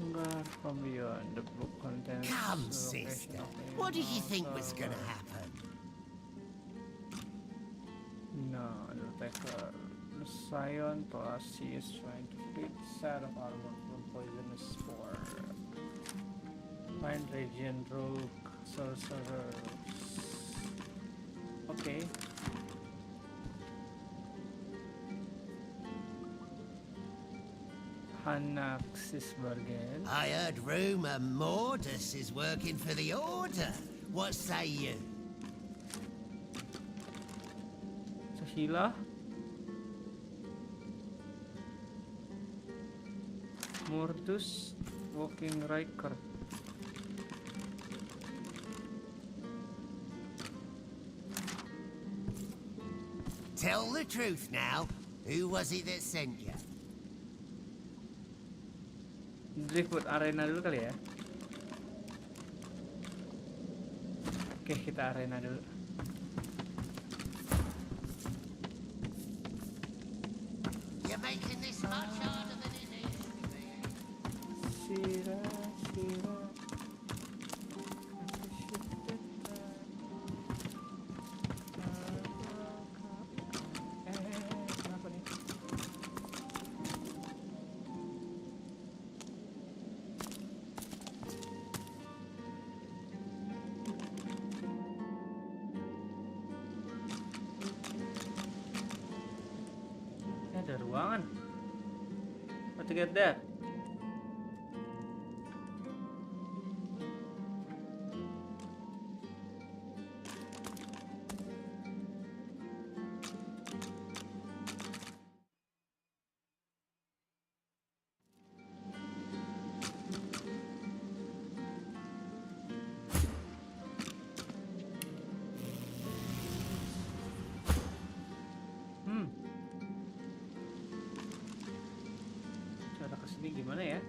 Hunger from beyond. The book contains Come, the location sister. of the What did you think was server. gonna happen? No, the attacker. The Scion plus he is trying to fit set of armor from poisonous spore. Find Radiant Rogue Sorcerers. Okay. Hanaxis Bargain. I heard rumor Mordus is working for the Order. What say you? Sahila. Mordus Walking Riker. Tell the truth now. Who was it that sent you? Driftwood Arena dulu kali ya. Oke, kita arena dulu. You're making this much harder than it needs to be. Sira. Kenapa nih? Ada ruangan. How to get there? Cara kesini gimana ya?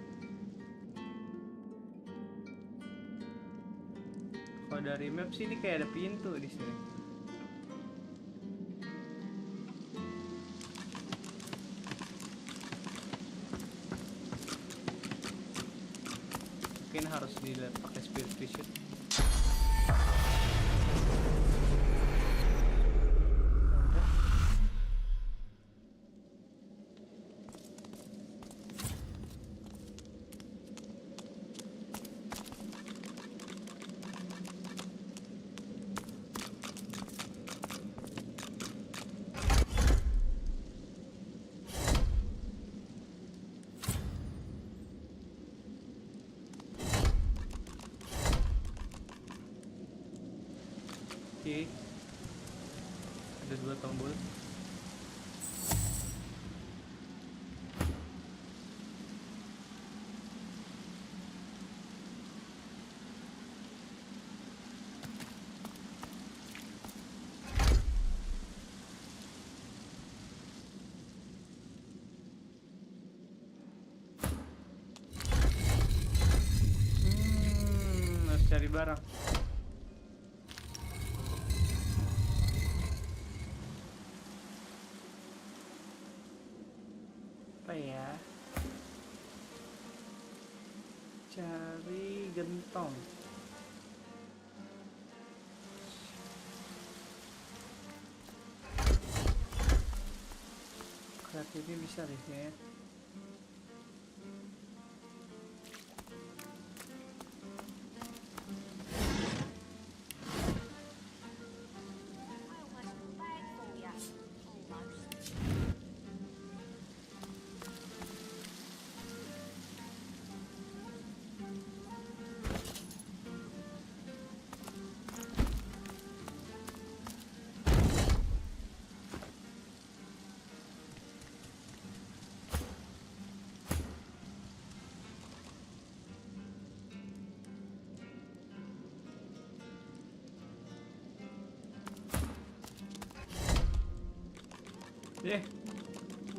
Kalau dari map sih ini kayak ada pintu di sini. Mungkin harus dilihat pakai spirit vision. Oke. Ada 2 tombol. Harus cari barang. Apa ya? Cari gentong. Kreatifnya bisa deh ya.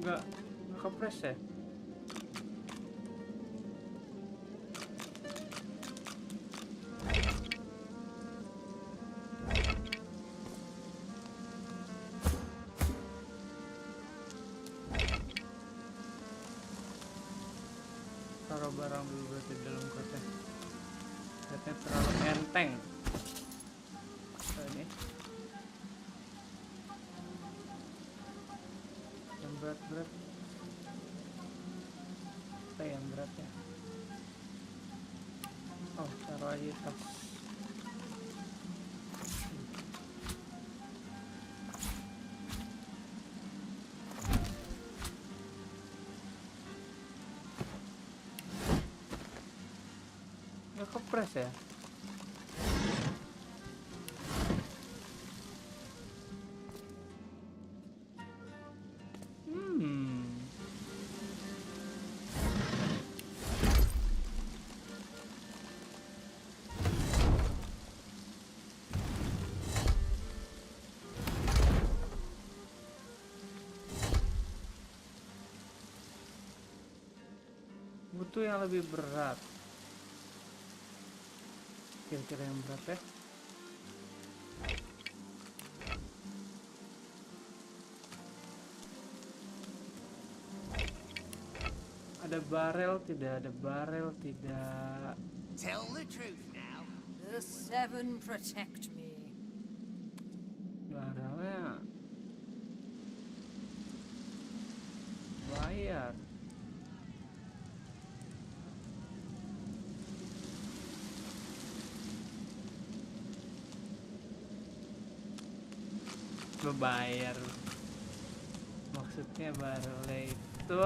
Nggak kepres ya? taruh barang dulu berarti di dalam kotnya. Kotnya terlalu enteng. Ini yang berat-berat. Apa yang beratnya? Oh, taruh aja di tas. Nggak kepres ya? Butuh yang lebih berat. Kira-kira yang berat ya? Ada barel tidak? Ada barel tidak? Tell the truth now. The seven protect me. Barelnya bayar. Bayar maksudnya barel itu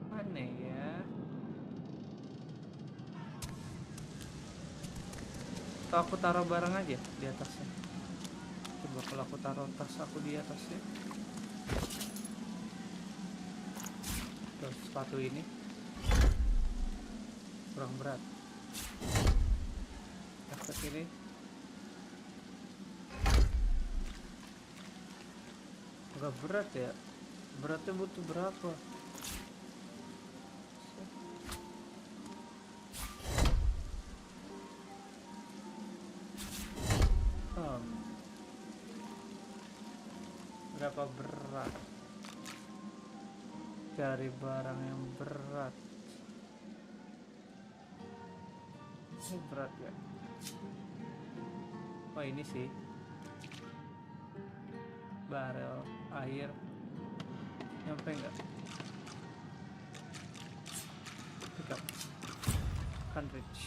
mana ya? Atau aku taruh barang aja di atasnya? Coba kalau aku taruh tas aku di atasnya. Terus sepatu ini kurang berat. Jaket ini agak berat ya. Beratnya butuh berapa? Berapa berat? Cari barang yang berat. Ini berat ya? Oh ini sih barel air. Nyampe nggak? Pick up. Can't reach.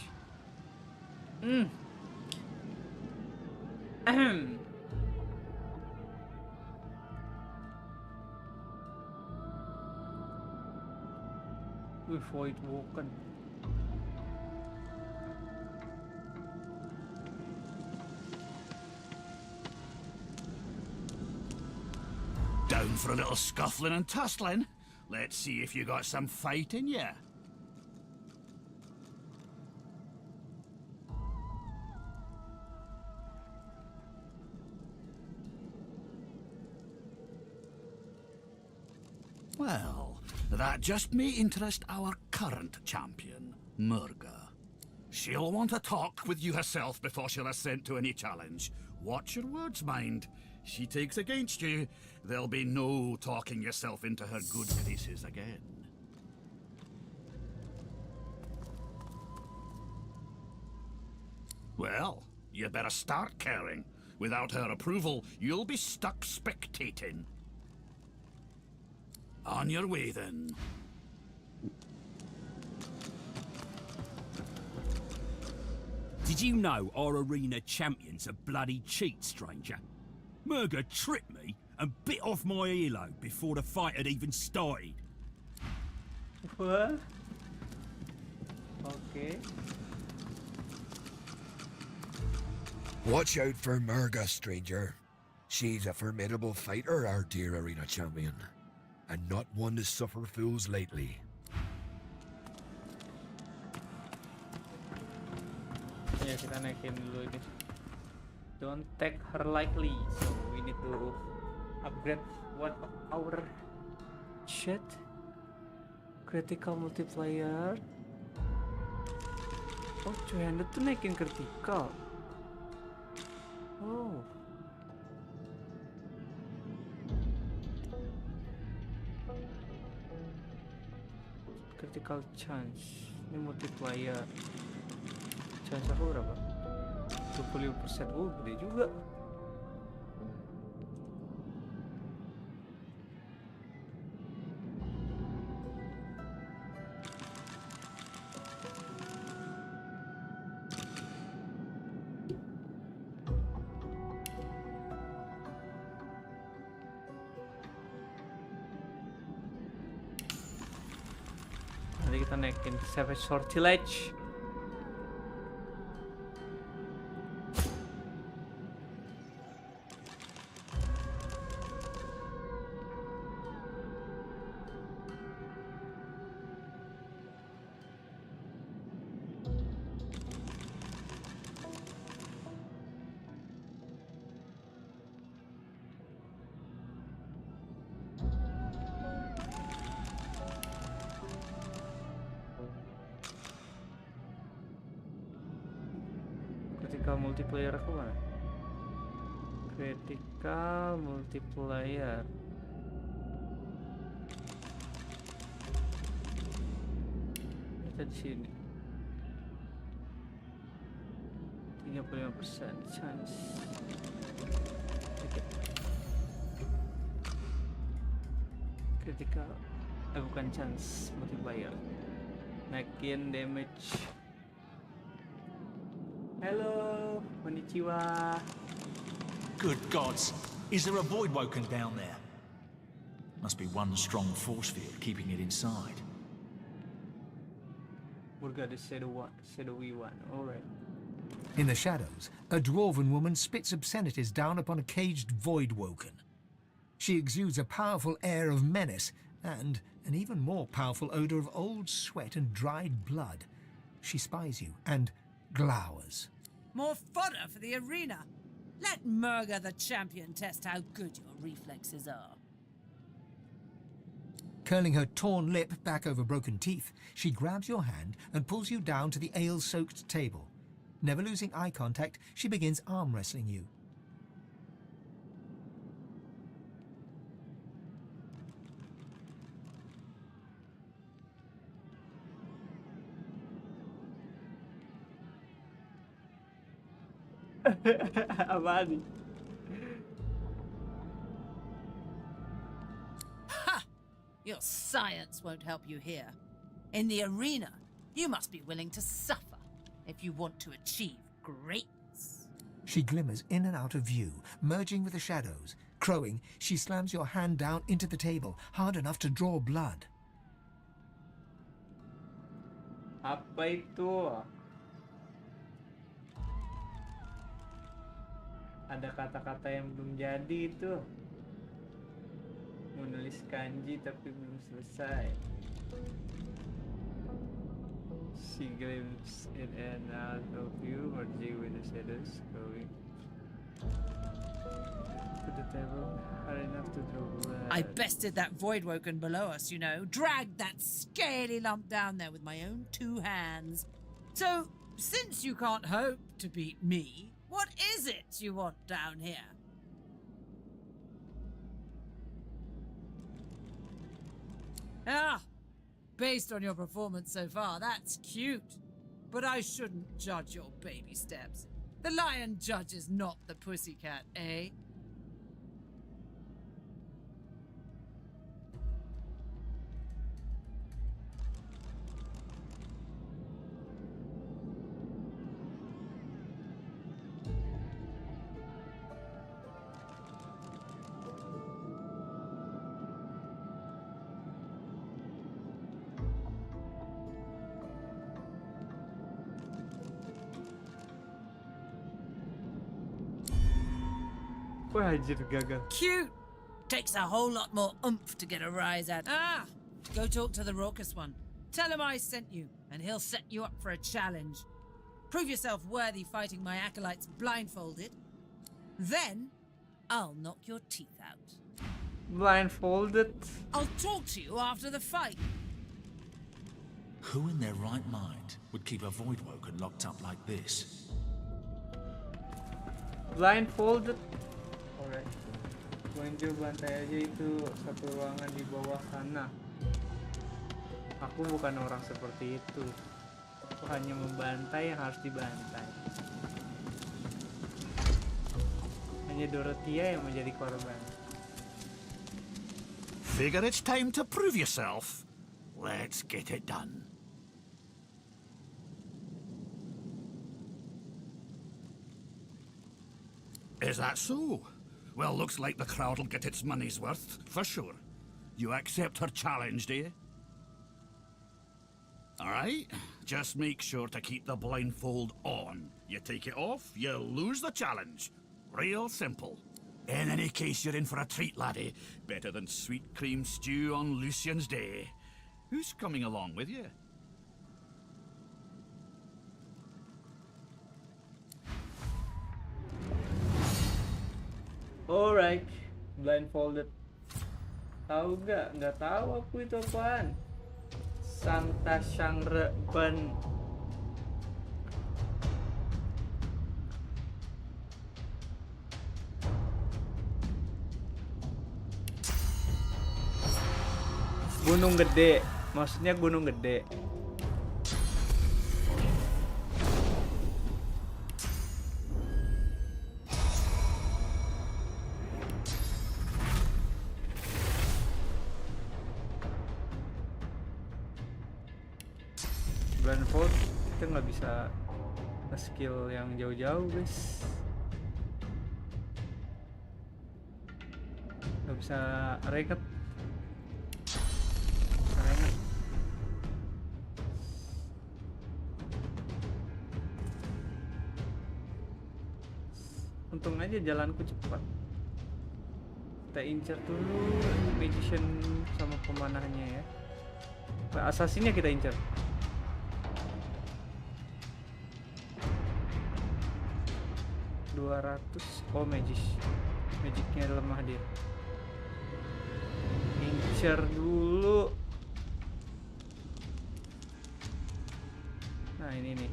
Void woken. Down for a little scuffling and tussling? Let's see if you got some fight in ya. Well, that just may interest our current champion, Murga. She'll want to talk with you herself before she'll assent to any challenge. Watch your words, mind. She takes against you, there'll be no talking yourself into her good graces again. Well, you better start caring. Without her approval, you'll be stuck spectating. On your way, then. Did you know our arena champion's a bloody cheat, stranger? Murga tripped me and bit off my earlobe before the fight had even started. What? Okay. Watch out for Murga, stranger. She's a formidable fighter, our dear arena champion, and not one to suffer fools lately. Ya kita naikin dulu ini. Don't take her lightly, so we need to upgrade one of our shit. Critical multiplier. Oh, 200 tuh naikin critical. Oh. Critical chance. Ini multiplier. Chance aku berapa? 25%. Oh, gede juga. Nanti kita naikin Savage Sortilege. Critical multiplayer aku mana? Critical multiplayer. Kita di sini. 35% chance. Oke. Critical. Bukan chance, multiplier. Naikin damage. Hello, konnichiwa. Good gods, is there a void woken down there? Must be one strong force field keeping it inside. We've got the shadowy one. All right. In the shadows, a dwarven woman spits obscenities down upon a caged void woken. She exudes a powerful air of menace and an even more powerful odor of old sweat and dried blood. She spies you and glowers. More fodder for the arena. Let Murga the champion test how good your reflexes are. Curling her torn lip back over broken teeth, she grabs your hand and pulls you down to the ale-soaked table. Never losing eye contact, she begins arm wrestling you. Apaan nih? Ha! Your science won't help you here. In the arena, you must be willing to suffer if you want to achieve greatness. She glimmers in and out of view, merging with the shadows. Crowing, she slams your hand down into the table, hard enough to draw blood. Apa itu? Ada kata-kata yang belum jadi itu. Menulis kanji tapi belum selesai. She glimpses in and out of view, merging with the shadows, going to the table, hard enough to draw blood. I bested that void woken below us, you know. Dragged that scaly lump down there with my own 2 hands. So, since you can't hope to beat me, what is it you want down here? Ah, based on your performance so far, that's cute. But I shouldn't judge your baby steps. The lion judges not the pussycat, eh? Wah, anjir gagal. Cute! Takes a whole lot more oomph to get a rise out. Ah! Go talk to the raucous one. Tell him I sent you, and he'll set you up for a challenge. Prove yourself worthy fighting my acolytes blindfolded. Then, I'll knock your teeth out. Blindfolded. I'll talk to you after the fight. Who in their right mind would keep a void woken locked up like this? Blindfolded. Alright. Bonjo bantai aja itu satu ruangan di bawah sana. Aku bukan orang seperti itu. Aku hanya membantai yang harus dibantai. Hanya Dorothea yang menjadi korban. Figure it's time to prove yourself. Let's get it done. Is that so? Well, looks like the crowd'll get its money's worth, for sure. You accept her challenge, do you? Alright, just make sure to keep the blindfold on. You take it off, you lose the challenge. Real simple. In any case, you're in for a treat, laddie. Better than sweet cream stew on Lucian's Day. Who's coming along with you? Alright, blindfolded. Tahu gak? Nggak tahu aku itu apaan. Santa Shangre Ban. Gunung gede, maksudnya gunung gede. Blindfold kita nggak bisa skill yang jauh-jauh, guys. Nggak bisa reket. Untung aja jalanku cepat. Kita incer dulu magician sama pemanahnya ya. Assassinnya kita incer. Oh, magicnya lemah dia. Incer dulu. Nah ini nih.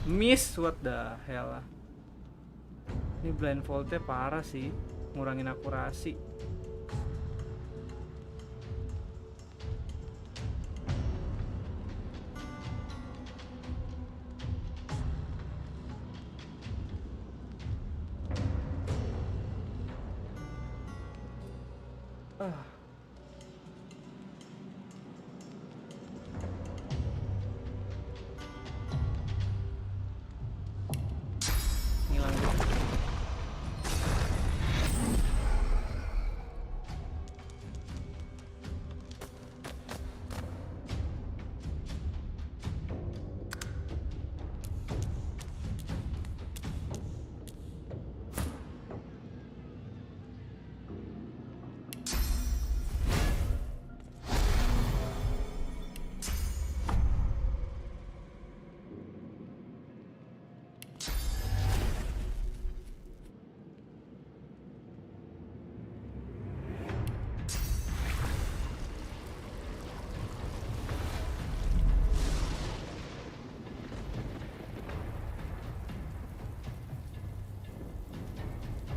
Miss, what the hell. Ini blindfoldnya parah sih, ngurangin akurasi.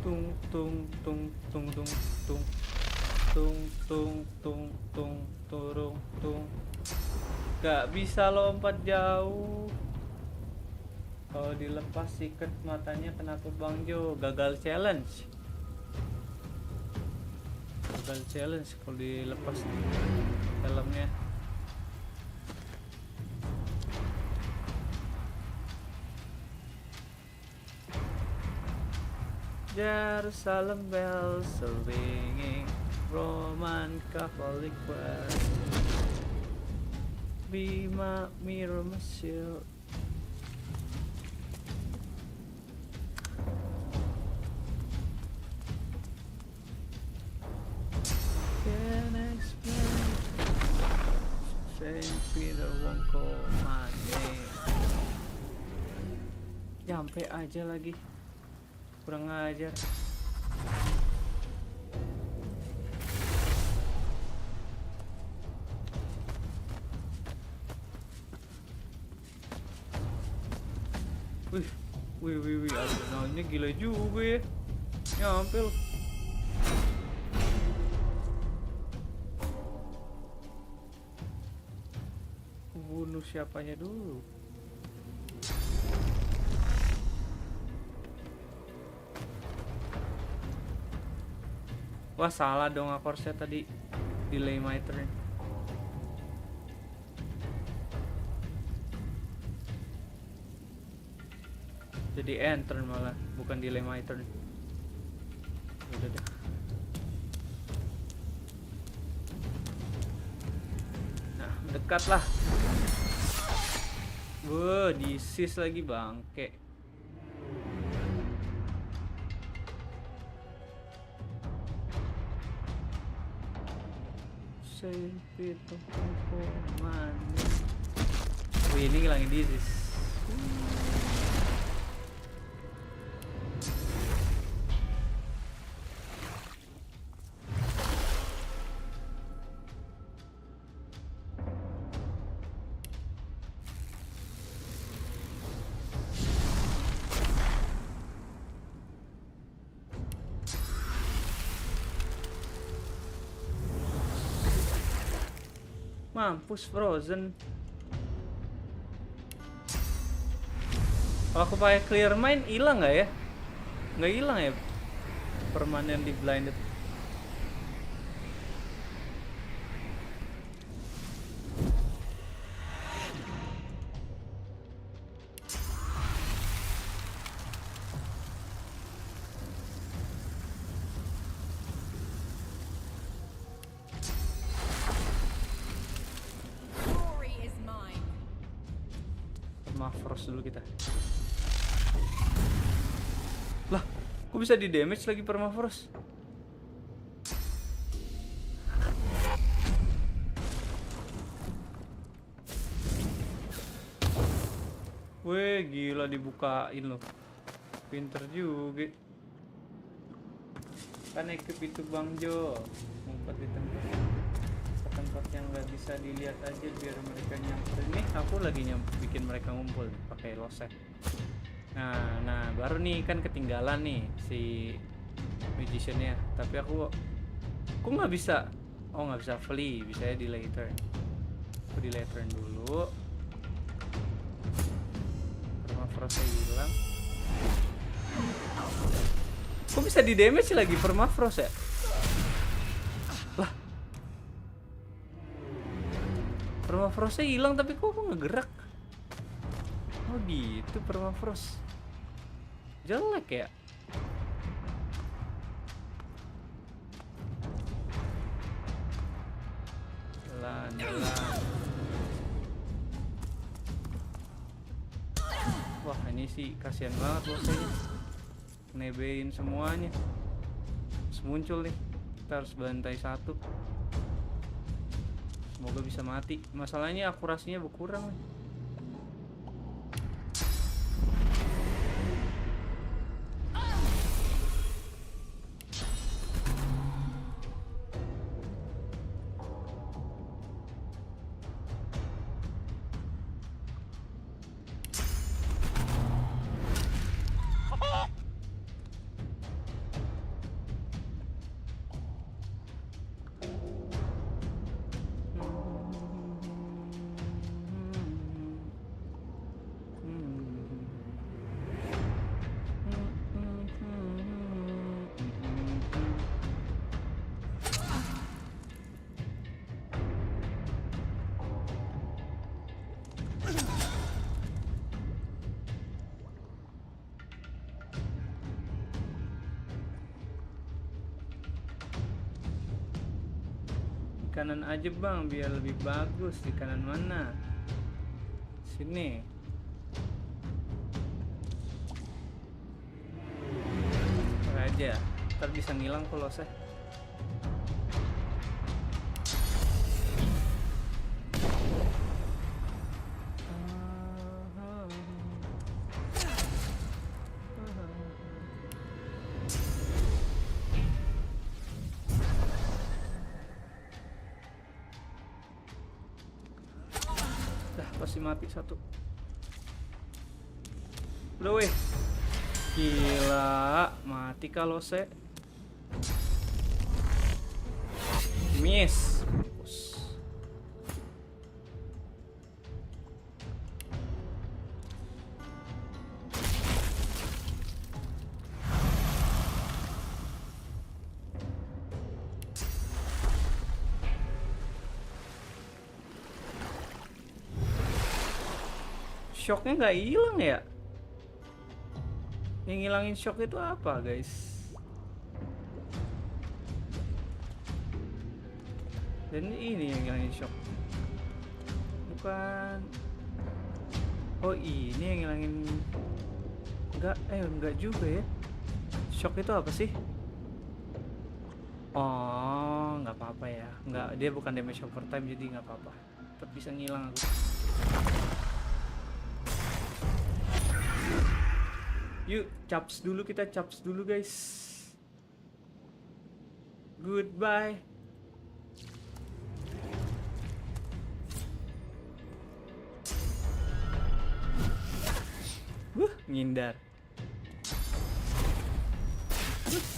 Tung tung tung tung tung tung tung tung tung tung turung tung. Gak bisa lompat jauh. Kalau dilepas siket matanya kena ke Bang Jo. Gagal challenge. Gagal challenge kalau dilepas helmnya. Jerusalem bells are ringing, Roman Catholic West. Be my mirror, my shield. Can't explain. Saint Peter won't call my name. Nyampe aja lagi. Kurang ajar. Wih, wih, adrenalinnya gila juga ya. Nyampe loh. Bunuh siapanya dulu. Wah, salah dong aku harusnya tadi delay my turn. Jadi end turn malah, bukan delay my turn. Udah deh. Nah, mendekat lah. Wah, disis lagi bangke. Itu mana? Wih, ini ngilangin disis. Mampus frozen. Kalau aku pakai clear mind hilang nggak ya? Nggak hilang ya permanen di blinded. Frost dulu kita. Lah, kok bisa di damage lagi permafrost? Weh, gila dibukain loh. Pinter juga. Kan ekip itu Bang Jo, ngumpet di tempat yang nggak bisa dilihat aja biar mereka nyamper. Nih aku lagi bikin mereka ngumpul pakai loset. Nah baru nih kan ketinggalan nih si magiciannya, tapi aku nggak bisa. Oh, nggak bisa flee, bisa ya delay turn. Aku delay turn dulu. Permafrostnya hilang. Kok bisa di damage lagi permafrost ya? Lah, permafrostnya hilang tapi kok aku ngegerak? Oh gitu permafrost. Jelek ya? Jalan. Wah, ini sih kasihan banget bosnya. Nebein semuanya. Terus muncul nih. Kita harus bantai satu. Semoga bisa mati. Masalahnya akurasinya berkurang nih. Kanan aja bang biar lebih bagus. Di kanan mana? Sini. Aja ntar bisa ngilang kalau saya. Pasti mati satu. Udah weh. Gila, mati kalau se. Miss. Shocknya nggak hilang ya? Yang ngilangin shock itu apa, guys? Dan ini yang ngilangin shock. Bukan. Oh, ini yang ngilangin. Enggak juga ya. Shock itu apa sih? Oh, nggak apa-apa ya. Nggak, dia bukan damage overtime jadi nggak apa-apa. Tetap bisa ngilang aku. Yuk, caps dulu, kita caps dulu guys. Goodbye. Ngindar.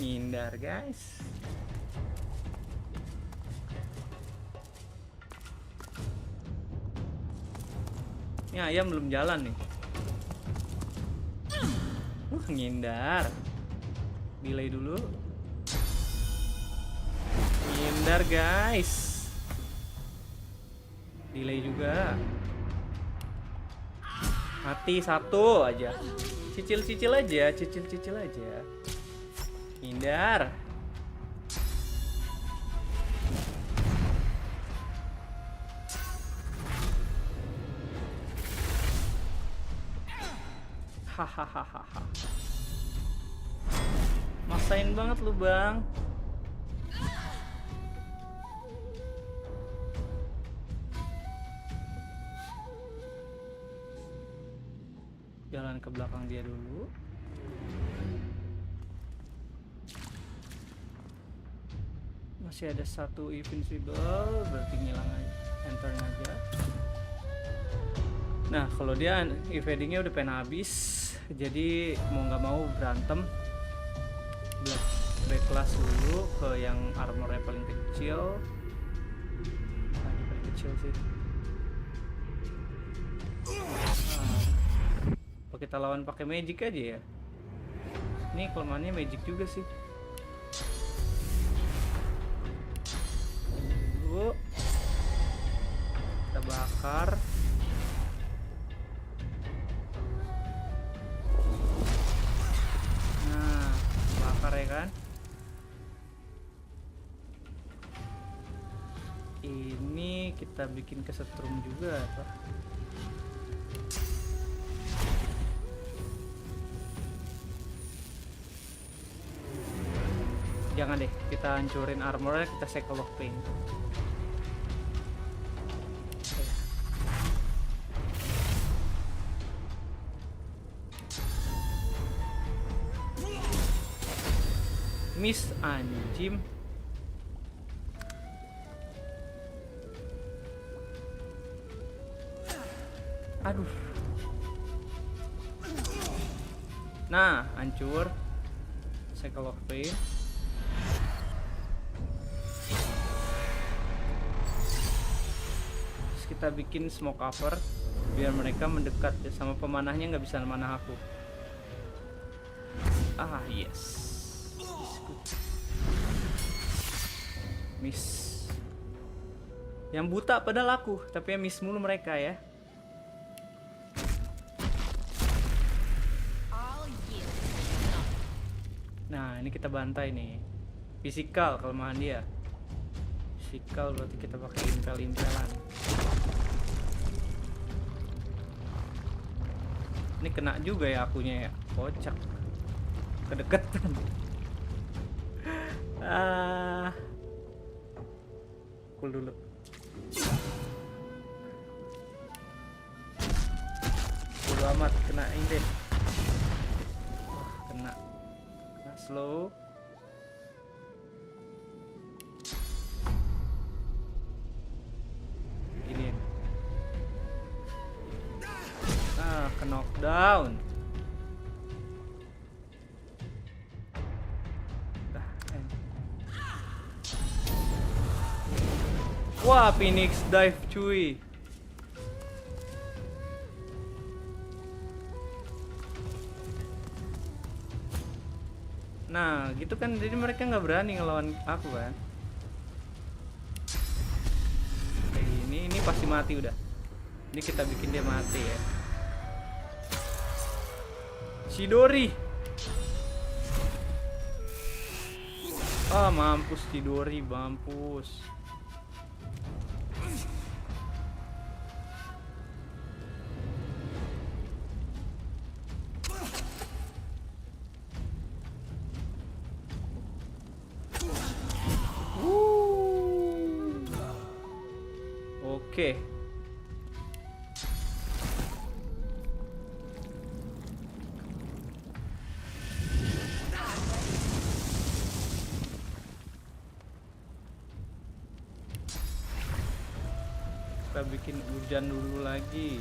Ngindar guys. Ini ayam belum jalan nih. Ngindar. Delay dulu. Ngindar guys. Delay juga. Mati satu aja. Cicil-cicil aja. Cicil-cicil aja. Ngindar. Hahaha. Masain banget lu bang. Jalan ke belakang dia dulu. Masih ada satu invincible, berarti ngilang aja. Enter aja. Nah kalau dia evadingnya udah pengen habis, jadi mau nggak mau berantem. Black class dulu ke yang armornya paling kecil. Nah, ini paling kecil sih. Apa kita lawan pakai magic aja ya? Ini kelemahannya magic juga sih. Dulu kita bakar. Ya kan? Ini kita bikin kesetrum juga apa? Jangan deh, kita hancurin armornya, kita cycle of pain. Miss anjim. Aduh. Nah, hancur. Cycle of pain. Terus kita bikin smoke cover biar mereka mendekat ya, sama pemanahnya nggak bisa memanah aku. Ah, yes. Miss. Yang buta padahal aku, tapi yang miss mulu mereka ya. Nah, ini kita bantai nih. Fisikal kelemahan dia. Fisikal berarti kita pakai impel-impelan. Ini kena juga ya akunya ya. Kocak. Kedekatan. Pukul dulu. Bodo amat, kena inden. Kena slow. Gini. Ke knockdown. Wah, Phoenix dive cuy. Nah, gitu kan, jadi mereka nggak berani ngelawan aku kan. Kayak gini, ini pasti mati udah. Ini kita bikin dia mati ya. Chidori. Ah, mampus Chidori, mampus. Oke. Kita bikin hujan dulu lagi.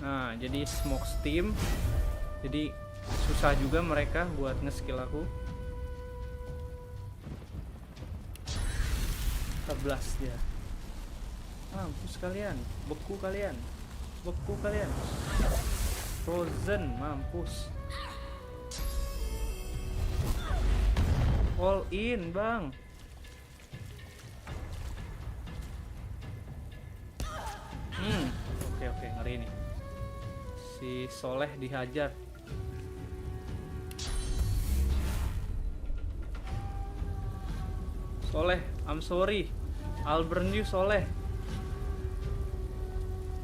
Nah, jadi smoke steam. Jadi susah juga mereka buat nge-skill aku. 11 dia. Mampus kalian, beku kalian. Beku kalian. Frozen, mampus. All in, Bang. Oke, ngeri nih. Si Soleh dihajar. Soleh, I'm sorry. I'll burn you, Soleh.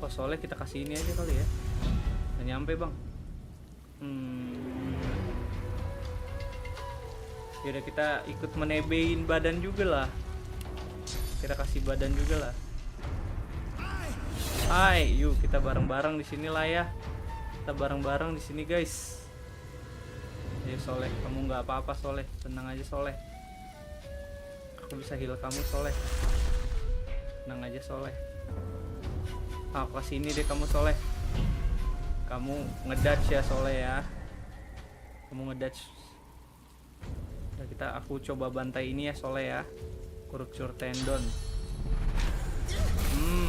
Oh, Soleh kita kasih ini aja kali ya. Nggak nyampe, Bang. Yaudah, kita ikut menebein badan juga lah. Kita kasih badan juga lah. Hai, yuk kita bareng-bareng di sini lah ya. Kita bareng-bareng di sini, guys. Ya Soleh, kamu nggak apa-apa Soleh. Tenang aja Soleh. Aku bisa heal kamu Soleh. Tenang aja Soleh. Aku kasih ini deh kamu Soleh. Kamu ngedodge ya Soleh ya. Kamu ngedodge. Nah, aku coba bantai ini ya Soleh ya. Rupture tendon.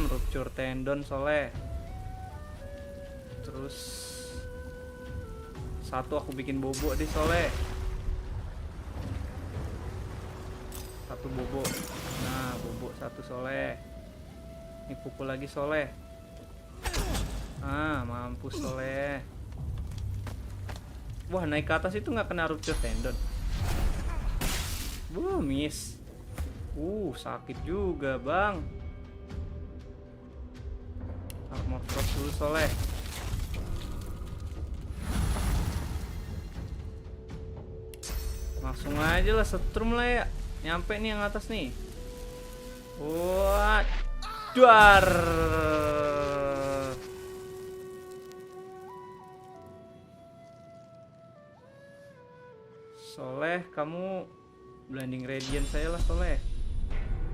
Rupture tendon Soleh. Terus satu aku bikin bobo deh Soleh. Satu bobo. Nah, bobo satu Soleh. Ini pukul lagi Soleh. Ah, mampus Soleh. Wah, naik ke atas itu nggak kena rupture tendon. Miss. Sakit juga Bang. Armor cross dulu Soleh. Langsung aja lah, setrum lah ya. Nyampe nih yang atas nih. Wah, duar. Soleh, kamu blending radiant saya lah Soleh.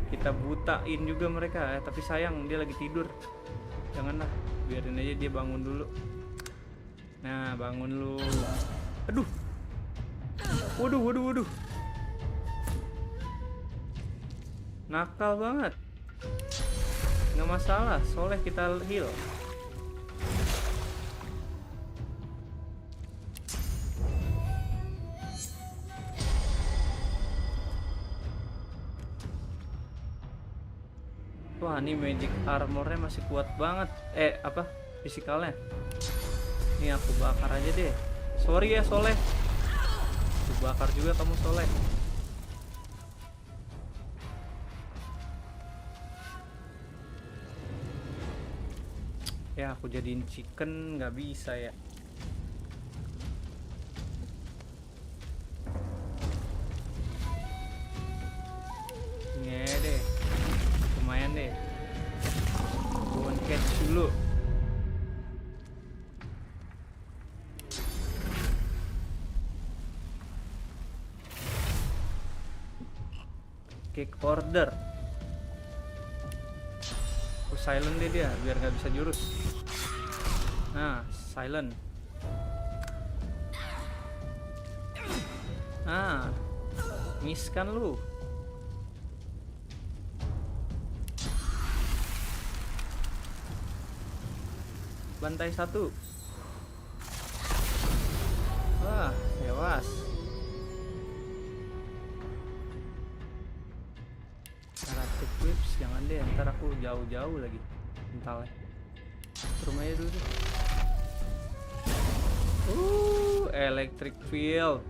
Kita butain juga mereka, tapi sayang dia lagi tidur. Janganlah, biarin aja dia bangun dulu. Nah, bangun lu. Aduh. Waduh. Nakal banget. Nggak masalah, Soleh kita heal. Wah, ini magic armornya masih kuat banget. Fisikalnya. Ini aku bakar aja deh. Sorry ya Soleh. Aku bakar juga kamu Soleh. Ya, aku jadiin chicken nggak bisa ya. Ini deh. Lumayan deh. Bone catch dulu. Kick order. Aku silent deh dia biar nggak bisa jurus. Nah, silent. Miss kan lu. Bantai 1. Wah, tewas. Karate clips, jangan deh, ntar aku jauh-jauh lagi. Entar ya. Turun aja dulu deh. Electric field.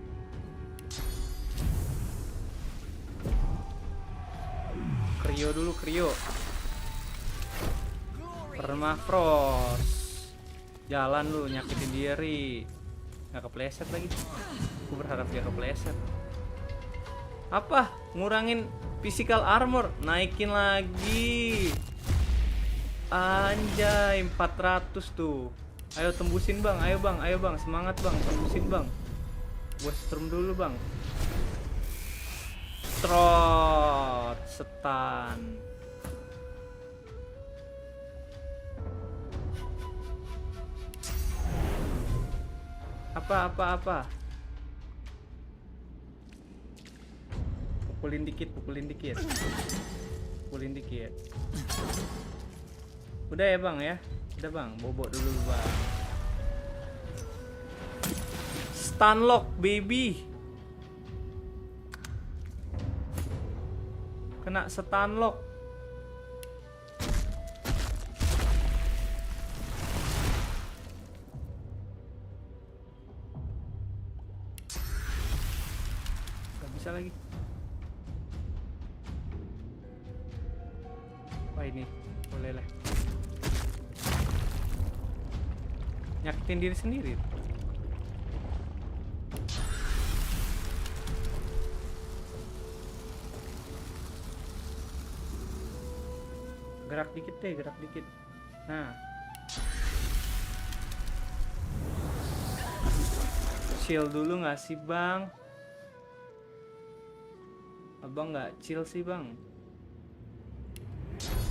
Kryo dulu, kryo. Permafrost. Jalan lu, nyakitin diri. Nggak kepleset lagi. Aku berharap dia kepleset. Apa? Ngurangin physical armor. Naikin lagi. Anjay, 400 tuh. Ayo tembusin bang, ayo bang. Semangat bang, tembusin bang. Gua strum dulu bang. Trot, setan. Apa? Pukulin dikit. Udah ya bang ya. Udah bang, bobok dulu bang. Stunlock baby. Kena stunlock. Gak bisa lagi. Wah ini boleh lah. Nyakitin diri sendiri. Gerak dikit deh, gerak dikit. Nah. Chill dulu nggak sih bang? Abang nggak chill sih bang.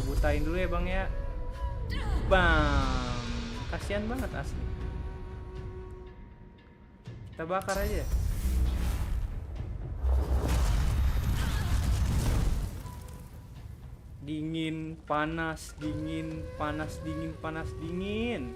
Butain dulu ya bang ya. Bang, kasihan banget asli. Kita bakar aja. Dingin, panas, dingin, panas, dingin, panas, dingin.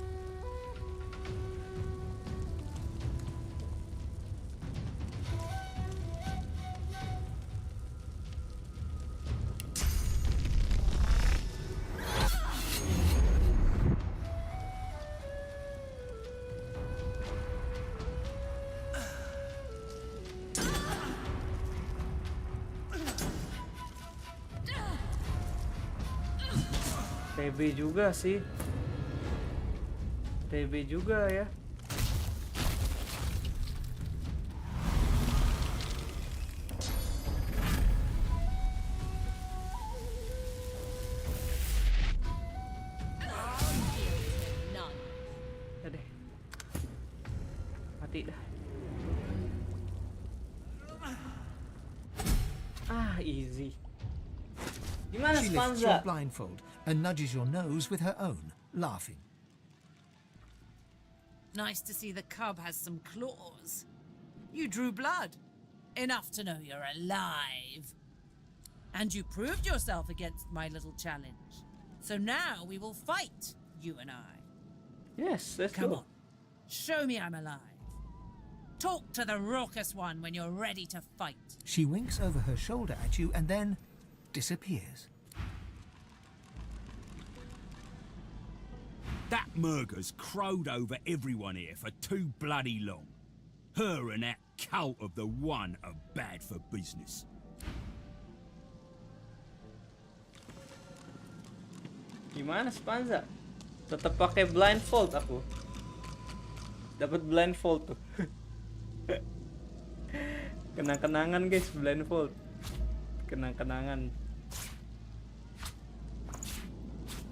TB juga sih. TB juga ya. Ya deh. Mati dah. Easy. Gimana She lifts your Spanza? blindfold and nudges your nose with her own, laughing. Nice to see the cub has some claws. You drew blood. Enough to know you're alive. And you proved yourself against my little challenge. So now we will fight, you and I. Yes, let's Come go. on. Show me I'm alive. Talk to the raucous one when you're ready to fight. She winks over her shoulder at you and then disappears. That Murga's crowed over everyone here for too bloody long. Her and that cult of the One are bad for business. Gimana Spanza? Tetap pakai blindfold aku. Dapat blindfold tuh. Kenang-kenangan guys, blindfold. Kenang-kenangan.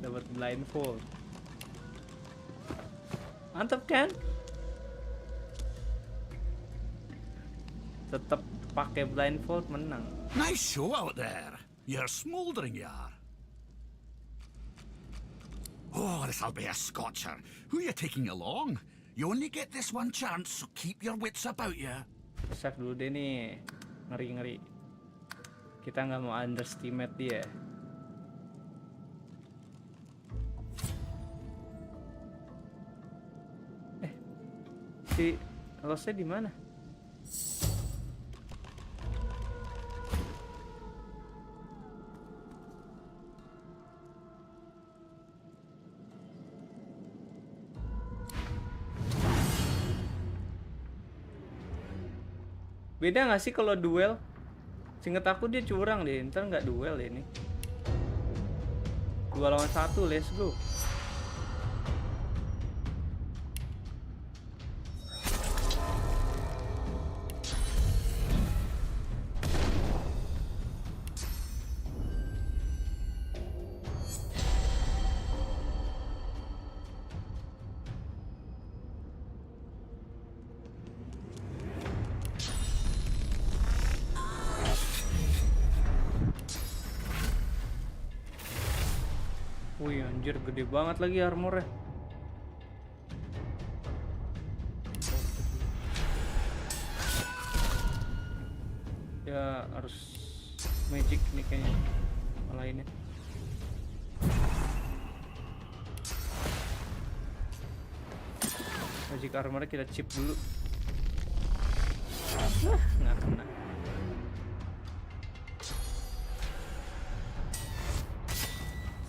Dapat blindfold. Mantap kan? Tetap pakai blindfold menang. Nice show out there. You're smouldering, you are. Oh, this'll be a scotcher. Who you taking along? You only get this one chance, so keep your wits about you. Save dulu deh nih. Ngeri-ngeri. Kita nggak mau underestimate dia. Si Losnya di mana? Beda nggak sih kalau duel? Seinget aku dia curang deh, ntar nggak duel deh ini. 2 lawan 1, let's go. Wih anjir, gede banget lagi armornya. Ya harus magic nih kayaknya lainnya. Magic armornya kita chip dulu. Nggak kena.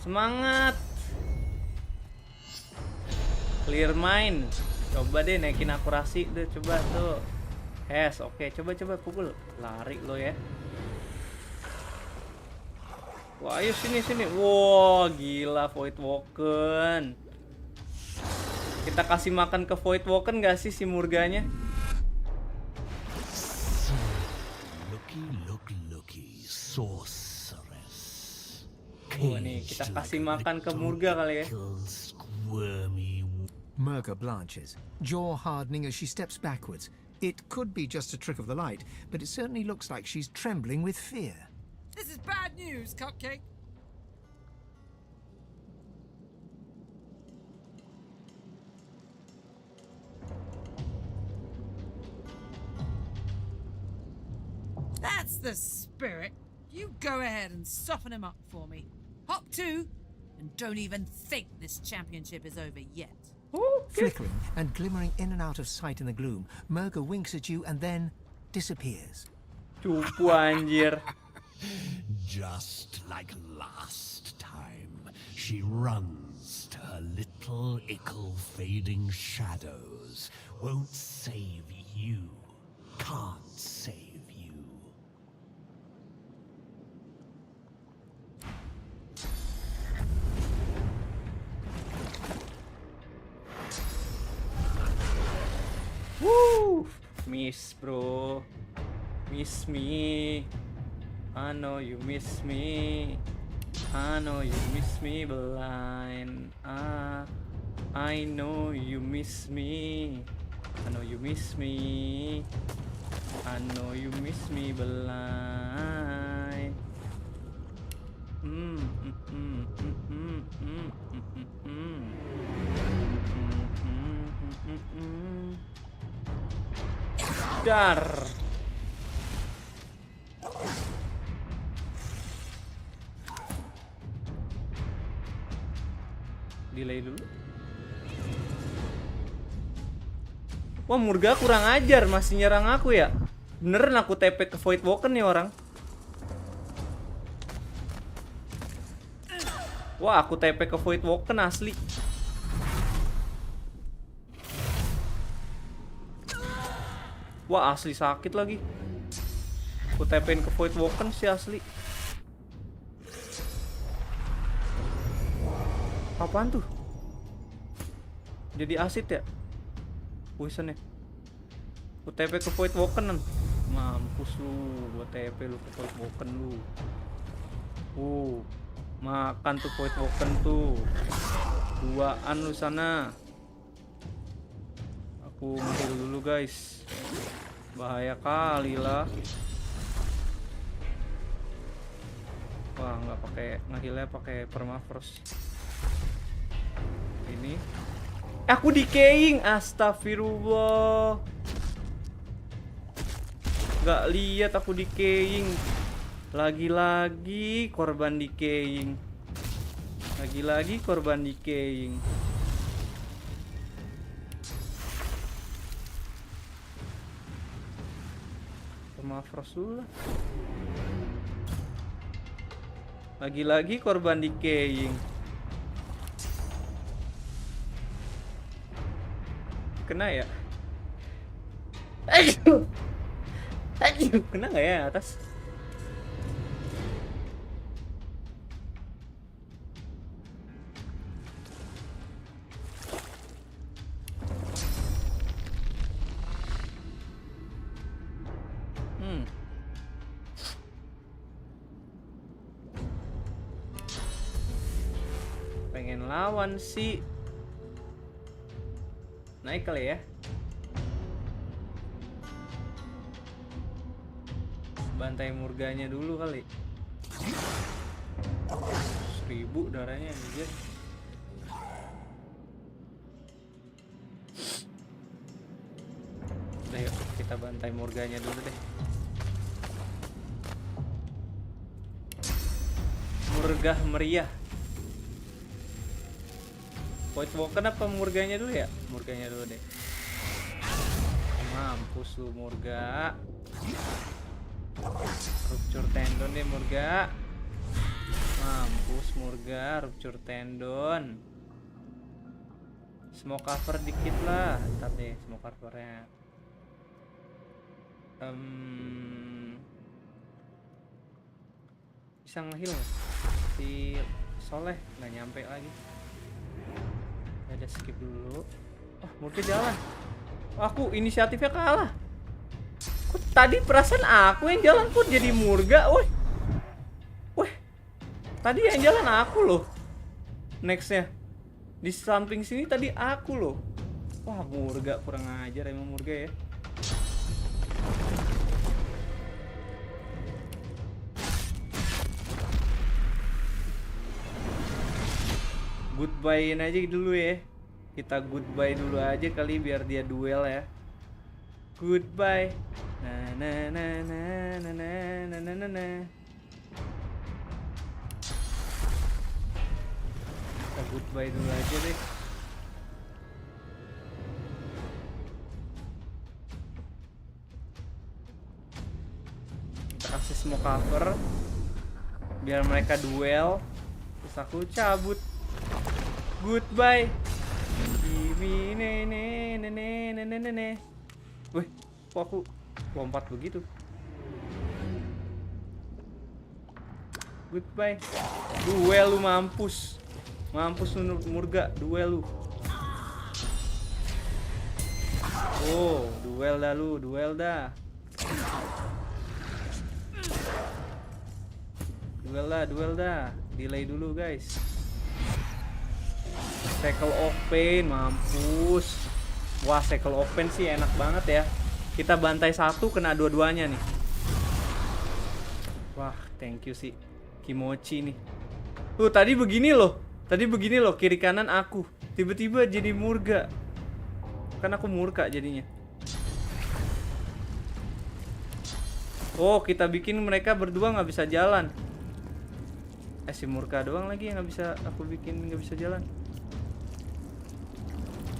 Semangat. Clear mind. Coba deh naikin akurasi deh, coba tuh. Oke, coba pukul. Lari lo ya. Wah, ayo sini. Wow, gila Void Woken. Kita kasih makan ke Void Woken gak sih si Murganya? Looky, sauce. Nih, kita kasih makan ke Murga kali ya. Murga blanches, jaw hardening as she steps backwards. It could be just a trick of the light, but it certainly looks like she's trembling with fear. This is bad news, Cupcake. That's the spirit. You go ahead and soften him up for me. Hop 2, and don't even think this championship is over yet. Flickering and glimmering in and out of sight in the gloom, Murga winks at you and then disappears. Cupu anjir. Just like last time, she runs to her little ickle fading shadows. Won't save you. Can't save you. Woo! Miss bro. Miss me. I know you miss me. I know you miss me blind. I know you miss me. I know you miss me. I know you miss me blind. Dar. Delay dulu. Wah, Murga kurang ajar, masih nyerang aku ya. Beneran aku TP ke Void Woken nih orang. Wah, aku TP ke Void Woken asli. Wah, asli sakit lagi. Aku TP-in ke Void Woken sih asli. Apaan tuh? Jadi asid ya? Poisonnya. Aku TP ke Void Woken. Mampus lu, gua TP lu ke Void Woken lu. Makan tuh Void Woken tuh. Duaan lu sana. Aku nge-heal dulu guys. Bahaya kali lah. Wah, nggak pakai nge-healnya, pakai permafrost. Ini aku decaying, astagfirullah. Nggak lihat aku decaying. Lagi-lagi korban decaying. Lagi-lagi korban decaying. Permafrost dulu lah. Lagi-lagi korban decaying. Kena ya? Aduh. Aduh, kena nggak ya atas? Pengen lawan sih. Naik kali ya. Bantai murganya dulu kali. 1000 darahnya anjir. Udah yuk kita bantai murganya dulu deh. Murgah meriah. Void Woken apa murganya dulu ya? Murganya dulu deh. Mampus lu murga. Rupture tendon deh murga. Mampus murga, rupture tendon. Smoke cover dikit lah. Ntar deh smoke covernya. Bisa nge-heal si Soleh, nggak nyampe lagi. Ada skip dulu. Oh, murga jalan. Aku inisiatifnya kalah. Kok tadi perasaan aku yang jalan kok jadi murga, woi. Woi. Tadi yang jalan aku loh. Nextnya di samping sini tadi aku loh. Wah, murga kurang ajar emang murga ya. Goodbye-in aja dulu ya. Kita goodbye dulu aja kali biar dia duel ya. Goodbye. Na na na na na na na na na. Kita goodbye dulu aja deh. Kita kasih smoke cover biar mereka duel. Terus aku cabut. Goodbye. Kimi ne. Wih, kok aku lompat begitu? Goodbye. Duel lu mampus. Mampus lu murga, duel lu. Oh, duel dah lu, duel dah. Duel dah. Delay dulu, guys. Cycle of Pain, mampus. Wah, Cycle of Pain sih enak banget ya. Kita bantai satu kena dua-duanya nih. Wah, thank you sih Kimochi nih. Tadi begini loh. Kiri kanan aku. Tiba-tiba jadi murga. Kan aku murka jadinya. Oh, kita bikin mereka berdua nggak bisa jalan. Si murka doang lagi yang aku bikin nggak bisa jalan.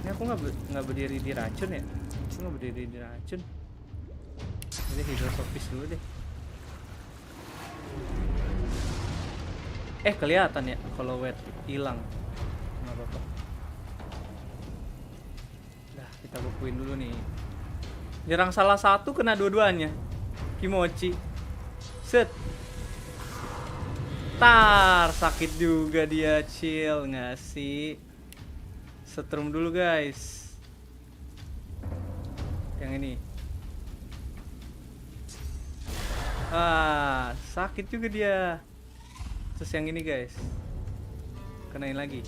Ini aku nggak berdiri di racun ya? Aku nggak berdiri di racun. Jadi hidrosofis dulu deh. Kelihatan ya kalau wet hilang. Nggak apa-apa. Nah, kita bukuin dulu nih. Nyerang salah satu kena dua-duanya. Kimochi. Set. Tar, sakit juga dia, chill nggak sih? Setrum dulu guys. Yang ini. Sakit juga dia. Terus yang ini guys. Kenain lagi.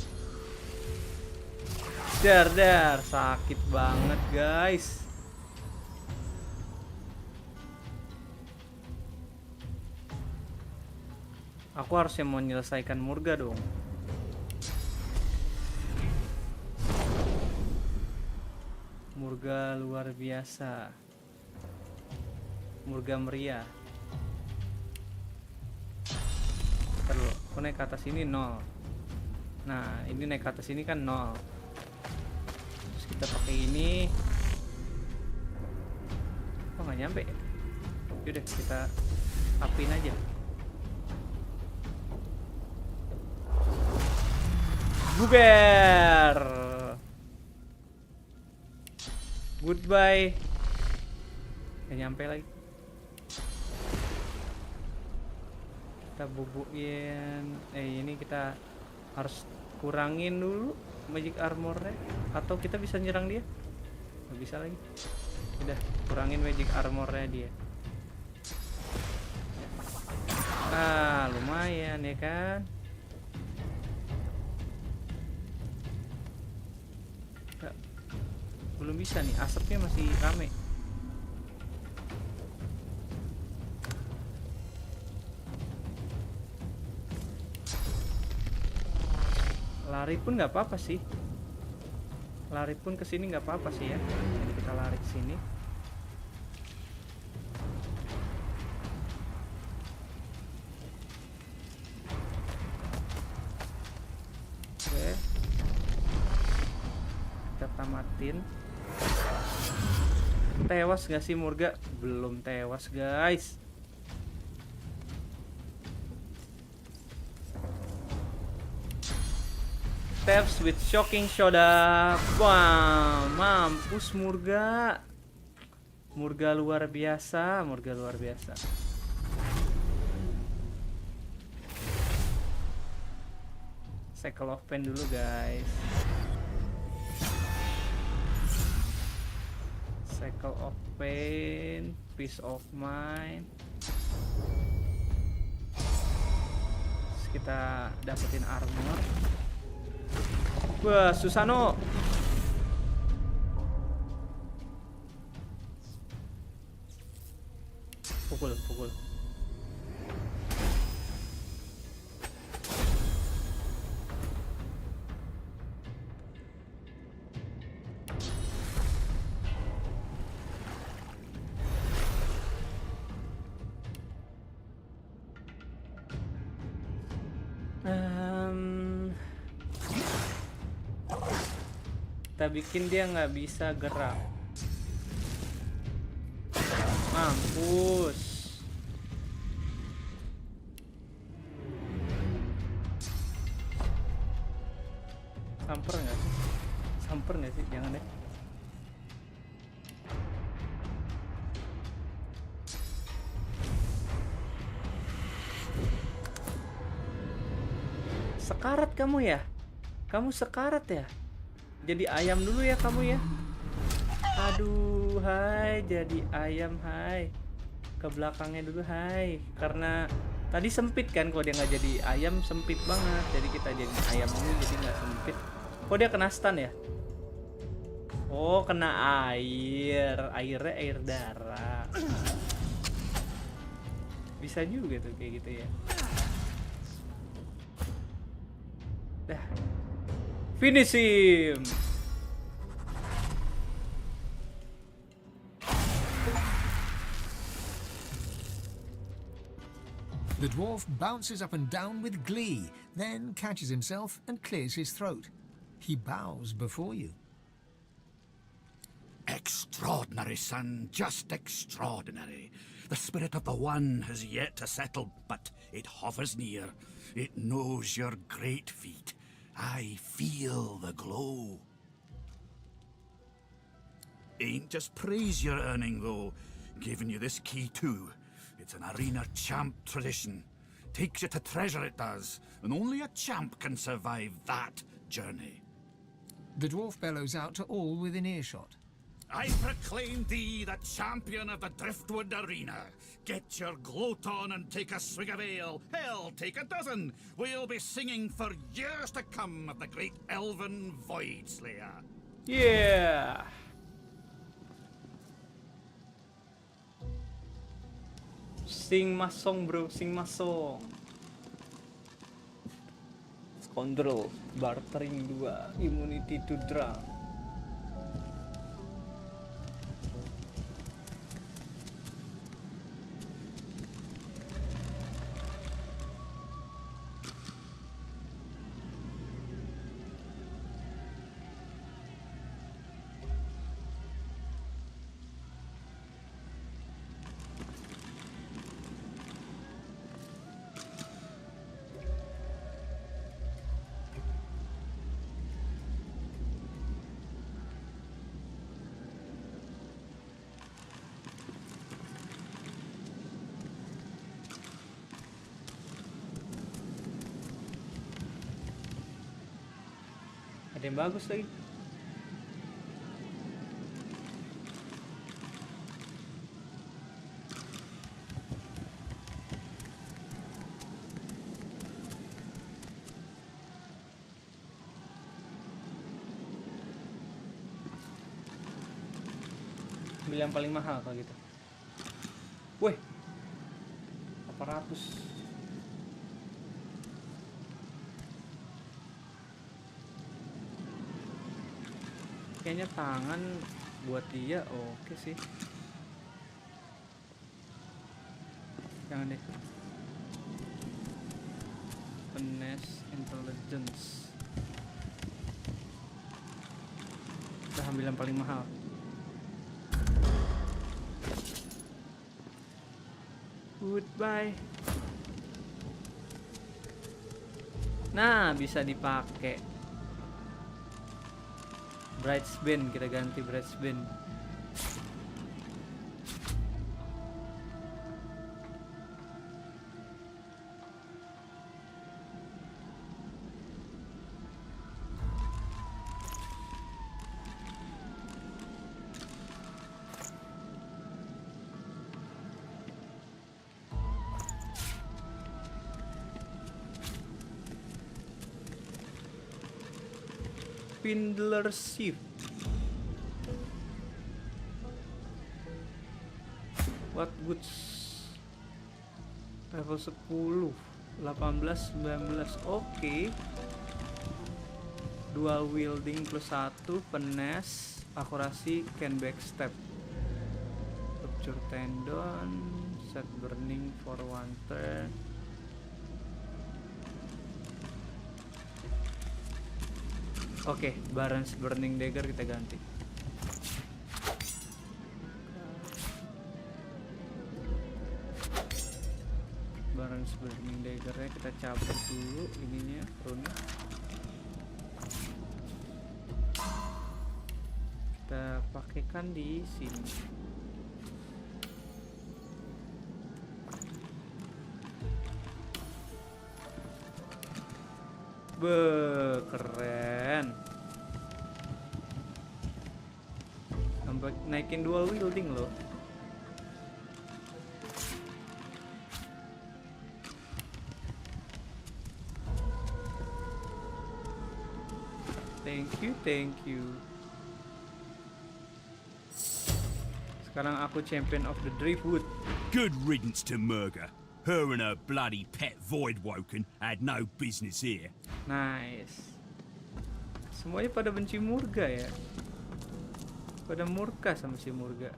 Dar, sakit banget guys. Aku harusnya menyelesaikan murga dong. Murga luar biasa. Murga meriah. Aku naik ke atas ini 0. Nah, ini naik ke atas ini kan 0. Terus kita pakai ini. Kok nggak nyampe? Yaudah, kita upin aja. Buber. Goodbye. Nggak nyampe lagi. Kita bubukin. Ini kita harus kurangin dulu magic armornya. Atau kita bisa nyerang dia? Nggak bisa lagi. Udah, kurangin magic armornya dia. Lumayan ya kan. Belum bisa nih, asapnya masih rame. Lari pun nggak apa-apa sih. Lari pun ke sini nggak apa-apa sih ya. Jadi kita lari ke sini. Oke. Kita tamatin. Tewas gak sih Murga? Belum tewas guys. Taps with shocking soda. Wah, mampus Murga. Murga luar biasa, Murga luar biasa. Cycle of Pain dulu guys. Cycle of Pain, Peace of Mind. Terus kita dapetin armor. Wah, Susano. Pukul. Kita bikin dia nggak bisa gerak. Mampus. Samper nggak sih? Jangan deh. Sekarat kamu ya? Kamu sekarat ya? Jadi ayam dulu ya kamu ya. Aduh, hai, jadi ayam, hai. Ke belakangnya dulu, hai. Karena tadi sempit kan, kalau dia nggak jadi ayam sempit banget. Jadi kita jadi ayam dulu, jadi nggak sempit. Kok dia kena stun ya? Oh, kena air. Airnya air darah. Bisa juga tuh kayak gitu ya. Dah. Finish him. The dwarf bounces up and down with glee, then catches himself and clears his throat. He bows before you. Extraordinary, son, just extraordinary. The spirit of the One has yet to settle, but it hovers near. It knows your great feat. I feel the glow. Ain't just praise you're earning, though. Giving you this key, too. It's an arena champ tradition. Takes you to treasure, it does. And only a champ can survive that journey. The dwarf bellows out to all within earshot. I proclaim thee the champion of the Driftwood Arena. Get your gloat on and take a swig of ale. Hell, take a dozen. We'll be singing for years to come of the great elven Void Slayer. Yeah. Sing mas song bro, sing mas song. Scoundrel, bartering 2, immunity to drunk. Ada yang bagus lagi. Ambil yang paling mahal kalau gitu. Wih, 800. Kayaknya tangan buat dia oke sih. Jangan deh. Finesse, intelligence. Udah ambil yang paling mahal. Goodbye. Nah, bisa dipakai. Bright Band, kita ganti Bright Band. Spindler Shift. What goods? Level 10, 18, 19. Oke. Dual wielding plus 1, finesse, akurasi, can backstep. Rupture tendon, set burning for 1 turn. Oke, Baron's Burning Dagger kita ganti. Baron's Burning Dagger-nya kita cabut dulu ininya, rune. Kita pakaikan di sini. Keren. Sampai naikin dual wielding loh. Thank you. Sekarang aku champion of the Driftwood. Good riddance to Murga. Her and her bloody pet Voidwoken had no business here. Nice. Semuanya pada benci Murga ya. Pada murka sama si Murga.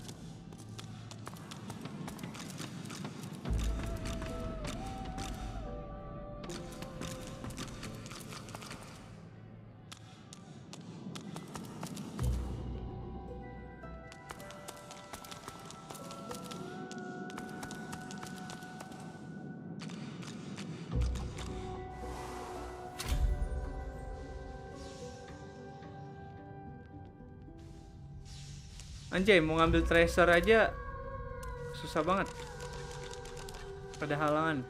Anjay, mau ngambil treasure aja susah banget. Ada halangan.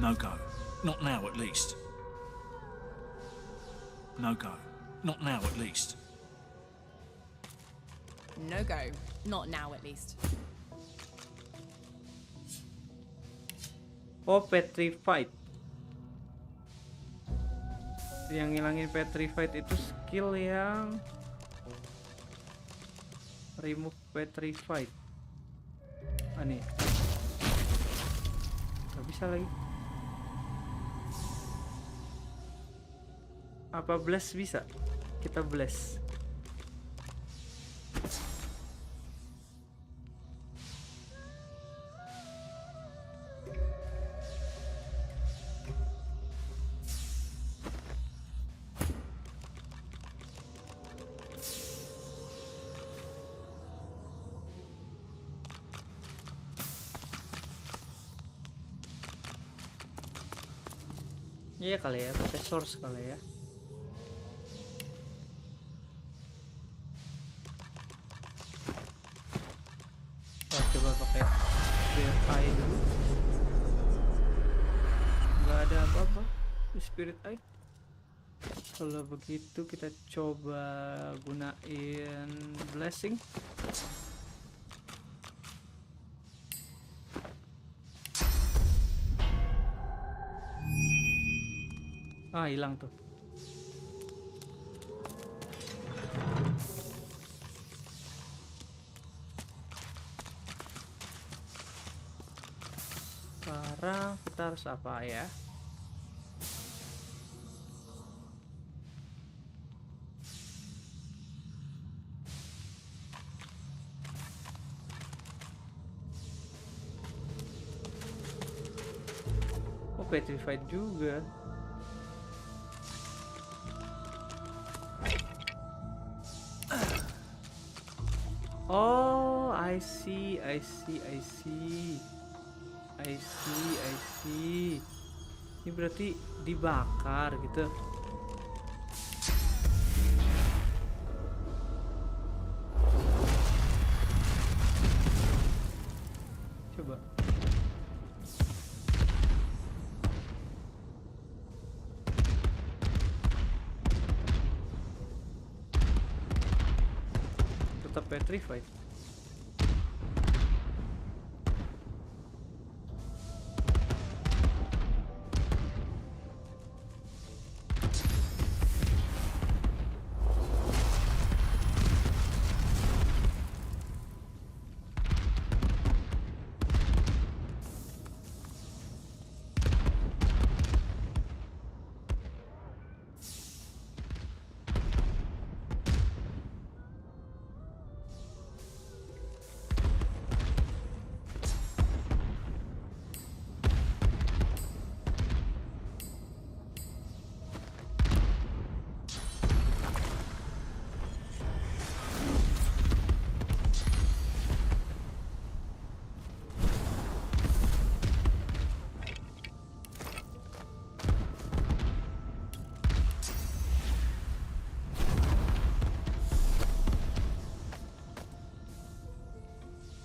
No go. Not now at least. No go. Not now at least. No go. Not now at least. Oh, Petrified. Yang ngilangin Petrified itu skill yang remove Petrified. Nih, gak bisa lagi. Apa bless bisa? Kita bless. Iya kali ya, pakai source kali ya. Oh, coba pakai verify dulu. Nggak ada apa-apa. Spirit Eye. Kalau begitu kita coba gunain blessing. Ah, hilang tuh. Sekarang kita harus apa ya? Oh, petrified juga. Oh, I see. Ini berarti dibakar gitu. Coba. Tetap petrified.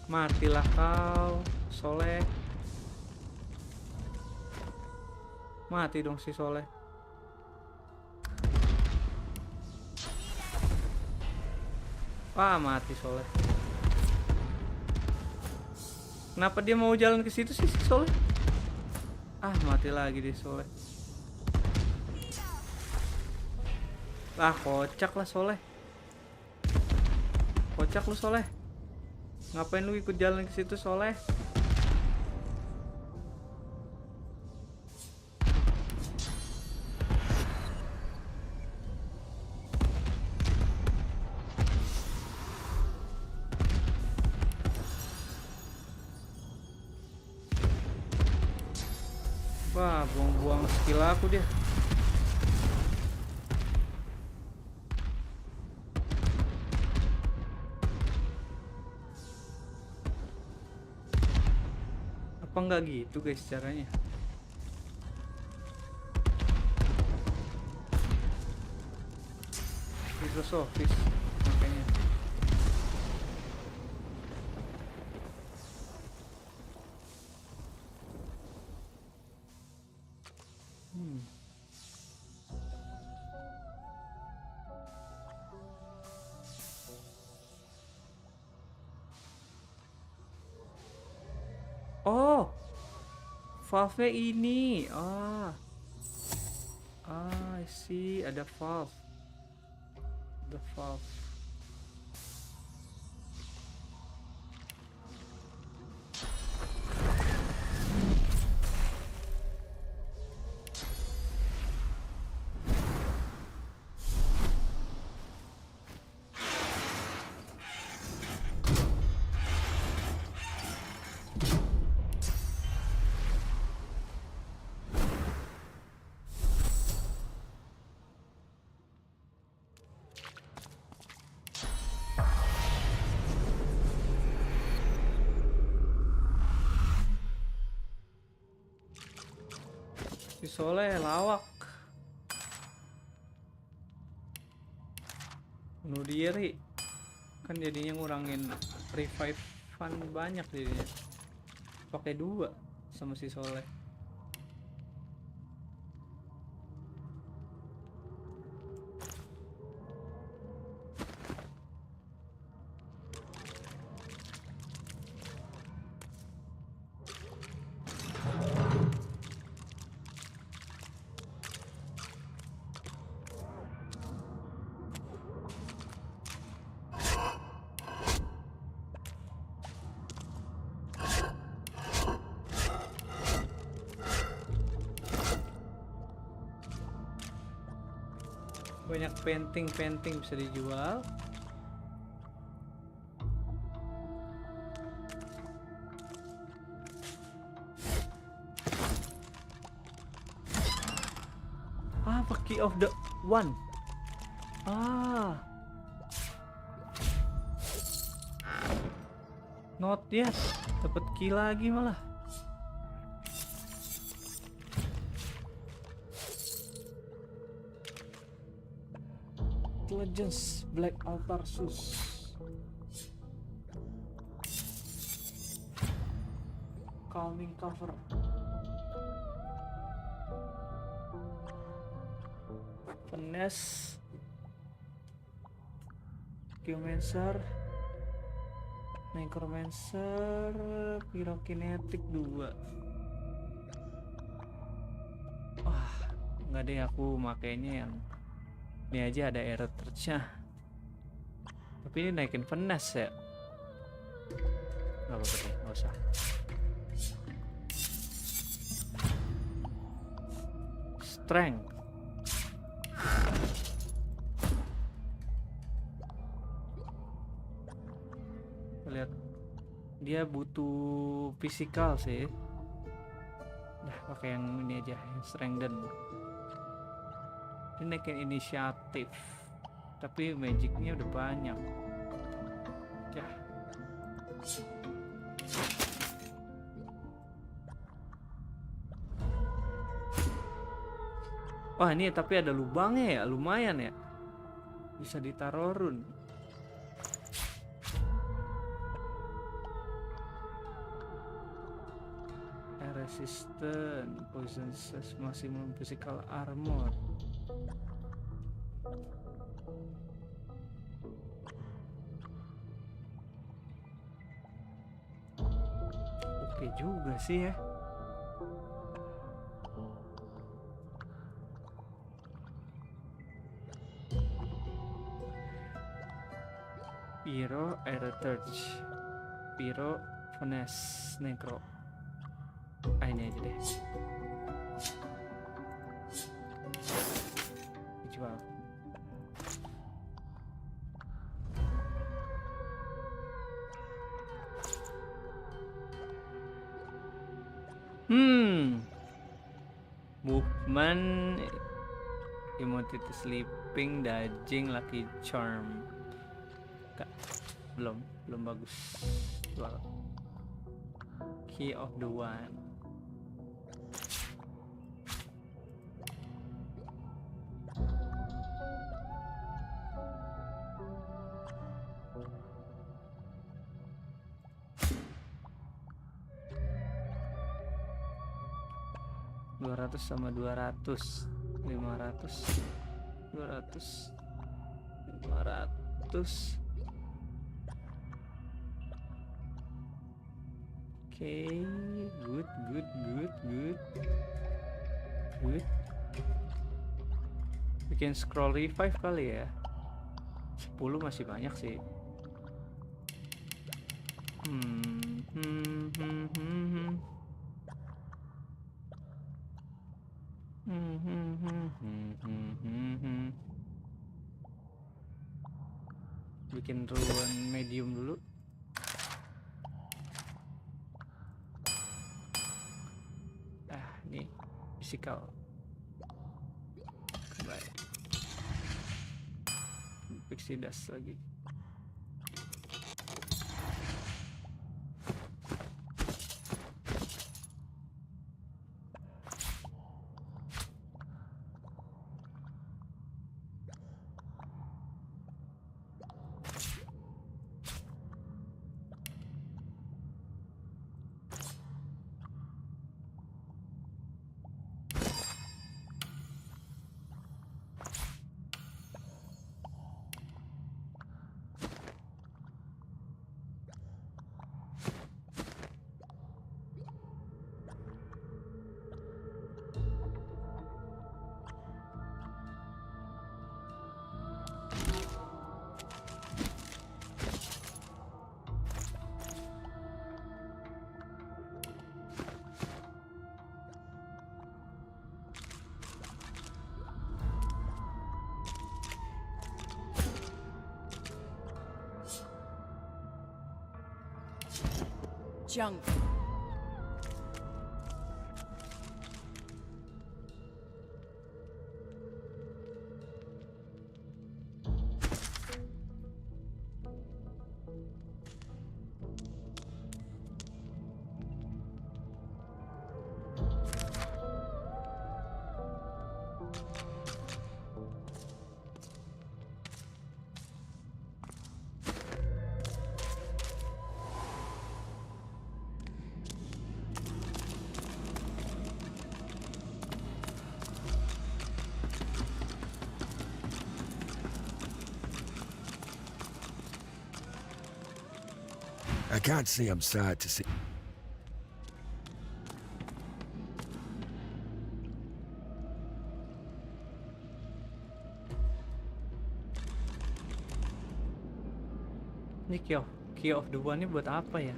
Matilah kau, Soleh. Mati dong si Soleh. Wah, mati Soleh. Kenapa dia mau jalan ke situ sih si Soleh? Ah, mati lagi deh Soleh. Lah, kocak lah Soleh. Kocak lu Soleh. Ngapain lu ikut jalan ke situ Soleh? Wah, buang-buang skill aku dia. Apa enggak gitu guys caranya? Filosofis makanya. Oh, valve-nya ini. I see, ada valve. The valve. Si Soleh lawak. Bunuh diri. Kan jadinya ngurangin revive-an banyak jadinya. Pakai 2 sama si Soleh. Banyak painting bisa dijual. Apa key of the one? Not yet. Dapat key lagi malah. Intelligence Black Altar Sus. Calming cover. Finesse. Geomancer. Necromancer, Pyrokinetic 2. Wah, nggak deh, aku makainya yang ini aja. Ada error tercah. Tapi ini naikin finesse ya. Nggak apa-apa deh, nggak usah. Strength. Lihat, dia butuh physical sih. Nah, pakai yang ini aja, yang strengthen. Ini naikin inisiatif, tapi magicnya udah banyak ya. Wah, ini tapi ada lubangnya ya, lumayan ya, bisa ditaruh rune. Resistant, poison resist, maximum physical armor. Oke juga sih ya. Pyro, Heritage, Pyro, Finesse, Necro. Ini aja deh. Dijual. Movement, Immortality Sleeping, Daging, Lucky Charm. Belum bagus. Jual. Key of the One. Sama 200, 500, 200, 500. Oke, good. Bikin scroll revive kali ya. 10 masih banyak sih. Bikin ruan medium dulu. Ini physical. Baik. Pixie dust lagi. junk. I can't say I'm sad to see. Ini Key of the One ini buat apa ya?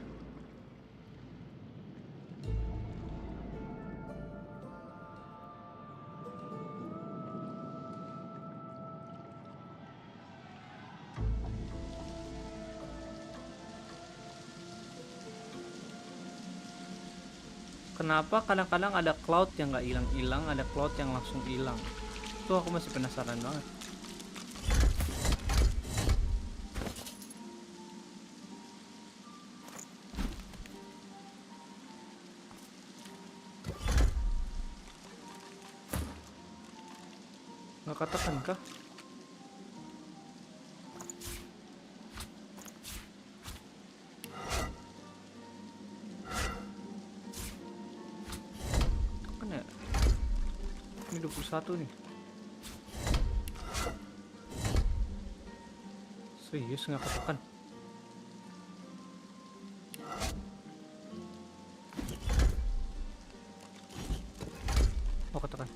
Kenapa kadang-kadang ada cloud yang nggak hilang-hilang, ada cloud yang langsung hilang? Itu aku masih penasaran banget. Nggak katakan kah? Kan ya? Ini 21 nih. Serius nggak katakan? Oh, katakan.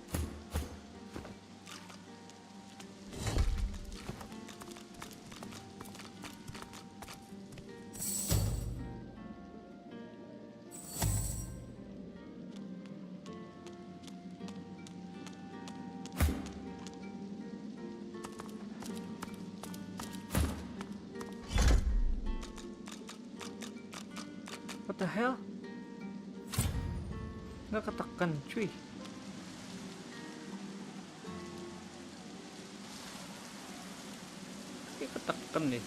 What the hell? Nggak ketekan, cuy. Ini ketekan deh.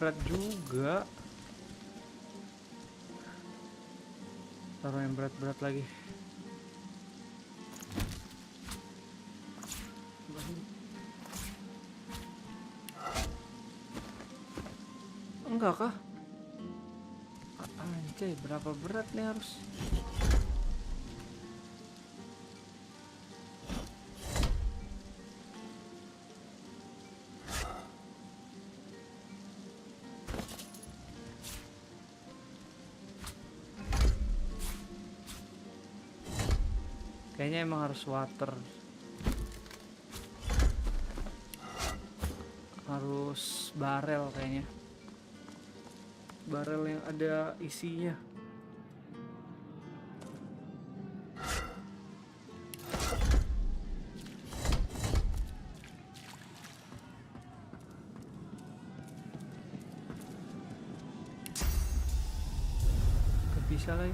Berat juga. Taruh yang berat-berat lagi. Enggak kah? Anjay, berapa berat nih harus? Kayaknya emang harus water. Harus barel kayaknya. Barel yang ada isinya. Gak bisa lagi.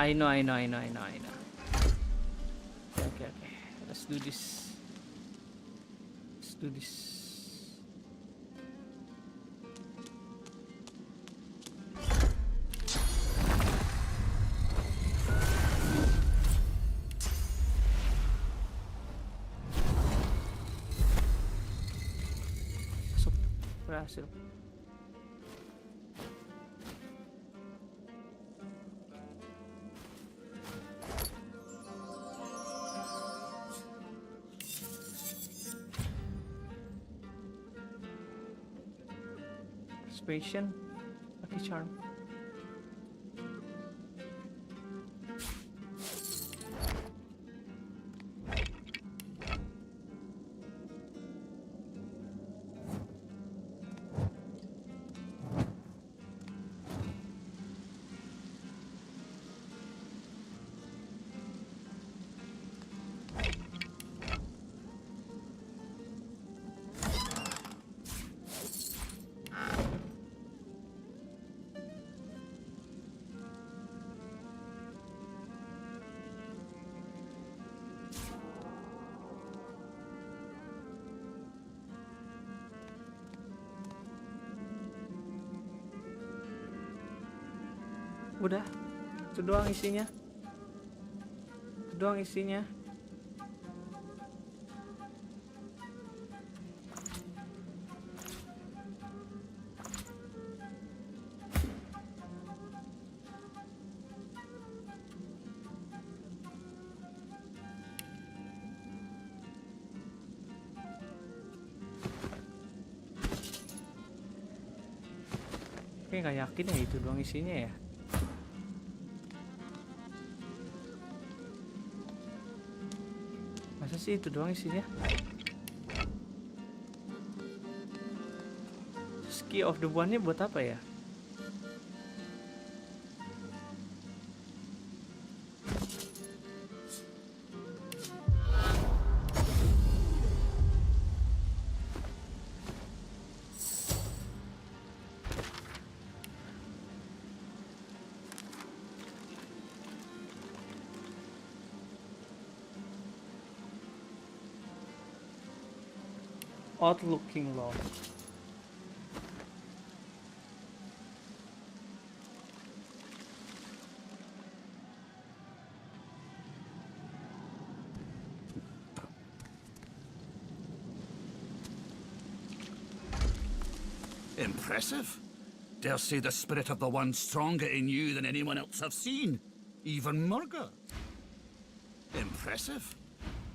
I know. Okay. Let's do this. berhasil. Persuasion, lucky charm. Udah, itu doang isinya. Itu doang isinya. Kayak nggak yakin ya itu doang isinya ya. Masa sih itu doang isinya? Terus key of the one-nya buat apa ya? Odd looking law. Impressive. Dare say the spirit of the one stronger in you than anyone else I've seen. Even Murga. Impressive.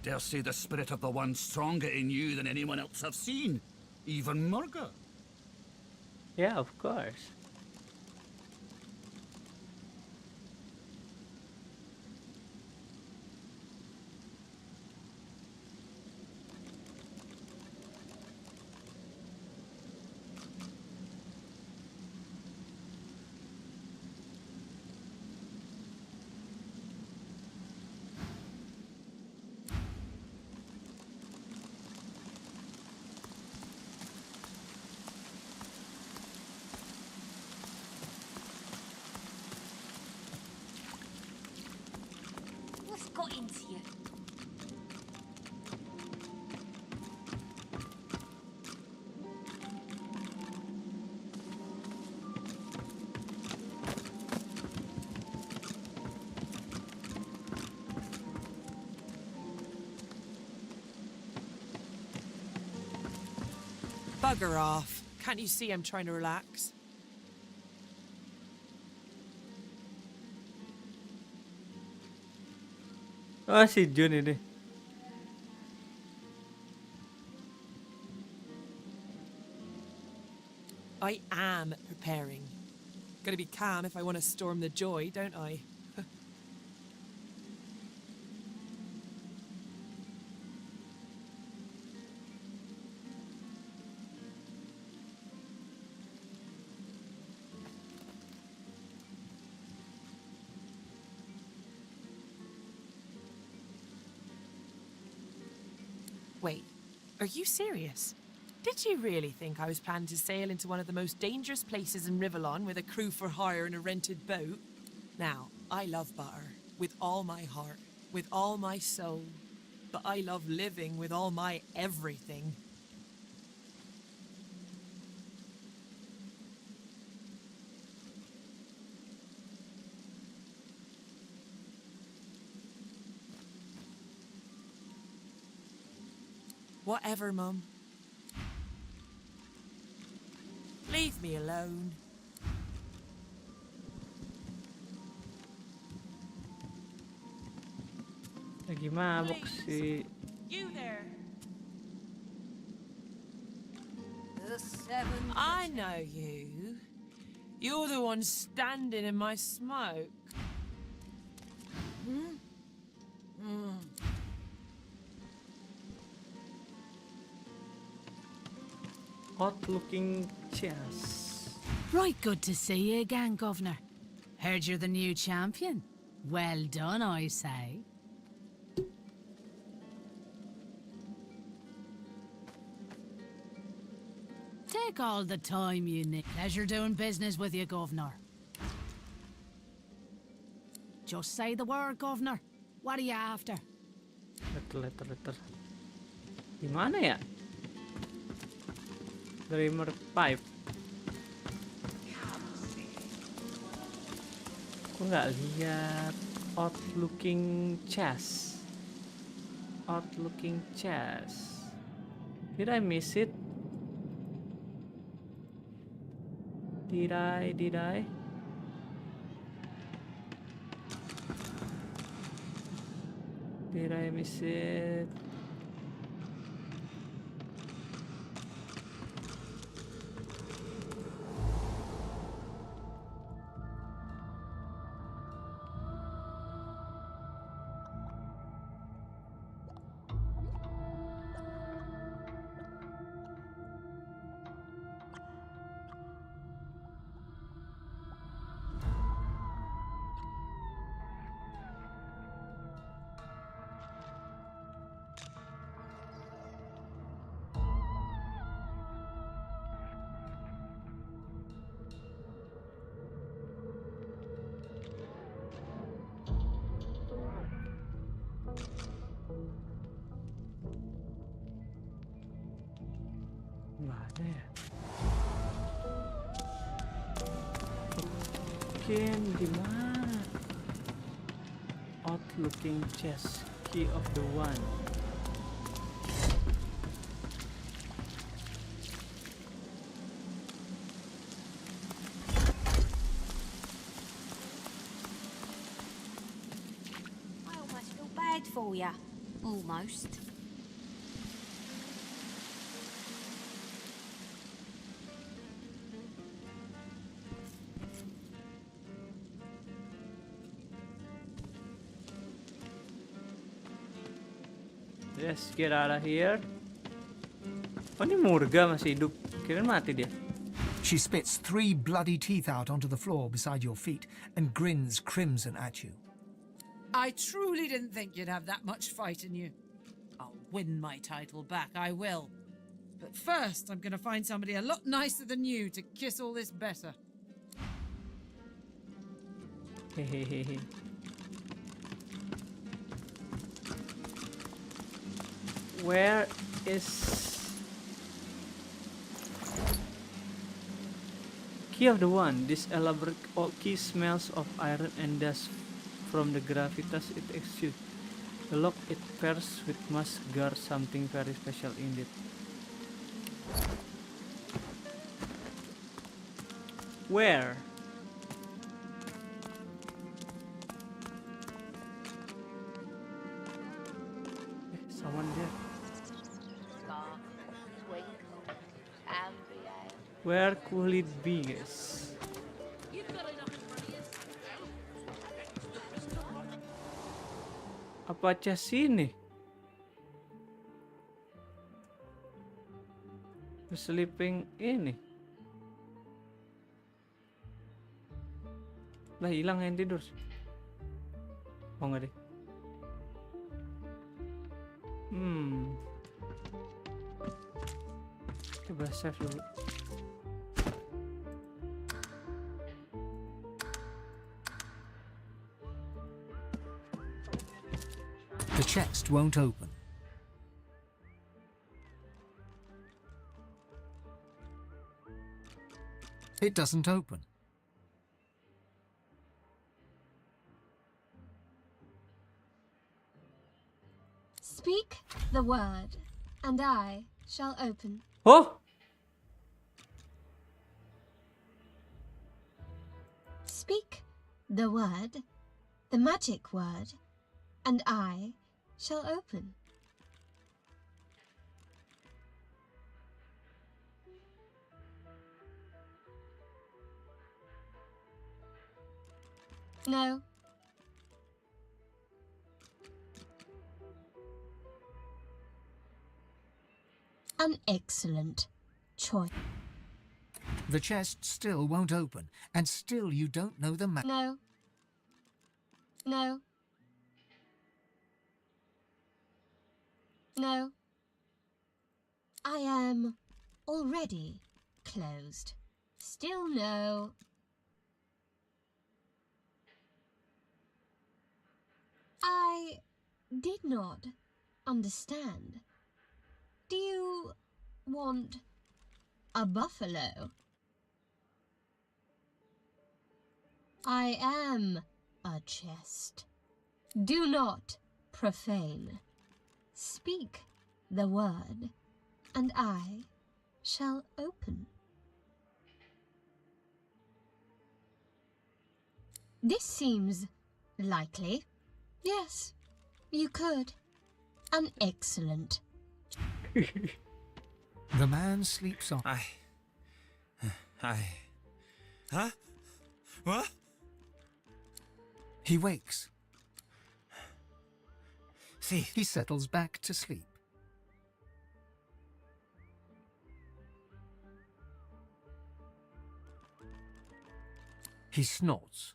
Dare say the spirit of the one stronger in you than anyone else I've seen. Even Murga. Yeah, of course. What's got into you? Bugger off. Can't you see I'm trying to relax? Ah, si Jun ini. I am preparing. Gotta be calm if I want to storm the joy, don't I? Wait, are you serious? Did you really think I was planning to sail into one of the most dangerous places in Rivellon with a crew for hire and a rented boat? Now, I love butter with all my heart, with all my soul, but I love living with all my everything. Whatever, Mum. me alone. Lagi mabuk sih. You there. The seven. I know you. You're the one standing in my smoke. Odd-looking chest. Right good to see you again, Governor. Heard you're the new champion. Well done, I say. Take all the time you need. Pleasure doing business with you, Governor. Just say the word, Governor. What are you after? Letter. Di mana ya? Dreamer pipe. Aku nggak lihat odd-looking chest. Odd-looking chest. Did I miss it? Did I? Did I miss it? Mana ya? Mungkin di mana? Odd-looking chest, key of the one. I almost feel bad for ya. Almost. Let's get out of here. Oh, ini Murga masih hidup. Kirain mati dia. She spits 3 bloody teeth out onto the floor beside your feet and grins crimson at you. I truly didn't think you'd have that much fight in you. I'll win my title back, I will. But first, I'm gonna find somebody a lot nicer than you to kiss all this better. Hehehe. Where is key of the one? This elaborate oak key smells of iron and dust from the gravitas it exudes. The lock it pairs with must guard something very special indeed. Where? Someone there. Where could it be, guys? Apa chest sini? The sleeping ini. Lah hilang yang tidur. Oh enggak deh. Coba save dulu. The chest won't open. It doesn't open. Speak the word, and I shall open. Oh! Speak the word, the magic word, and I shall open. No. An excellent choice. The chest still won't open, and still you don't know the No. No. No. I am already closed. Still no. I did not understand. Do you want a buffalo? I am a chest. Do not profane. Speak the word, and I shall open. This seems likely. Yes, you could. An excellent. The man sleeps on. Huh? What? He wakes. See. He settles back to sleep. He snorts.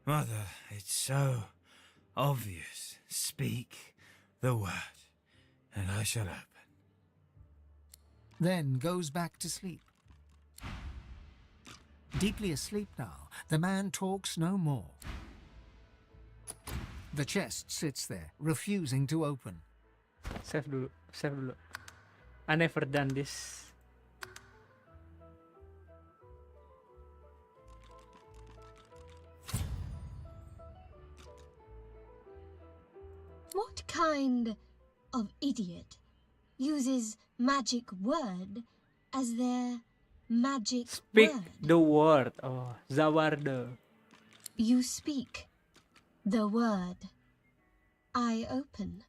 Mother, it's so obvious. Speak the word, and I shall open. Then goes back to sleep. Deeply asleep now, the man talks no more. The chest sits there, refusing to open. Save dulu, save dulu. I never done this. What kind of idiot uses magic word as their magic Speak word? the word. Oh, Zawardo. You speak the word. I open.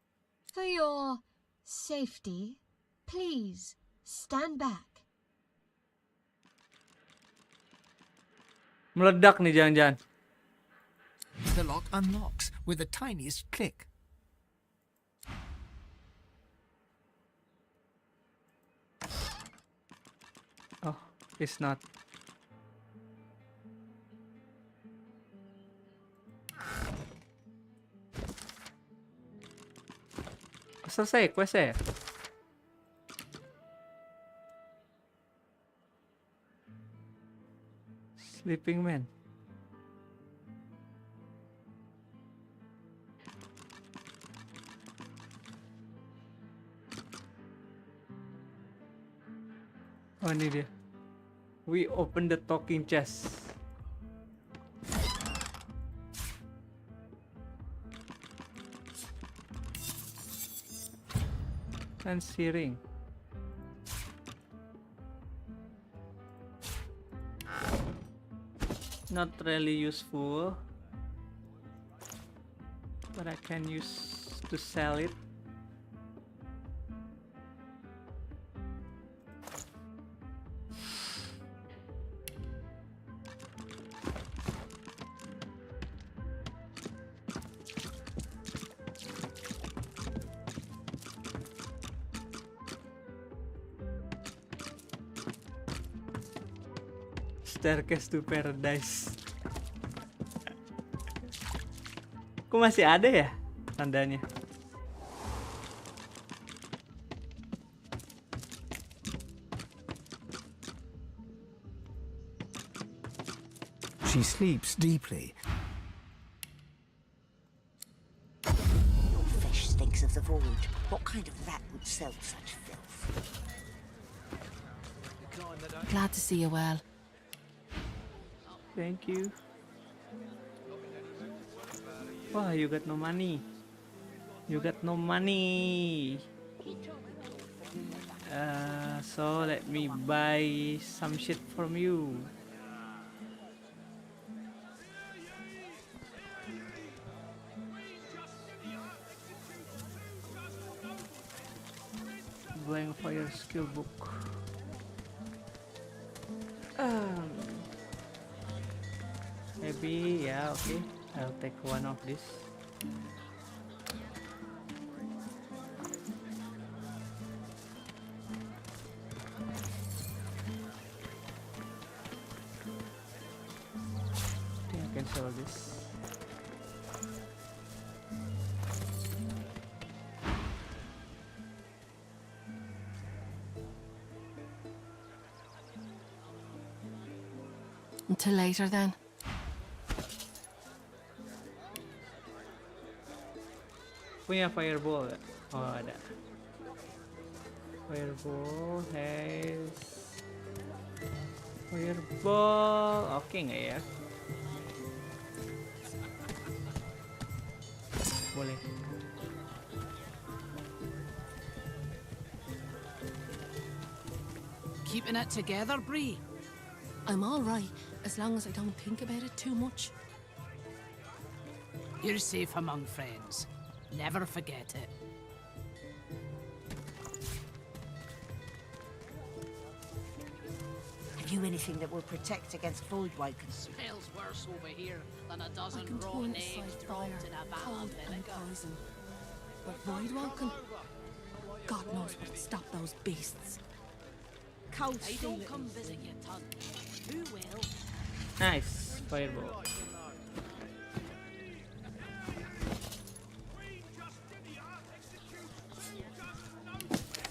For your safety, please stand back. Meledak nih jangan-jangan. The lock unlocks with the tiniest click. Oh, it's not. Selesai questnya ya? Sleeping Man. Oh, ini dia. We open the talking chest. And searing. Not really useful, but I can use to sell it. Staircase to Paradise. Kok masih ada ya tandanya? She sleeps deeply. Your fish stinks of the void. What kind of rat would sell such filth? Glad to see you well. Thank you. Wah, you got no money. You got no money. So let me buy some shit from you. blank fire skill book. Maybe, yeah, okay. I'll take one of this. I think I can sell this. Until later, then. Punya fireball gak? Oh ada. Fireball has fireball. Oke nggak ya? Boleh. Keeping it together, Bree? I'm all right, as long as I don't think about it too much. You're safe among friends. Never forget it. Have you anything that will protect against voidwokers? Smells worse over here than a I dozen can rotten turn eggs aside dropped fire, in a vat cold of and vinegar. poison. But voidwalking? God knows what'd stop those beasts. Cold They steel. don't come visit your ton. Who will? Nice fireball.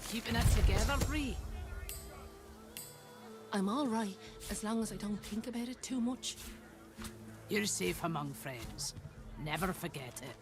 Keeping it together, Bree? I'm all right, as long as I don't think about it too much. You're safe among friends. Never forget it.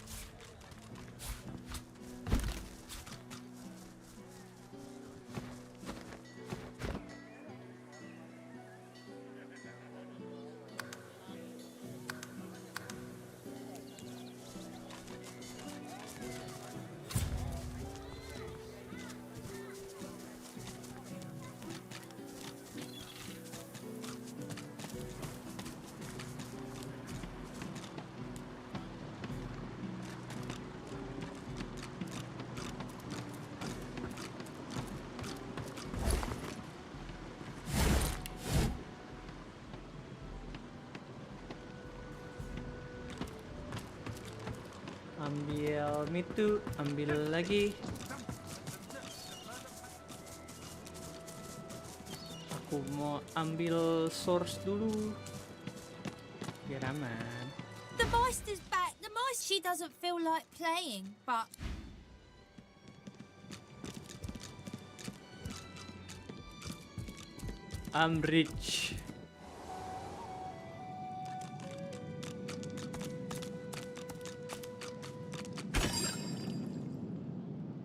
Ambil mitu, ambil lagi. Aku mau ambil source dulu. Biar aman. The Meister's back. The Meister. She doesn't feel like playing, but I'm rich.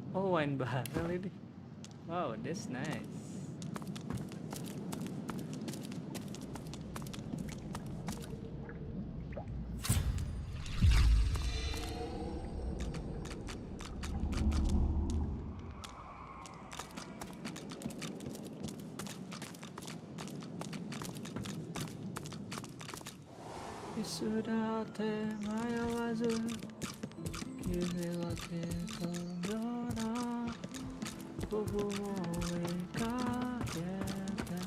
Oh, wine barrel ini. Wow, that's nice. Sudah temaya wazu kiwelake kondora bubu moika yata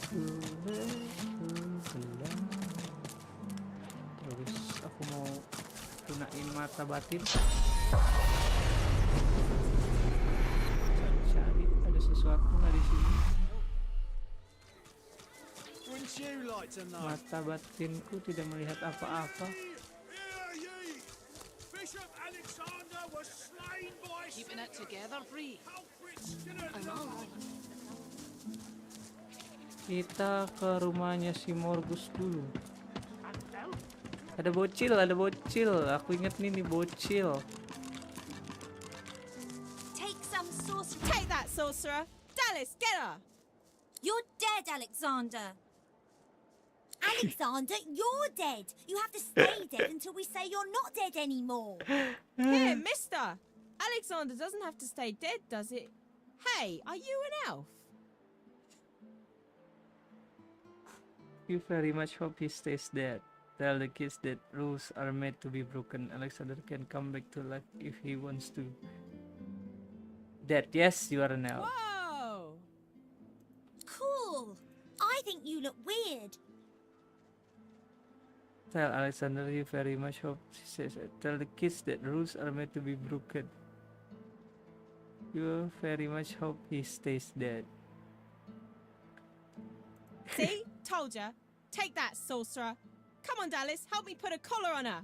sule sulam. Terus aku mau gunain mata batin. Cari ada sesuatu nggak di sini? Mata batinku tidak melihat apa-apa. Keeping it together, Bree? Kita ke rumahnya si Morgus dulu. Ada bocil, ada bocil. Aku inget nih bocil. take some sorcerer. Take that, sorcerer. Dallas, get her. You're dead, Alexander. Alexander, you're dead. You have to stay dead until we say you're not dead anymore. Here, mister. Alexander doesn't have to stay dead, does it? Hey, are you an elf? You very much hope he stays dead. Tell the kids that rules are made to be broken. Alexander can come back to life if he wants to. Dead. Yes, you are an elf. Whoa! Cool. I think you look weird. Tell Alexander you very much hope, she says. Tell the kids that rules are meant to be broken. You very much hope he stays dead. See? Told ya. Take that, sorcerer. Come on, Dallas, help me put a collar on her.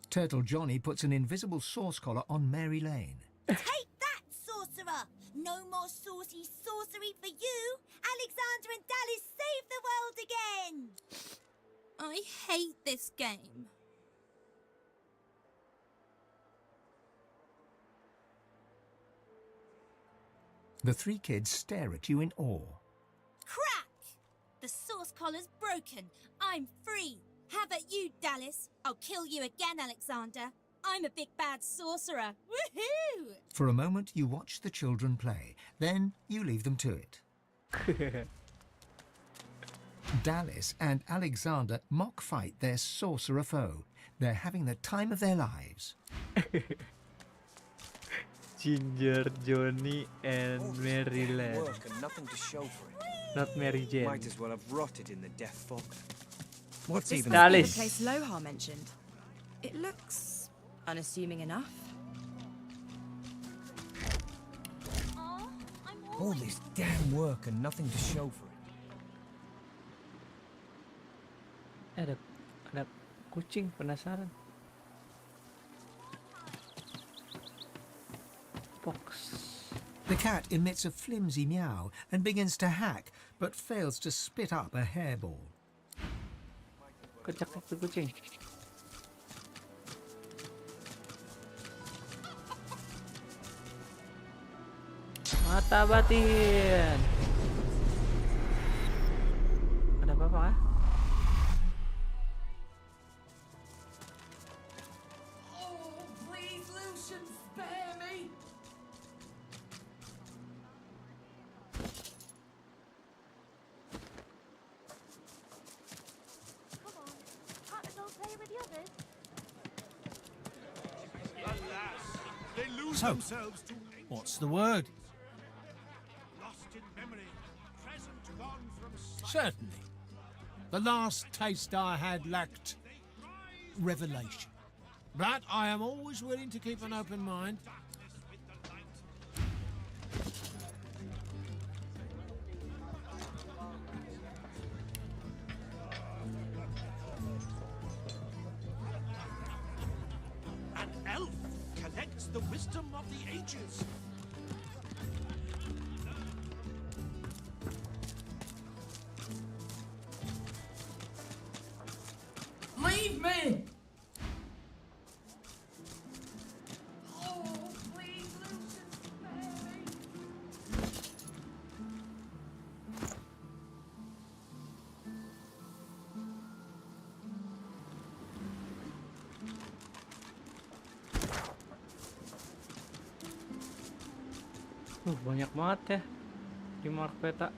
Turtle Johnny puts an invisible sauce collar on Mary Lane. Take that, sorcerer. No more saucy sorcery for you. Alexander and Dallas save the world again. I hate this game. The three kids stare at you in awe. Crack! The sauce collar's broken. I'm free. How about you, Dallas? I'll kill you again, Alexander. I'm a big bad sorcerer. Woohoo! For a moment, you watch the children play. Then you leave them to it. Dallas and Alexander mock fight their sorcerer foe. They're having the time of their lives. Ginger, Johnny, and Mary Lane. Work and nothing to show for it. Not Mary Jane. Might as well have rotted in the death fog. What's This even must be the the place Lohar mentioned? It looks unassuming enough. All this damn work and nothing to show for it. Ada kucing, penasaran. Box. The cat emits a flimsy meow and begins to hack, but fails to spit up a hairball. Kocak tuh kucing. Mata batin. Ada apa-apa kah? Oh, please, Lucian, spare me! Come on, can't I go play with the others? They lose So, themselves to what's the word? lost in memory, present gone from sight. Certainly. The last taste I had lacked revelation. But I am always willing to keep an open mind. An elf collects the wisdom of the ages. Leave me! Oh, please, Lucian, spare me! Banyak banget ya di mark peta.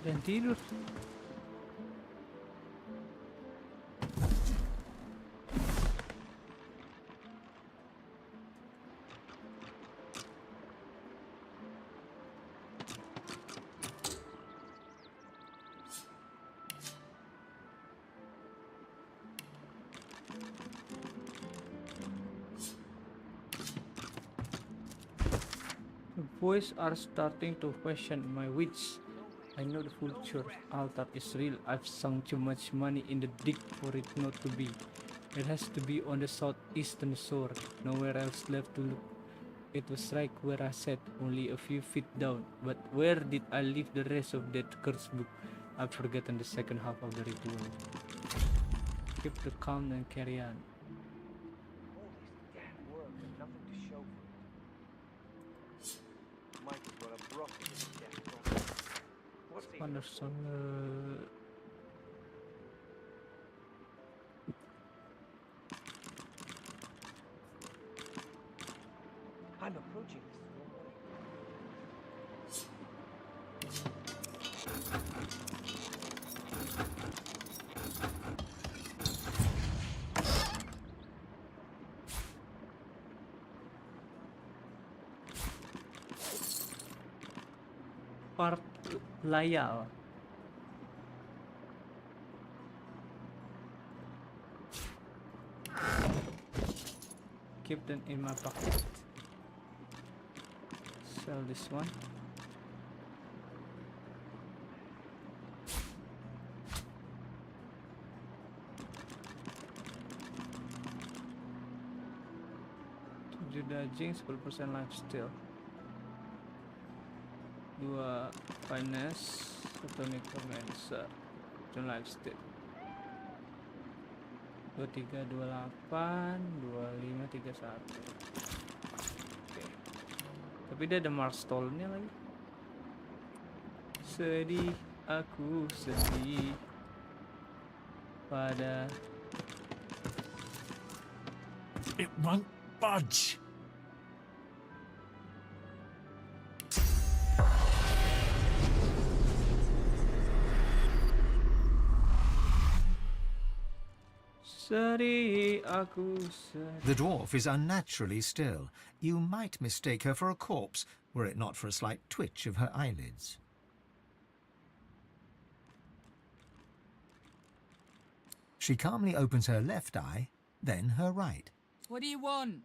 Dan tidur. The boys are starting to question my wits. I know the future altar is real. I've sunk too much money in the dig for it not to be. It has to be on the southeastern shore. Nowhere else left to look. It was right where I sat, only a few feet down. But where did I leave the rest of that cursed book? I've forgotten the second half of the ritual. Keep the calm and carry on. Thunderstorm. I'm approaching this the wrong way. Part layal. Keep them in my pocket. Sell this one. Daging 10% lifesteal. 2 finesse, 1 necromancer, 1 lifesteal. 23, 28, 25, 31. Oke. Tapi dia ada Marstall-nya lagi. Sedih, aku sedih pada It won't budge. sedih, aku sedih. The dwarf is unnaturally still. You might mistake her for a corpse, were it not for a slight twitch of her eyelids. She calmly opens her left eye, then her right. What do you want?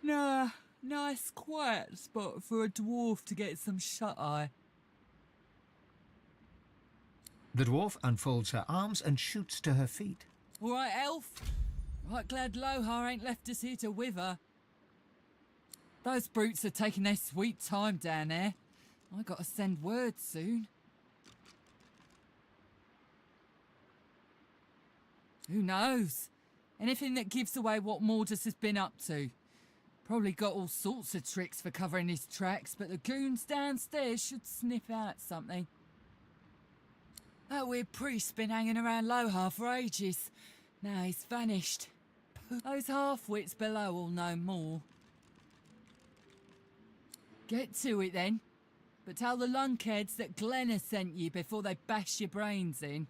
Nah, nice quiet spot for a dwarf to get some shut-eye. The dwarf unfolds her arms and shoots to her feet. All right, elf. Right glad Lohar ain't left us here to wither. Those brutes are taking their sweet time down there. I gotta send word soon. Who knows? Anything that gives away what Mordus has been up to. Probably got all sorts of tricks for covering his tracks, but the goons downstairs should sniff out something. That weird priest's been hanging around Lohar for ages. Now he's vanished. Those half-wits below will know more. Get to it then. But tell the lunkheads that Glenna sent you before they bash your brains in.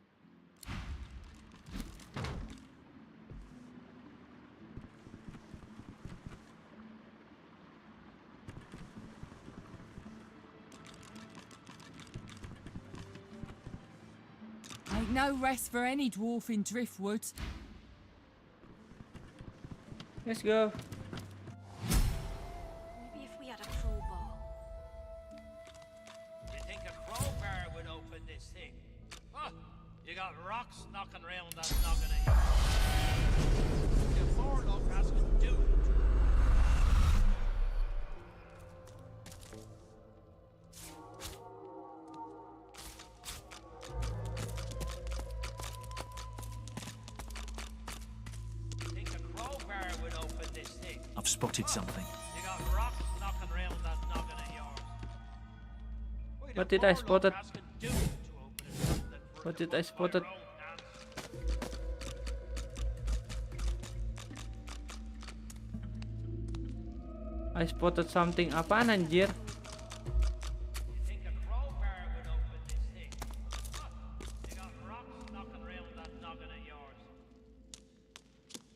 Ain't no rest for any dwarf in Driftwood. Let's go. Maybe if we had a crowbar. You think a crowbar would open this thing? Huh? You got rocks knocking around that noggin of yours. Your forelock has to do it. I've spotted something. You got rocks knocking around that noggin of yours. What did I spot it? What did I spot it? I spotted something. Apaan anjir?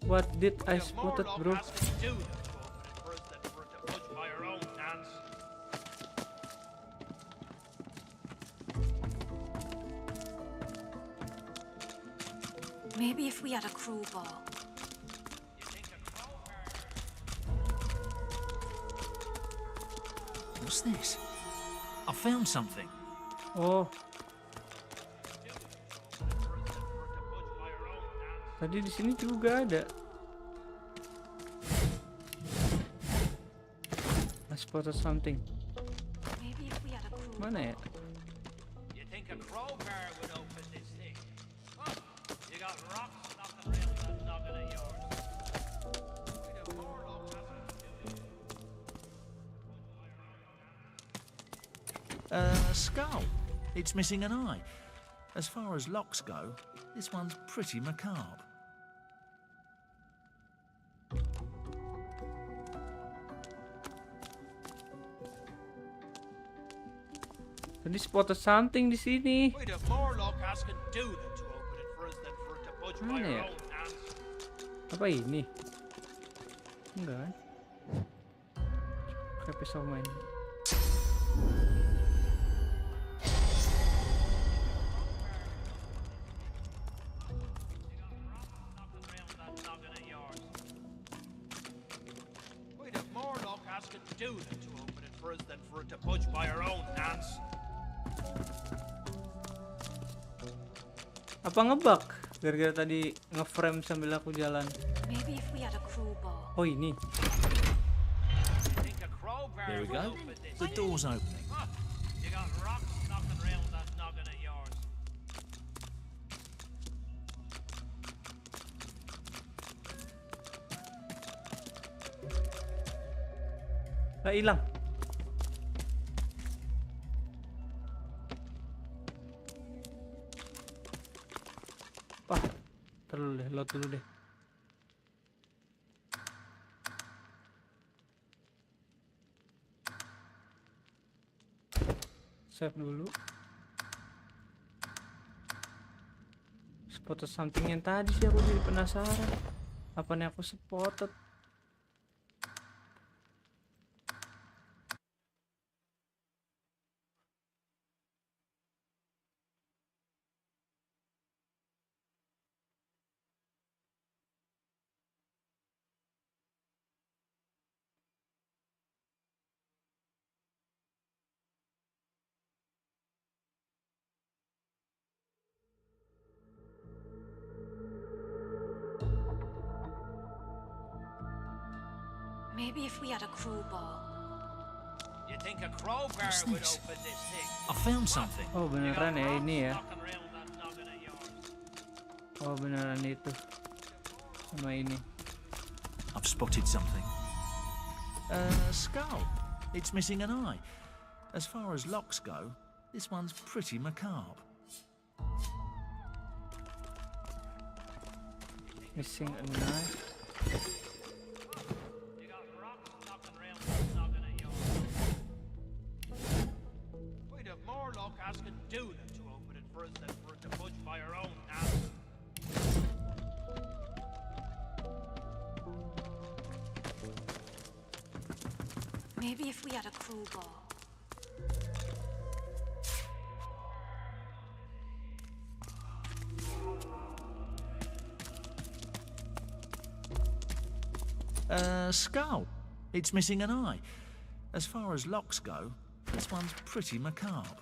What did I spot it, bro? Maybe if we had a crowbar. What's this? I found something. Oh. Tadi di sini juga ada. I spotted something. Mana ya? You think a crowbar would open this thing? Huh? You got rocks Skull. It's missing an eye. As far as locks go, this one's pretty macabre. Tadi spotted something di sini. We'd have more luck asking Duna to open it for us than for it to budge by Mana our ya? own hands. Apa ini? Enggak kan? Kayak pisau main. We'd have more luck asking Duna to open it for us than for it to budge by our own hands. Apa ngebug? Gara-gara tadi nge-frame sambil aku jalan. Maybe if we had a crowbar. Oh ini. There we go. The door's opening. You got rocks knocking around that noggin of yours. Lah hilang. Apa? Terlalu deh, load dulu deh. Save dulu. Spotted something yang tadi sih, aku jadi penasaran. Apa nih aku spotted? Maybe if we had a crowbar. You think a crowbar would open this thing? I found something. Oh beneran ya ini ya. Oh beneran itu. Sama ini. I've spotted something. Skull. It's missing an eye. As far as locks go, this one's pretty macabre. Missing a knife. We'd have more luck asking Duna to open it for us than for it to budge by our own hands. Maybe if we had a crowbar. Skull. It's missing an eye. As far as locks go, this one's pretty macabre.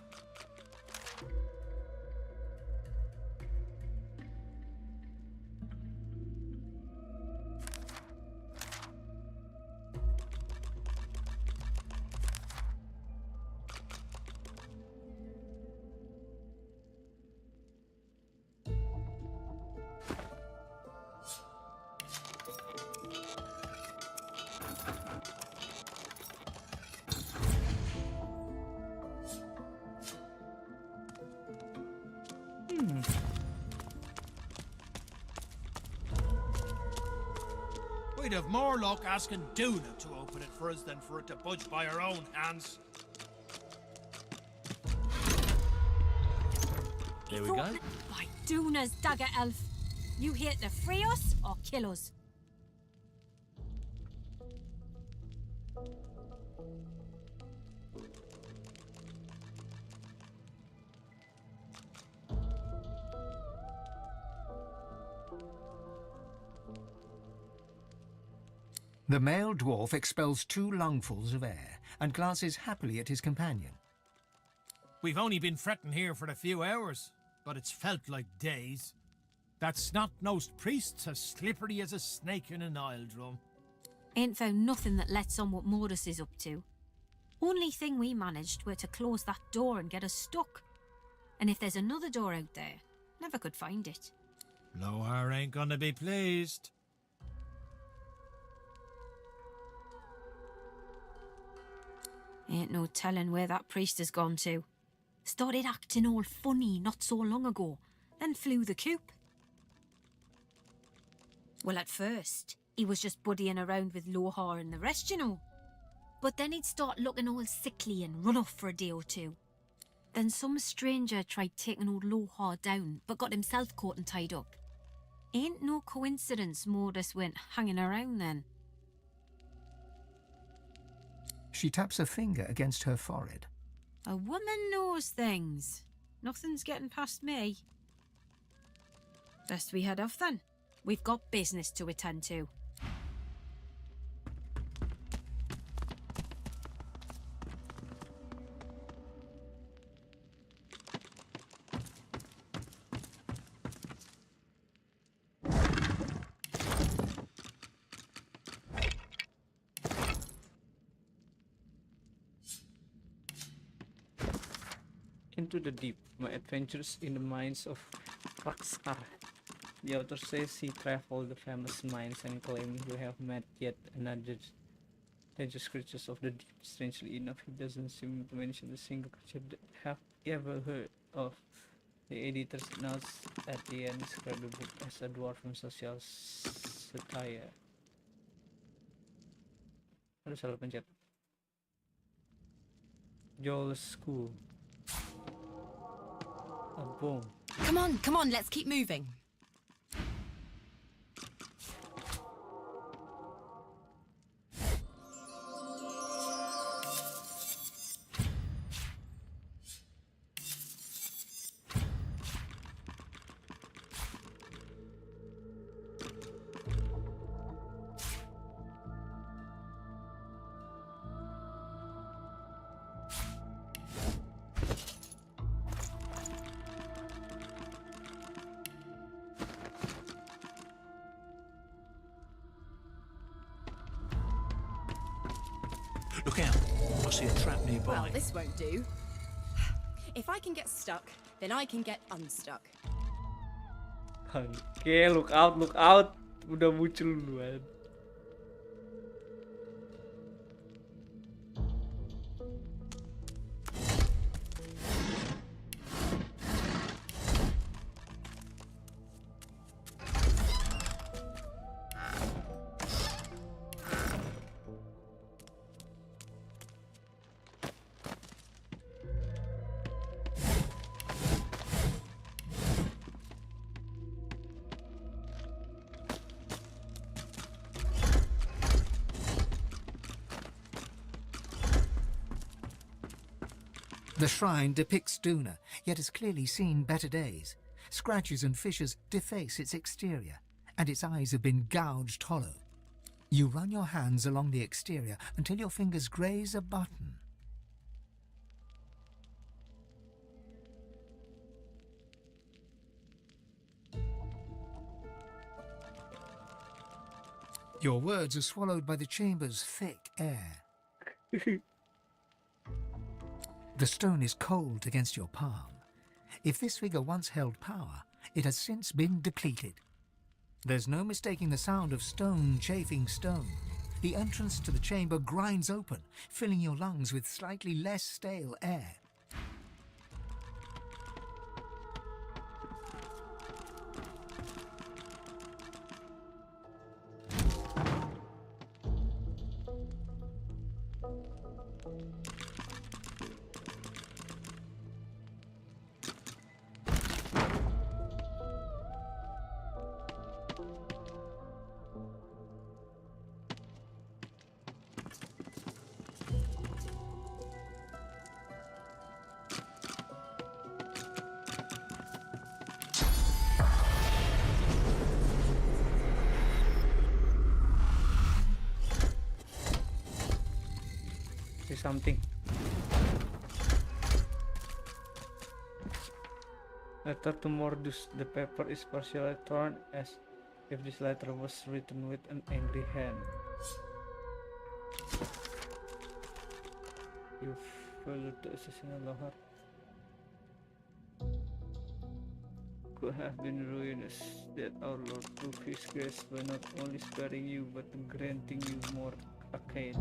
We'd have more luck asking Duna to open it for us than for it to budge by our own hands. There we go. By Duna's dagger elf. You here to free us or kill us? The male dwarf expels 2 lungfuls of air and glances happily at his companion. We've only been fretting here for a few hours, but it's felt like days. That snot-nosed priest's as slippery as a snake in an oil drum. Ain't found nothing that lets on what Mortis is up to. Only thing we managed were to close that door and get us stuck. And if there's another door out there, never could find it. Lohar ain't gonna be pleased. Ain't no telling where that priest has gone to. Started acting all funny not so long ago, then flew the coop. Well, at first, he was just buddying around with Lohar and the rest, you know. But then he'd start looking all sickly and run off for a day or two. Then some stranger tried taking old Lohar down, but got himself caught and tied up. Ain't no coincidence Mordus went hanging around then. She taps a finger against her forehead. A woman knows things. Nothing's getting past me. Best we head off then. We've got business to attend to. Into the Deep, My Adventures in the Mines of Raksar. The author says he traveled the famous mines and claimed to have met yet another dangerous creatures of the deep. Strangely enough, he doesn't seem to mention a single creature that have ever heard of. The editor's notes at the end describe the book as a dwarven social satire. Aduh, salah pencet. Joel's School. A boom. Come on, let's keep moving. Look out. I see a trap nearby. Well, this won't do. If I can get stuck, then I can get unstuck. Oke, look out. Udah muncul duluan. The shrine depicts Duna, yet has clearly seen better days. Scratches and fissures deface its exterior, and its eyes have been gouged hollow. You run your hands along the exterior until your fingers graze a button. Your words are swallowed by the chamber's thick air. The stone is cold against your palm. If this figure once held power, it has since been depleted. There's no mistaking the sound of stone chafing stone. The entrance to the chamber grinds open, filling your lungs with slightly less stale air. Something. Letter to Mordus. The paper is partially torn as if this letter was written with an angry hand. You failed to assassinate Lohar. Could have been ruinous that our Lord took his grace by not only sparing you but granting you more arcane.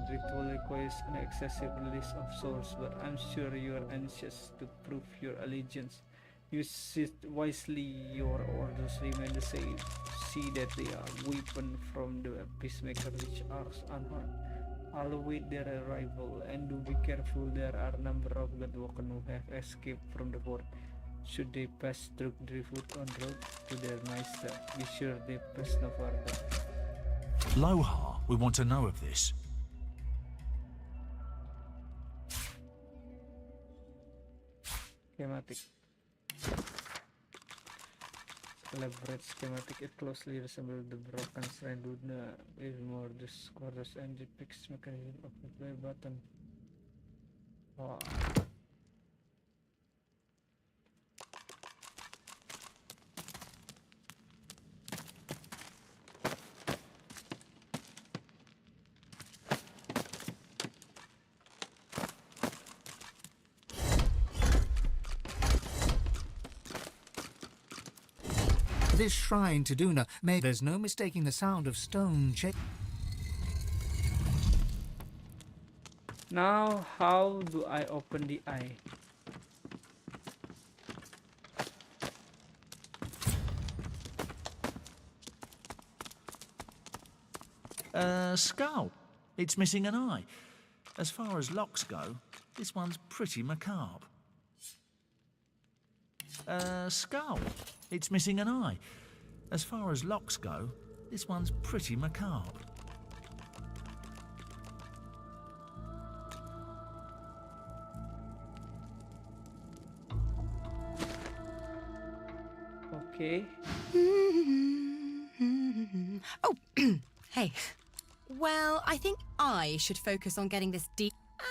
Ritual requires an excessive list of souls, but I'm sure you are anxious to prove your allegiance. Use it wisely, your orders remain the same. See that they are weapons from the peacemaker which are unharmed. I'll await their arrival, and do be careful. There are a number of Godwoken who have escaped from the fort. Should they pass through Driftwood on road to their master, be sure they pass no further. Lohar, we want to know of this. Schematic. Elaborate schematic. It closely resembles the broken shrine Duna with more the quarters and the fixed mechanism of the play button. Wow. This shrine to Duna, there's no mistaking the sound of stone Now, how do I open the eye? Skull. It's missing an eye. As far as locks go, this one's pretty macabre. Skull. It's missing an eye. As far as locks go, this one's pretty macabre. Okay. Oh, hey. Well, I think I should focus on getting this deep and...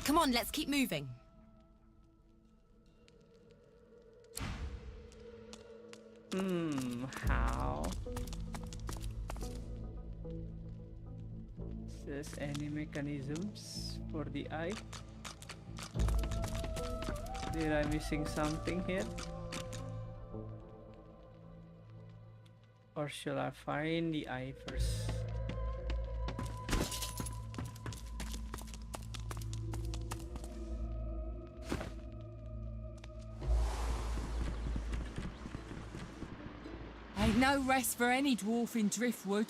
Come on, let's keep moving. How? Is there any mechanisms for the eye? Did I missing something here? Or shall I find the eye first? Ain't no rest for any dwarf in Driftwood.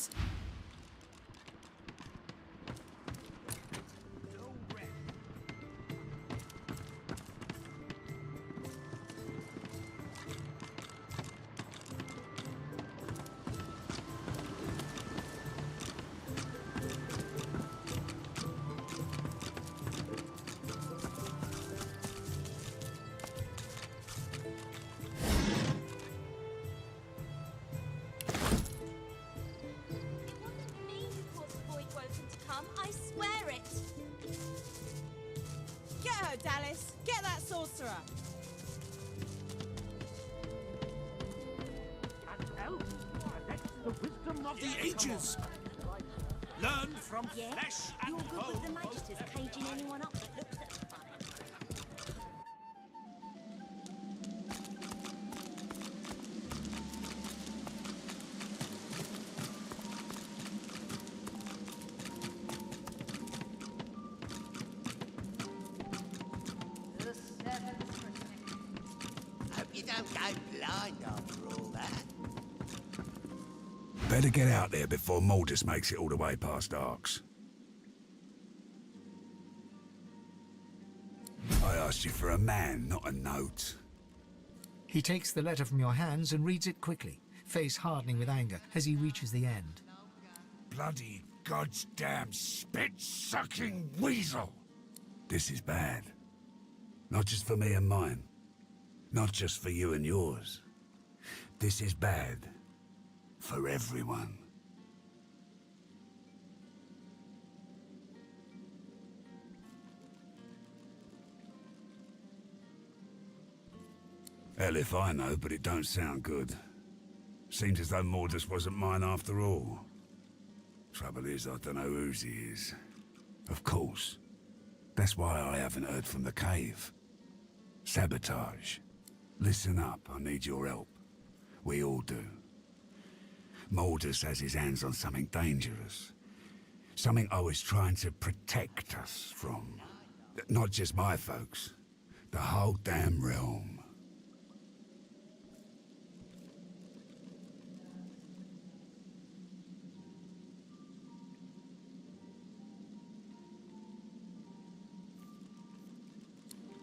Dallas. Get that sorcerer. The wisdom of the ages. Learn from flesh and You're good with the bone. magisters caging anyone up that looks at the fire. Hope you don't go blind after all that. Better get out there before Mordus makes it all the way past Arks. I asked you for a man, not a note. He takes the letter from your hands and reads it quickly, face hardening with anger as he reaches the end. Bloody goddamn spit-sucking weasel! This is bad. Not just for me and mine. Not just for you and yours. This is bad. For everyone. Hell if I know, but it don't sound good. Seems as though Mordus wasn't mine after all. Trouble is, I don't know whose he is. Of course. That's why I haven't heard from the cave. Sabotage. Listen up, I need your help. We all do. Mordus has his hands on something dangerous. Something I was trying to protect us from. Not just my folks. The whole damn realm.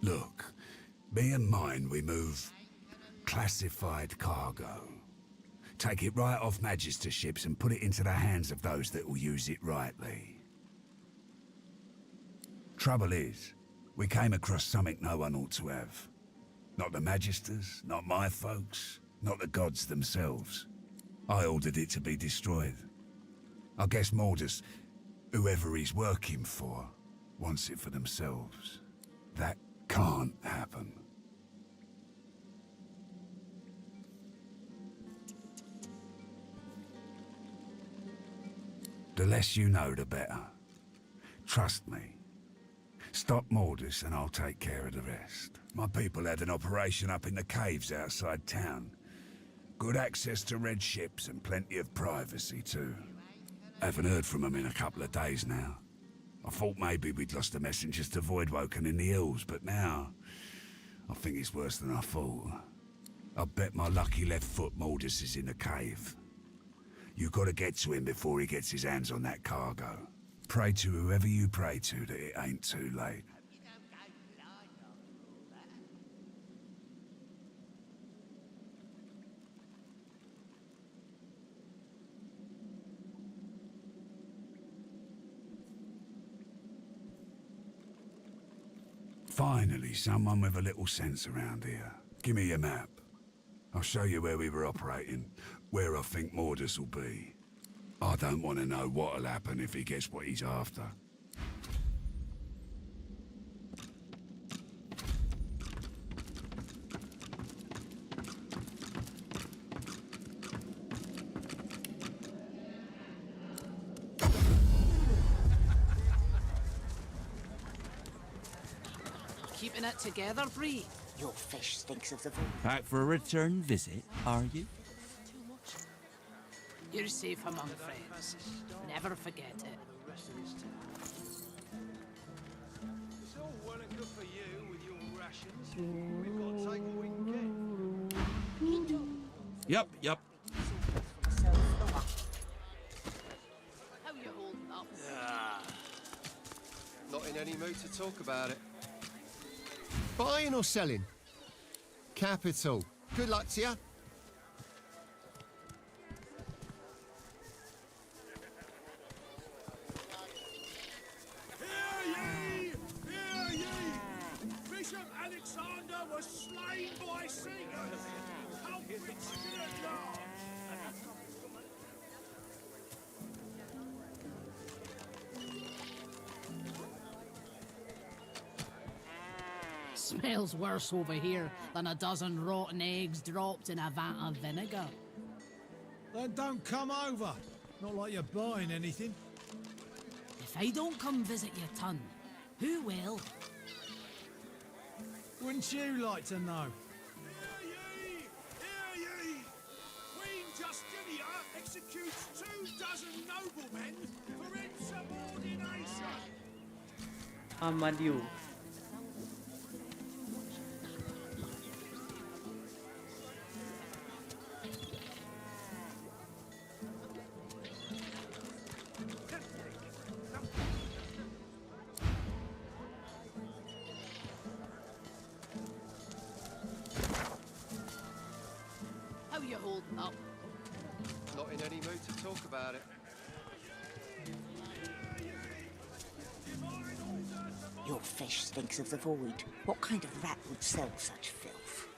Look, me and mine, we move classified cargo. Take it right off Magister ships and put it into the hands of those that will use it rightly. Trouble is, we came across something no one ought to have. Not the Magisters, not my folks, not the gods themselves. I ordered it to be destroyed. I guess Mordus, whoever he's working for, wants it for themselves. That can't happen. The less you know, the better. Trust me. Stop Mordus and I'll take care of the rest. My people had an operation up in the caves outside town. Good access to red ships and plenty of privacy too. Haven't heard from them in a couple of days now. I thought maybe we'd lost the messengers to Voidwoken in the hills, but now I think it's worse than I thought. I bet my lucky left foot Mordus is in the cave. You gotta get to him before he gets his hands on that cargo. Pray to whoever you pray to that it ain't too late. Finally, someone with a little sense around here. Give me your map. I'll show you where we were operating, where I think Mordus will be. I don't want to know what'll happen if he gets what he's after. Keeping it together, Bree? Your fish stinks of the void. Back for a return visit, are you? You're safe among friends. Never forget it. It's all well and good for you with your rations. We've got to take what we can get. Yep. How you holding up? Not in any mood to talk about it. Buying or selling? Capital. Good luck to you. Bishop Alexander was slain by Seagulls. Culprits to the guard. Smells worse over here than a dozen rotten eggs dropped in a vat of vinegar. Then don't come over. Not like you're buying anything. If I don't come visit your ton, who will? Wouldn't you like to know? Hear ye! Hear ye! Queen Justinia executes 24 noblemen for insubordination. Amadiu. How you holding up? Not in any mood to talk about it. Your fish stinks of the void. What kind of rat would sell such filth?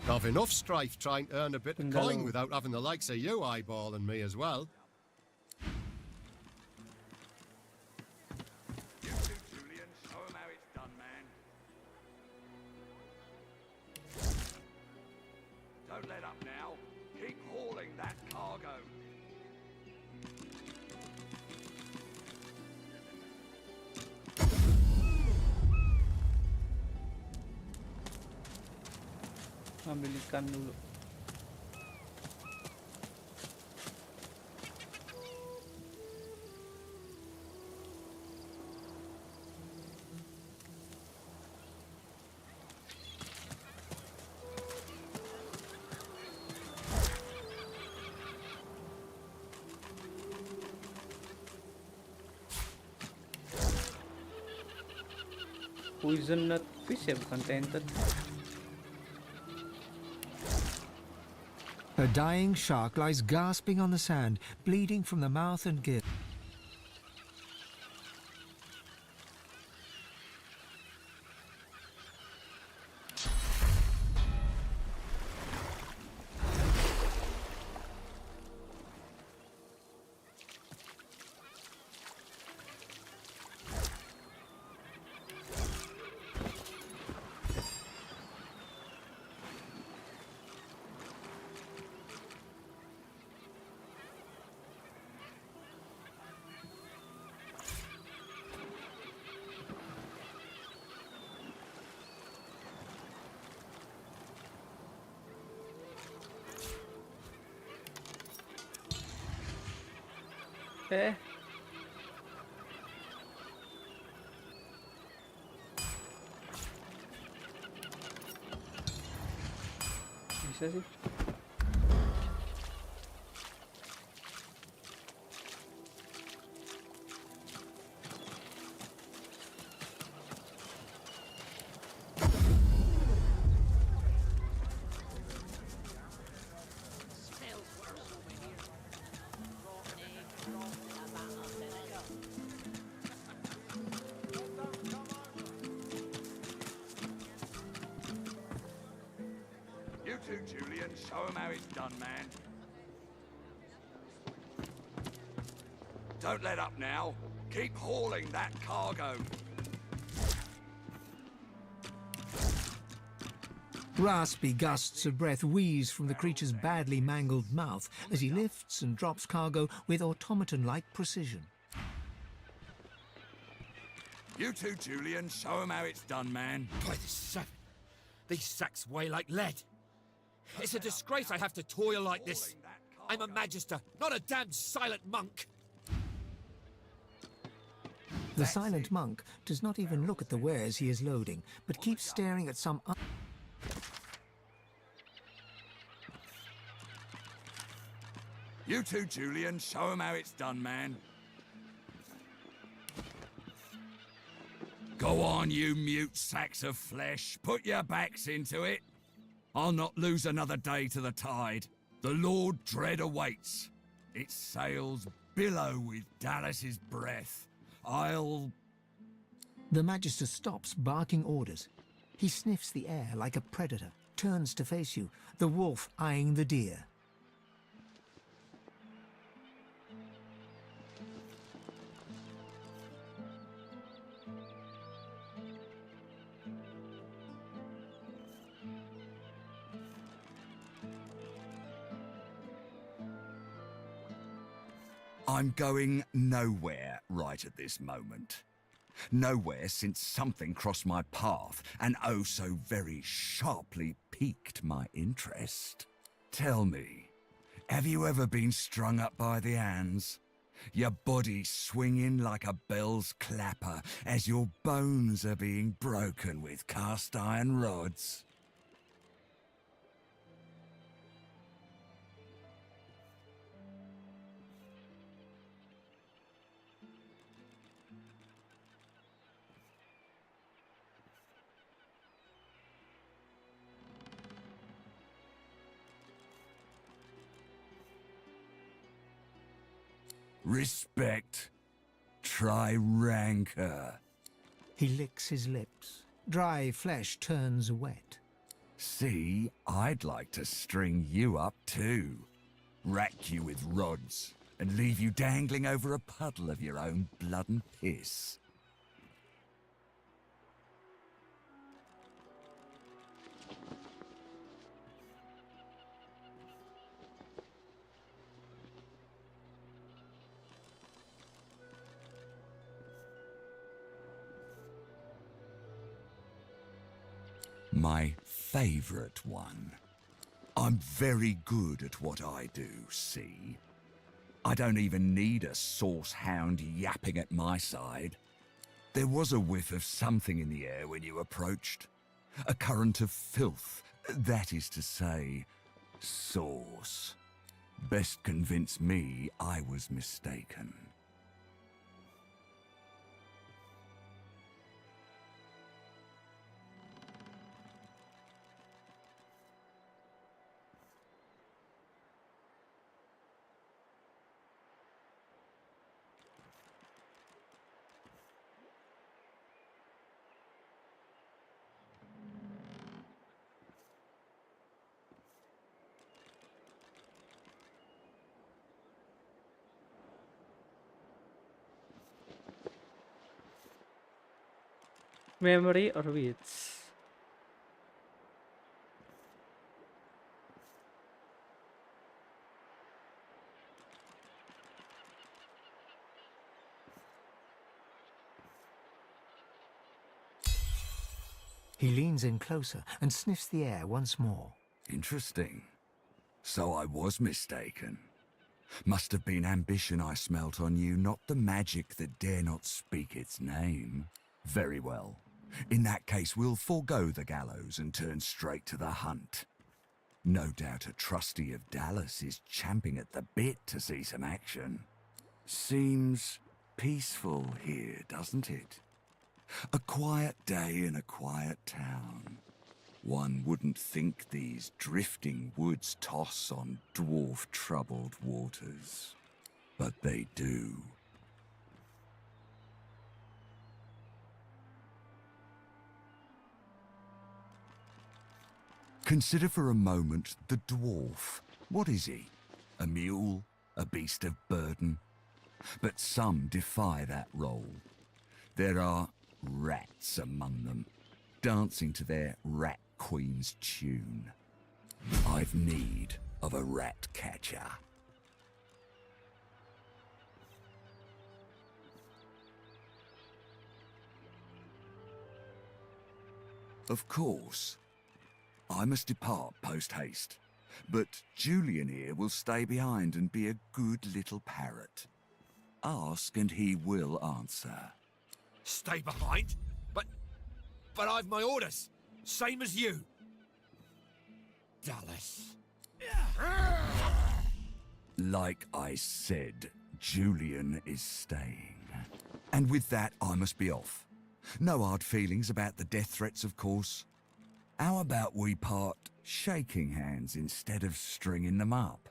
I've enough strife trying to earn a bit of coin without having the likes of you eyeballing me as well. Don't let up now. Keep hauling that cargo. Ambil ikan dulu. Poison nut fish ya, bukan tainted. A dying shark lies gasping on the sand, bleeding from the mouth and gill. Bisa sih. You too, Julian. Show him how it's done, man. Don't let up now. Keep hauling that cargo. Raspy gusts of breath wheeze from the creature's badly mangled mouth as he lifts and drops cargo with automaton-like precision. You too, Julian. Show him how it's done, man. By the seven, these sacks weigh like lead. It's a disgrace I have to toil like this. I'm a magister, not a damned silent monk. The silent monk does not even look at the wares he is loading, but keeps staring at some... You too, Julian. Show him how it's done, man. Go on, you mute sacks of flesh. Put your backs into it. I'll not lose another day to the tide. The Lord Dread awaits. Its sails billow with Dallas's breath. I'll... The Magister stops barking orders. He sniffs the air like a predator, turns to face you, the wolf eyeing the deer. I'm going nowhere right at this moment. Nowhere since something crossed my path and oh so very sharply piqued my interest. Tell me, have you ever been strung up by the hands? Your body swinging like a bell's clapper as your bones are being broken with cast iron rods? Respect. Try rancor. He licks his lips. Dry flesh turns wet. See, I'd like to string you up too. Rack you with rods and leave you dangling over a puddle of your own blood and piss. My favourite one. I'm very good at what I do, see? I don't even need a sauce hound yapping at my side. There was a whiff of something in the air when you approached. A current of filth, that is to say, sauce. Best convince me I was mistaken. Memory or wits? He leans in closer and sniffs the air once more. Interesting. So I was mistaken. Must have been ambition I smelt on you, not the magic that dare not speak its name. Very well. In that case, we'll forego the gallows and turn straight to the hunt. No doubt a trustee of Dallas is champing at the bit to see some action. Seems peaceful here, doesn't it? A quiet day in a quiet town. One wouldn't think these drifting woods toss on dwarf-troubled waters. But they do. Consider for a moment the dwarf. What is he? A mule? A beast of burden? But some defy that role. There are rats among them, dancing to their rat queen's tune. I've need of a rat catcher. Of course. I must depart post-haste, but Julian here will stay behind and be a good little parrot. Ask and he will answer. Stay behind? But I've my orders. Same as you. Dallas. Like I said, Julian is staying. And with that, I must be off. No hard feelings about the death threats, of course. How about we part shaking hands instead of stringing them up?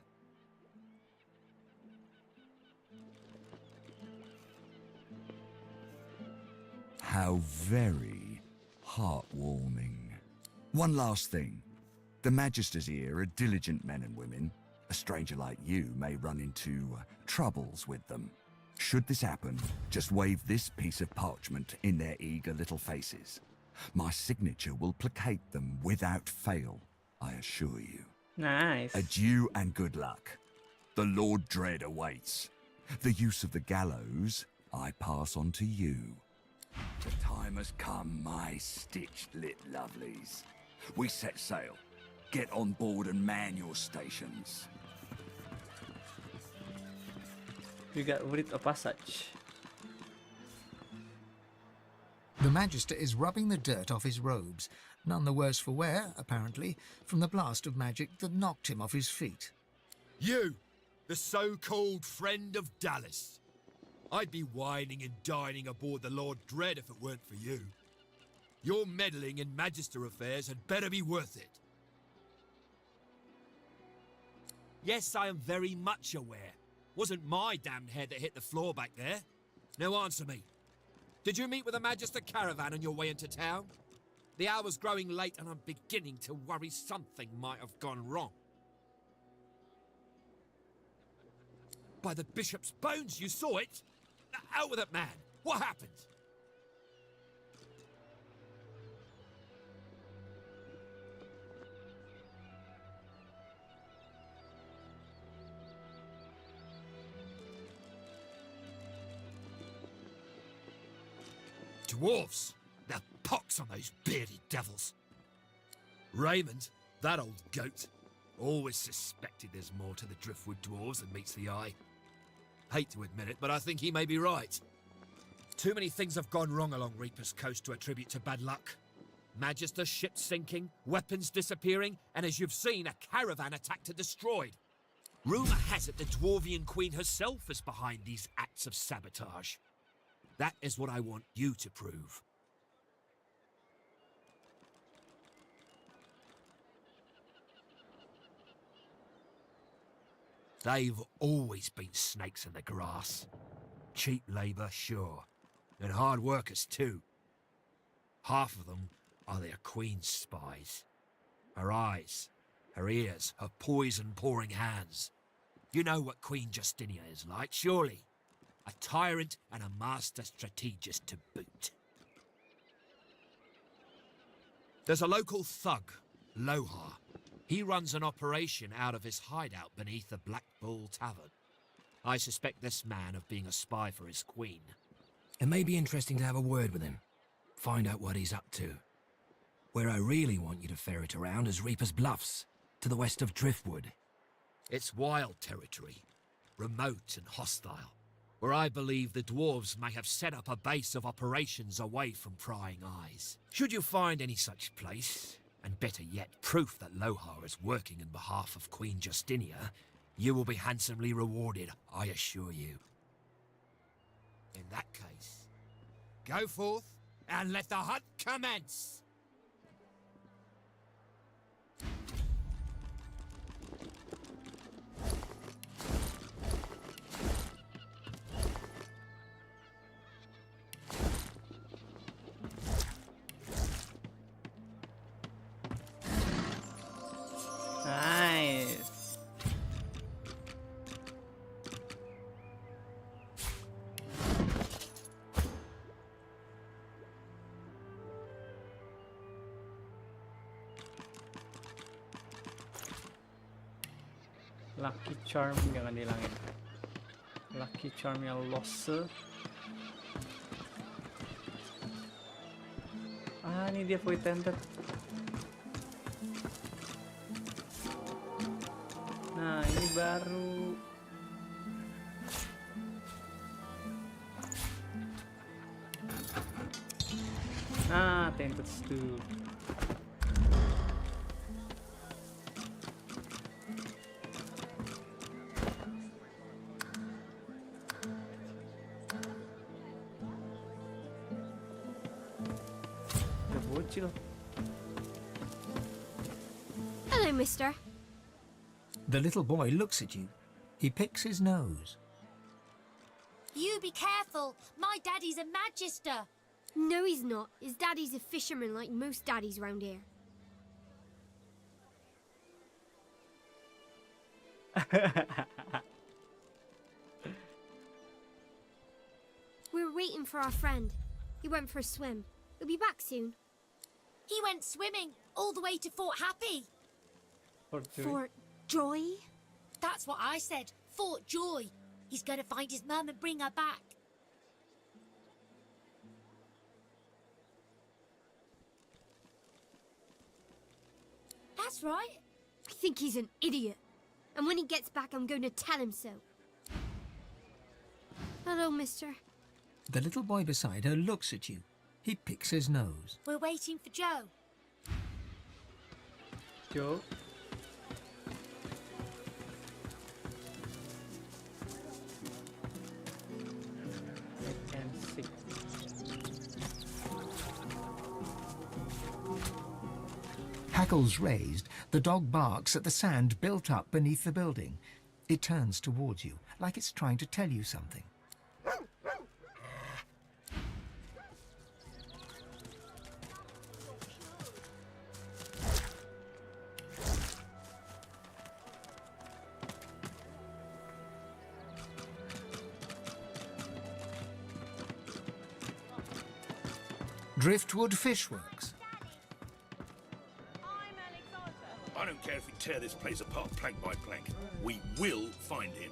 How very heartwarming. One last thing. The Magisters here are diligent men and women. A stranger like you may run into troubles with them. Should this happen, just wave this piece of parchment in their eager little faces. My signature will placate them without fail, I assure you. Nice. Adieu and good luck. The Lord Dread awaits. The use of the gallows I pass on to you. The time has come, my stitched-lit lovelies. We set sail. Get on board and man your stations. We got rid of passage. The Magister is rubbing the dirt off his robes, none the worse for wear, apparently, from the blast of magic that knocked him off his feet. You, the so-called friend of Dallas. I'd be whining and dining aboard the Lord Dread if it weren't for you. Your meddling in Magister affairs had better be worth it. Yes, I am very much aware. Wasn't my damned head that hit the floor back there. Now answer me. Did you meet with a Magister caravan on your way into town? The hour's growing late and I'm beginning to worry something might have gone wrong. By the Bishop's bones, you saw it? Out with it, man. What happened? Dwarves! The pox on those bearded devils! Raymond, that old goat. Always suspected there's more to the Driftwood dwarves than meets the eye. Hate to admit it, but I think he may be right. Too many things have gone wrong along Reaper's Coast to attribute to bad luck. Magister ships sinking, weapons disappearing, and as you've seen, a caravan attacked and destroyed. Rumour has it the Dwarvian Queen herself is behind these acts of sabotage. That is what I want you to prove. They've always been snakes in the grass. Cheap labour, sure, and hard workers too. Half of them are their queen's spies. Her eyes, her ears, her poison-pouring hands. You know what Queen Justinia is like, surely. A tyrant and a master strategist to boot. There's a local thug, Lohar. He runs an operation out of his hideout beneath the Black Bull Tavern. I suspect this man of being a spy for his queen. It may be interesting to have a word with him. Find out what he's up to. Where I really want you to ferret around is Reaper's Bluffs, to the west of Driftwood. It's wild territory, remote and hostile, where I believe the dwarves may have set up a base of operations away from prying eyes. Should you find any such place, and better yet, proof that Lohar is working in behalf of Queen Justinia, you will be handsomely rewarded, I assure you. In that case, go forth and let the hunt commence! Nice. Lucky charm jangan dihilangin. Lucky charm yang losse. Ah, ini dia void tented. Nah, ini baru. Ah, tainted stew. Hello, mister. The little boy looks at you. He picks his nose. You be careful. My daddy's a magister. No, he's not. His daddy's a fisherman like most daddies round here. We're waiting for our friend. He went for a swim. He'll be back soon. He went swimming all the way to Fort Happy. Fort Joy? That's what I said. Fort Joy. He's going to find his mum and bring her back. That's right. I think he's an idiot. And when he gets back, I'm going to tell him so. Hello, mister. The little boy beside her looks at you. He picks his nose. We're waiting for Joe. Joe? Hackles raised, the dog barks at the sand built up beneath the building. It turns towards you, like it's trying to tell you something. Driftwood Fishworks. I don't care if we tear this place apart plank by plank. We will find him.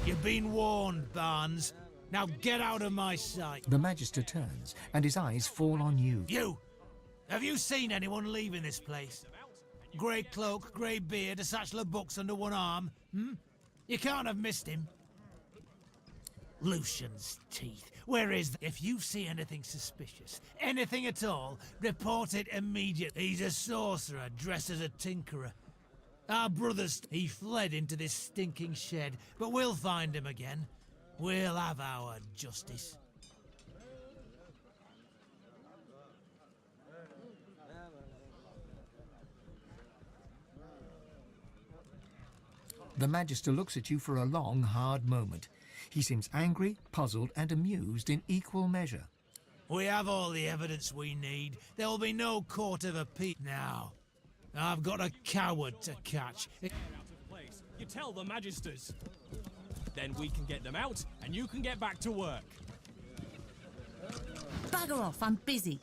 You've been warned, Barnes. Now get out of my sight. The Magister turns, and his eyes fall on you. You! Have you seen anyone leaving this place? Grey cloak, grey beard, a satchel of books under one arm, You can't have missed him. Lucian's teeth. Where is that? If you see anything suspicious, anything at all, report it immediately. He's a sorcerer dressed as a tinkerer. Our brother's... He fled into this stinking shed, but we'll find him again. We'll have our justice. The Magister looks at you for a long, hard moment. He seems angry, puzzled, and amused in equal measure. We have all the evidence we need. There will be no court of appeal now. I've got a coward to catch. You tell the Magisters. Then we can get them out, and you can get back to work. Bugger off, I'm busy.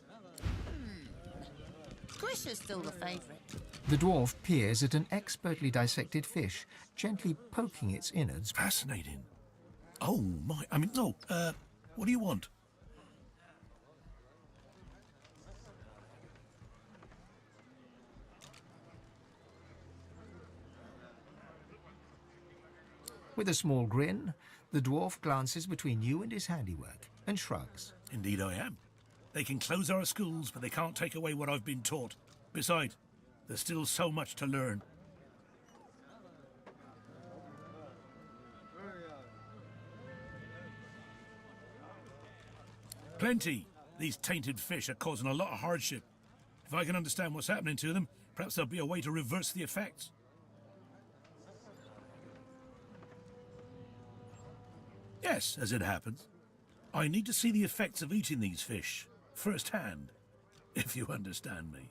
Grisha's still the favourite. The dwarf peers at an expertly dissected fish, gently poking its innards. Fascinating. Oh, my... I mean, no, what do you want? With a small grin, the dwarf glances between you and his handiwork and shrugs. Indeed I am. They can close our schools, but they can't take away what I've been taught. Besides, there's still so much to learn. Plenty. These tainted fish are causing a lot of hardship. If I can understand what's happening to them, perhaps there'll be a way to reverse the effects. Yes, as it happens. I need to see the effects of eating these fish, firsthand, if you understand me.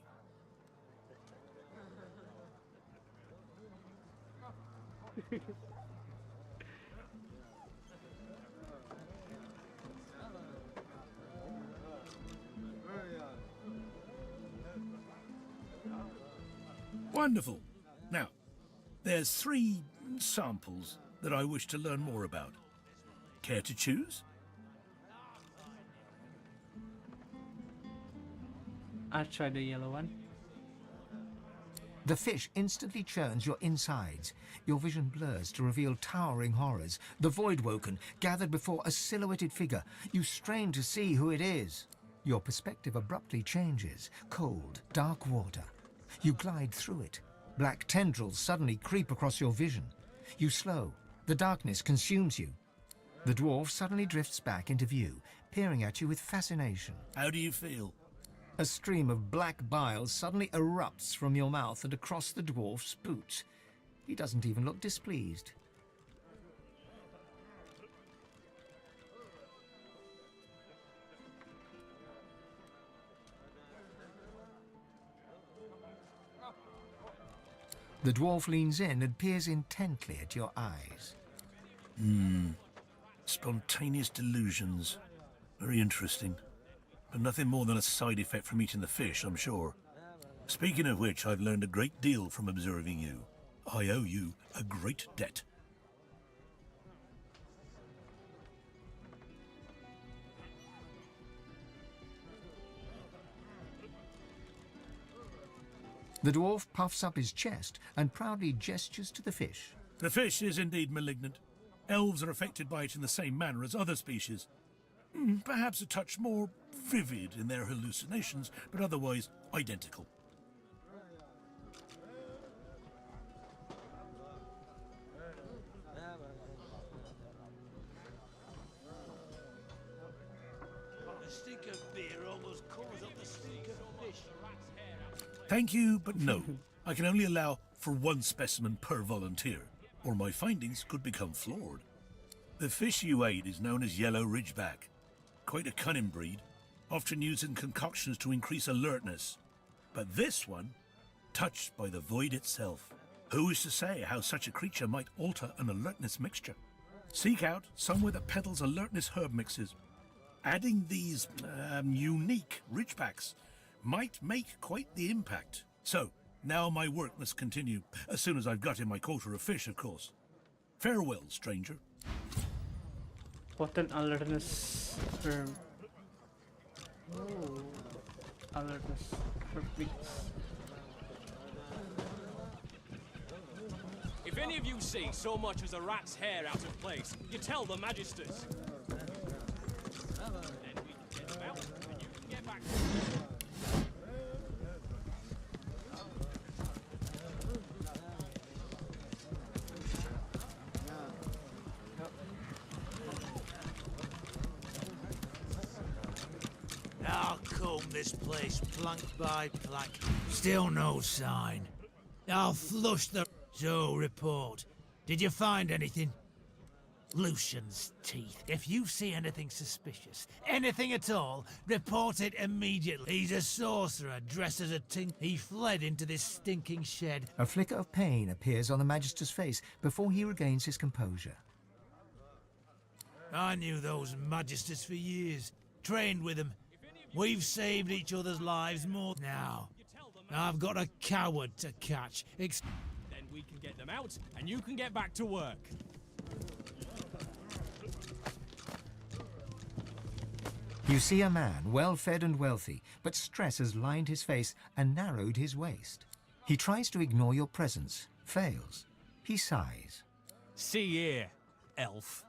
Wonderful. Now, there's 3 samples that I wish to learn more about. Care to choose? I'll try the yellow one. The fish instantly churns your insides. Your vision blurs to reveal towering horrors. The Voidwoken, gathered before a silhouetted figure. You strain to see who it is. Your perspective abruptly changes. Cold, dark water. You glide through it. Black tendrils suddenly creep across your vision. You slow. The darkness consumes you. The dwarf suddenly drifts back into view, peering at you with fascination. How do you feel? A stream of black bile suddenly erupts from your mouth and across the dwarf's boots. He doesn't even look displeased. The dwarf leans in and peers intently at your eyes. Spontaneous delusions. Very interesting. But nothing more than a side effect from eating the fish, I'm sure. Speaking of which, I've learned a great deal from observing you. I owe you a great debt. The dwarf puffs up his chest and proudly gestures to the fish. The fish is indeed malignant. Elves are affected by it in the same manner as other species. Perhaps a touch more vivid in their hallucinations, but otherwise identical. The stink of beer almost covers up the stink of fish. Thank you, but no. I can only allow for 1 specimen per volunteer, or my findings could become flawed. The fish you ate is known as yellow ridgeback. Quite a cunning breed, often used in concoctions to increase alertness. But this one, touched by the void itself. Who is to say how such a creature might alter an alertness mixture? Seek out somewhere that peddles alertness herb mixes. Adding these unique ridgebacks might make quite the impact. So, now my work must continue, as soon as I've got in my quota of fish, of course. Farewell, stranger. What an alertness herb. Oh, alertness for pigs. If any of you see so much as a rat's hair out of place, you tell the magisters. Then we can get them out, and you can get back to work. I'll comb this place plank by plank. Still no sign. I'll flush the... So, report. Did you find anything? Lucian's teeth. If you see anything suspicious, anything at all, report it immediately. He's a sorcerer dressed as a He fled into this stinking shed. A flicker of pain appears on the Magister's face before he regains his composure. I knew those Magisters for years. Trained with them. We've saved each other's lives more now. I've got a coward to catch. Then we can get them out, and you can get back to work. You see a man, well-fed and wealthy, but stress has lined his face and narrowed his waist. He tries to ignore your presence, fails. He sighs. See here, elf.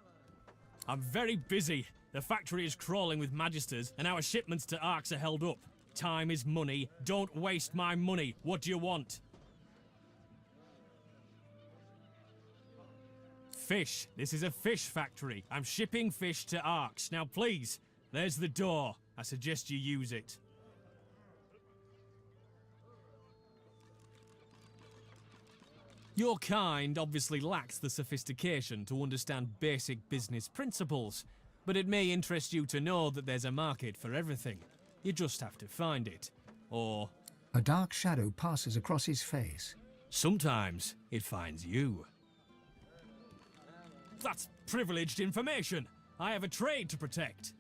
I'm very busy. The factory is crawling with magisters, and our shipments to Arx are held up. Time is money. Don't waste my money. What do you want? Fish. This is a fish factory. I'm shipping fish to Arx. Now please, there's the door. I suggest you use it. Your kind obviously lacks the sophistication to understand basic business principles, but it may interest you to know that there's a market for everything. You just have to find it. Or... A dark shadow passes across his face. Sometimes it finds you. That's privileged information. I have a trade to protect.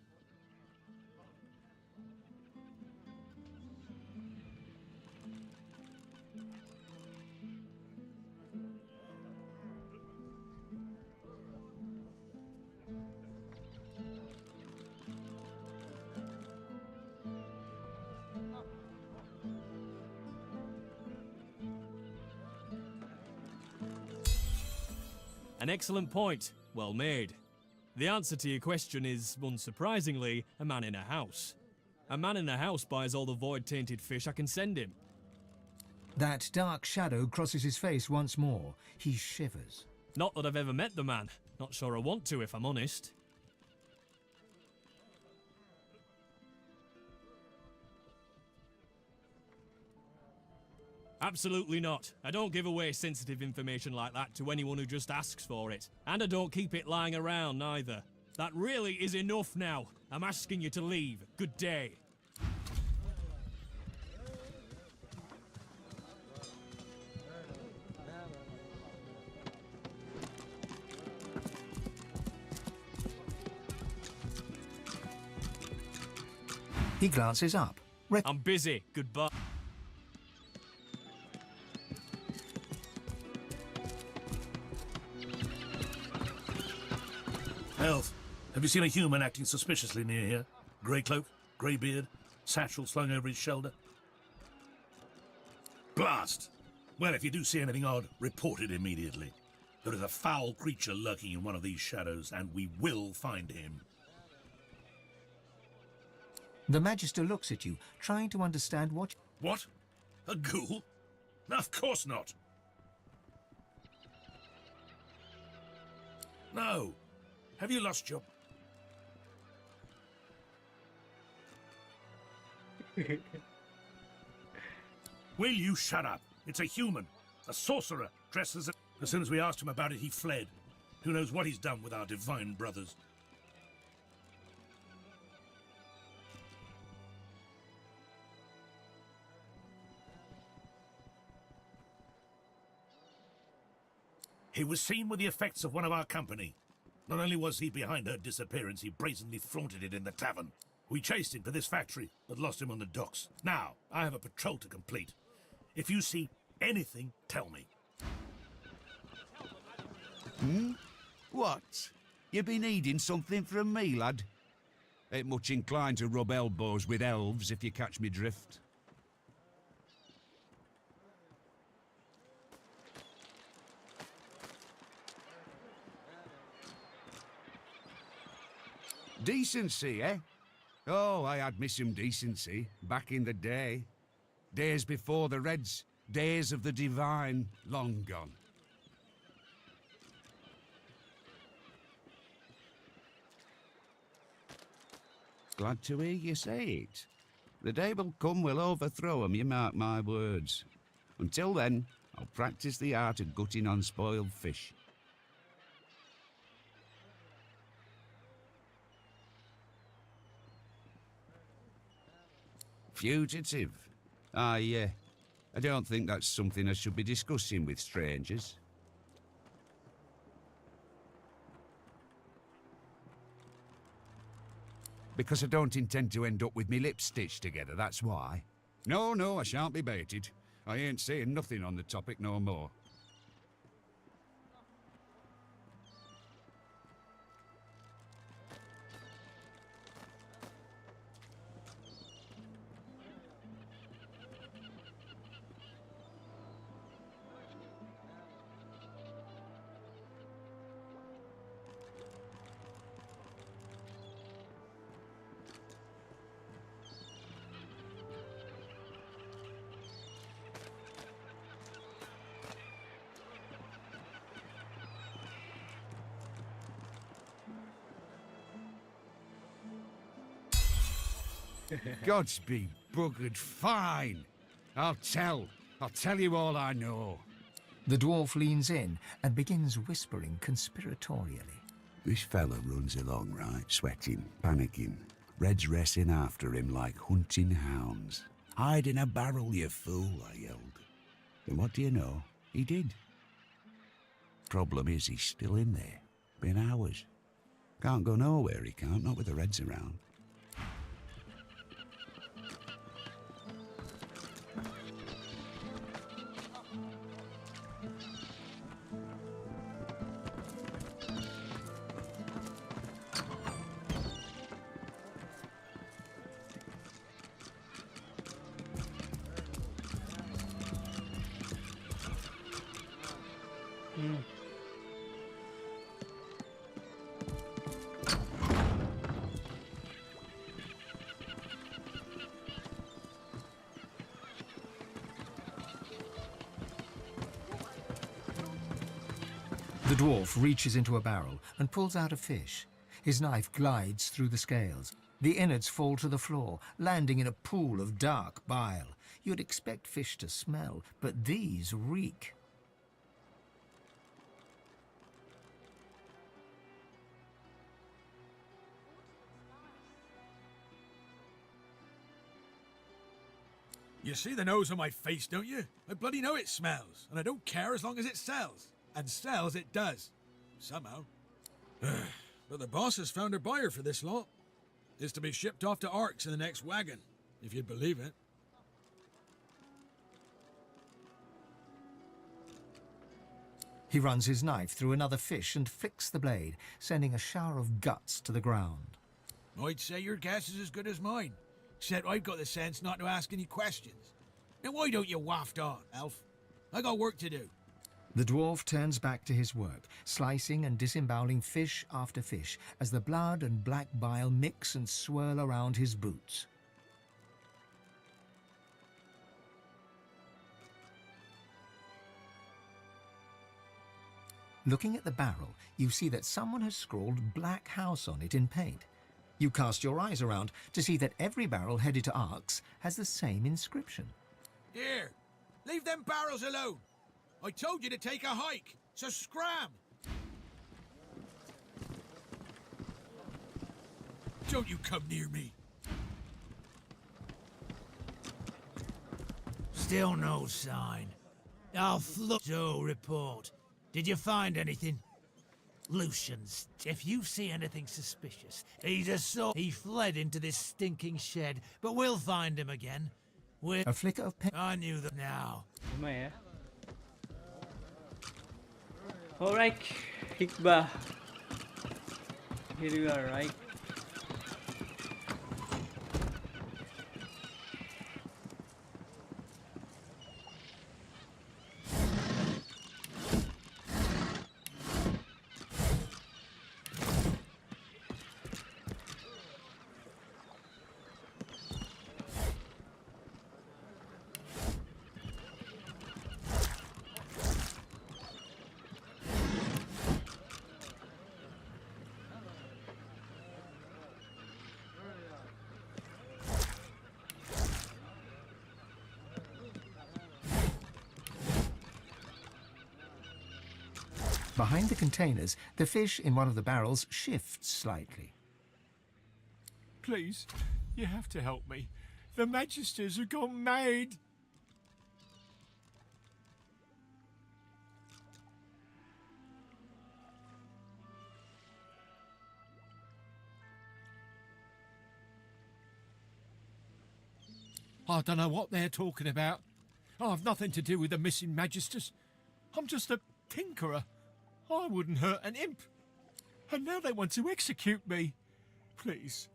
An excellent point. Well made. The answer to your question is, unsurprisingly, a man in a house. A man in a house buys all the void-tainted fish I can send him. That dark shadow crosses his face once more. He shivers. Not that I've ever met the man. Not sure I want to, if I'm honest. Absolutely not. I don't give away sensitive information like that to anyone who just asks for it. And I don't keep it lying around, either. That really is enough now. I'm asking you to leave. Good day. He glances up. I'm busy. Goodbye. Elf, have you seen a human acting suspiciously near here? Grey cloak, grey beard, satchel slung over his shoulder? Blast! Well, if you do see anything odd, report it immediately. There is a foul creature lurking in one of these shadows, and we will find him. The Magister looks at you, trying to understand what... What? A ghoul? No, of course not. No. Have you lost your... Will you shut up? It's a human. A sorcerer dressed as a... As soon as we asked him about it, he fled. Who knows what he's done with our divine brothers. He was seen with the effects of one of our company. Not only was he behind her disappearance, he brazenly flaunted it in the tavern. We chased him to this factory, but lost him on the docks. Now, I have a patrol to complete. If you see anything, tell me. What? You be needing something from me, lad? Ain't much inclined to rub elbows with elves, if you catch me drift. Decency, eh? Oh, I had me some decency back in the day. Days before the Reds, days of the divine, long gone. Glad to hear you say it. The day will come we'll overthrow 'em, you mark my words. Until then, I'll practice the art of gutting unspoiled fish. Fugitive? I don't think that's something I should be discussing with strangers. Because I don't intend to end up with me lips stitched together, that's why. No, I shan't be baited. I ain't saying nothing on the topic no more. Gods be buggered fine. I'll tell you all I know. The dwarf leans in and begins whispering conspiratorially. This fella runs along, right, sweating, panicking. Red's racing after him like hunting hounds. Hide in a barrel, you fool, I yelled. And what do you know? He did. Problem is, he's still in there. Been hours. Can't go nowhere, he can't, not with the Reds around. The dwarf reaches into a barrel and pulls out a fish. His knife glides through the scales. The innards fall to the floor, landing in a pool of dark bile. You'd expect fish to smell, but these reek. You see the nose on my face, don't you? I bloody know it smells, and I don't care as long as it sells. And sells it does. Somehow. But the boss has found a buyer for this lot. It's to be shipped off to Arks in the next wagon, if you'd believe it. He runs his knife through another fish and flicks the blade, sending a shower of guts to the ground. I'd say your guess is as good as mine, except I've got the sense not to ask any questions. Now why don't you waft on, elf? I got work to do. The dwarf turns back to his work, slicing and disemboweling fish after fish as the blood and black bile mix and swirl around his boots. Looking at the barrel, you see that someone has scrawled Black House on it in paint. You cast your eyes around to see that every barrel headed to Arks has the same inscription. Here, leave them barrels alone. I told you to take a hike, so scram! Don't you come near me. Still no sign. I'll so report. Did you find anything? Lucians, if you see anything suspicious, he fled into this stinking shed, but we'll find him again. A flicker of pain. I knew that now. Lumayan. Alright, Hikba. Here you are, right? Behind the containers, the fish in one of the barrels shifts slightly. Please, you have to help me. The Magisters have gone mad. I don't know what they're talking about. I've nothing to do with the missing Magisters. I'm just a tinkerer. I wouldn't hurt an imp. And now they want to execute me. Please,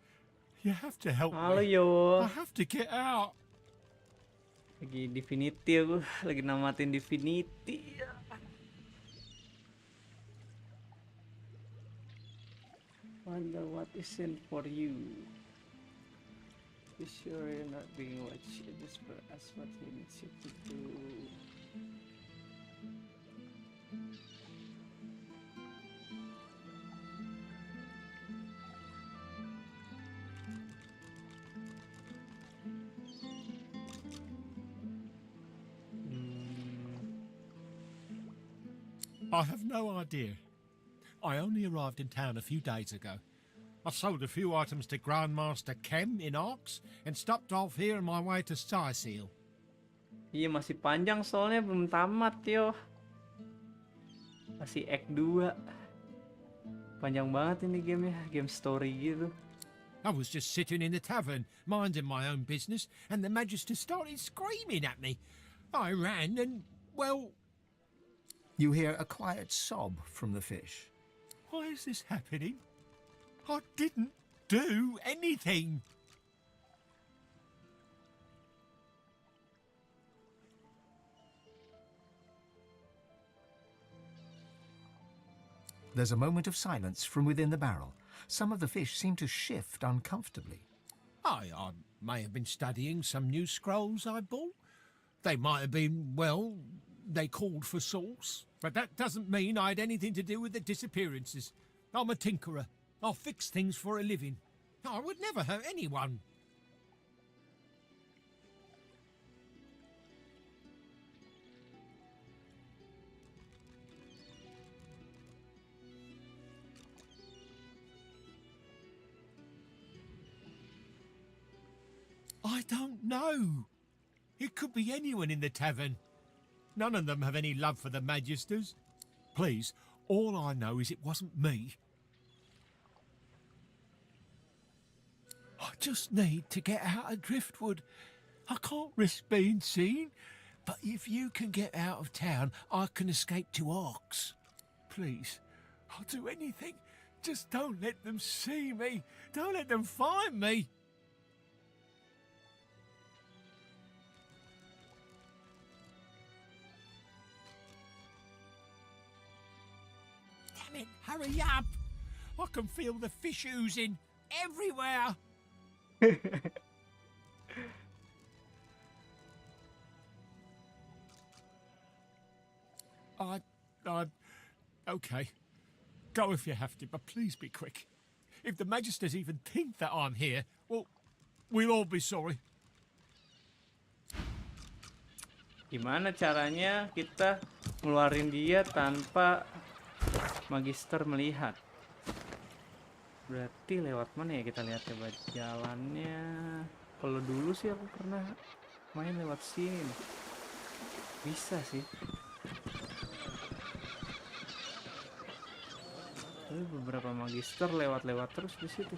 you have to help Halo me. yo. I have to get out. Lagi Divinity aku, lagi namatin Divinity. Wonder what is in for you. Be sure you're not being watched. Just ask what he needs you to do. I have no idea. I only arrived in town a few days ago. I sold a few items to Grandmaster Kem in Arx and stopped off here on my way to Scythiel. Iya masih panjang soalnya belum tamat yo. Masih Act 2. Panjang banget ini gamenya, game story gitu. I was just sitting in the tavern, minding my own business, and the Magister started screaming at me. I ran and, well... You hear a quiet sob from the fish. Why is this happening? I didn't do anything. There's a moment of silence from within the barrel. Some of the fish seem to shift uncomfortably. I may have been studying some new scrolls I bought. They might have been, well, they called for sauce. But that doesn't mean I had anything to do with the disappearances. I'm a tinkerer. I'll fix things for a living. I would never hurt anyone. I don't know. It could be anyone in the tavern. None of them have any love for the Magisters. Please, all I know is it wasn't me. I just need to get out of Driftwood. I can't risk being seen. But if you can get out of town, I can escape to Arx. Please, I'll do anything. Just don't let them see me. Don't let them find me. Damn it, hurry up. I can feel the fish oozing everywhere. Okay. Go if you have to, but please be quick. If the Magisters even think that I'm here, well, we'll all be sorry. Gimana caranya kita ngeluarin dia tanpa Magister melihat? Berarti lewat mana ya, kita lihat coba jalannya. Kalau dulu sih aku pernah main lewat sini. Bisa sih. Tapi beberapa Magister lewat-lewat terus di situ.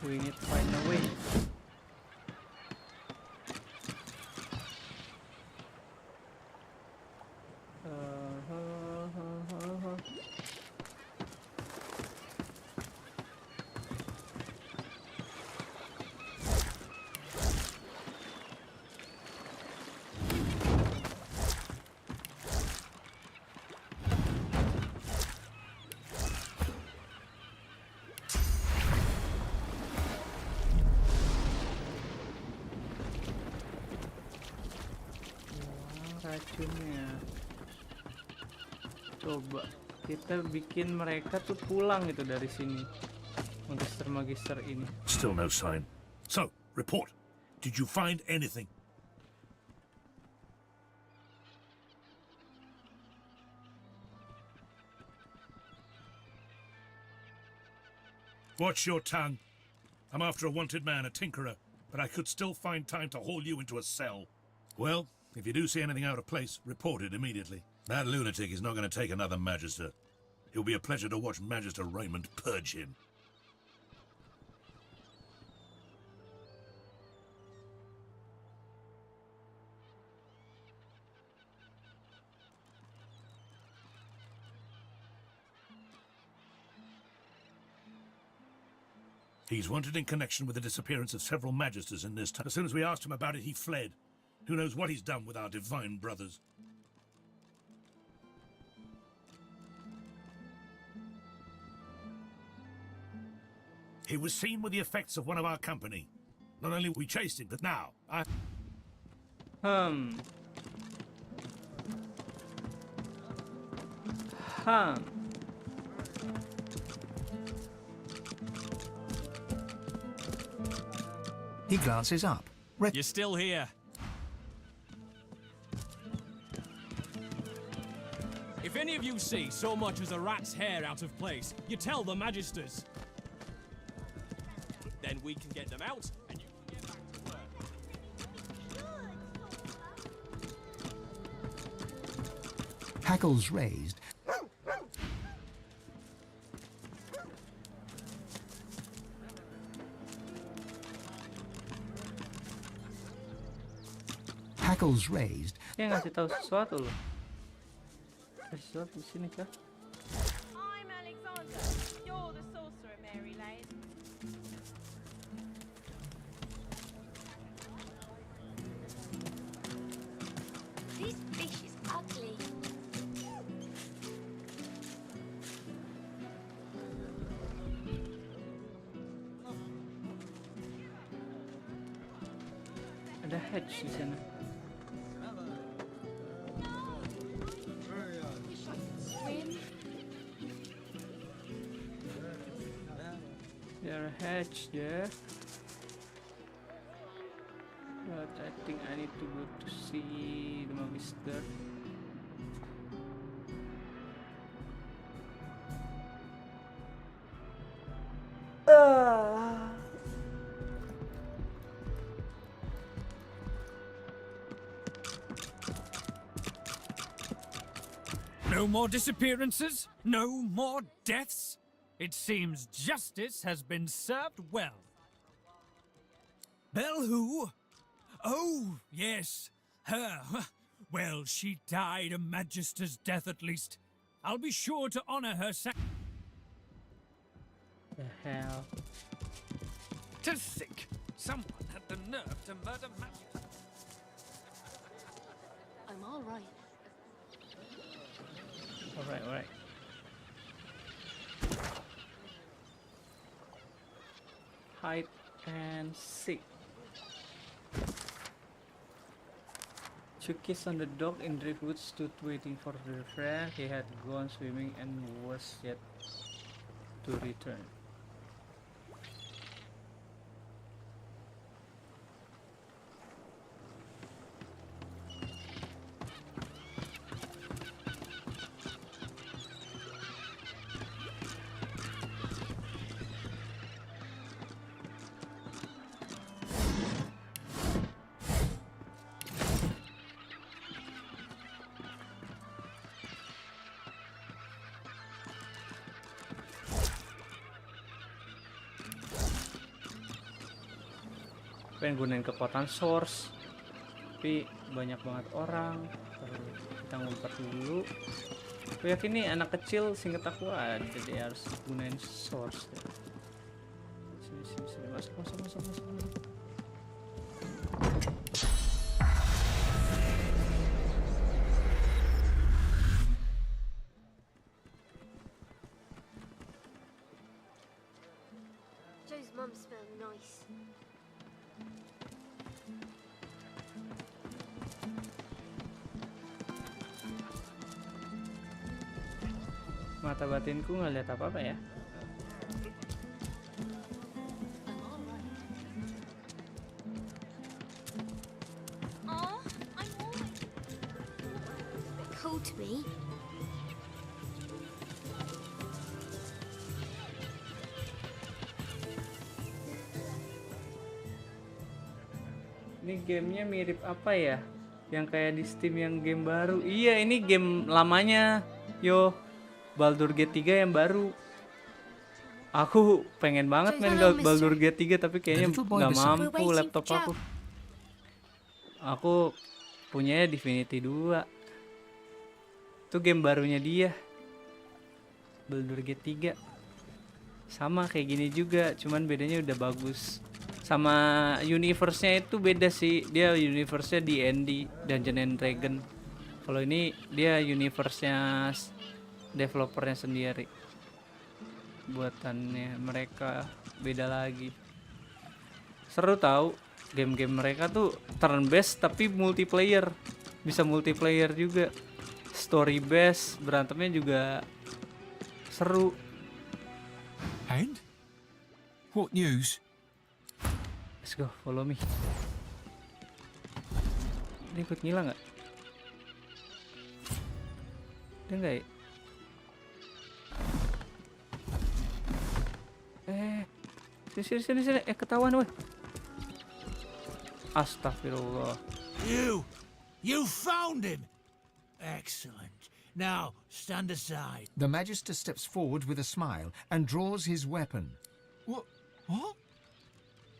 We need to find a way. Racunnya. Coba kita bikin mereka tuh pulang gitu dari sini. Magister ini. Still no sign. So, report. Did you find anything? Watch your tongue. I'm after a wanted man, a tinkerer, but I could still find time to haul you into a cell. Well, if you do see anything out of place, report it immediately. That lunatic is not going to take another Magister. It'll be a pleasure to watch Magister Raymond purge him. He's wanted in connection with the disappearance of several Magisters in this town. As soon as we asked him about it, he fled. Who knows what he's done with our divine brothers? He was seen with the effects of one of our company. Not only we chased him, but now I... He glances up. You're still here. If any of you see so much as a rat's hair out of place, you tell the Magisters. Then we can get them out, and you can get back to work. Hackles raised. Hackles raised. Dia ngasih tahu sesuatu loh. Kasih sesuatu di sini kah? I'm Alexander. You're the sorcerer, Mary Lane. This fish is ugly. Ada hatch di sana. There are hatch there, but I think I need to go to see the Magister. No more disappearances? No more deaths? It seems justice has been served well. Belle who? Oh, yes, her. Well, she died a Magister's death at least. I'll be sure to honor her The hell? To think, someone had the nerve to murder Magister. I'm all right. Alright. Hide and seek. Chuki's on the dock in Driftwood stood waiting for the friend. He had gone swimming and was yet to return. Pengen gunain kekuatan source, tapi banyak banget orang. Kita ngumpet dulu. Aku yakin nih anak kecil singkat aku ada, jadi harus gunain source. Sini, masuk. Joe's mum smelled nice. Mata batinku nggak lihat apa-apa ya. Oh, I'm always cool to me. Ini gamenya mirip apa ya? Yang kayak di Steam yang game baru. Iya, ini game lamanya. Yo, Baldur Gate 3 yang baru. Aku pengen banget main Baldur Gate 3 tapi kayaknya nggak mampu laptop aku. Aku punyanya Divinity 2. Itu game barunya dia. Baldur Gate 3. Sama kayak gini juga, cuman bedanya udah bagus. Sama universe-nya itu beda sih. Dia universe-nya D&D, Dungeon and Dragon. Kalau ini dia universe-nya developernya sendiri. Buatannya mereka beda lagi. Seru tahu, game-game mereka tuh turn based tapi multiplayer. Bisa multiplayer juga. Story based, berantemnya juga seru. And what news? Let's go, follow me. Dia ikut ngilang nggak? Dia nggak ya? Sini. Ketahuan weh. Astagfirullah. You found him. Excellent. Now, stand aside. The Magister steps forward with a smile and draws his weapon. What?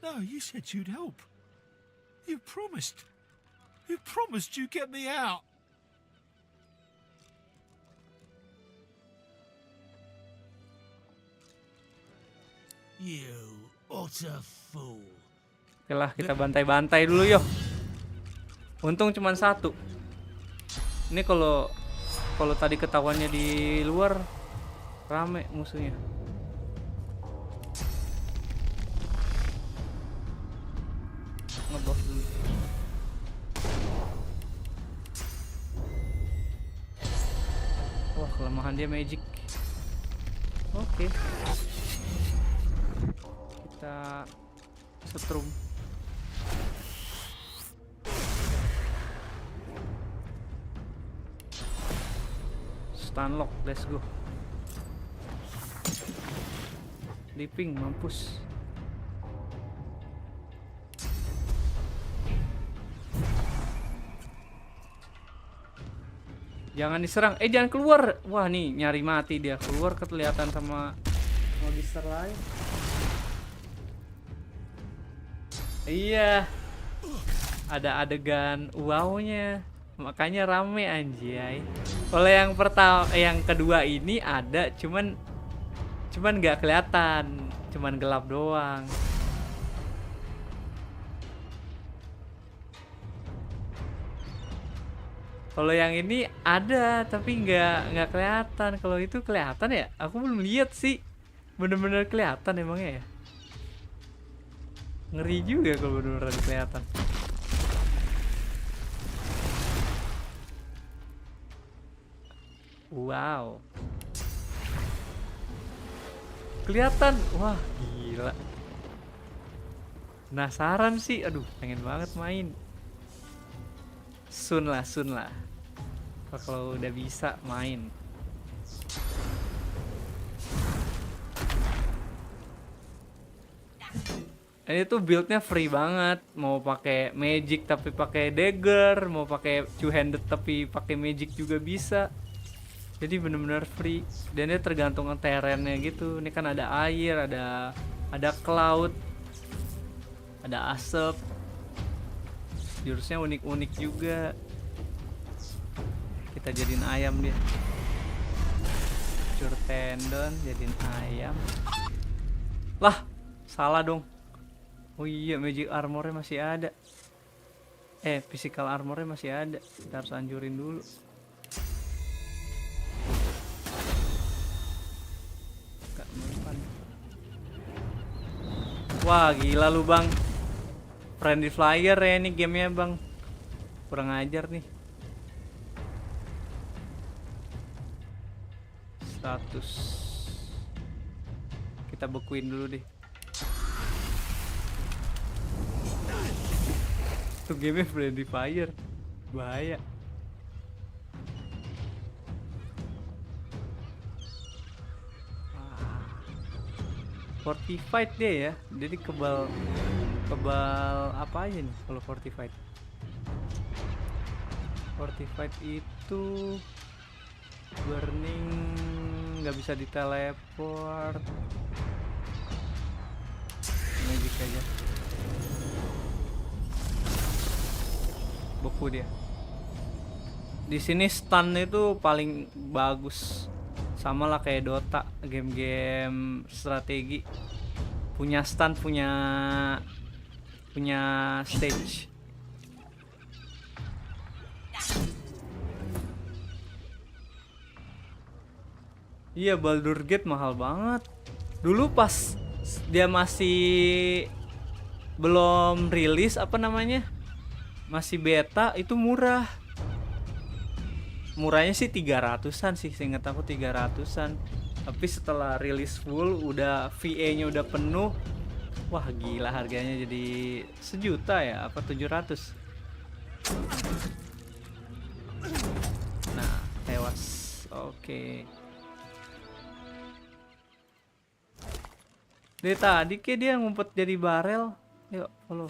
No, you said you'd help. You promised. You promised you'd get me out. You utter fool. Oke lah, kita bantai-bantai dulu yo. Untung cuma satu. Ini kalau tadi ketahuannya di luar rame musuhnya. Ngebuff dulu. Wah, kelemahan dia magic. Oke. Kita setrum. Stunlock, let's go. Leaping, mampus. Jangan diserang. Jangan keluar. Wah, nih nyari mati dia. Keluar kelihatan sama magister lain. Iya. Ada adegan wow-nya. Makanya rame anjay. Kalau yang yang kedua ini ada cuman nggak kelihatan. Cuman gelap doang. Kalau yang ini ada tapi nggak kelihatan. Kalau itu kelihatan ya? Aku belum lihat sih. Bener-bener kelihatan emangnya ya? Ngeri juga kalau bener-bener kelihatan. Wow. Kelihatan. Wah, gila. Penasaran sih. Aduh, pengen banget main. Soon lah. Kalau udah bisa main. Ini tuh buildnya free banget. Mau pakai magic tapi pakai dagger, mau pakai two-handed tapi pakai magic juga bisa. Jadi bener-bener free. Dan dia tergantung terrainnya gitu. Ini kan ada air, ada cloud, ada asap. Jurusnya unik-unik juga. Kita jadiin ayam dia. Cure tendon jadiin ayam. Lah, salah dong. Oh iya, magic armornya masih ada. Physical armornya masih ada. Kita harus hancurin dulu. Gak mempan. Wah, gila lu bang. Friendly Flyer ya ini gamenya bang. Kurang ajar nih. Status. Kita bekuin dulu deh. Tuh gamenya Friendly Fire. Bahaya. Fortified dia ya. Jadi kebal kebal apa aja nih kalau fortified? Fortified itu burning, nggak bisa diteleport. Magic aja. Beku dia. Di sini stun itu paling bagus. Sama lah kayak Dota, game-game strategi. Punya stun, punya stage. Iya, Baldur Gate mahal banget. Dulu pas dia masih belum rilis apa namanya? Masih beta itu murah. Murahnya sih 300-an sih, seingat aku 300-an. Tapi setelah rilis full udah VA-nya udah penuh. Wah, gila harganya jadi 1 juta ya, apa 700. Nah, tewas. Oke. Dari tadi kayak dia ngumpet jadi barel. Yuk, follow.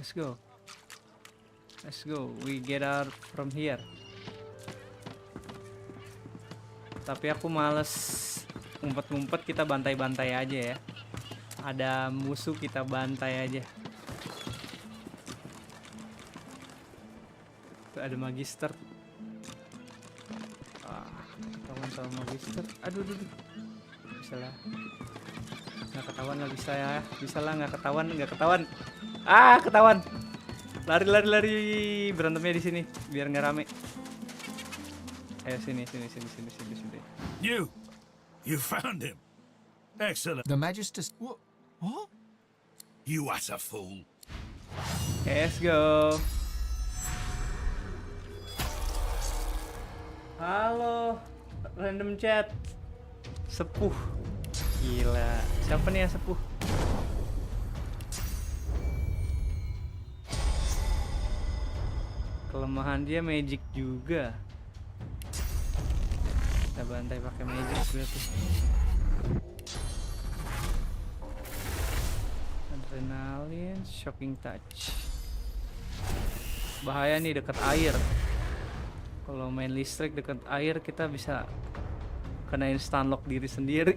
Let's go. Let's go. We get out from here. Tapi aku males ngumpet-ngumpet, kita bantai-bantai aja ya. Ada musuh kita bantai aja. Tuh, ada magister. Ketahuan sama magister. Aduh. Bisa lah. Nggak ketahuan lah, bisa ya. Bisa lah, nggak ketahuan. Ah, ketahuan. Lari. Berantemnya di sini biar nggak rame. Ayo sini. You found him. Excellent. The Magister... What? You utter fool. Let's go. Halo, random chat. Sepuh. Gila. Siapa nih yang sepuh? Kelemahan dia magic juga. Kita bantai pakai magic berarti. Adrenalin, shocking touch. Bahaya nih dekat air. Kalau main listrik dekat air kita bisa kenain stunlock diri sendiri.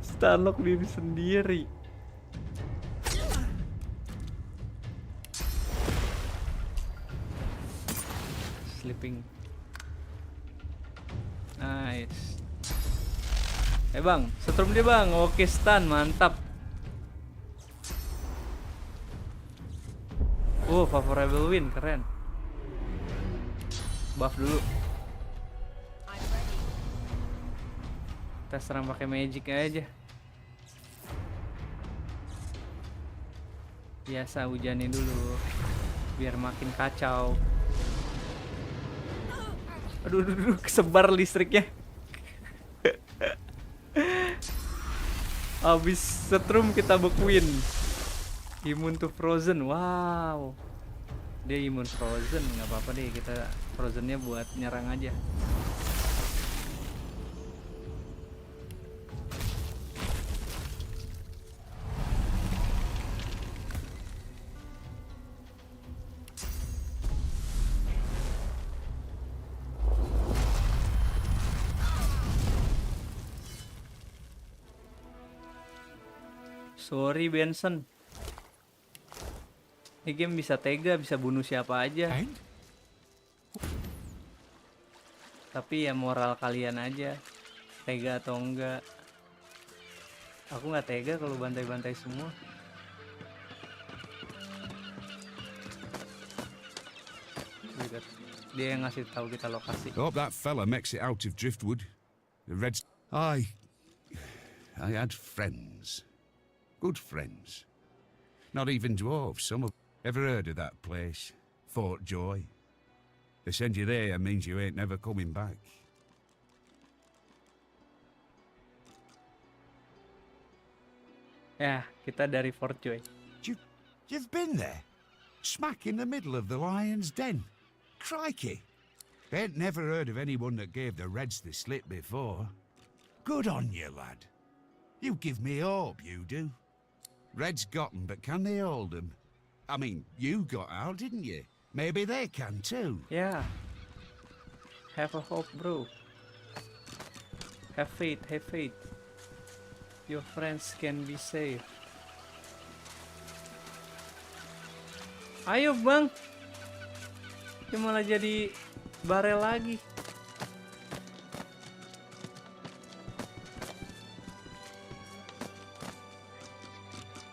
Stunlock diri sendiri. Sleeping. Nice. Bang, setrum dia bang. Oke, stun, mantap. Favorable win, keren. Buff dulu. Kita serang pakai magic aja. Biasa hujanin dulu biar makin kacau. Aduh, kesebar listriknya. Habis setrum kita bekuin. Immune to frozen. Wow. Dia immune frozen, nggak apa-apa deh, kita frozennya buat nyerang aja. Sorry Benson. Ini game bisa tega, bisa bunuh siapa aja. Tapi ya moral kalian aja, tega atau enggak. Aku nggak tega kalau bantai-bantai semua. Dia yang ngasih tahu kita lokasi. I hope that fella makes it out of Driftwood. The Reds. I had friends. Good friends. Not even dwarves, some of... Ever heard of that place? Fort Joy? They send you there means you ain't never coming back. Ya, kita dari Fort Joy. You've been there? Smack in the middle of the lion's den? Crikey! Ain't never heard of anyone that gave the Reds the slip before. Good on you, lad. You give me hope, you do. Reds got 'em, but can they hold 'em? I mean, you got out, didn't you? Maybe they can too. Yeah. Have a hope, bro. Have faith, have faith. Your friends can be safe. Ayo bang. Dia malah jadi barel lagi.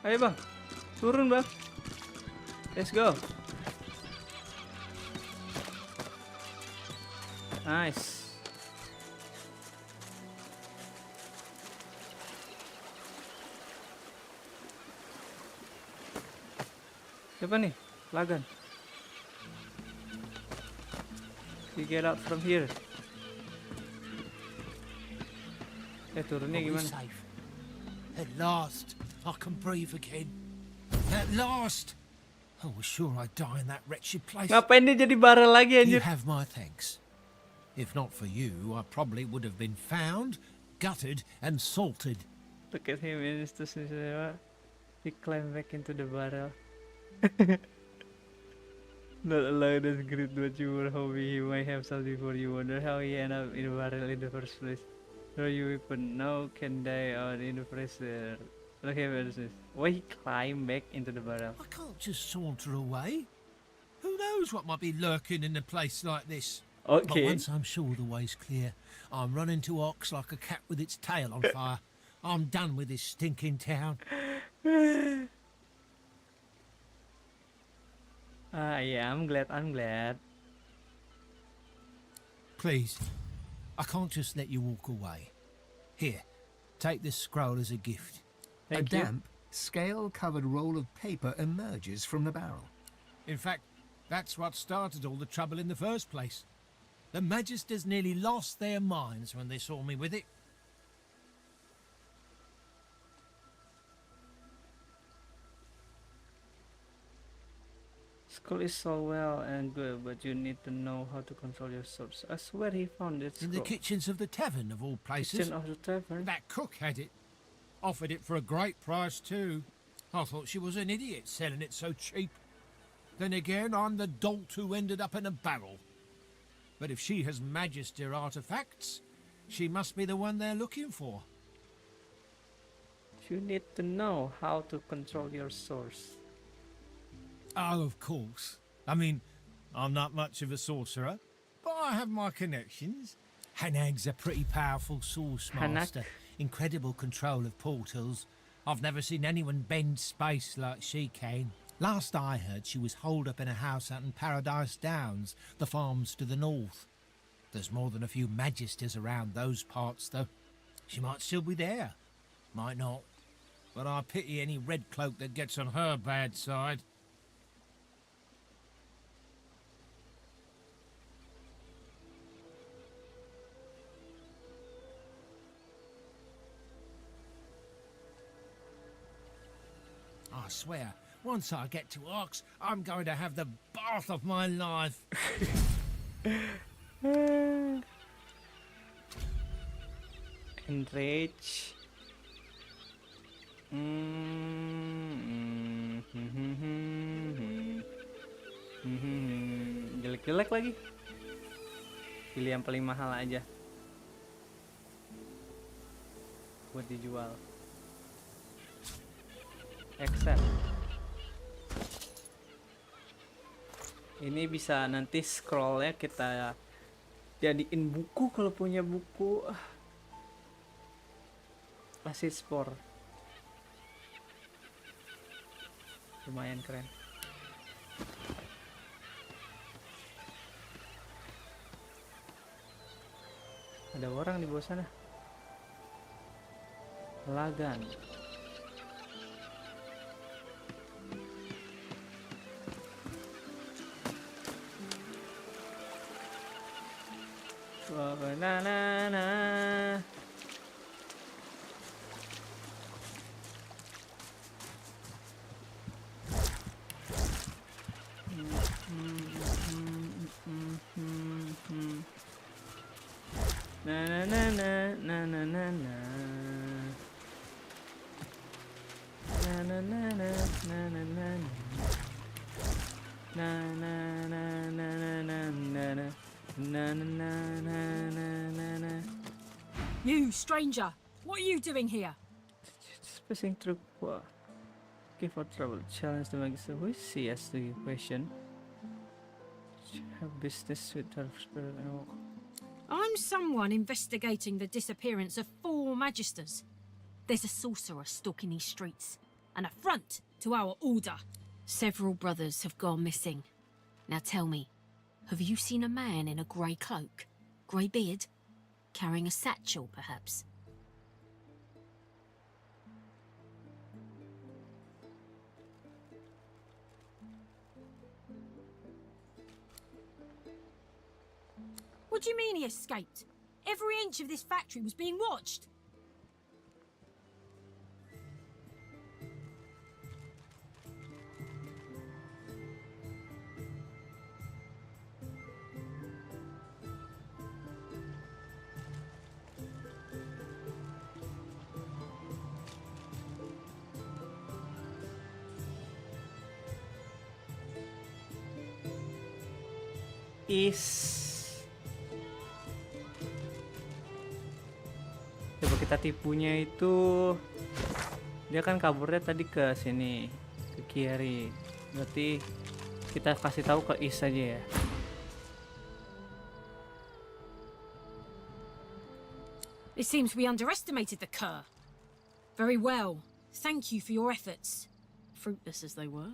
Ayo bang. Turun bang. Let's go. Nice. Siapa nih? Lagan. We get out from here. Turunnya Are we gimana? safe? At last, I can breathe again. At last! I was sure I'd die in that wretched place. Ngapain dia jadi barel lagi You anjir? have my thanks. If not for you, I probably would have been found, gutted, and salted. Look at him in his position. He climbed back into the barrel. Not allowed as great what you were hoping he might have something for you. Wonder how he ended up in a barrel in the first place. No, you weapon now can die out in the freezer. Look at this. Why he climbed back into the barrel? I can't just saunter away. Who knows what might be lurking in a place like this? But Okay. once I'm sure the way's clear, I'm running to Ox like a cat with its tail on fire. I'm done with this stinking town. Yeah, I'm glad. Please, I can't just let you walk away. Here, take this scroll as a gift. A damp, scale-covered roll of paper emerges from the barrel. In fact, that's what started all the trouble in the first place. The Magisters nearly lost their minds when they saw me with it. School is all well and good, but you need to know how to control your source. I swear he found it. In the kitchens of the tavern, of all places. Kitchen of the tavern? That cook had it. Offered it for a great price, too. I thought she was an idiot selling it so cheap. Then again, I'm the dolt who ended up in a barrel. But if she has Magister artifacts, she must be the one they're looking for. You need to know how to control your source. Oh, of course. I mean, I'm not much of a sorcerer, but I have my connections. Hanag's a pretty powerful source master. Incredible control of portals. I've never seen anyone bend space like she can. Last I heard, she was holed up in a house out in Paradise Downs, the farms to the north. There's more than a few Magisters around those parts, though. She might still be there. Might not. But I pity any red cloak that gets on her bad side. I swear, once I get to Ox, I'm going to have the bath of my life. Enrage. Jelek-jelek lagi. Pilih yang paling mahal aja buat dijual. Accept. Ini bisa nanti scrollnya kita jadiin buku kalau punya buku. Asid spore. Lumayan keren. Ada orang di bawah sana. Lagan. Banana. Na na na na na na na na. Na na na na na na na. Na na na na na na na na. Na na na na na na na. You, stranger! What are you doing here? Just passing through. Okay, for trouble. Challenge the magister. Who is she? Asked the question. She have business with her spirit. Oh. I'm someone investigating the disappearance of 4 magisters. There's a sorcerer stalking these streets. An affront to our order. Several brothers have gone missing. Now tell me, have you seen a man in a grey cloak, grey beard, carrying a satchel, perhaps? What do you mean he escaped? Every inch of this factory was being watched. Coba kita tipunya itu, dia kan kaburnya tadi ke sini, ke kiri. Berarti kita kasih tahu ke Is aja ya. It seems we underestimated the cur. Very well. Thank you for your efforts. Fruitless as they were.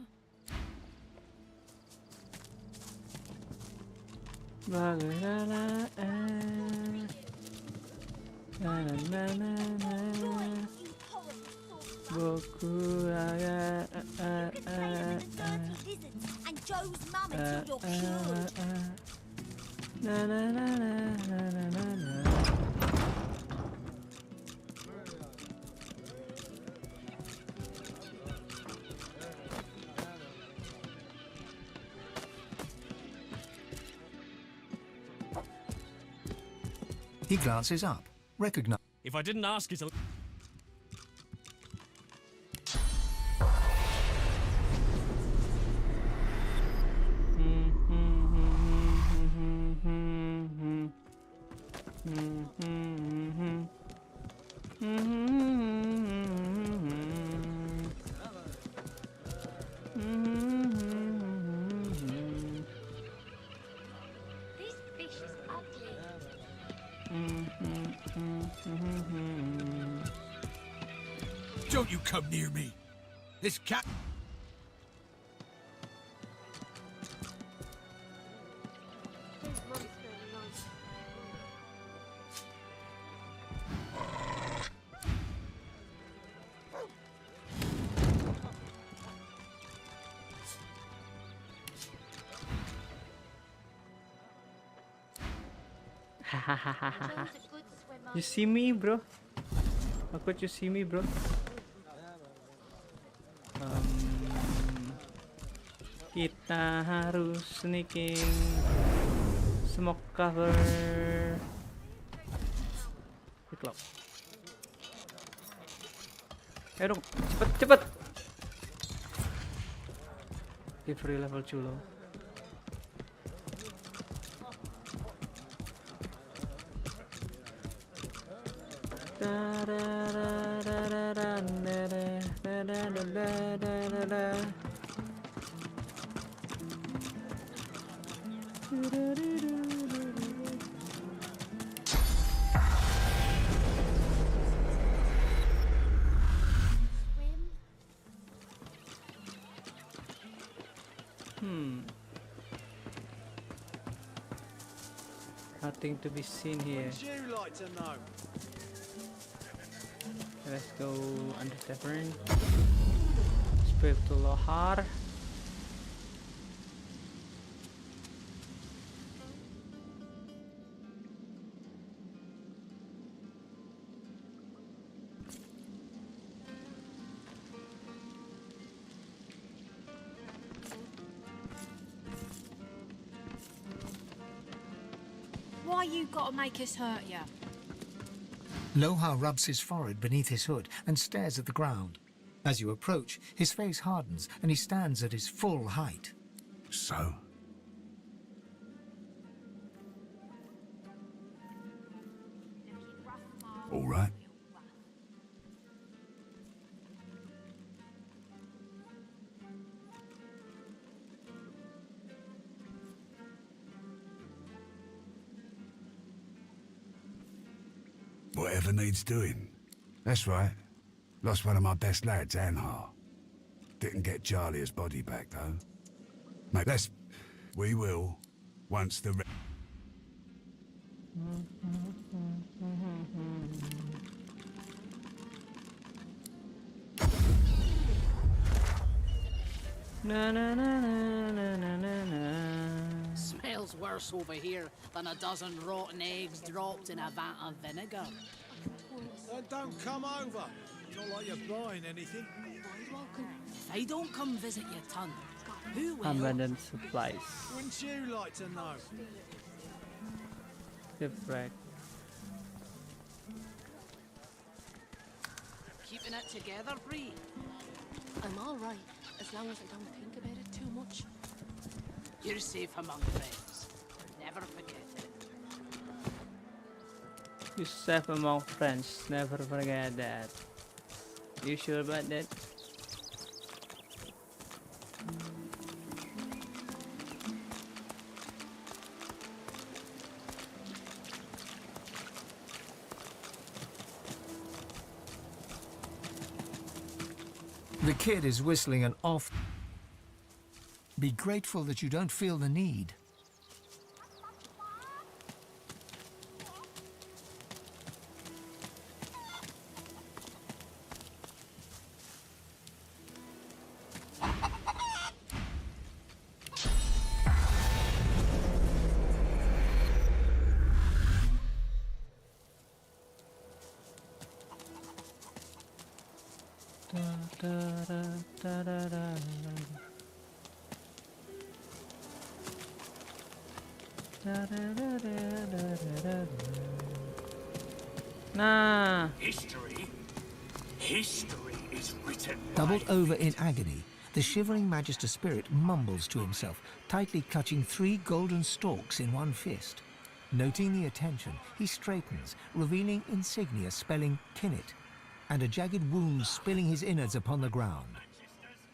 He glances up, recognize. If I didn't ask you to... Don't you come near me. This cat... You see me, bro? How could you see me, bro? Kita harus sneaking, smoke cover. Quick lock. Ayo dong, cepet. Get free level 2 low. Nothing to be seen here. Would you like to know? Let's go under tavern. Speak to Lohar. Why you gotta make us hurt ya? Lohar rubs his forehead beneath his hood and stares at the ground. As you approach, his face hardens and he stands at his full height. So? All right. Whatever needs doing. That's right. Lost one of my best lads, Anhar. Didn't get Charlie's body back, though. Mate, we will, once the... Na na na na na na na na. Smells worse over here than a dozen rotten eggs dropped in a vat of vinegar. Then don't come over. It's not like you're buying anything. If I don't come visit your ton, who will? Abandoned supplies. Wouldn't you like to know? Shipwreck. Keeping it together, Bree? I'm all right, as long as I don't think about it too much. You're safe among friends. Never forget it. You safe among friends. Never forget that. You sure about that? The kid is whistling an off. Be grateful that you don't feel the need. Nah. History is written. Doubled over in agony, the shivering Magister spirit mumbles to himself, tightly clutching 3 golden stalks in one fist. Noting the attention, he straightens, revealing insignia spelling Kinnet, and a jagged wound spilling his innards upon the ground.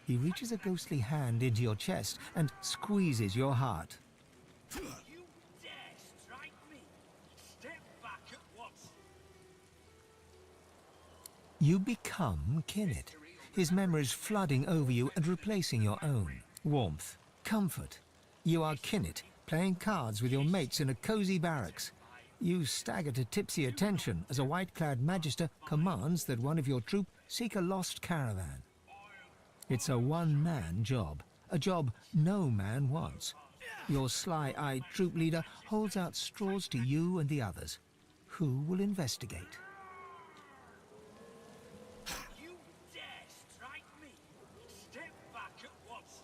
He reaches a ghostly hand into your chest and squeezes your heart. You dare strike me? Step back at once. You become Kinnet, his memories flooding over you and replacing your own. Warmth, comfort. You are Kinnet, playing cards with your mates in a cozy barracks. You stagger to tipsy attention as a white-clad Magister commands that one of your troop seek a lost caravan. It's a one-man job, a job no man wants. Your sly-eyed troop leader holds out straws to you and the others. Who will investigate? You dare strike me? Step back at once.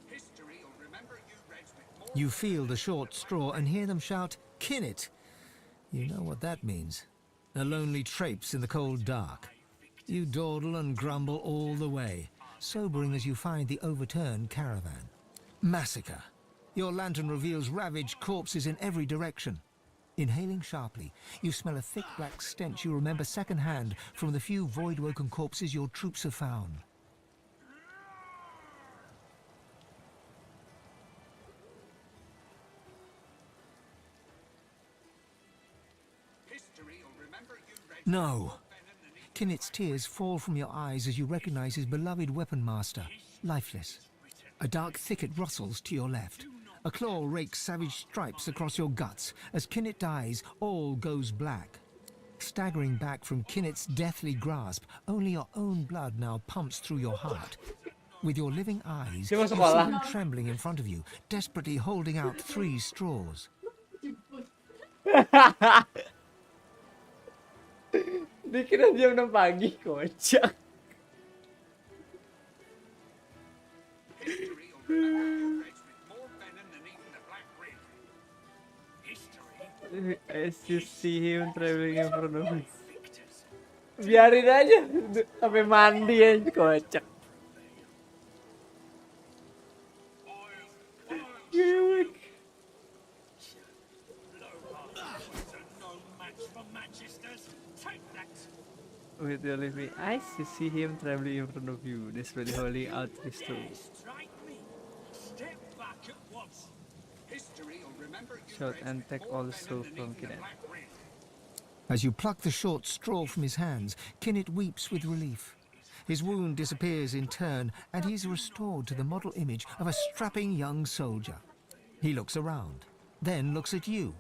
History will remember you Reds with more. You feel the short straw and hear them shout, "Kinnet!" You know what that means. A lonely traipse in the cold dark. You dawdle and grumble all the way, sobering as you find the overturned caravan. Massacre. Your lantern reveals ravaged corpses in every direction. Inhaling sharply, you smell a thick black stench you remember secondhand from the few void-woken corpses your troops have found. No. Kinnet's tears fall from your eyes as you recognize his beloved weapon master, lifeless. A dark thicket rustles to your left. A claw rakes savage stripes across your guts. As Kinnet dies, all goes black. Staggering back from Kinnet's deathly grasp, only your own blood now pumps through your heart. With your living eyes, you see him trembling in front of you, desperately holding out 3 straws. Dikira jam 6 pagi, kocak. I still see him traveling in front of me. Biarin aja sampai mandi aja kocak. Gimik. With the living, I still see him traveling in front of you, desperately holding out his tools. Shot and take all the soul from Kinnet. As you pluck the short straw from his hands, Kinnet weeps with relief. His wound disappears in turn, and he's restored to the model image of a strapping young soldier. He looks around, then looks at you,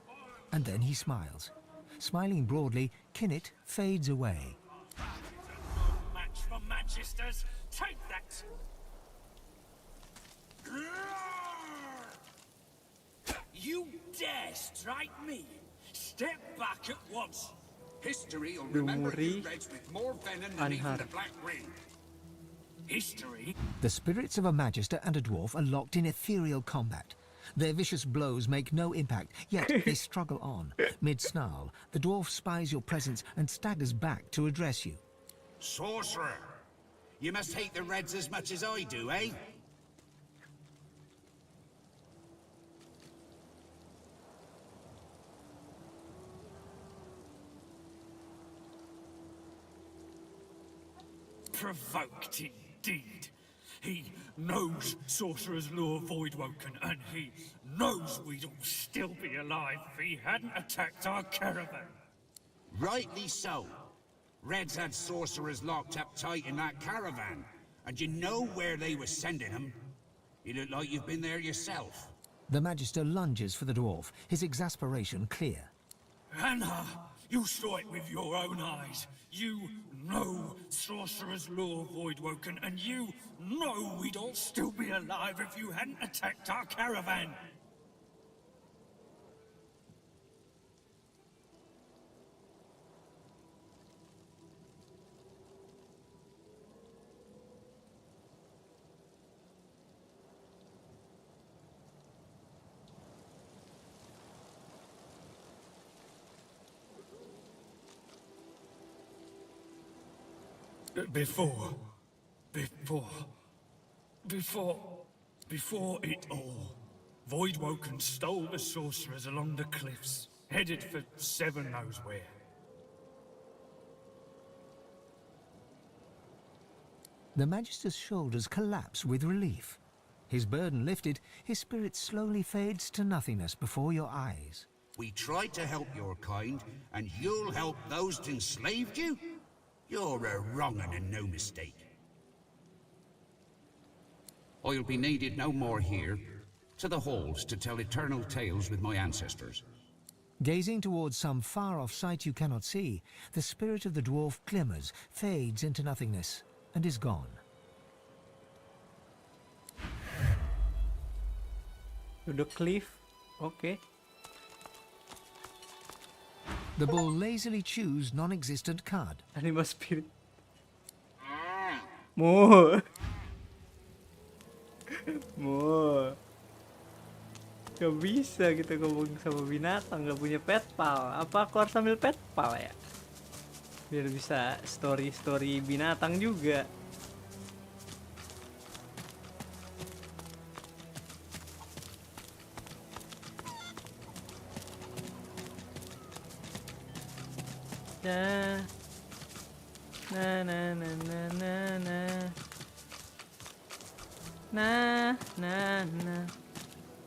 and then he smiles. Smiling broadly, Kinnet fades away. Match for Manchester's. Take that! You dare strike me? Step back at once. History will remember you Reds with more venom than even the Black Ring. History? The spirits of a Magister and a dwarf are locked in ethereal combat. Their vicious blows make no impact, yet they struggle on. Mid-snarl, the dwarf spies your presence and staggers back to address you. Sorcerer! You must hate the Reds as much as I do, eh? Provoked indeed. He knows Sorcerer's Law Voidwoken, and he knows we'd all still be alive if he hadn't attacked our caravan. Rightly so. Reds had sorcerers locked up tight in that caravan, and you know where they were sending them. You look like you've been there yourself. The Magister lunges for the dwarf, his exasperation clear. Anna, you saw it with your own eyes. You know Sorcerer's Law Voidwoken, and you know we'd all still be alive if you hadn't attacked our caravan. Before it all, Voidwoken stole the sorcerers along the cliffs, headed for Seven knows where. The Magister's shoulders collapse with relief. His burden lifted, his spirit slowly fades to nothingness before your eyes. We tried to help your kind, and you'll help those that enslaved you? You're a wrong un and no mistake. I'll be needed no more here. To the halls to tell eternal tales with my ancestors. Gazing towards some far-off sight you cannot see, the spirit of the dwarf glimmers, fades into nothingness, and is gone. To the cliff? Okay. The bull lazily chews non-existent card. Animal spirit. More. More. Gak bisa kita ngomong sama binatang, gak punya pet pal. Apa aku harus ambil pet pal ya? Biar bisa story-story binatang juga. Na na na na na na na na na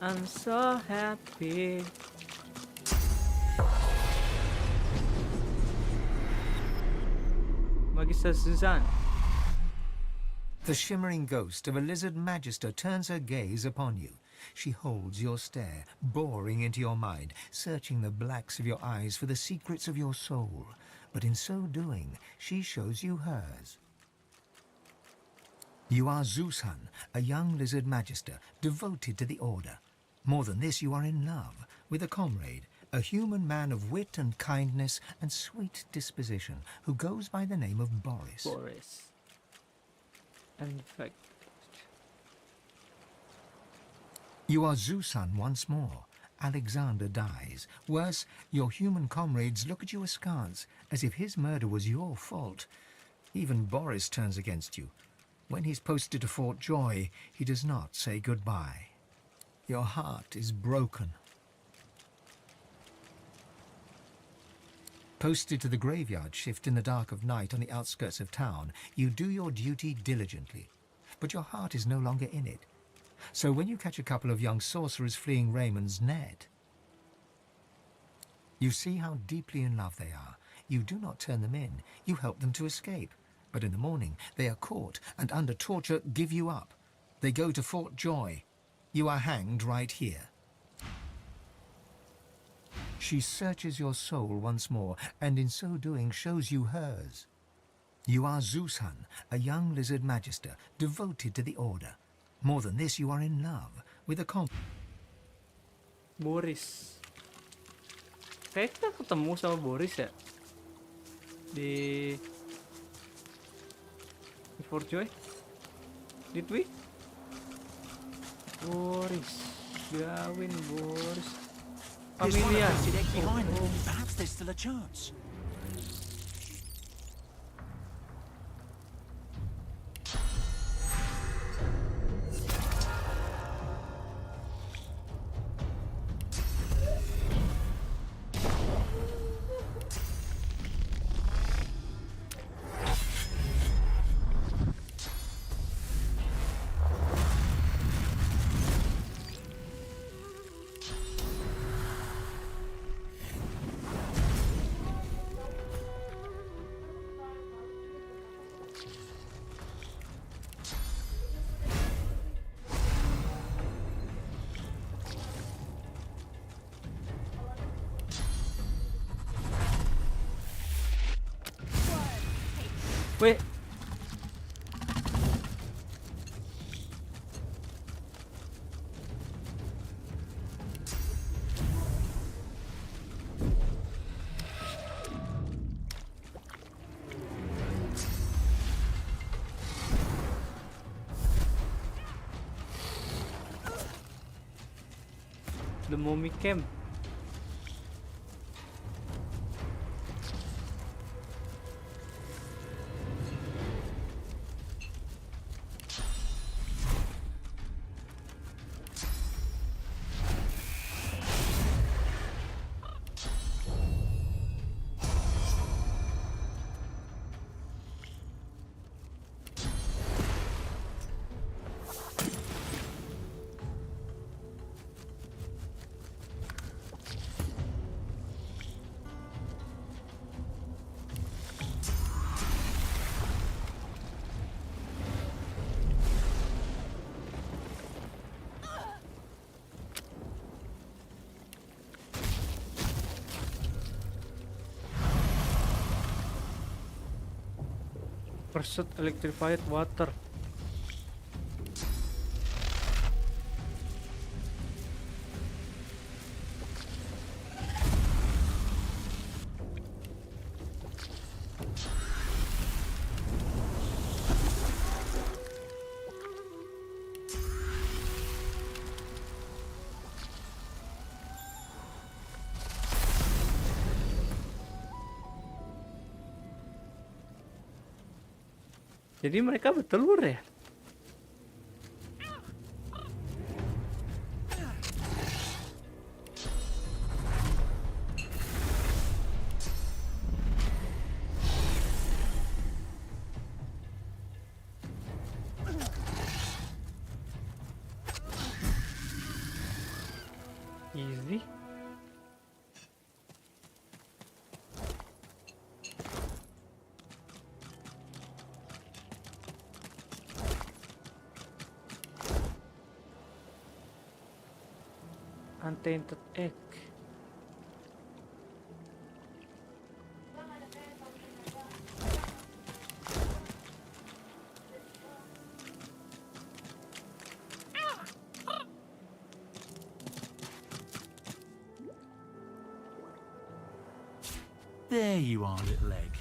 I'm so happy. Magister Suzanne. The shimmering ghost of a lizard magister turns her gaze upon you. She holds your stare, boring into your mind, searching the blacks of your eyes for the secrets of your soul. But in so doing, she shows you hers. You are Zeushan, a young lizard magister, devoted to the Order. More than this, you are in love with a comrade, a human man of wit and kindness and sweet disposition, who goes by the name of Boris. Boris. And fact. You are Zeushan once more, Alexander dies. Worse, your human comrades look at you askance, as if his murder was your fault. Even Boris turns against you. When he's posted to Fort Joy, he does not say goodbye. Your heart is broken. Posted to the graveyard shift in the dark of night on the outskirts of town, you do your duty diligently, but your heart is no longer in it. So when you catch a couple of young sorcerers fleeing Raymond's net, you see how deeply in love they are. You do not turn them in, you help them to escape. But in the morning, they are caught and under torture give you up. They go to Fort Joy. You are hanged right here. She searches your soul once more, and in so doing shows you hers. You are Zeushan, a young lizard magister, devoted to the Order. More than this, you are in love with a Boris. Kayak kita ketemu sama Boris ya di Fort Joy. Did we? Boris, gawin Boris. Familiar. Behind them. Perhaps there's still a chance. Wait. The mummy camp. Pursuit electrified water. Jadi mereka bertelur ya? Easy. Untainted egg. There you are, little egg.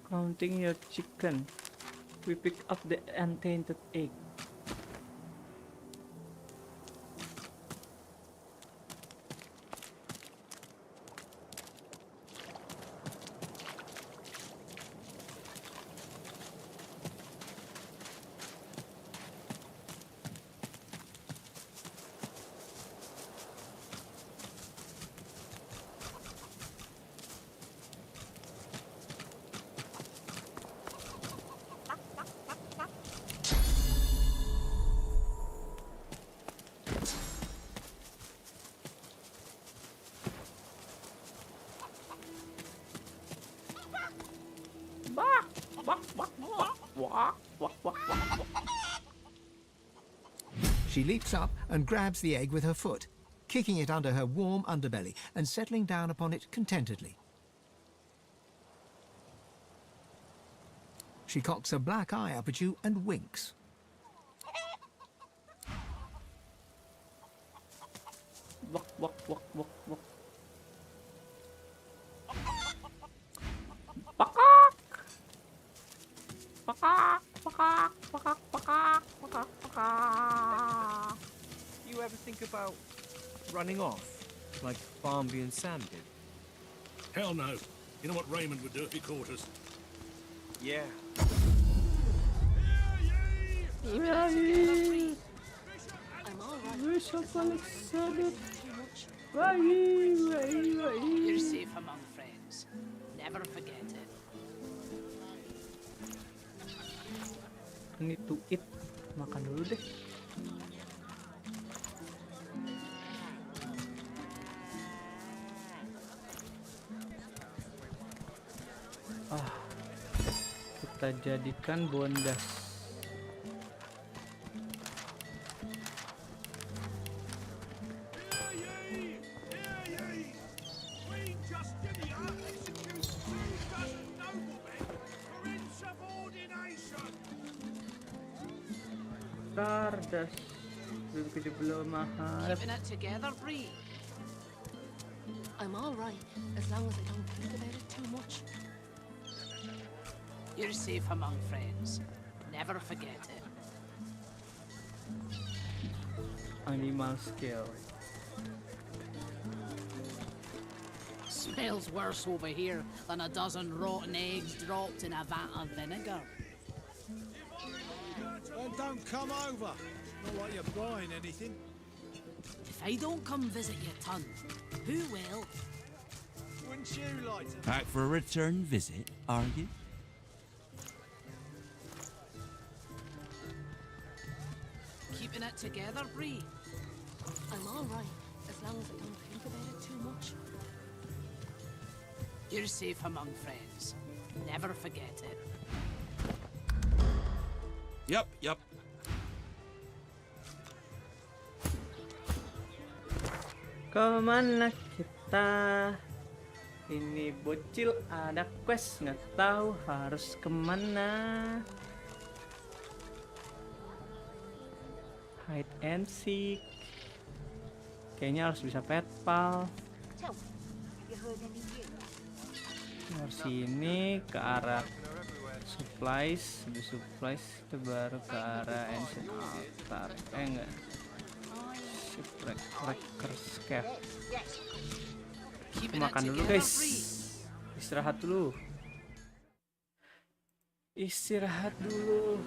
Counting your chicken. We pick up the untainted egg. She leaps up and grabs the egg with her foot, kicking it under her warm underbelly and settling down upon it contentedly. She cocks a black eye up at you and winks. You ever think about running off, like Barmby and Sam did? Hell no. You know what Raymond would do if he caught us? Yeah. I'm all right. Bishop Alexander. You're safe among friends. Never forget it. Need to eat. Makan dulu deh. Kita jadikan bondas. Stardust. Keeping it together, Bree. I'm all right, as long as I don't think about it too much. You're safe among friends. Never forget it. Animal skill. Smells worse over here than a dozen rotten eggs dropped in a vat of vinegar. And don't come over. Not like you're buying anything. If I don't come visit your ton, who will? Wouldn't you like to? Back for a return visit, are you? Keeping it together, Bree. I'm all right, as long as I don't think about it too much. You're safe among friends. Never forget it. Yup. Kemana kita? Ini bocil ada quest, nggak tahu harus kemana. Hide and seek. Kayaknya harus bisa petpal. Harus sini ke arah supplies, habis supplies itu baru ke arah ancient altar. Enggak. Shipwreck Cave. Makan dulu guys. Istirahat dulu. Istirahat dulu.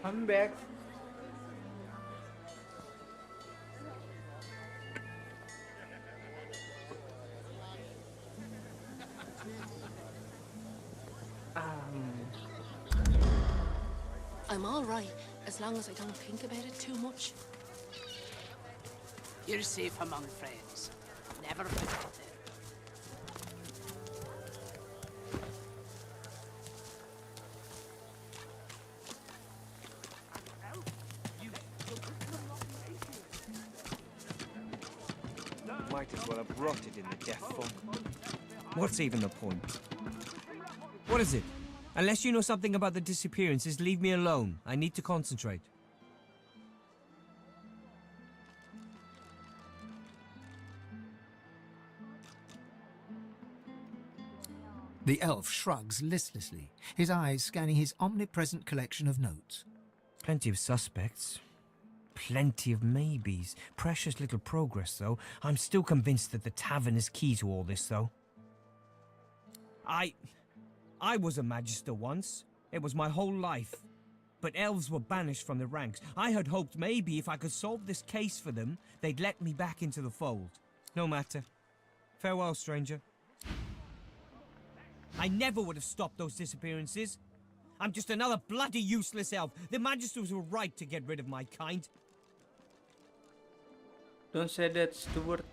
I'm back. I'm all right, as long as I don't think about it too much. You're safe among friends. Never forget it. Might as well have rotted in the death fog. What's even the point? What is it? Unless you know something about the disappearances, leave me alone. I need to concentrate. The elf shrugs listlessly, his eyes scanning his omnipresent collection of notes. Plenty of suspects. Plenty of maybes. Precious little progress, though. I'm still convinced that the tavern is key to all this, though. I was a magister once. It was my whole life. But elves were banished from the ranks. I had hoped maybe if I could solve this case for them, they'd let me back into the fold. No matter. Farewell, stranger. I never would have stopped those disappearances. I'm just another bloody useless elf. The magisters were right to get rid of my kind. Don't say that, Stuart.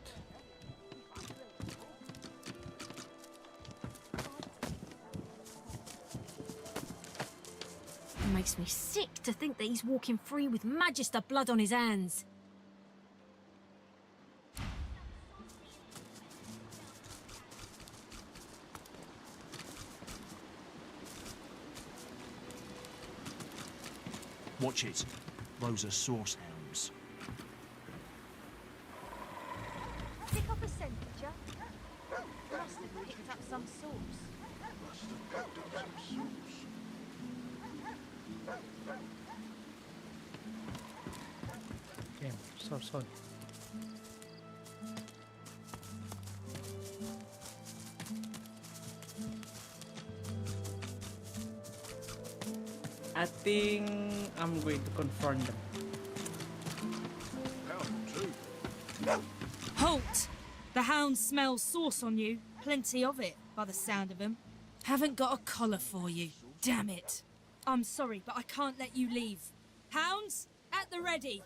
It makes me sick to think that he's walking free with magister blood on his hands. Watch it. Those are source hounds. Pick up a scent, did ya? Must have picked up some sauce. Damn, so sorry. I think I'm going to confront them. Halt! The hound smells sauce on you. Plenty of it, by the sound of them. Haven't got a collar for you. Damn it. I'm sorry, but I can't let you leave. Hounds, at the ready.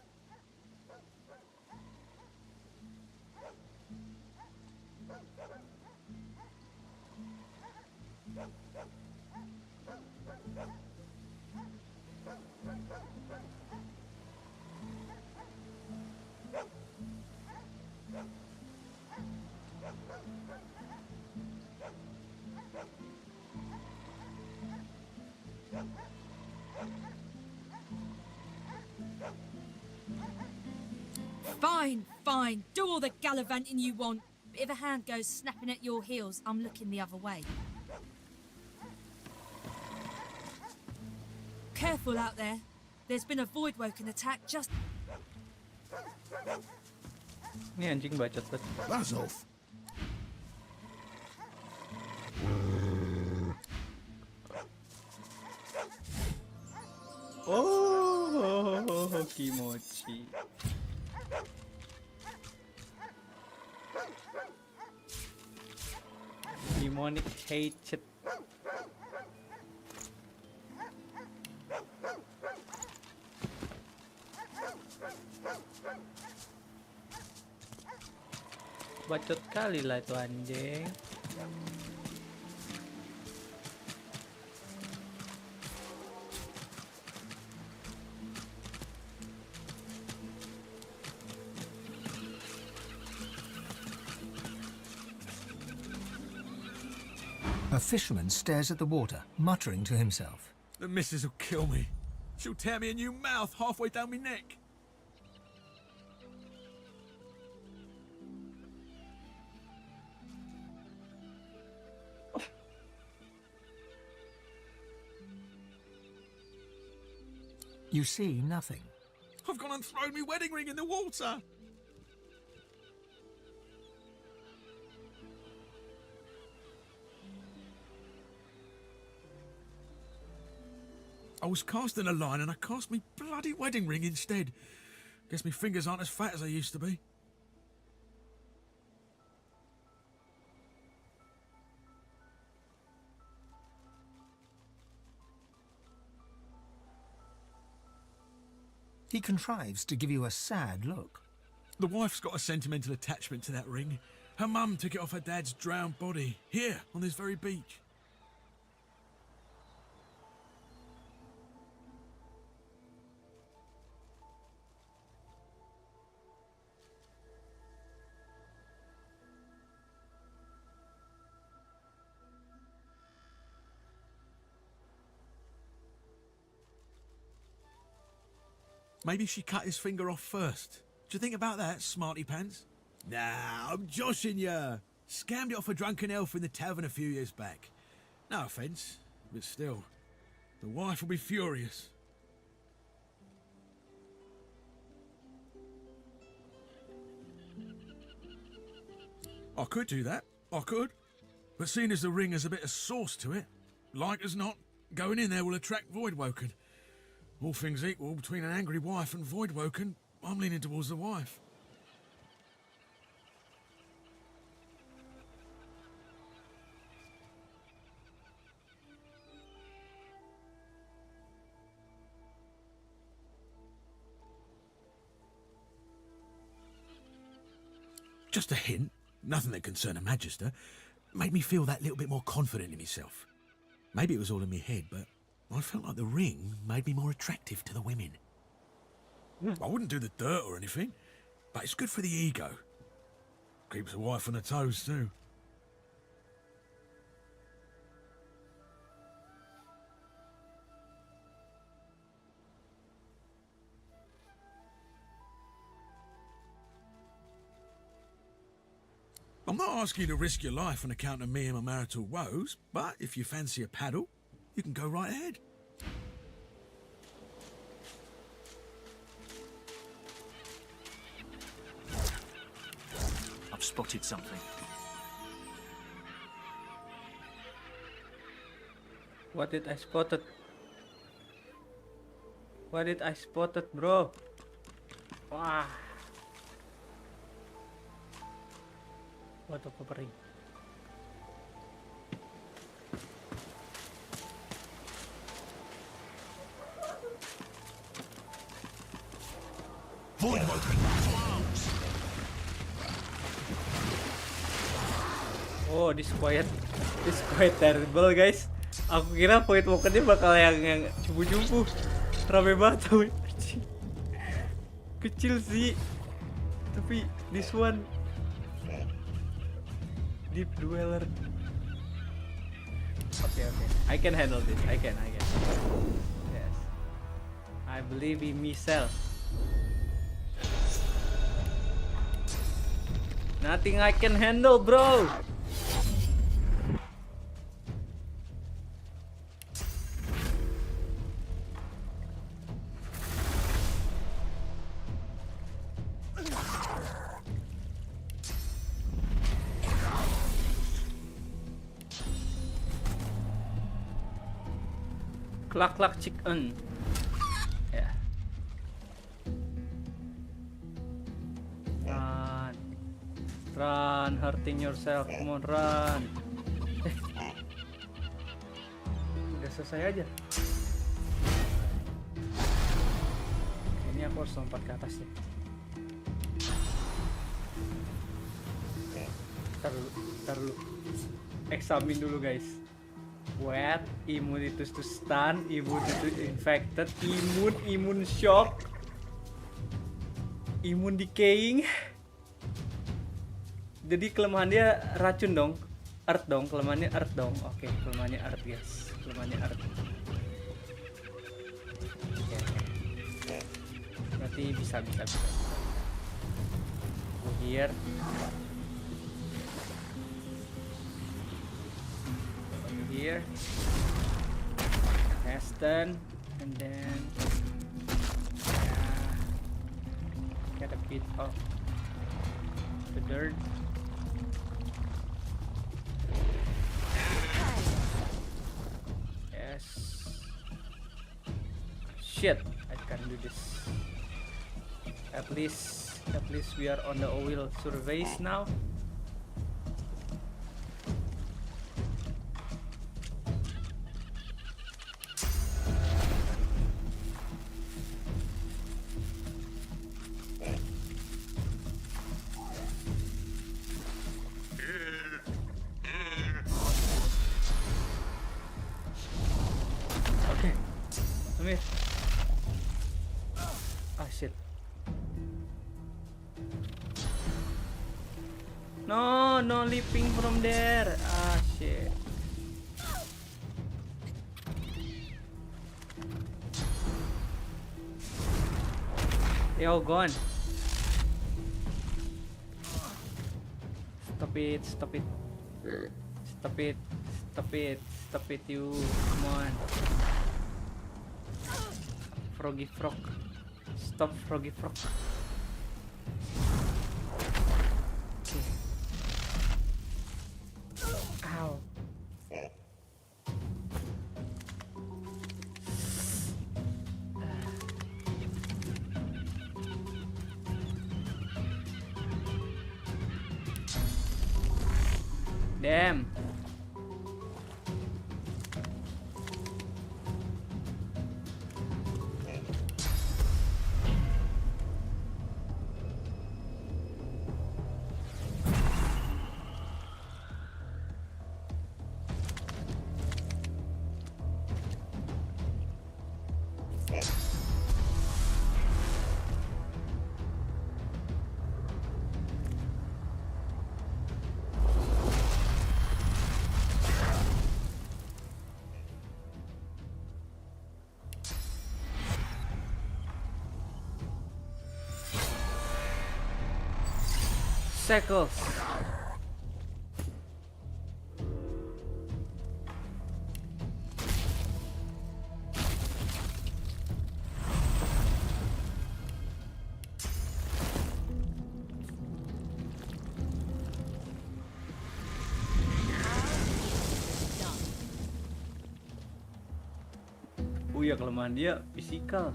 Fine, fine. Do all the gallivanting you want. But if a hand goes snapping at your heels, I'm looking the other way. Careful out there. There's been a void-woken attack just... Ini anjing bacot banget. Lazov. Oh, kimochi. Demonic hatred. Bacot kali lah itu anjing. A fisherman stares at the water, muttering to himself. The missus will kill me. She'll tear me a new mouth halfway down my neck. You see nothing. I've gone and thrown my wedding ring in the water. I was casting a line and I cast me bloody wedding ring instead. Guess me fingers aren't as fat as they used to be. He contrives to give you a sad look. The wife's got a sentimental attachment to that ring. Her mum took it off her dad's drowned body, here, on this very beach. Maybe she cut his finger off first. Do you think about that, smarty pants? Nah, I'm joshing ya. Scammed it off a drunken elf in the tavern a few years back. No offence, but still, the wife will be furious. I could do that, I could. But seeing as the ring has a bit of sauce to it, like as not, going in there will attract Voidwoken. All things equal, between an angry wife and Voidwoken, I'm leaning towards the wife. Just a hint, nothing that concerned a magister, made me feel that little bit more confident in myself. Maybe it was all in my head, but I felt like the ring made me more attractive to the women. I wouldn't do the dirt or anything, but it's good for the ego. Keeps the wife on her toes too. I'm not asking you to risk your life on account of me and my marital woes, but if you fancy a paddle, you can go right ahead. I've spotted something. What did I spotted? What did I spotted, bro? Wah. What a papering. Oh, this quite terrible, guys. Aku kira Voidwoken-nya bakal yang cupu-cupu. Rame banget tuh. Kecil sih. Tapi this one Deep Dweller. Okay. I can handle this. I can. Yes. I believe in myself. Nothing I can handle, bro. Cluck chicken. Yeah. Run, hurting yourself. Come on, run. Udah selesai aja. Ini aku harus lompat ke atas ya. Ntar dulu. Eksamin dulu, guys. Wet, immunitus to stun, immunity to infected, immune shock, immune decaying. Jadi kelemahan dia racun dong, earth dong, kelemahannya earth dong. Oke, kelemahannya earth, guys, kelemahannya earth. Oke. Berarti bisa. Go here. Here, Aston, and then get a bit of the dirt. Yes. shit, I can do this. At least we are on the oil surveys now. Okay, come here. Ah shit. No leaping from there. Ah shit. They all gone. Stop it, stop it. Stop it, stop it, stop it you. Come on. Froggy frog. Stop froggy frog. Okay. Ow. Damn. Circles. Ya kelemahan dia fisikal.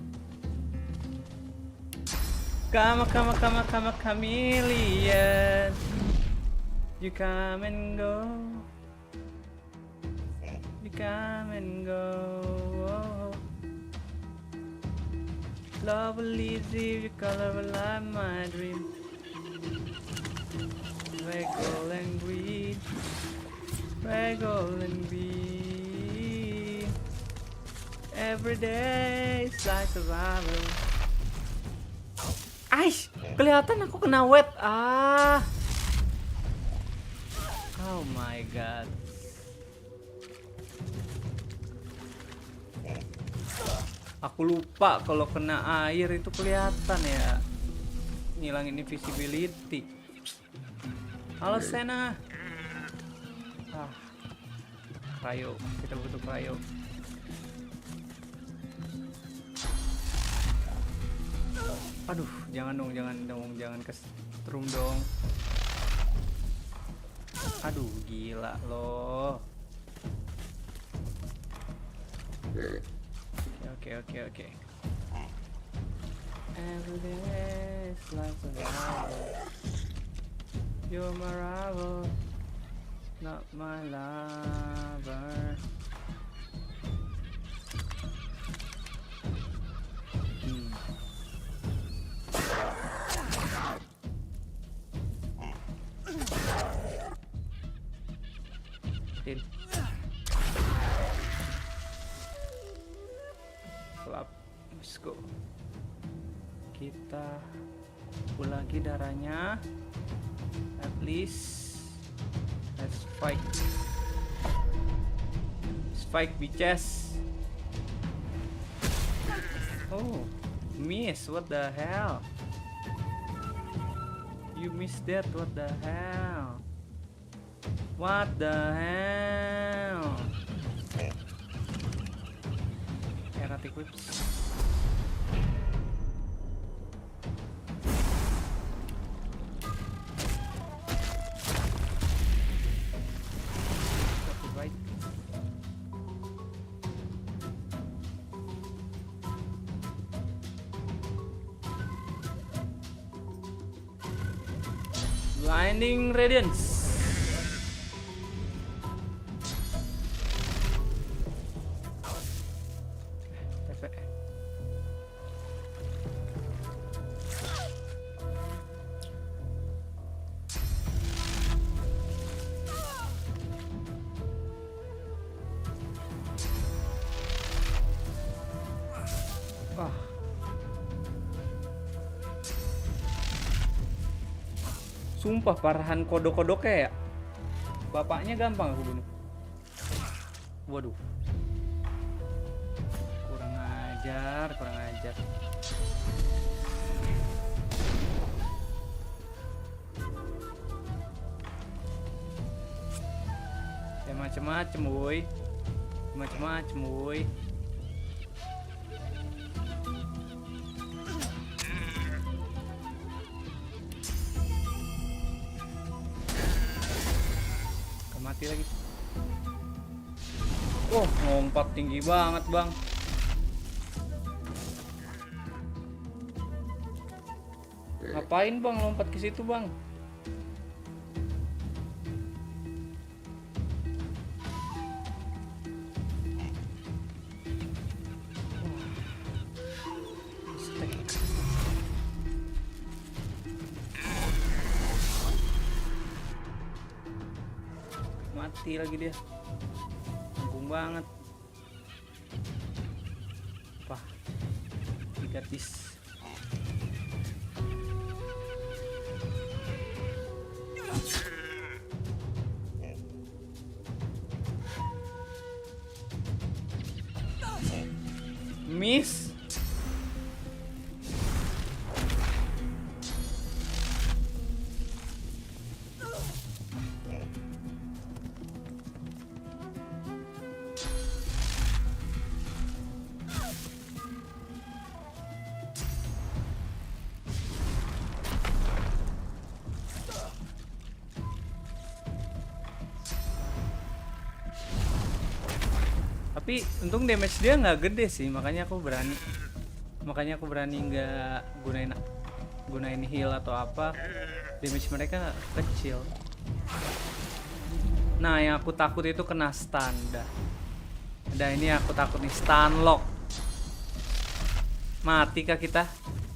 Chameleon. You come and go. You come and go. Love will lead you, your color will light my dream. Red, gold, and green. Red, gold, and green. Every day is like survival. Aish, kelihatan aku kena wet. Oh my god. Aku lupa kalau kena air itu kelihatan ya. Ngilangin invisibility. Halo Sena. Rayo, kita butuh rayo. Aduh, jangan kesetrum dong. Aduh, gila loh. Oke. Every day is like a rival. You're my rival, not my lover. Let's go. Kita kumpul lagi darahnya. At least let's fight. Let's fight bitches. Oh, miss, what the hell? You missed that, what the hell? What the hell? Erratic whips. Blinding Radiance. Sumpah parahan kodok-kodoknya ya. Bapaknya gampang aku bunuh. Waduh. Kurang ajar, kurang ajar. Ya macem-macem woi. Macem-macem woi. Mati lagi. Oh, ngompat tinggi banget, Bang. Ngapain, Bang, lompat ke situ, Bang? Mati lagi dia. Tanggung banget. Wah, gigatis. Miss. Tapi untung damage dia nggak gede sih, makanya aku berani nggak gunain heal atau apa. Damage mereka kecil. Nah, yang aku takut itu kena stun dah. Ini aku takut nih, stun lock. Mati kah kita?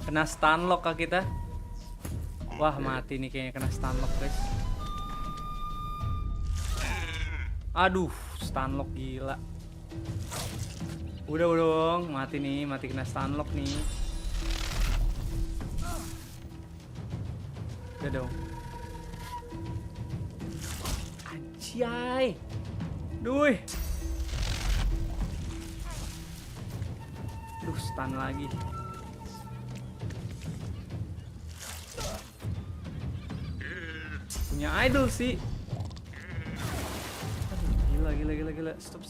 Kena stun lock kah kita? Wah, mati nih kayaknya kena stun lock, guys. Aduh, stun lock gila. Udah dong, mati nih, mati kena stun lock nih. Udah dong. Anjay. Duh. Duh, stun lagi. Punya idol sih. Gila. Stop.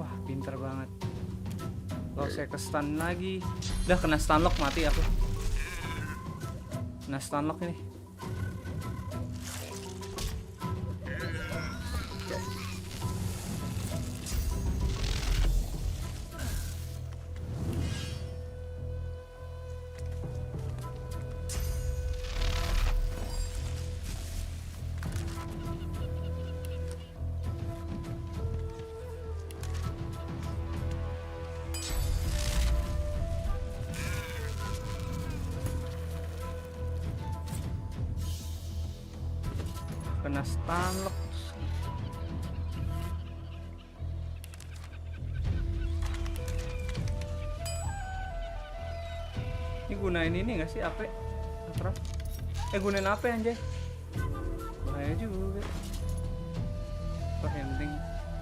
Wah, pinter banget. Kalau saya ke stun lagi. Udah kena stun lock, mati aku. Kena stun lock ini. Kena stun lock. Ini gunain ini nggak sih AP? Gunain AP anjay. Bahaya juga. Wah, yang penting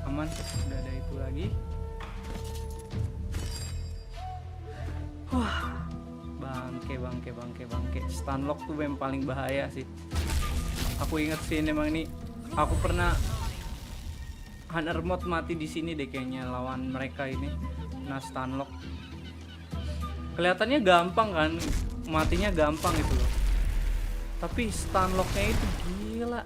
aman, udah ada itu lagi. Wah, bangke. Stun lock tuh yang paling bahaya sih. Aku inget sih emang ini. Aku pernah Hunter mod mati di sini deh kayaknya lawan mereka ini. Nah, stun lock. Kelihatannya gampang kan, matinya gampang gitu loh. Tapi stun locknya itu gila.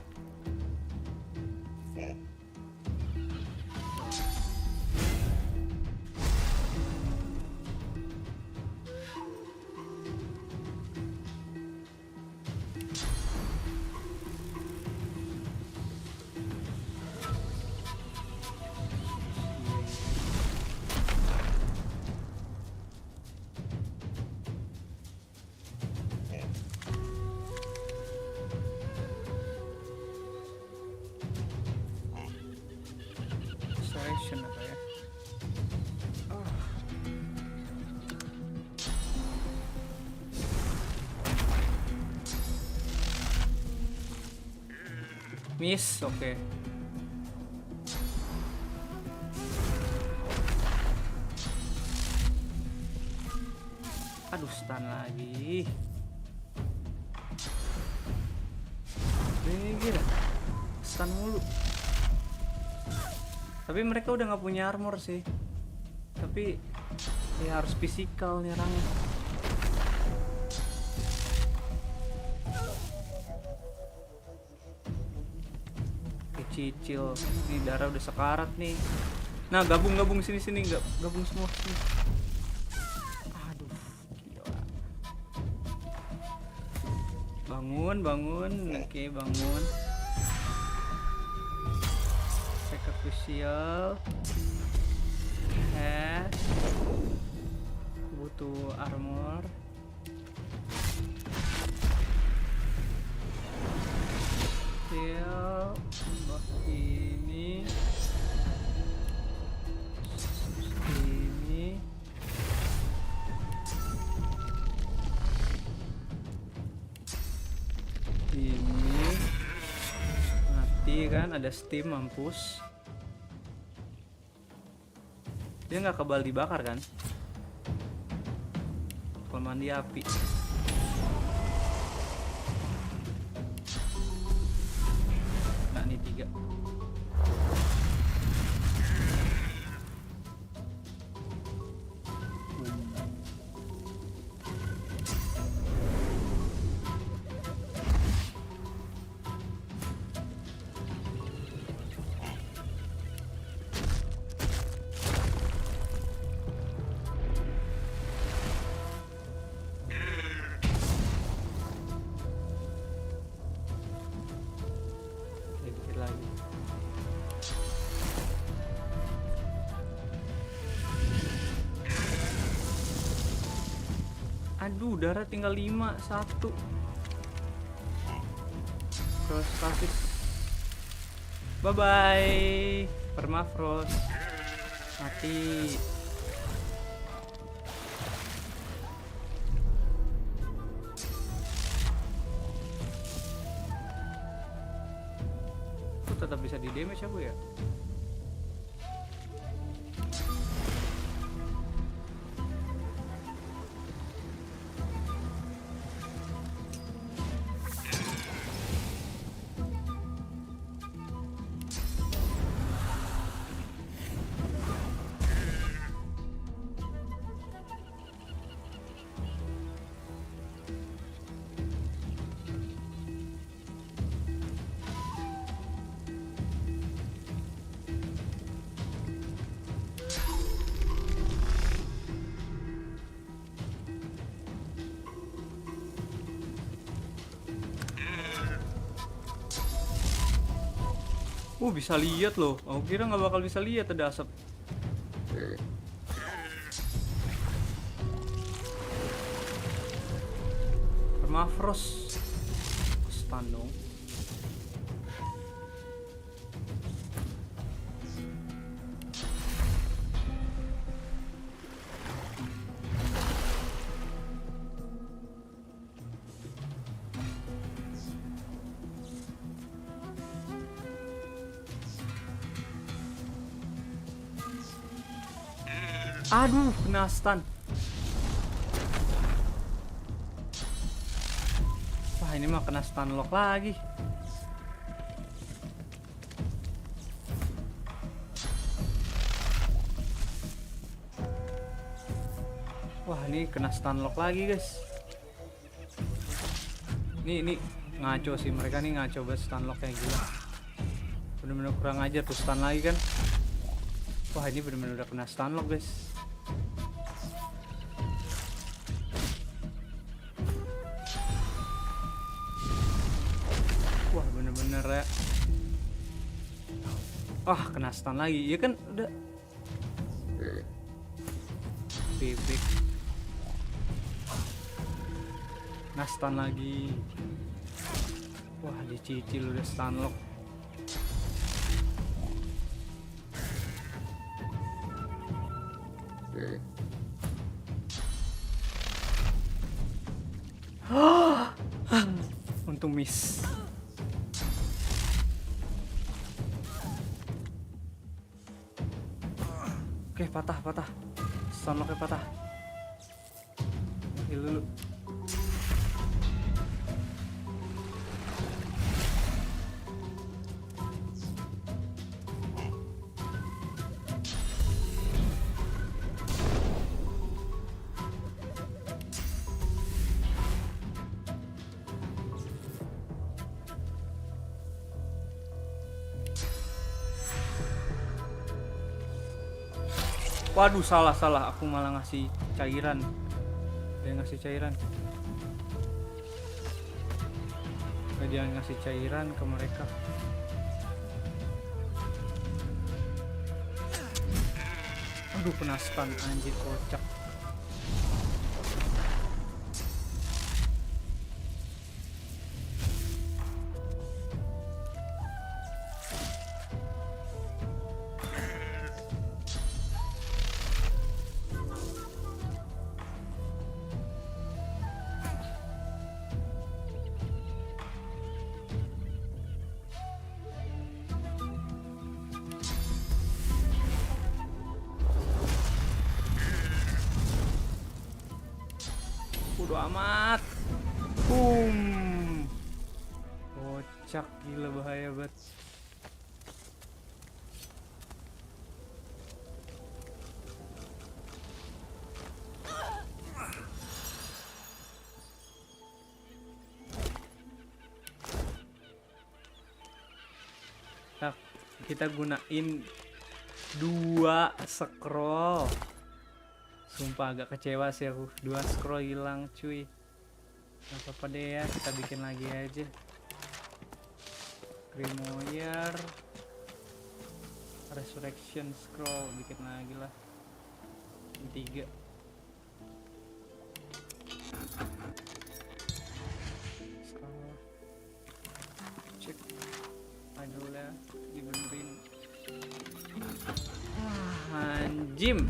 Miss, oke. Aduh, stun lagi. Gila, stun mulu. Tapi mereka udah nggak punya armor sih. Tapi ya harus fisikal nyerangnya. Cicil, nih darah udah sekarat nih. Nah, gabung sini gabung semua sini. Aduh, gila. Bangun. Oke, bangun. Sacrificial. Butuh armor. Ini mati kan, ada steam, mampus. Dia nggak kebal dibakar kan kalau mandi api. Nah, ini 3. Aduh, darah tinggal 5, 1. Terus kasih. Bye bye. Permafrost. Mati. Kok tetap bisa di damage aku ya? Bisa lihat loh. Aku kira nggak bakal bisa lihat, ada asap. Permafrost. Stun dong. Aduh, kena stun. Wah, ini mah kena stun lock lagi. Wah, ini kena stun lock lagi, guys. Ini ngaco sih, mereka nih ngaco banget, stun lock kayak gila. Bener-bener kurang ajar tuh, stun lagi kan. Wah, ini bener-bener udah kena stun lock, guys. Wah, bener-bener ya. Wah, kena stun lagi. Ya kan udah bebek. Kena stun lagi. Wah, dicicil udah stun lock. Untung miss. patah. Sunlocknya patah. Heal dulu. Waduh, salah. Aku malah ngasih cairan. Dia ngasih cairan. Dia ngasih cairan ke mereka. Aduh, kena stun anjir, kocak. Bodo amat. Boom. Kocak, gila, bahaya banget. Nah, kita gunain 2 scroll. Sumpah agak kecewa sih aku, 2 scroll hilang cuy. Gak apa-apa deh ya, kita bikin lagi aja. Grimoire, Resurrection scroll, bikin lagi lah. 3. Scroll. Cek. Adulah, dibenerin. Anjim.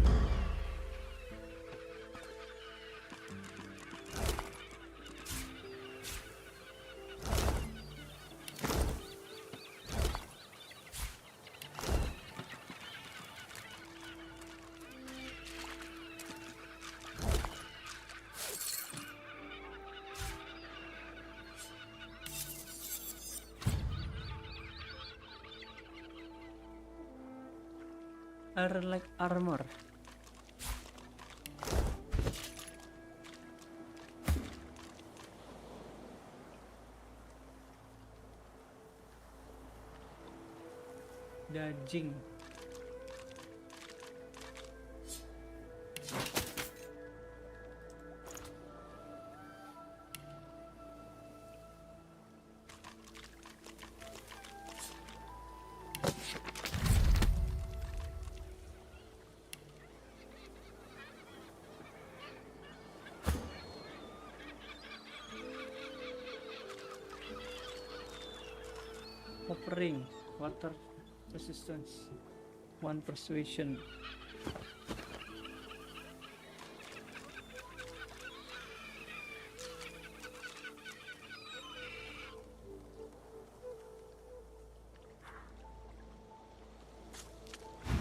Like armor. Daging. Ring, water resistance, 1 persuasion.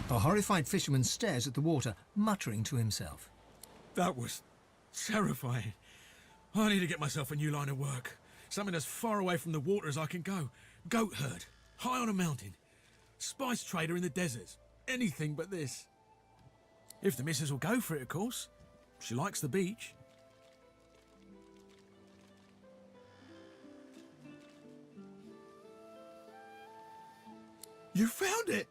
A horrified fisherman stares at the water, muttering to himself. That was terrifying. I need to get myself a new line of work. Something as far away from the water as I can go. Goat herd, high on a mountain. Spice trader in the deserts. Anything but this. If the missus will go for it, of course. She likes the beach. You found it!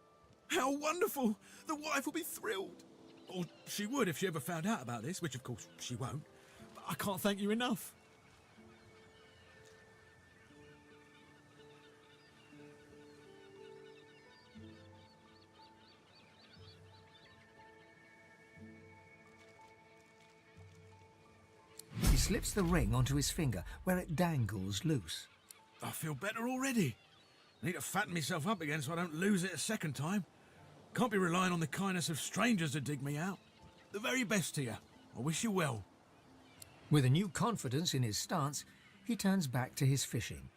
How wonderful! The wife will be thrilled. Or she would if she ever found out about this, which of course she won't. But I can't thank you enough. He slips the ring onto his finger, where it dangles loose. I feel better already. I need to fatten myself up again so I don't lose it a second time. Can't be relying on the kindness of strangers to dig me out. The very best to you. I wish you well. With a new confidence in his stance, he turns back to his fishing.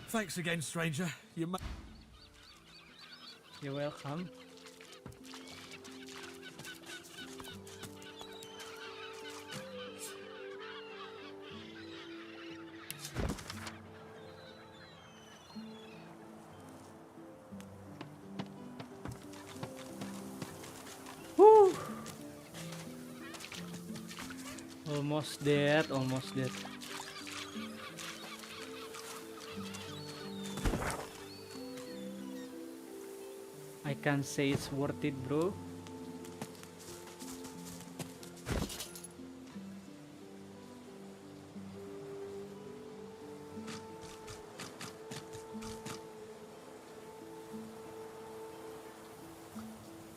Thanks again, stranger. You're welcome. Almost dead, almost dead. I can't say it's worth it, bro.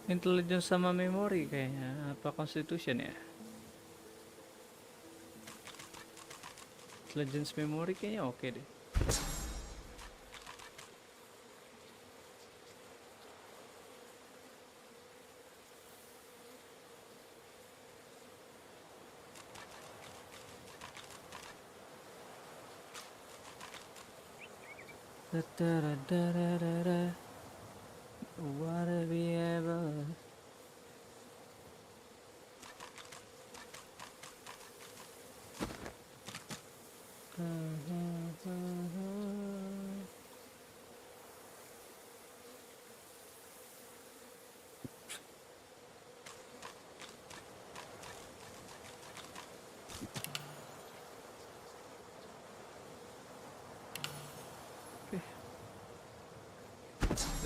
Intelligence sama memory kayaknya, apa Constitution ya? Intelligence memory kayaknya oke deh. What have we ever?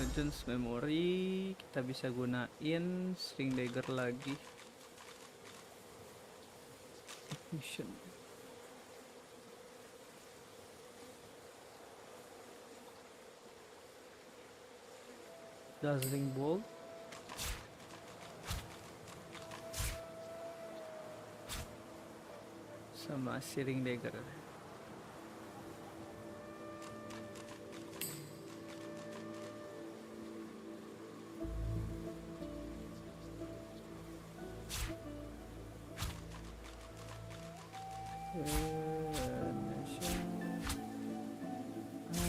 Legends memory kita bisa gunain string dagger lagi. Mission. Dazzling bolt. Sama searing dagger. I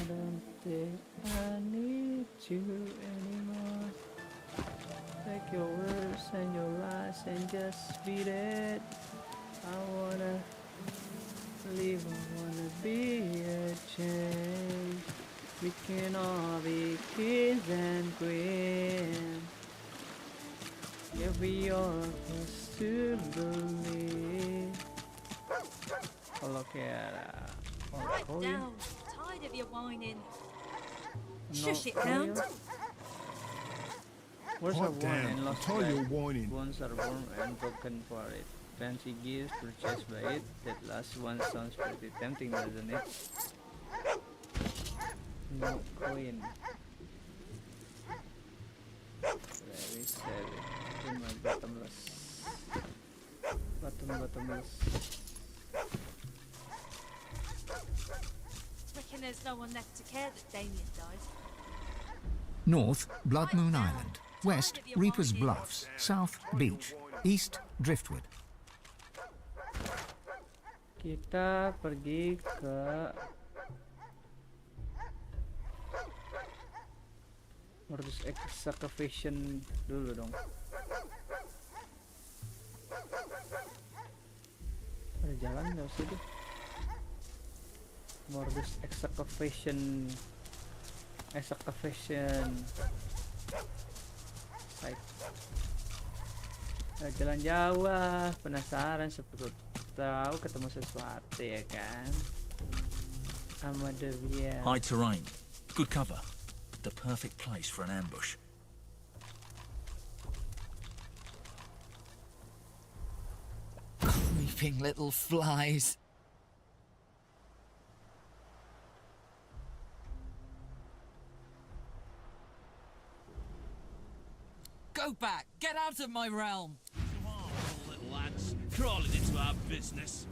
don't think I need you anymore. Take your words and your lies and just beat it. I wanna live, I wanna be a change. We can all be kings and queens. If we all used to believe. Kalau kayak Right down. Tired of your whining. Shush it, hound. Where's Pipe our down. wine and lost Tie your bed? whining. Bones are warm and broken for it. Fancy gifts purchased by it. That last one sounds pretty tempting, doesn't it? No coin. Very savage. In my bottomless. Bottomless. Reckon there's no one left to care that Damien died. North, Blood Moon Island. West, Reaper's Bluffs. South, Beach. East, Driftwood. Kita pergi ke modus excavation dulu dong. Ada jalan nggak sih tuh? Modus excavation site. Jalan jauh, penasaran seperti tahu ketemu sesuatu ya kan. Sama dia. High terrain, good cover, the perfect place for an ambush. Creeping little flies. Go back! Get out of my realm! Come on, little lads, crawling into our business.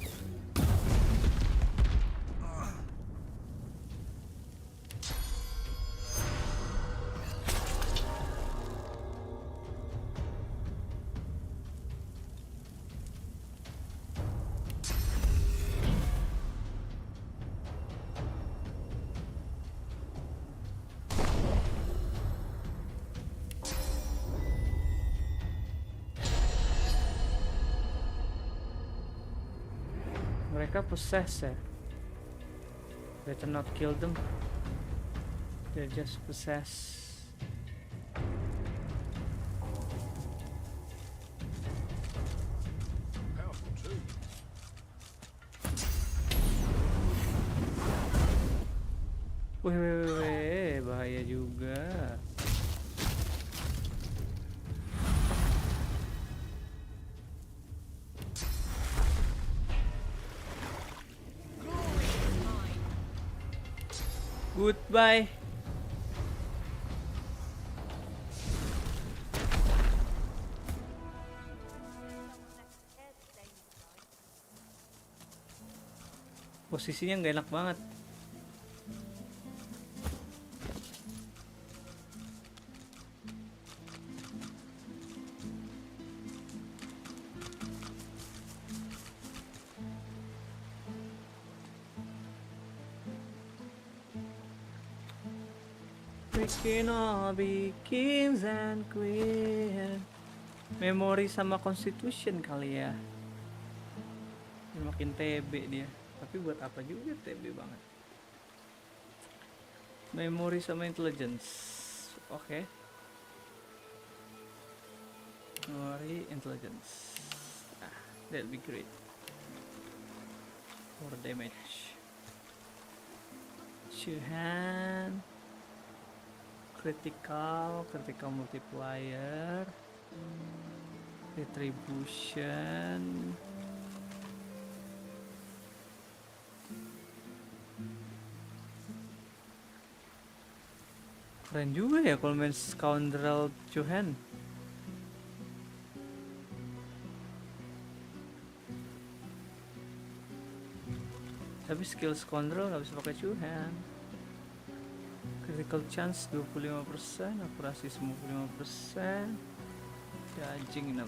Mereka possess ya. Better not kill them. They're just possessed. Powerful too. Weh, bahaya juga. Goodbye. Posisinya nggak enak banget. We can all be kings and queen. Memori sama constitution kali ya. Makin TB dia. Tapi buat apa juga TB banget. Memori sama intelligence. Oke. Memory, intelligence. That'd be great. More damage. Shuhan. Critical multiplier. Retribution. Keren juga ya kalau main Scoundrel Chuhan. Tapi skill Scoundrel nggak bisa pakai Chuhan. Critical chance 25%, akurasi 95%, dodging 6%.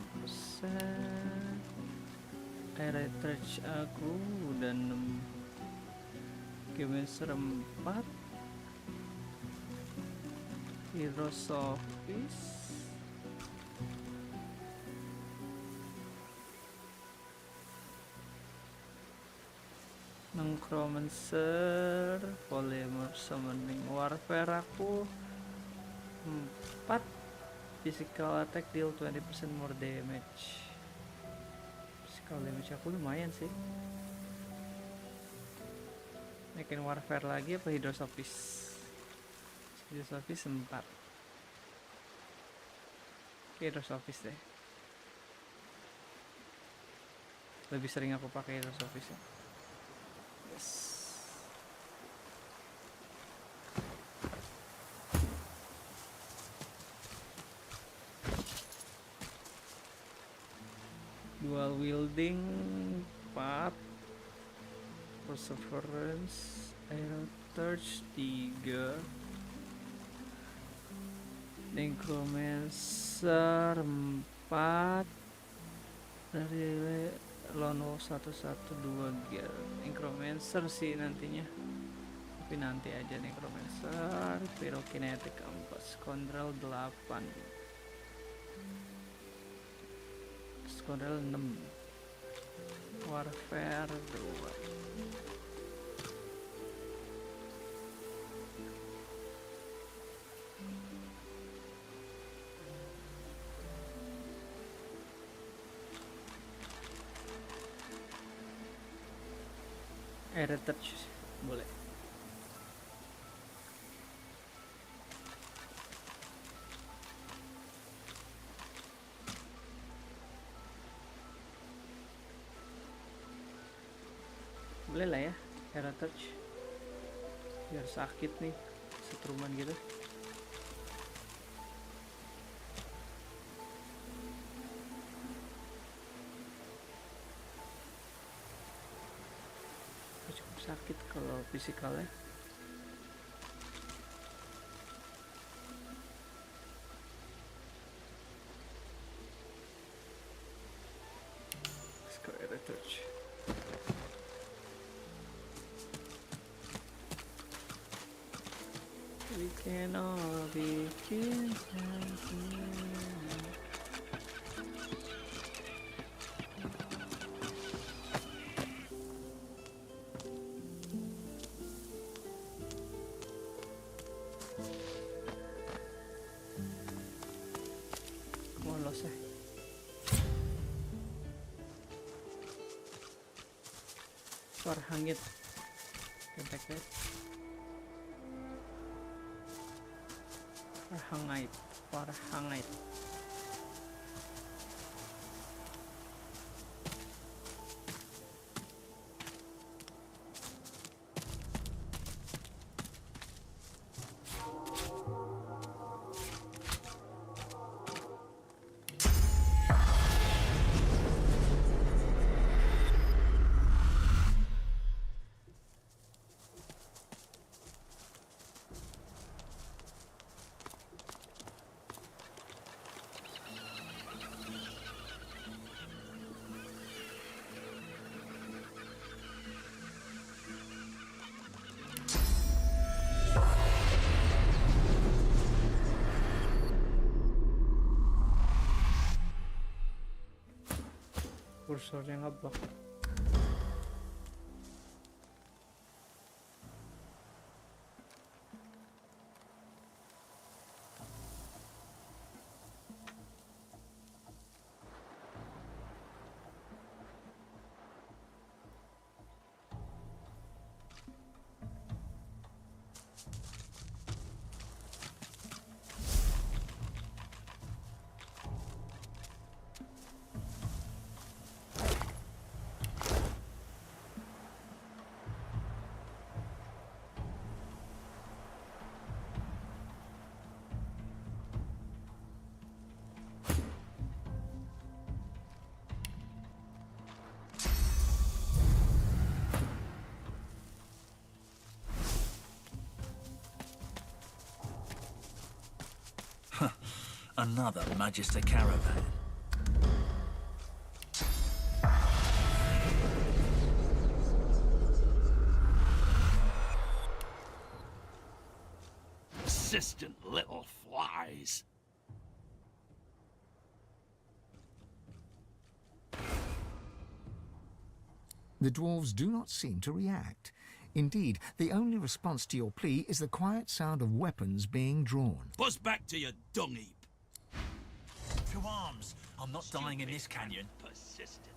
Air touch aku udah 6. Gemenser 4. Heroes of Peace. Necromancer, Polymer Summoning Warfare aku 4. Physical attack deal 20% more damage. Physical damage aku lumayan sih. Naikin Warfare lagi apa Heroes of Peace? Heroes of Peace 4. Heroes of Peace deh. Lebih sering aku pakai Heroes of Peace ya. Yes. Dual wielding 4. Perseverance, Aero Touch 3. Necromancer 4. Dari Lone Wolf 112 gear. Necromancer sih nantinya. Tapi nanti aja Necromancer. Pyrokinetic 4. Scoundrel 8. Scoundrel 6. Warfare 2. Air touch boleh. Boleh lah ya, air touch. Biar sakit nih, setruman gitu. Sakit kalau fisikalnya. Let's go air touch. We can all be kings and queens. Suara hangit. Kontak. Fahrenheit. Kursornya ngebug. Another Magister caravan. Persistent little flies. The dwarves do not seem to react. Indeed, the only response to your plea is the quiet sound of weapons being drawn. Buzz back to your dung heap. To arms! I'm not dying in this canyon. Persistent.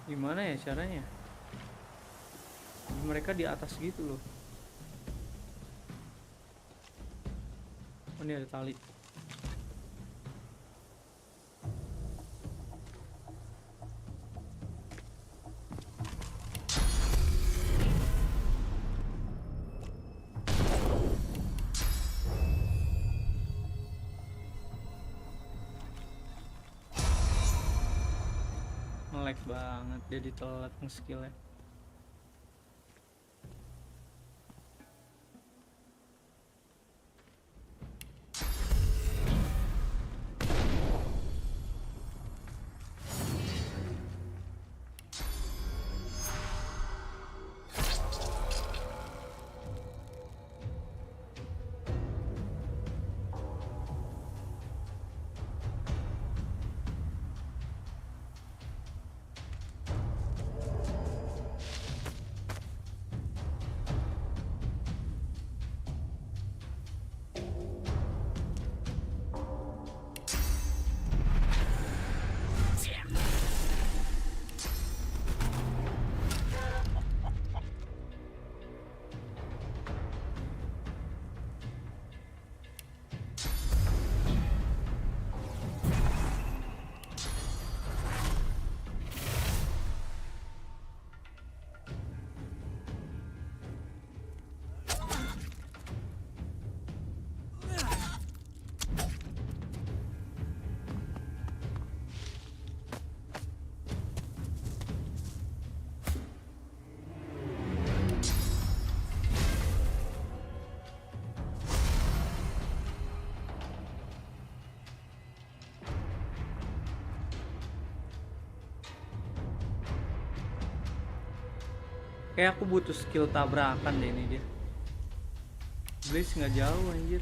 Gimana ya caranya? Mereka di atas gitu loh. Oh, ini ada tali. Lag banget, jadi telat nge-skillnya. Kayak aku butuh skill tabrakan deh ini dia. Blaze nggak jauh anjir.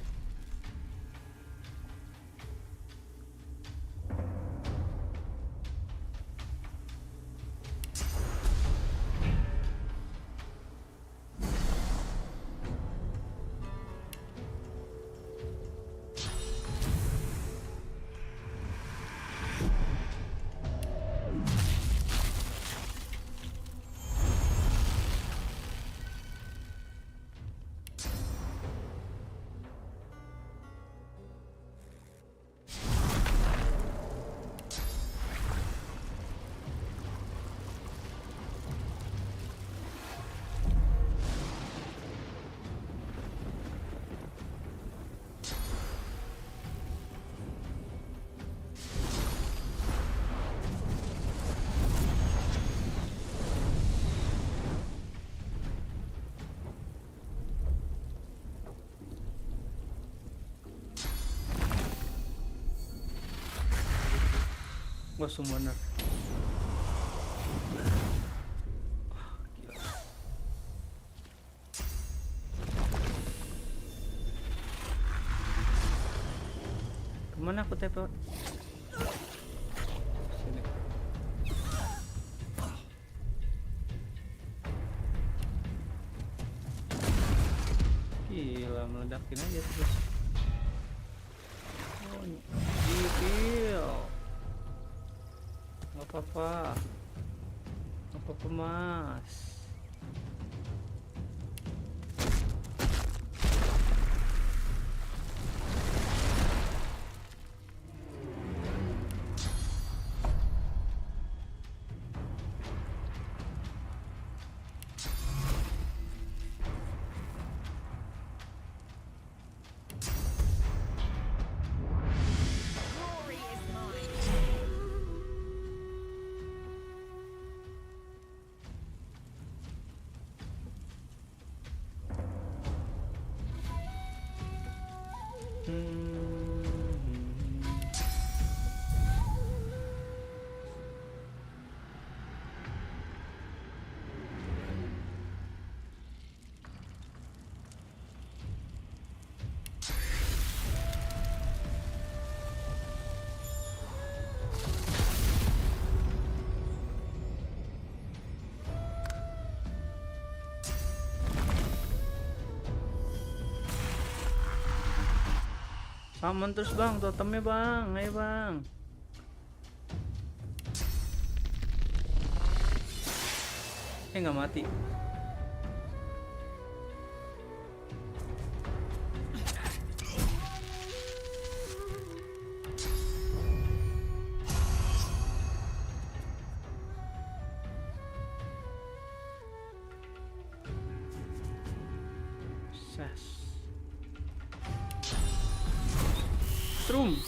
gua summoner. Gila. Kemana aku TP? Sini. Gila, meledakin aja terus. Oh, gila. Gak apa-apa. Gak apa-apa, Mas. Summon terus bang, totemnya bang, ayo bang. Nggak mati. Strum.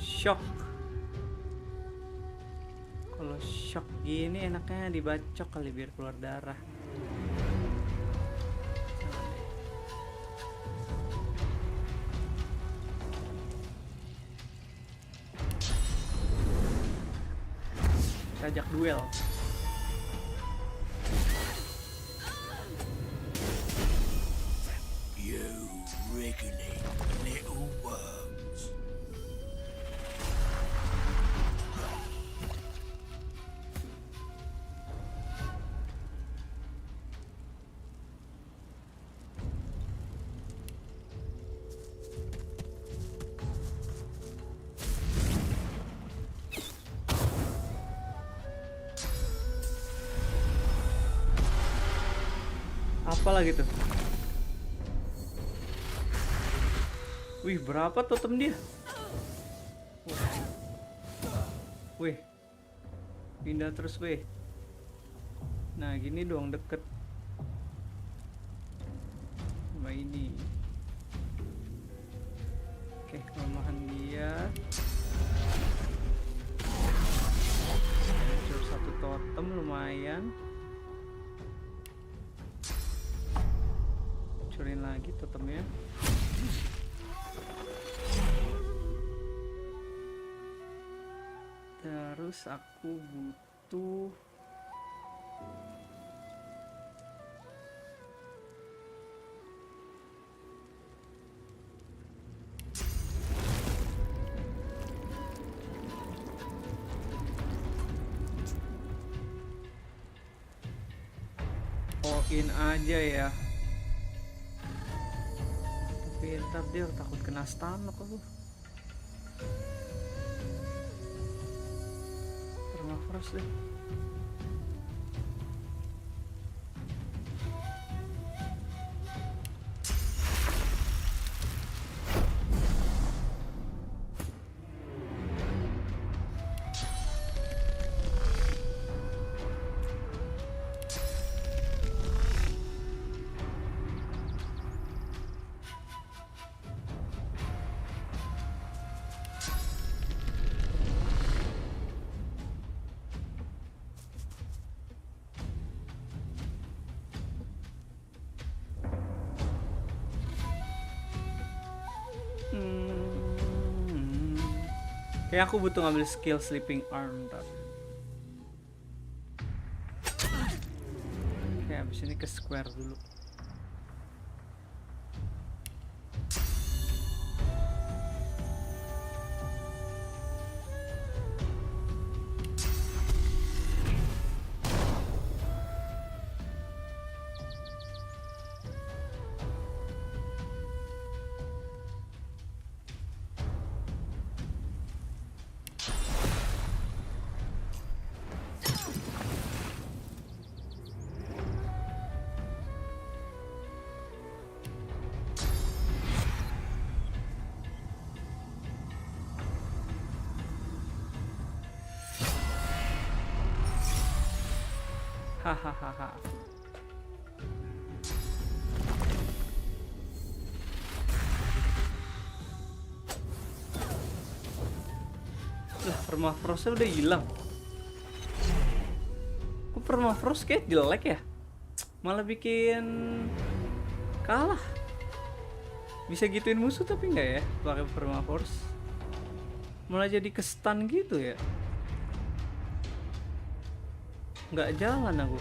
Shock. Kalau shock gini enaknya dibacok kali biar keluar darah. Kita ajak duel. Apa lagi tuh? Wih, berapa totem dia? Wih, pindah terus weh. Nah gini doang deket sama ini. Oke, kelemahan dia hancur satu totem lumayan. Hancurin lagi totemnya. Terus aku butuh all-in aja ya. Tapi ntar dia takut kena stun aku. Terus deh. Kayak aku butuh ngambil skill sleeping arm ntar. Oke, abis ini ke square dulu. Hahaha. Lah, permafrostnya udah hilang. Kok permafrost kayak jelek ya? Malah bikin kalah. Bisa gituin musuh tapi enggak ya pakai permafrost. Malah jadi ke-stun gitu ya. Nggak jalan aku.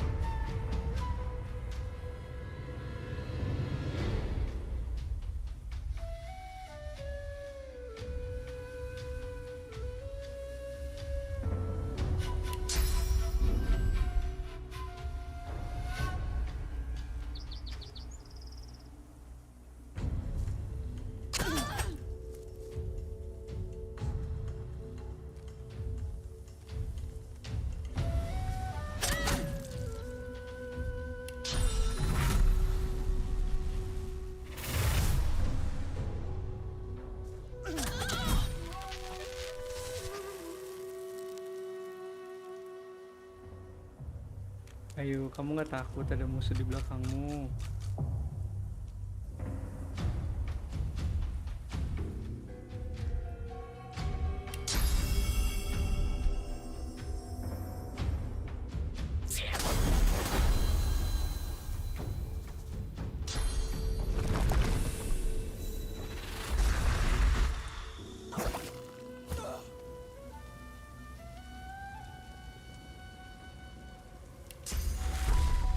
Ayo, kamu nggak takut ada musuh di belakangmu?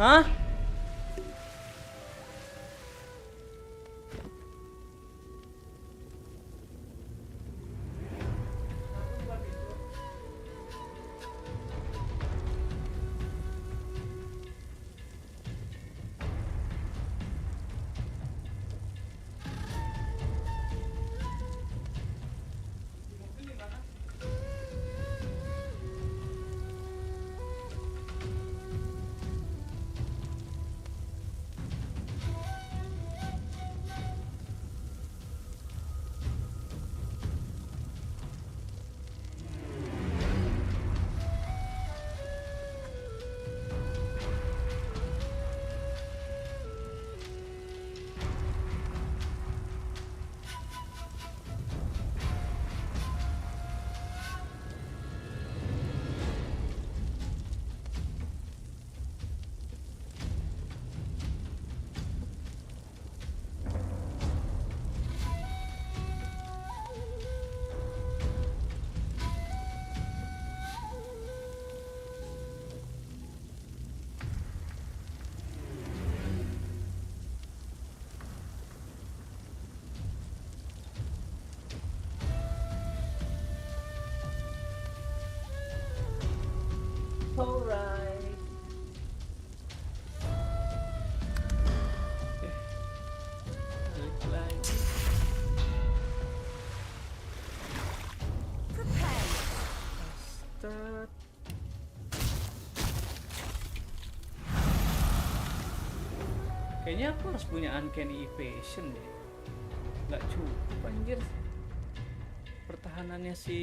Hah? Alright. Balik lagi. Start. Kayaknya aku harus punya uncanny evasion deh. Nggak cukup anjir. Pertahanannya si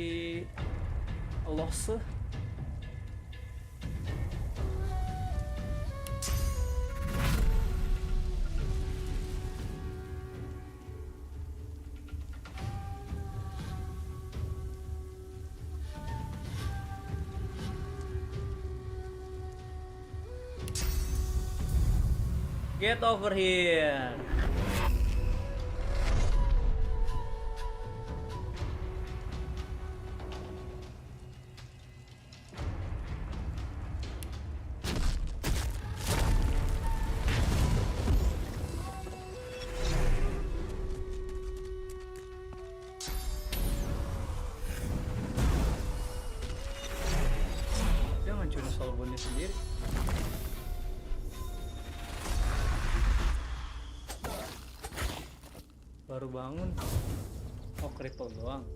Losse. Get over here. sendiri. Baru bangun. Oh, cripple doang.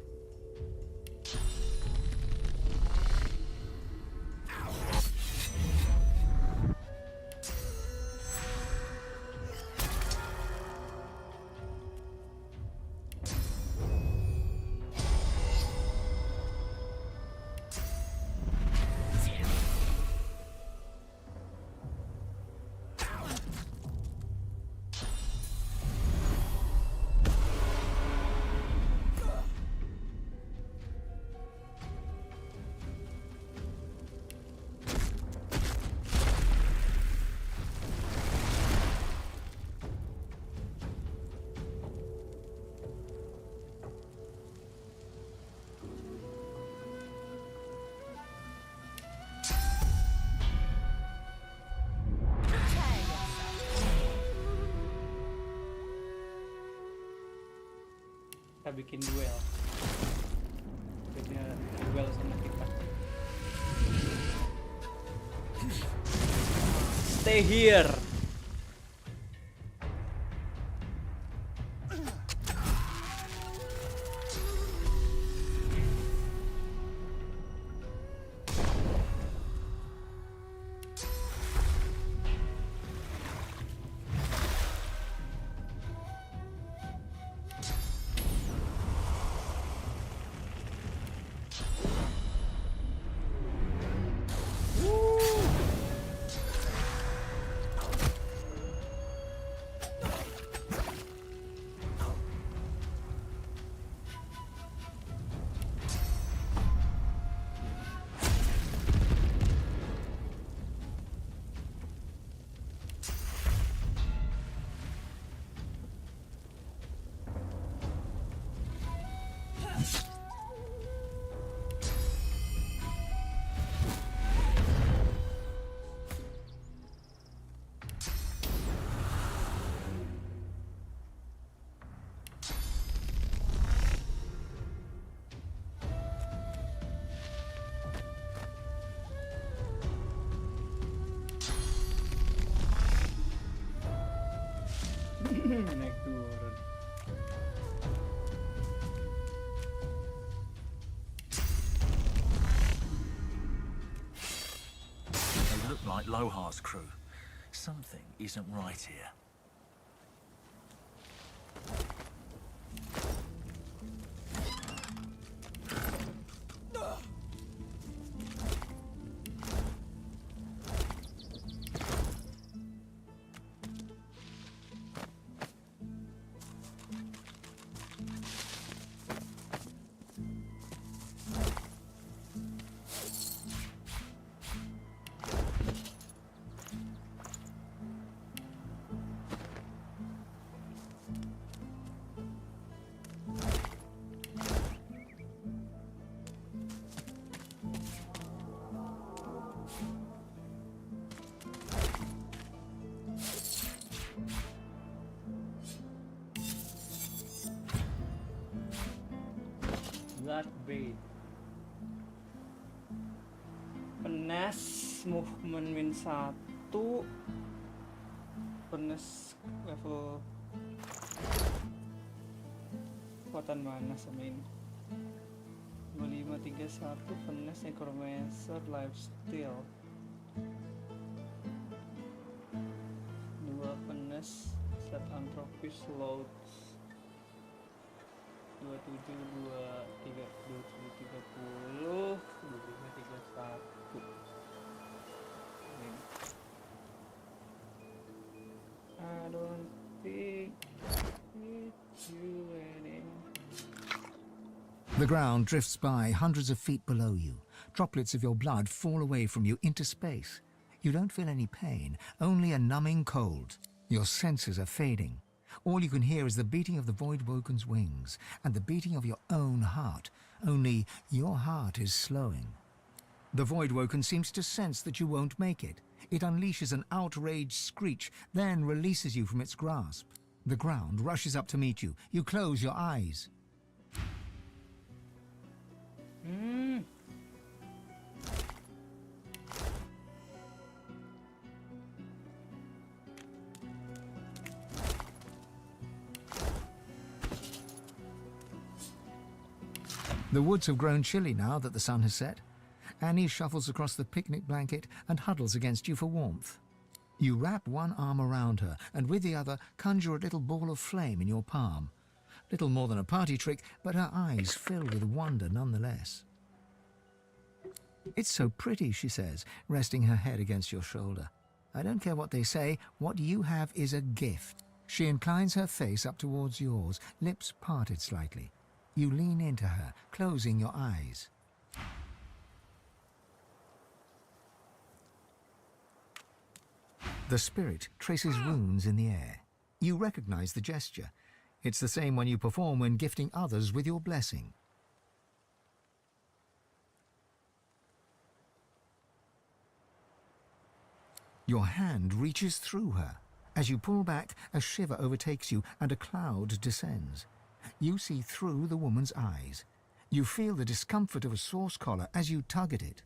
Kita bikin duel. Bikin duel sama kita. Stay here. Naik turun. They look like Lohar's crew. Something isn't right here. Bloodbait. Finesse movement min 1. Finesse level kekuatan mana sama ini. 2531 finesse necromancer lifesteal. 2 finesse set anthropis loads. 27 23 30 25 31. I don't think it's you anymore. The ground drifts by hundreds of feet below you. Droplets of your blood fall away from you into space. You don't feel any pain, only a numbing cold. Your senses are fading. All you can hear is the beating of the Voidwoken's wings and the beating of your own heart, only your heart is slowing. The Voidwoken seems to sense that you won't make it. It unleashes an outraged screech, then releases you from its grasp. The ground rushes up to meet you. You close your eyes. The woods have grown chilly now that the sun has set. Annie shuffles across the picnic blanket and huddles against you for warmth. You wrap one arm around her and with the other conjure a little ball of flame in your palm. Little more than a party trick, but her eyes fill with wonder nonetheless. "It's so pretty," she says, resting her head against your shoulder. "I don't care what they say, what you have is a gift." She inclines her face up towards yours, lips parted slightly. You lean into her, closing your eyes. The spirit traces runes in the air. You recognize the gesture. It's the same one you perform when gifting others with your blessing. Your hand reaches through her. As you pull back, a shiver overtakes you and a cloud descends. You see through the woman's eyes. You feel the discomfort of a sauce collar as you tug at it.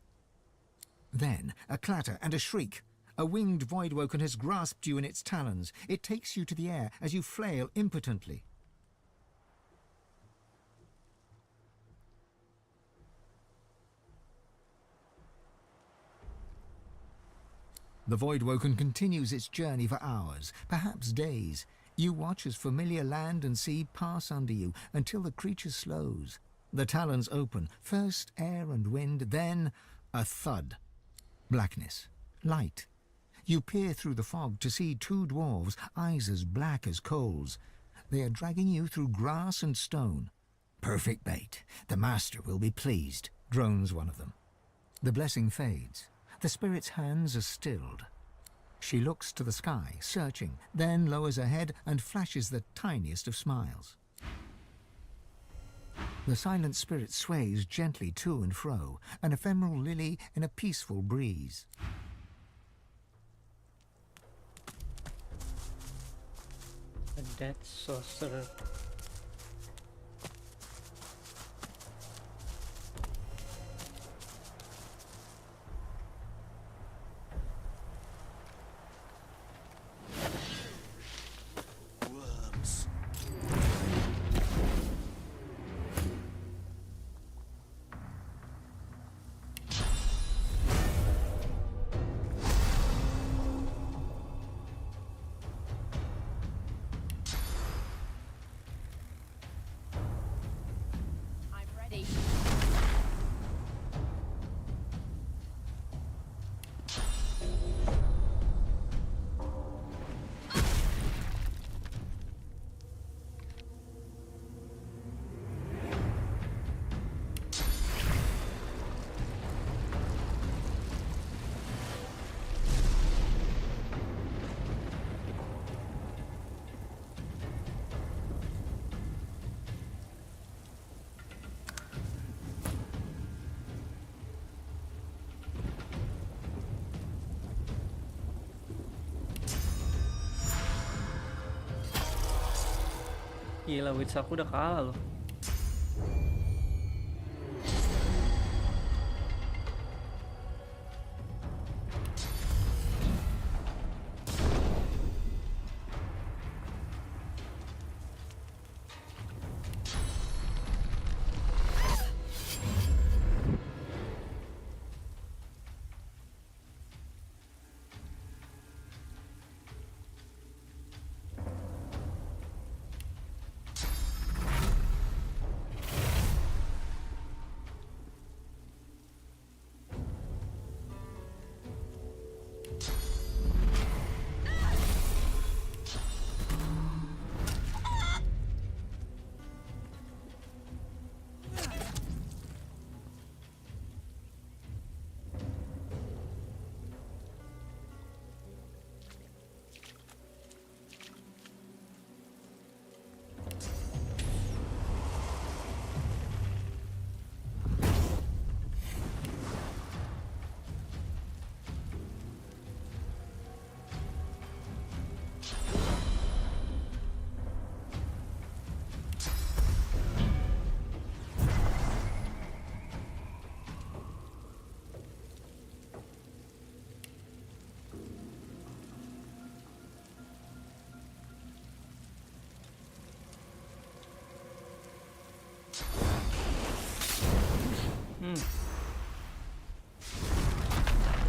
Then, a clatter and a shriek. A winged voidwoken has grasped you in its talons. It takes you to the air as you flail impotently. The voidwoken continues its journey for hours, perhaps days. You watch as familiar land and sea pass under you until the creature slows. The talons open, first air and wind, then a thud. Blackness. Light. You peer through the fog to see two dwarves, eyes as black as coals. They are dragging you through grass and stone. "Perfect bait. The master will be pleased," drones one of them. The blessing fades. The spirit's hands are stilled. She looks to the sky, searching, then lowers her head and flashes the tiniest of smiles. The silent spirit sways gently to and fro, an ephemeral lily in a peaceful breeze. A dead sorcerer. Worms. I'm ready. Gila, wits aku udah kalah loh.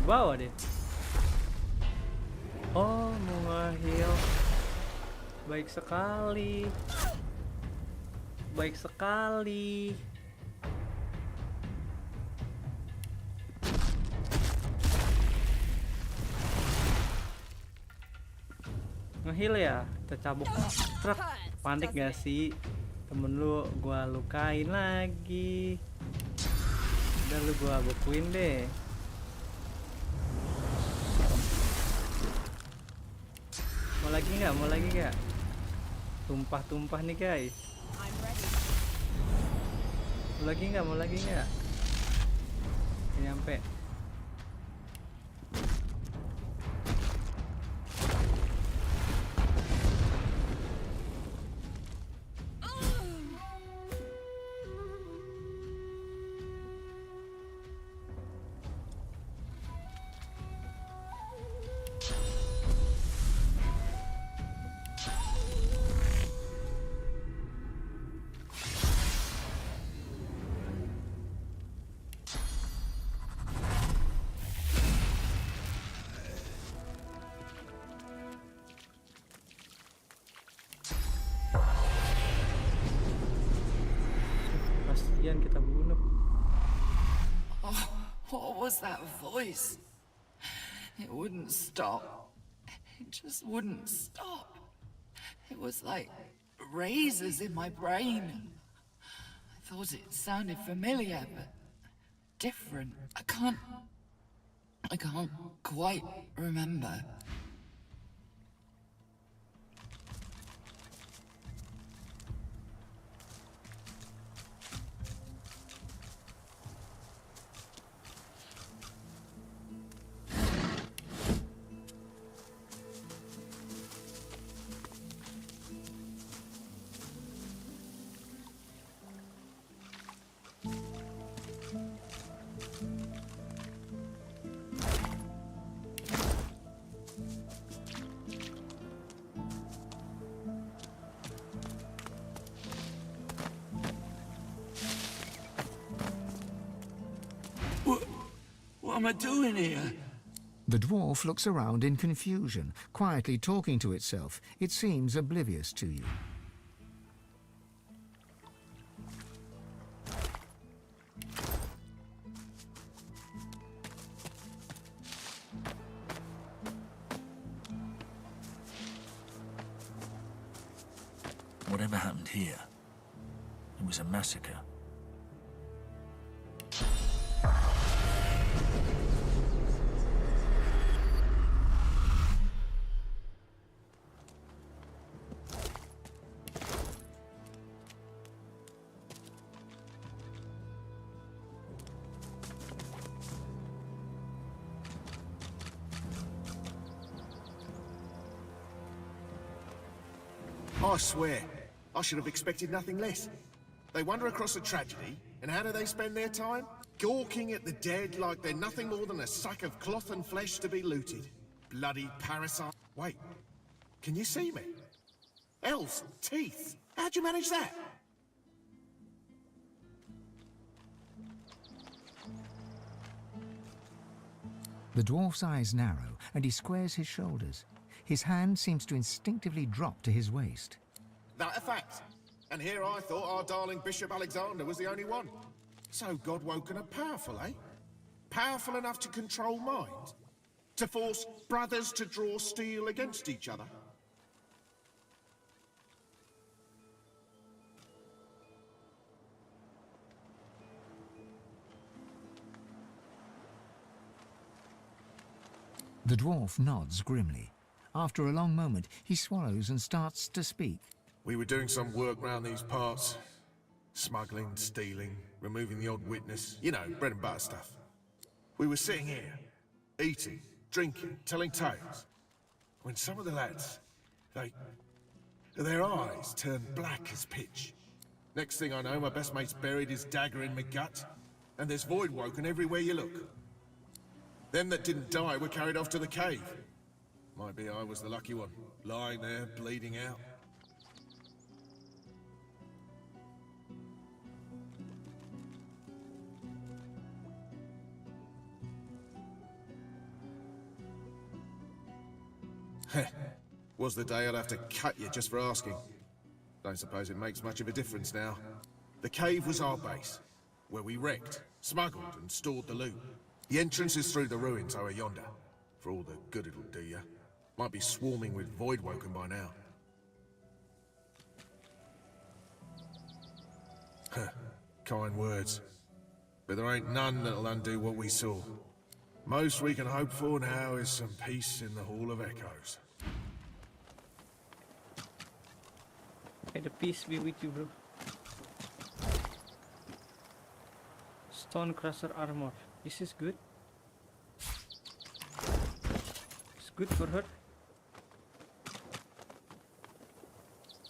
bawah deh. Oh, mau nge-heal. Baik sekali. Baik sekali. Nge-heal ya, kita cabuk. Truk. Panik gak sih? Temen lu gua lukain lagi. Udah lu gua bekuin deh. Mau lagi nggak? Mau lagi nggak? Tumpah-tumpah nih guys. Mau lagi nggak? Mau lagi nggak? Nyampe. Kasihan kita bunuh. Oh, what was that voice? It wouldn't stop. It just wouldn't stop. It was like razors in my brain. I thought it sounded familiar, but different. I can't quite remember. What am I doing here? The dwarf looks around in confusion, quietly talking to itself. It seems oblivious to you. Whatever happened here, it was a massacre. I swear, I should have expected nothing less. They wander across a tragedy, and how do they spend their time? Gawking at the dead like they're nothing more than a sack of cloth and flesh to be looted. Bloody parasite. Wait, can you see me? Elves, teeth. How'd you manage that? The dwarf's eyes narrow, and he squares his shoulders. His hand seems to instinctively drop to his waist. That a fact. And here I thought our darling Bishop Alexander was the only one. So God-woken are powerful, eh? Powerful enough to control mind? To force brothers to draw steel against each other? The dwarf nods grimly. After a long moment, he swallows and starts to speak. We were doing some work round these parts. Smuggling, stealing, removing the odd witness. You know, bread and butter stuff. We were sitting here, eating, drinking, telling tales. When some of the lads, their eyes turned black as pitch. Next thing I know, my best mate's buried his dagger in my gut. And there's void woken everywhere you look. Them that didn't die were carried off to the cave. Might be I was the lucky one, lying there, bleeding out. Was the day I'd have to cut you just for asking. Don't suppose it makes much of a difference now. The cave was our base, where we wrecked, smuggled and stored the loot. The entrance is through the ruins over yonder. For all the good it'll do you. Might be swarming with Voidwoken by now. Kind words. But there ain't none that'll undo what we saw. Most we can hope for now is some peace in the Hall of Echoes. May the peace be with you, bro. Stone Crusher armor. This is good. It's good for her.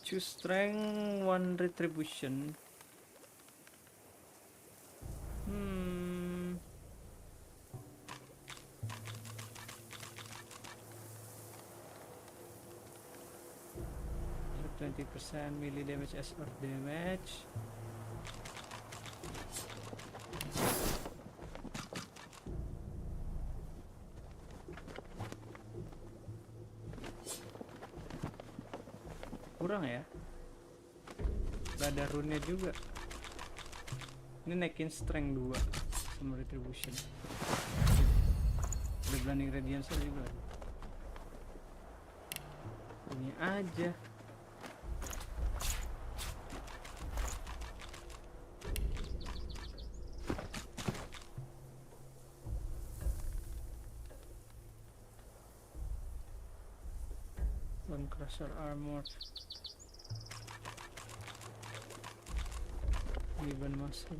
Choose strength, 1 retribution. Hmm. 20% melee damage as earth damage. Kurang ya? Gak ada rune juga. Ini naikin strength 2 sama retribution. Udah blending radiance juga. Ini aja. One crusher armor. Even muscle.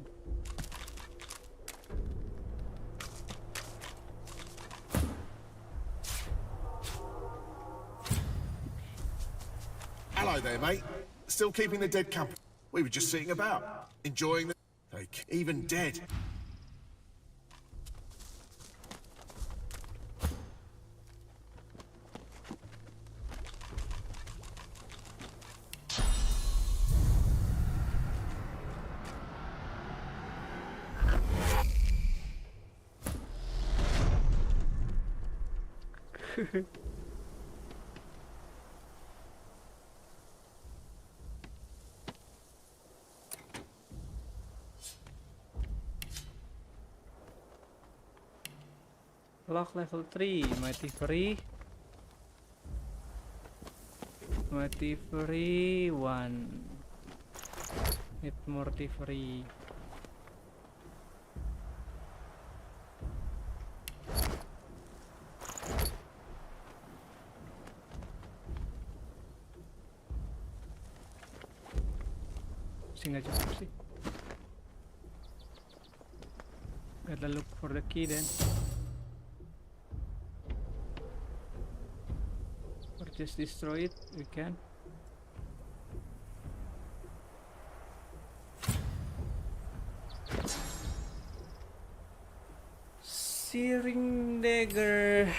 Hello there, mate. Still keeping the dead company. We were just sitting about, enjoying the... even dead. Lock level 3, Mighty Fury. Mighty Fury 1. Need Morty Fury. Nggak cukup sih. Gotta look for the key then. Or just destroy it, we can. Searing dagger.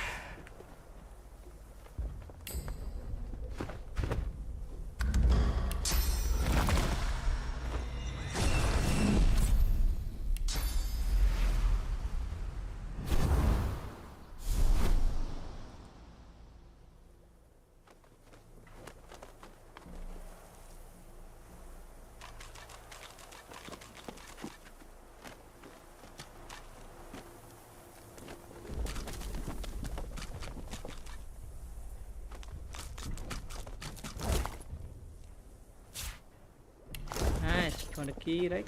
On the key, right?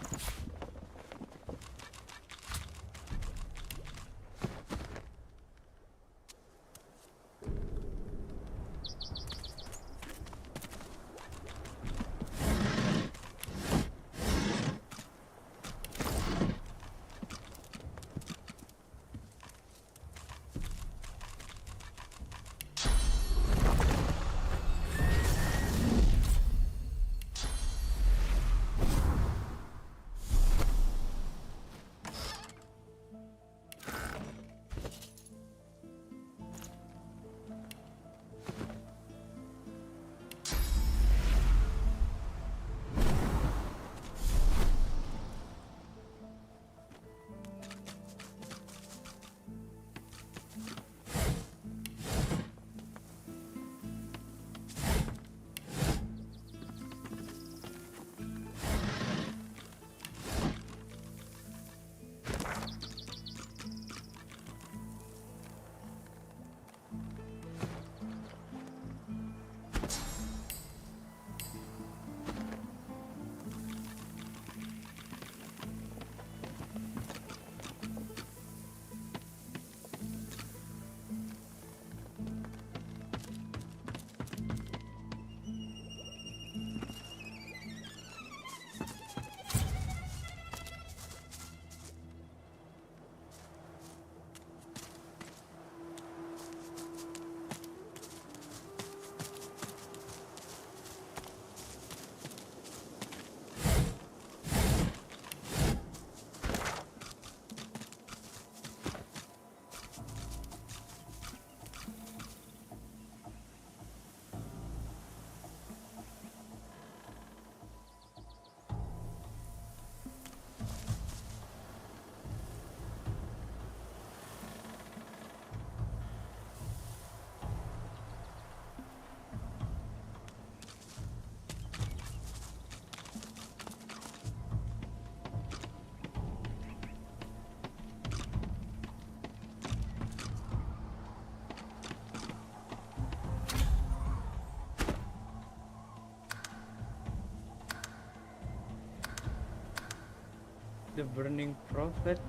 the burning prophet.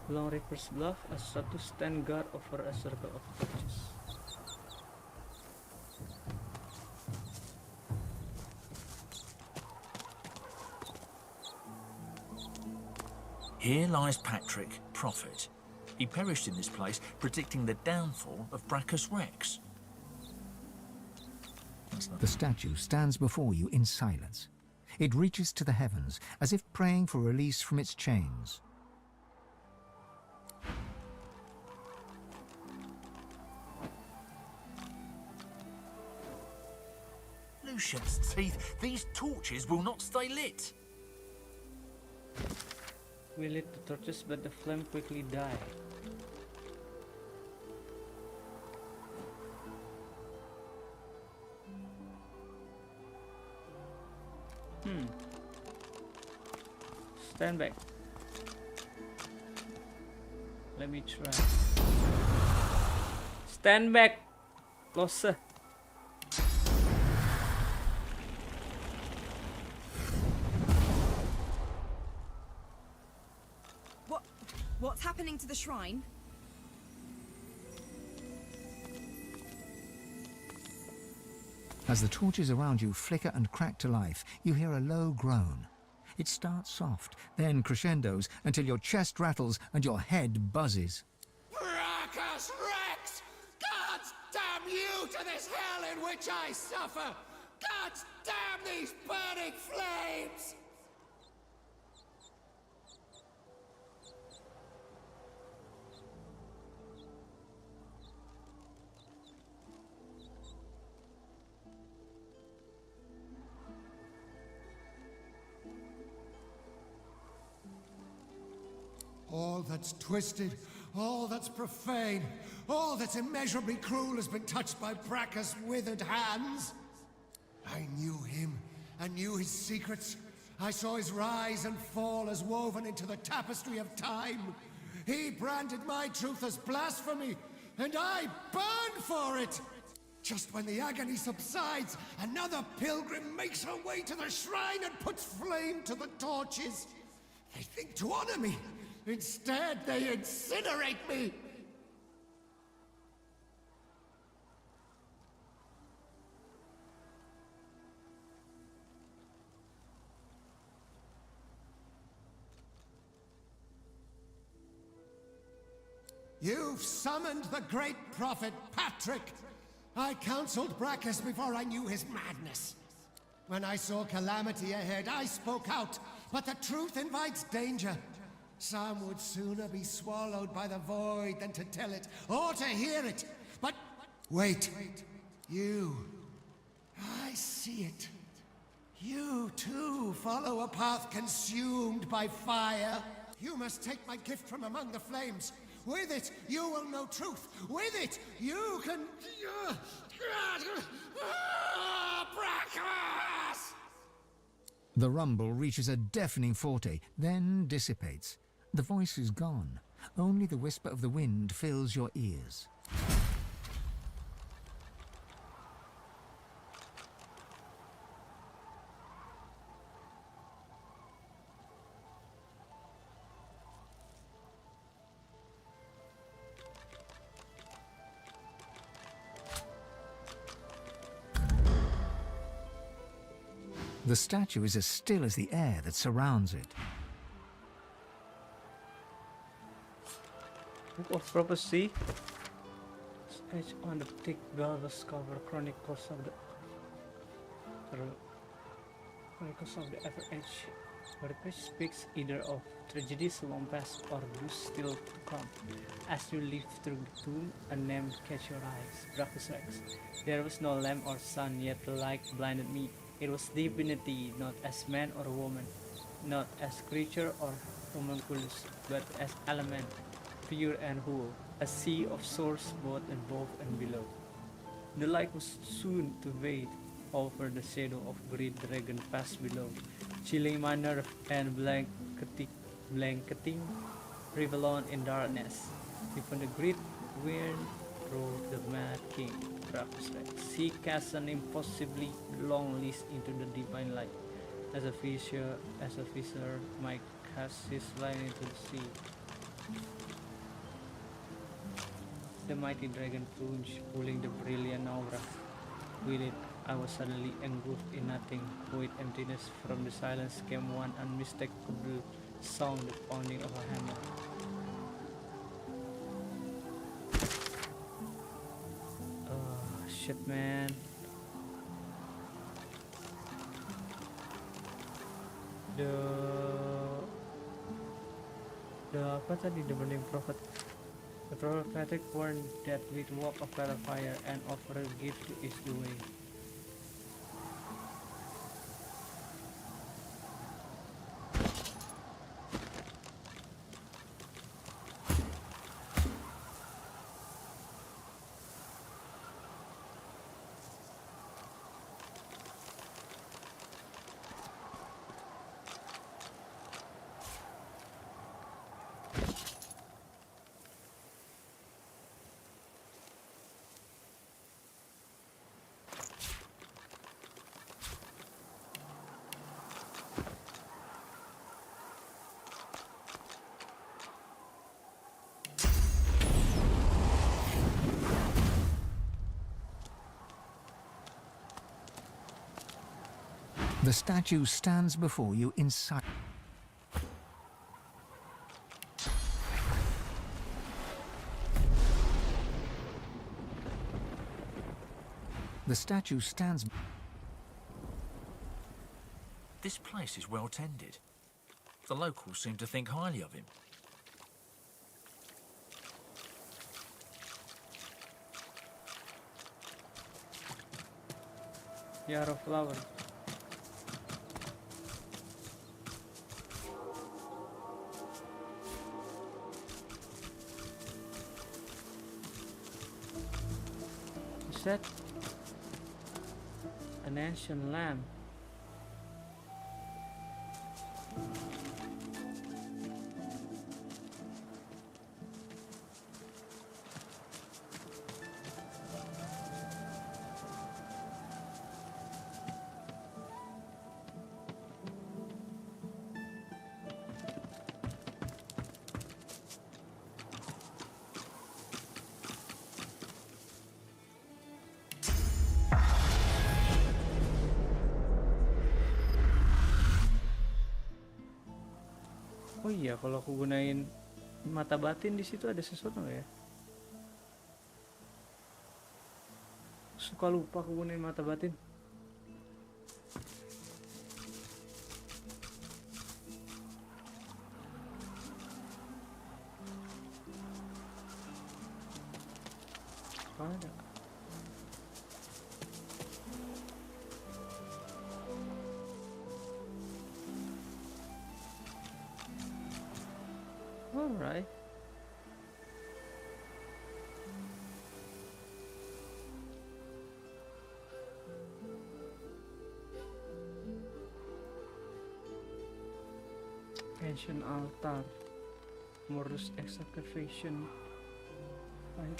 Along River's Bluff, a statue stand guard over a circle of torches. Here lies Patrick, prophet. He perished in this place, predicting the downfall of Brachus Rex. The statue stands before you in silence. It reaches to the heavens, as if praying for release from its chains. Lucian's teeth, these torches will not stay lit. We lit the torches, but the flame quickly died. Stand back. Let me try. Stand back. Closer. What's happening to the shrine? As the torches around you flicker and crack to life, you hear a low groan. It starts soft, then crescendos until your chest rattles and your head buzzes. Brachus Rex! Gods damn you to this hell in which I suffer! Gods damn these burning flames! All that's twisted, all that's profane, all that's immeasurably cruel has been touched by Brachus' withered hands. I knew him, and knew his secrets. I saw his rise and fall as woven into the tapestry of time. He branded my truth as blasphemy, and I burned for it! Just when the agony subsides, another pilgrim makes her way to the shrine and puts flame to the torches. They think to honor me. Instead, they incinerate me! You've summoned the great prophet Patrick! I counseled Brachus before I knew his madness. When I saw calamity ahead, I spoke out, but the truth invites danger. Some would sooner be swallowed by the void than to tell it, or to hear it. But wait, you... I see it. You too follow a path consumed by fire. You must take my gift from among the flames. With it, you will know truth. With it, you can... Brachus! The rumble reaches a deafening forte, then dissipates. The voice is gone. Only the whisper of the wind fills your ears. The statue is as still as the air that surrounds it. Book of Prophecy. Sketch on the thick velvet cover. Chronicles of the Ever Age. Where the page speaks either of tragedies long past or those still to come. As you live through the tomb, a name catch your eyes. Brachus Rex. There was no lamp or sun, yet the light blinded me. It was divinity, not as man or woman, not as creature or homunculus, but as element, pure and whole, a sea of source both above and below. The light was soon to fade over the shadow of great dragon passed below, chilling my nerve and blanketing Rivellon in darkness. Even the great wind through the Mad King. She casts an impossibly long list into the divine light. As a fisher might cast his line into the sea. The mighty dragon plunged, pulling the brilliant aura. With it, I was suddenly engulfed in nothing, void emptiness. From the silence came one unmistakable sound, the pounding of a hammer. Oh, shit, man. The apa tadi, the burning prophet. The prophetic warned that with walk of fire and offer a gift is the way. The statue stands before you in silence. The statue stands. This place is well tended. The locals seem to think highly of him. Yarrow flower. Is that an ancient lamp? Oh iya, kalau aku gunain mata batin di situ ada sesuatu nggak ya? Suka lupa aku gunain mata batin. Ada. Alright. Ancient altar. Morus excavation. Right.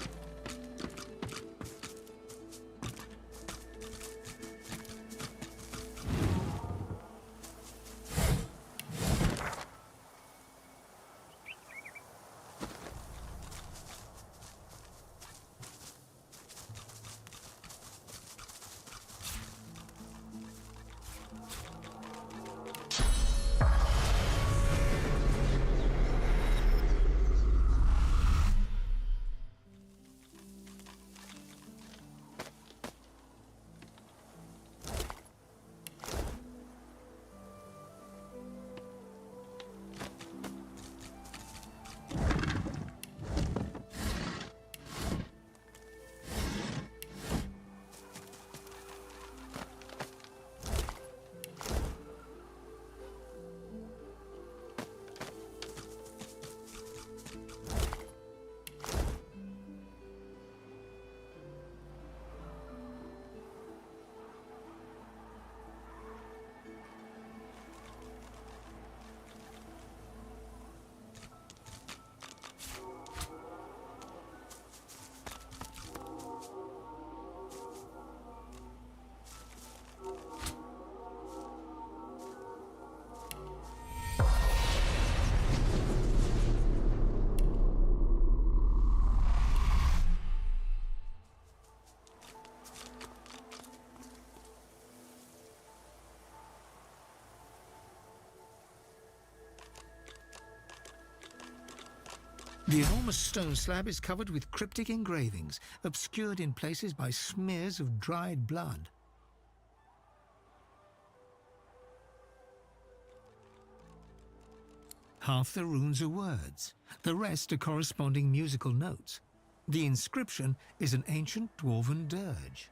The enormous stone slab is covered with cryptic engravings, obscured in places by smears of dried blood. Half the runes are words, the rest are corresponding musical notes. The inscription is an ancient dwarven dirge.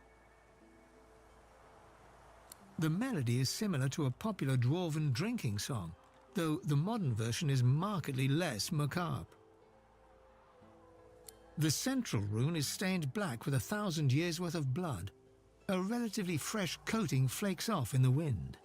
The melody is similar to a popular dwarven drinking song, though the modern version is markedly less macabre. The central rune is stained black with 1,000 years' worth of blood. A relatively fresh coating flakes off in the wind.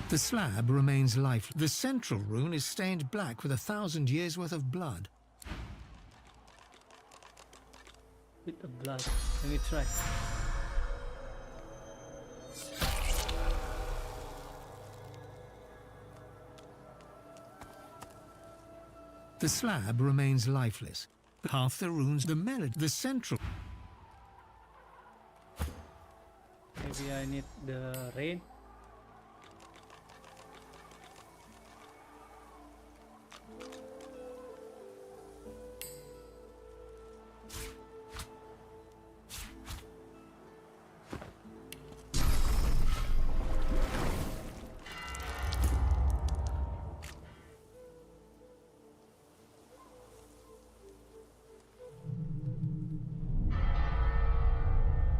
The slab remains lifeless. The central rune is stained black with 1,000 years' worth of blood. With the blood. Let me try. The slab remains lifeless. Half the runes, the melody, the central. Maybe I need the rain.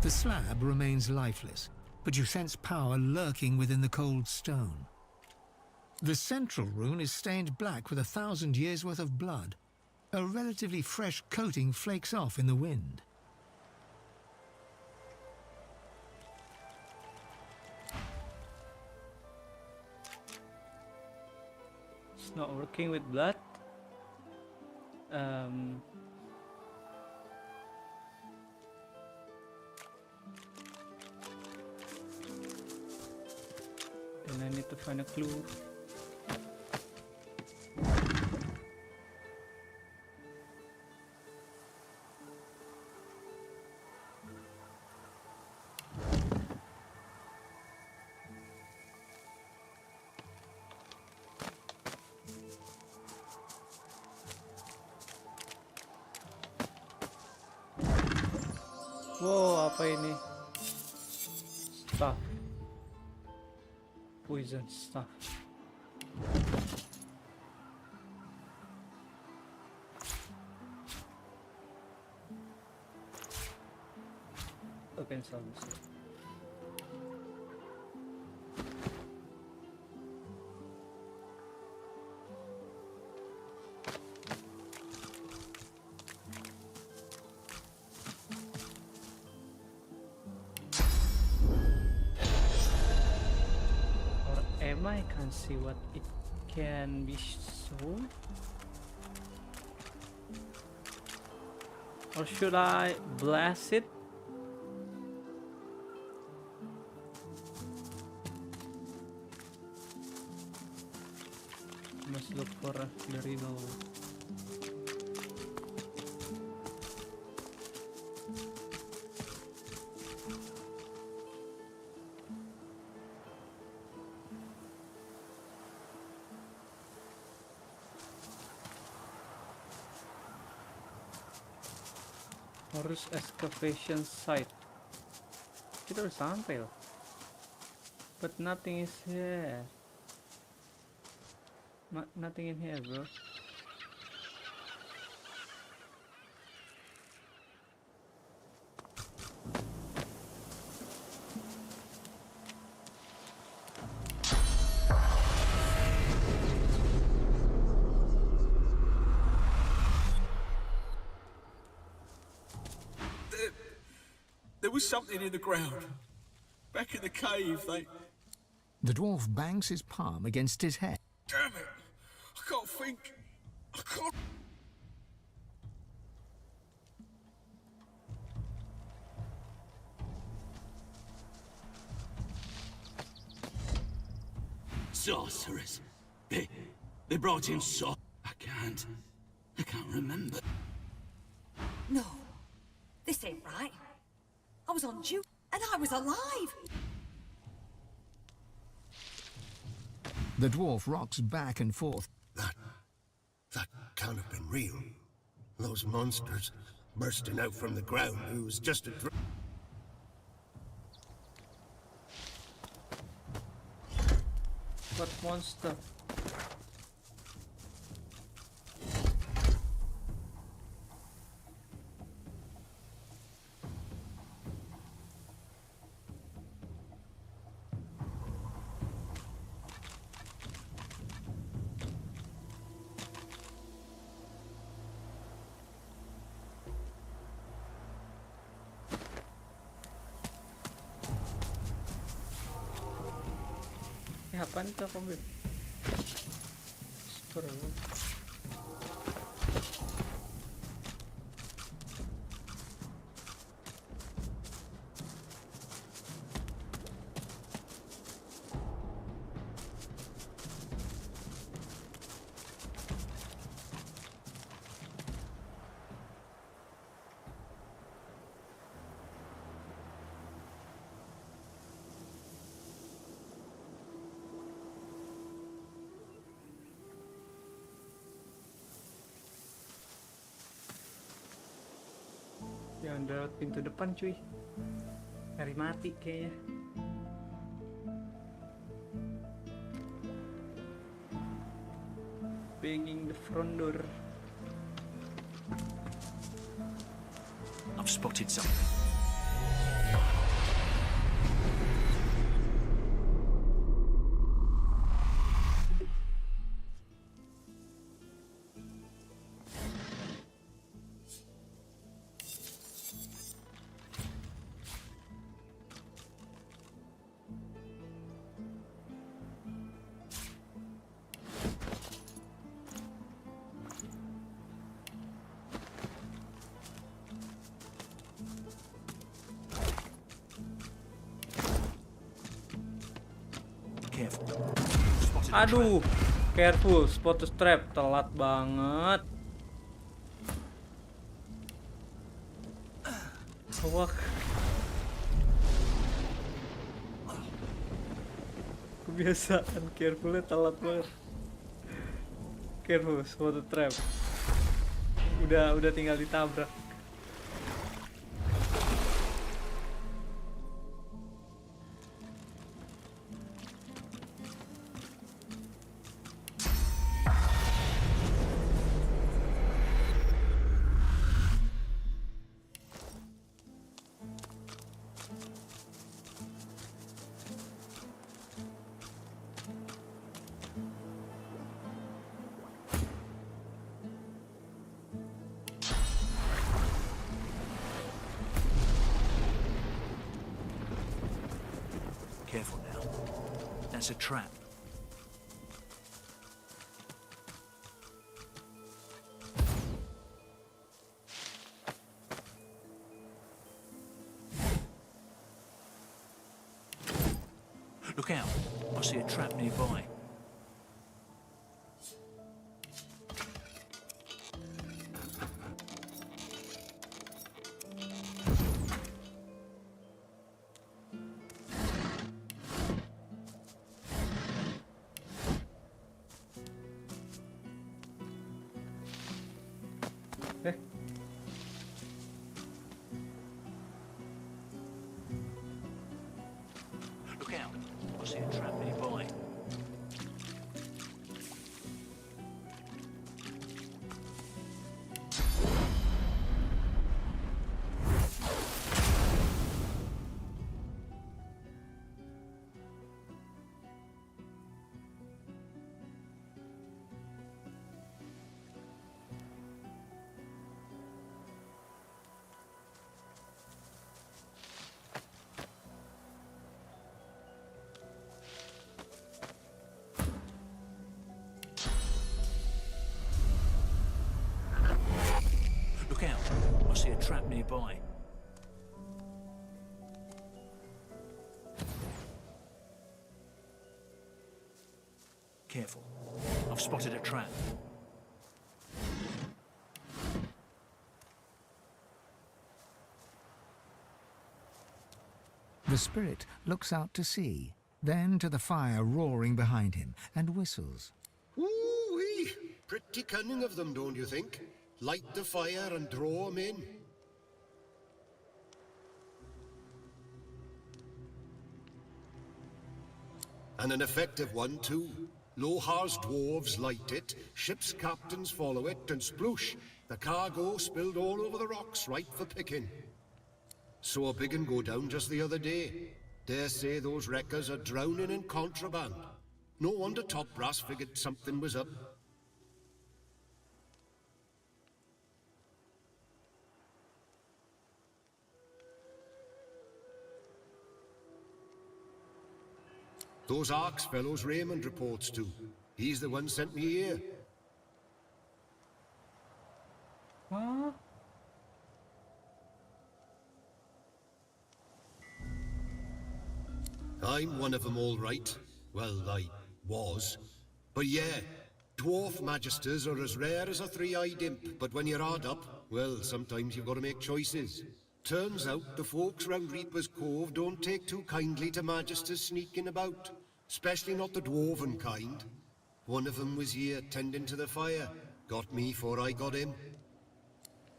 The slab remains lifeless, but you sense power lurking within the cold stone. The central rune is stained black with 1,000 years' worth of blood. A relatively fresh coating flakes off in the wind. It's not working with blood. Then I need to find a clue. Wow, apa ini? Stuff. Poison stuff. Open service. I can't see what it can be sold. Or should I blast it? Must look for the riddle. Forest excavation site. Kita udah sampai loh. But nothing is here. Nothing in here, bro. There was something in the ground. Back in the cave, The dwarf bangs his palm against his head. Damn it! I can't think. I can't. sorcerers. They brought in I can't remember. No, this ain't right. I was on duty, and I was alive. The dwarf rocks back and forth. That can't have been real. Those monsters bursting out from the ground, it was just a What monster? Apaan tuh aku ambil? Yang lewat pintu depan cuy. Nyari mati kayaknya. Banging the front door. I've spotted something. Aduh, careful, spot the trap, telat banget. Wah. Kebiasaan carefulnya telat banget. Careful, spot the trap. Udah tinggal ditabrak. Careful now. That's a trap. Look out. I see a trap nearby. Look out. I see a trap nearby. Look out. I see a trap nearby. Careful. I've spotted a trap. The spirit looks out to sea, then to the fire roaring behind him, and whistles. Ooh-wee! Pretty cunning of them, don't you think? Light the fire and draw 'em in. And an effective one, too. Lohar's dwarves light it, ship's captains follow it, and sploosh, the cargo spilled all over the rocks, ripe for picking. Saw a big un go down just the other day. Dare say those wreckers are drowning in contraband. No wonder Top Brass figured something was up. Those Arks fellows Raymond reports to. He's the one sent me here. Huh? I'm one of them, all right. Well, I was. But yeah, dwarf magisters are as rare as a three-eyed imp, but when you're hard up, well, sometimes you've got to make choices. Turns out the folks round Reaper's Cove don't take too kindly to magisters sneaking about. Especially not the dwarven kind. One of them was here tending to the fire. Got me before I got him.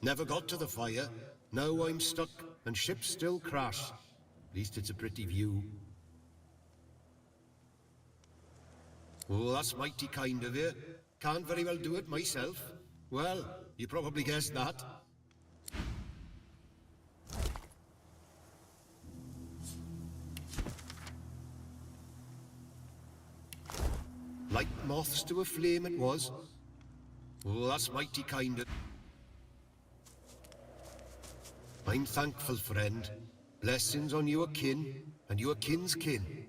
Never got to the fire. Now I'm stuck, and ships still crash. At least it's a pretty view. Oh, that's mighty kind of you. Can't very well do it myself. Well, you probably guessed that. Like moths to a flame it was. Oh, that's mighty kind of... I'm thankful, friend. Blessings on your kin, and your kin's kin.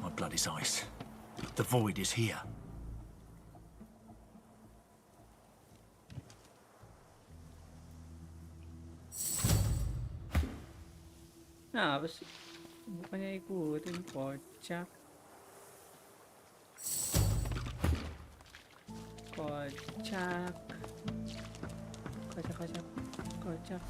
My blood is ice. The void is here. Nah, apa sih? Bukannya ikutin kocak. Kocak. Kocak, kocak, kocak.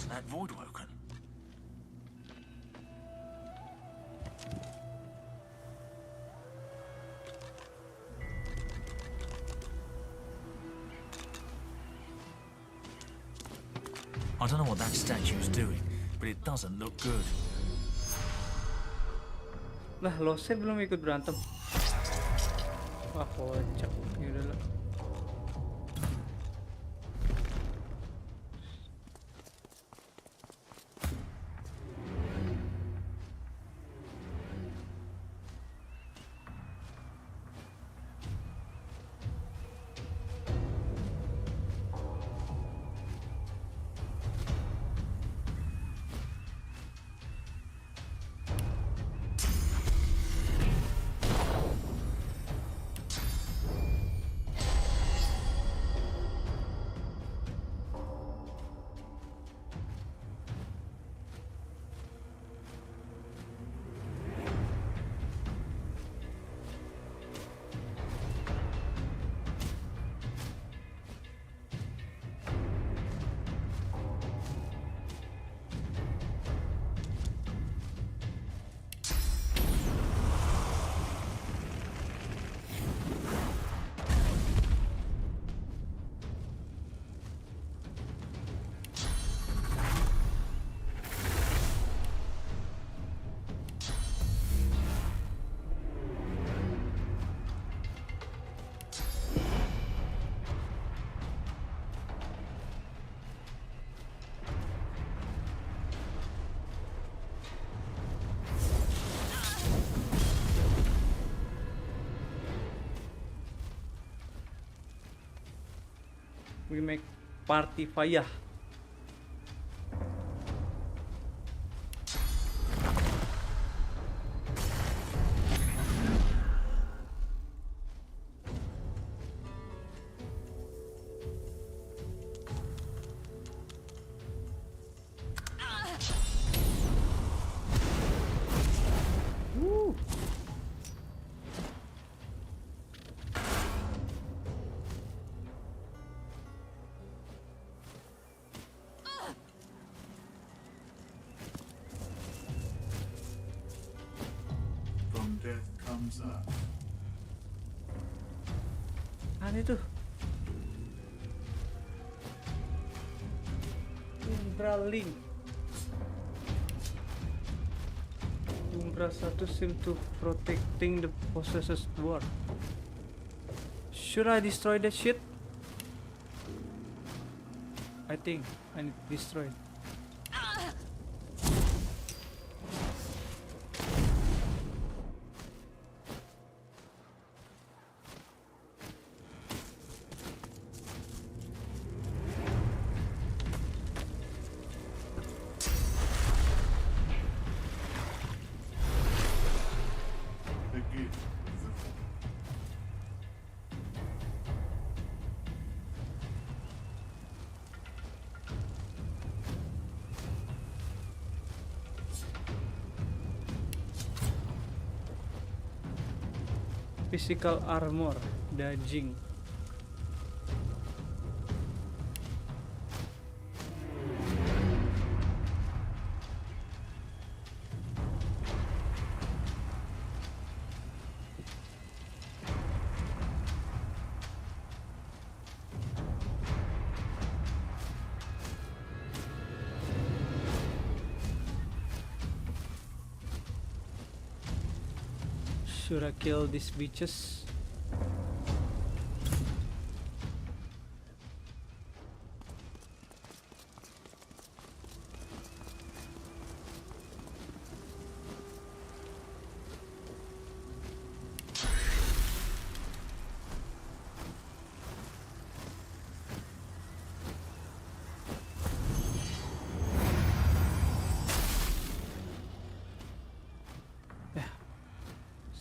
That void woken. I don't know what that statue's doing, but it doesn't look good. Lah, Lose belum ikut berantem. Wah, kocak. Yaudah lah. We make party fire. Aneh tuh. Umbra link. Umbra 1 seem to protecting the possessor's dwarf. Should I destroy that shit? I think I need to destroy it. Physical armor, daging. Should I kill these bitches?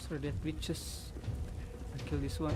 So that bitches. I kill this one.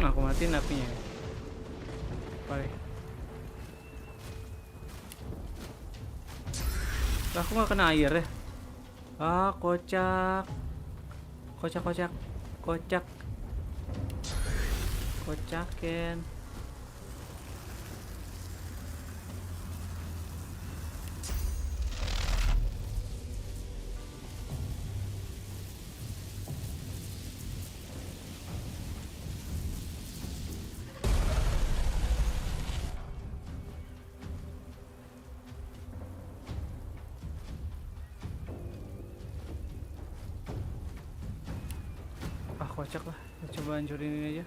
Aku matiin apinya. Balik. Aku nggak kena air ya. Ah, kocak. Kocak. Kocakin. Kocak lah, coba hancurin ini aja.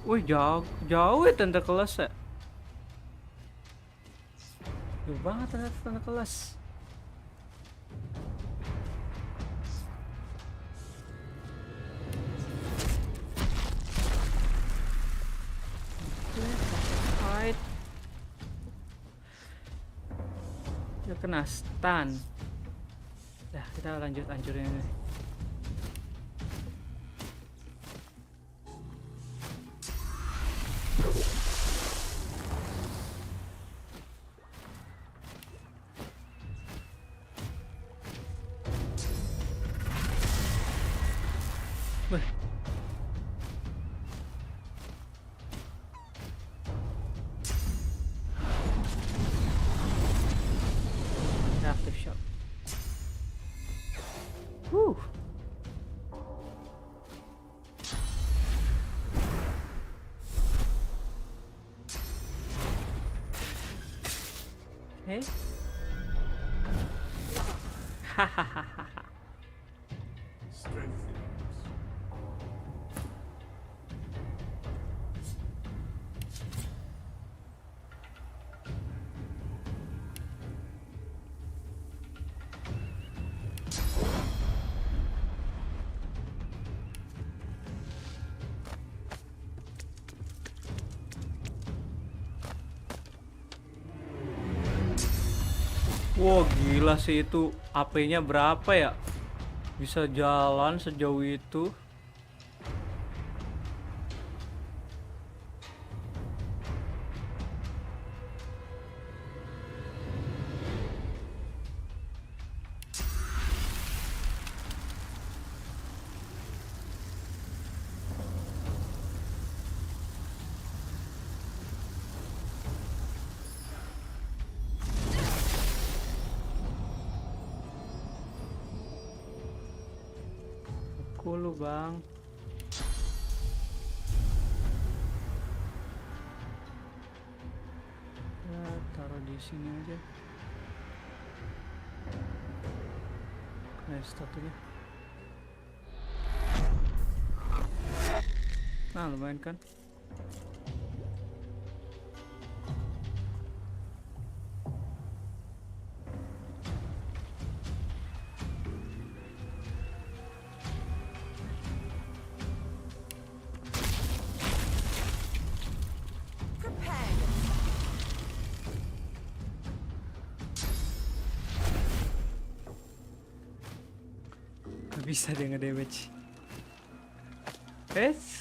Wih, jauh ya tanda kelas ya. Jauh banget ternyata tanda kelas. Fight. Dia kena stun. Dah, kita lanjut hancurin ini. Wih. Active shot. Woo. Okay. Hahaha. Wow, gila sih itu. AP-nya berapa ya? Bisa jalan sejauh itu. Lu bang, ya taruh di sini aja. Nice statunya. Nah, lumayan kan. Bisa dia nge-damage.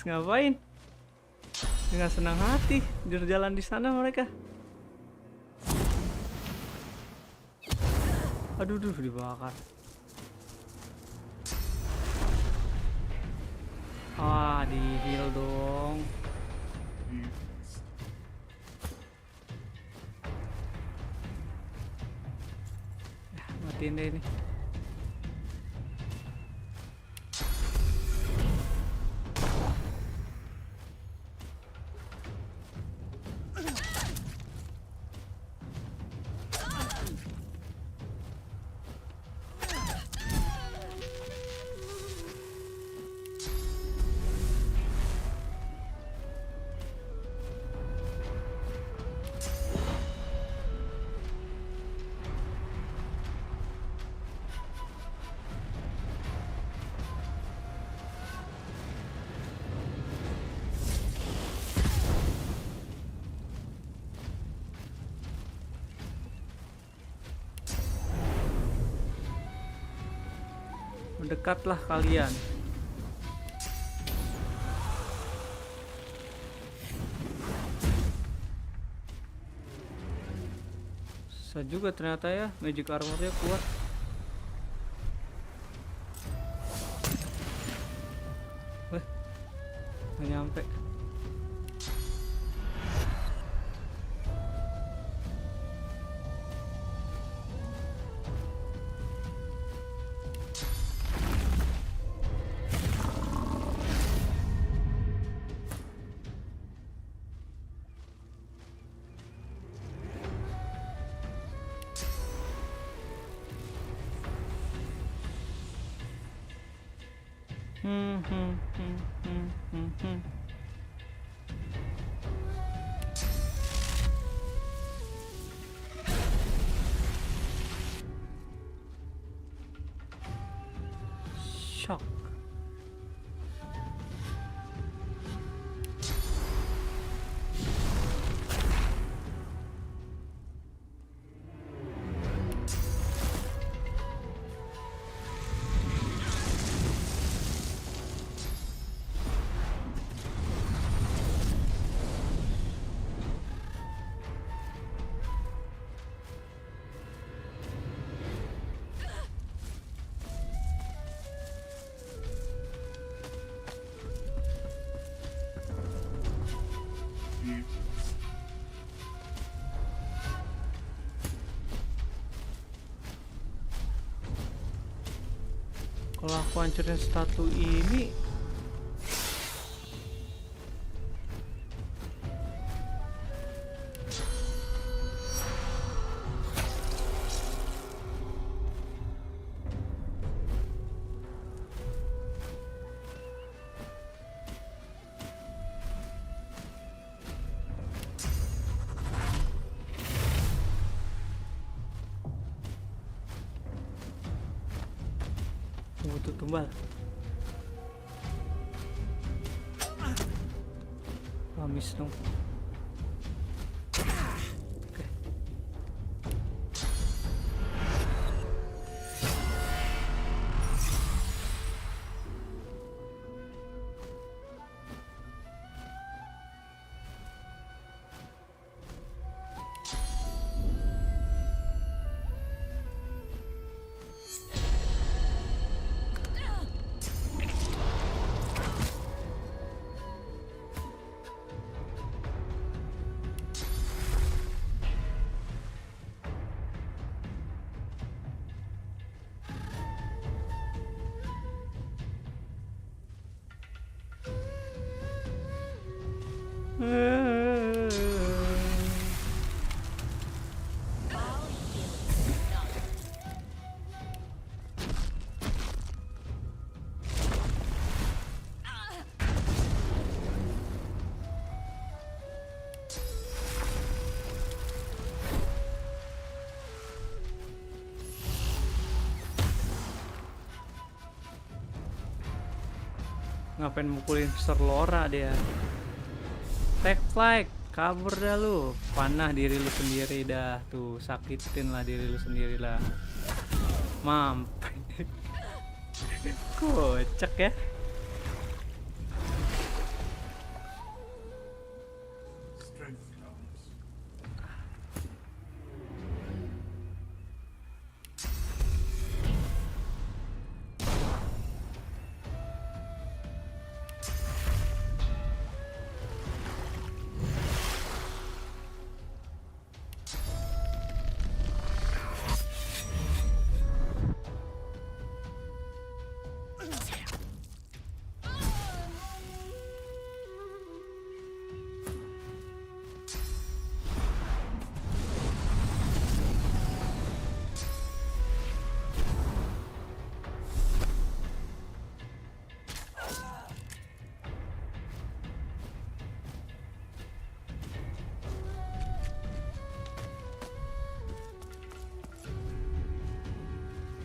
Ngapain? Dengan senang hati berjalan di sana mereka. Aduh, dibakar. Ah, di heal dong. Matiin deh ini. Mendekatlah kalian. Susah juga ternyata ya, magic armornya kuat. Nggak nyampe. shock. Kalau aku hancurin statu ini, butuh tumbal. Habis dong. Oke. Ngapain mukulin Sir Laura dia? Take flight, kabur dah lu. Panah diri lu sendiri dah. Tuh, sakitin lah diri lu sendiri lah. Mampus. Kocak ya.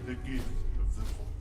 The gift of the void.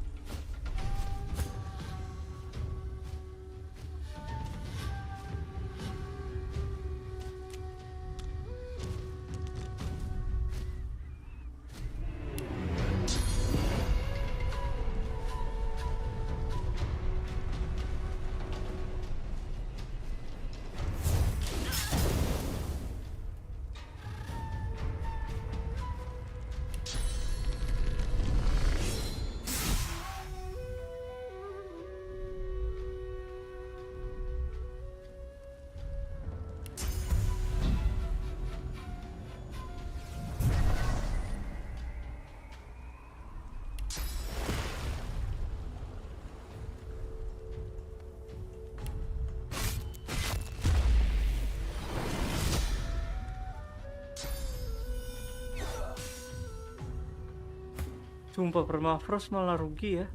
Sumpah permafrost malah rugi ya.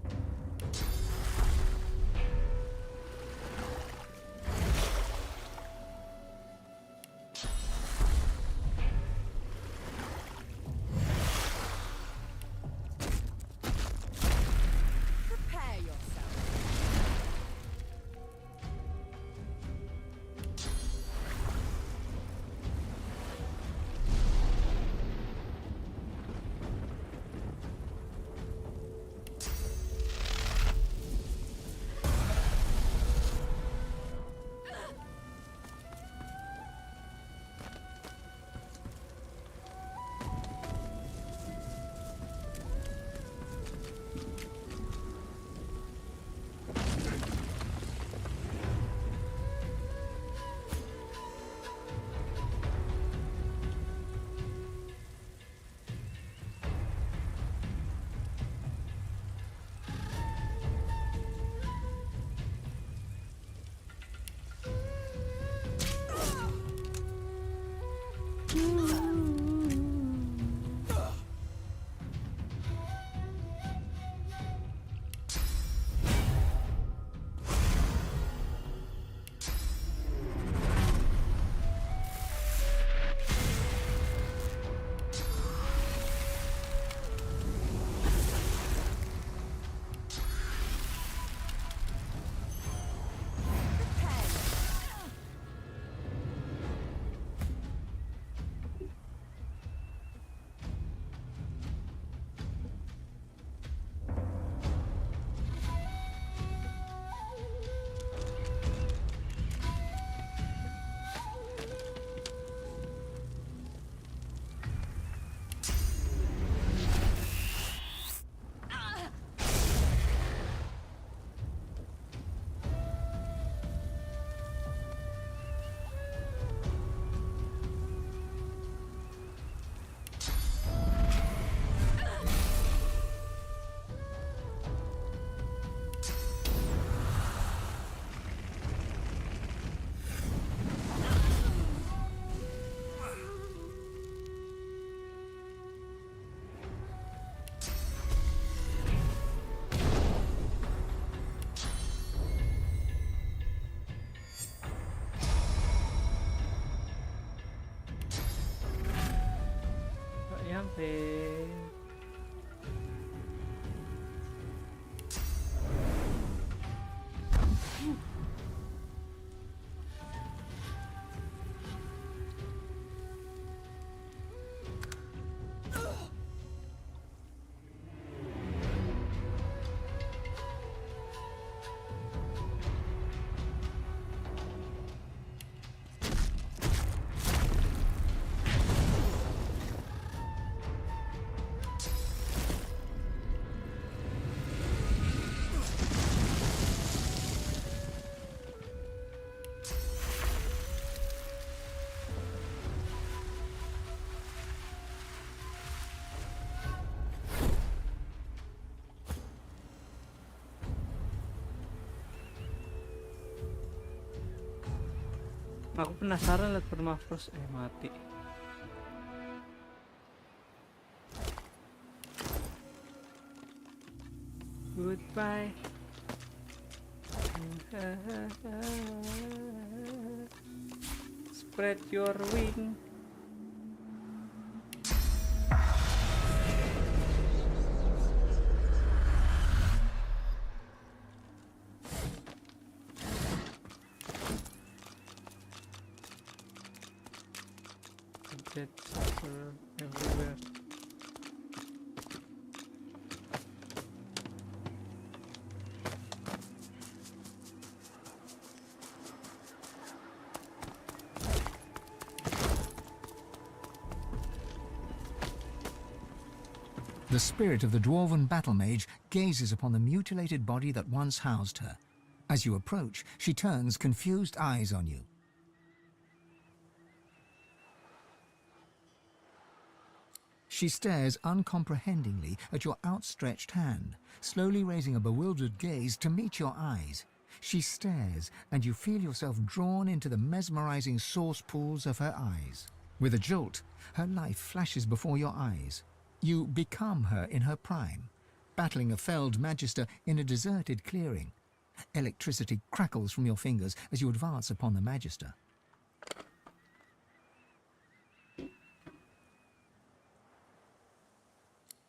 Prepare yourself. Aku penasaran liat permafrost mati. Goodbye. Spread your wing. Dead suffer everywhere. The spirit of the dwarven battle mage gazes upon the mutilated body that once housed her. As you approach, she turns confused eyes on you. She stares uncomprehendingly at your outstretched hand, slowly raising a bewildered gaze to meet your eyes. She stares, and you feel yourself drawn into the mesmerizing source pools of her eyes. With a jolt, her life flashes before your eyes. You become her in her prime, battling a felled magister in a deserted clearing. Electricity crackles from your fingers as you advance upon the magister.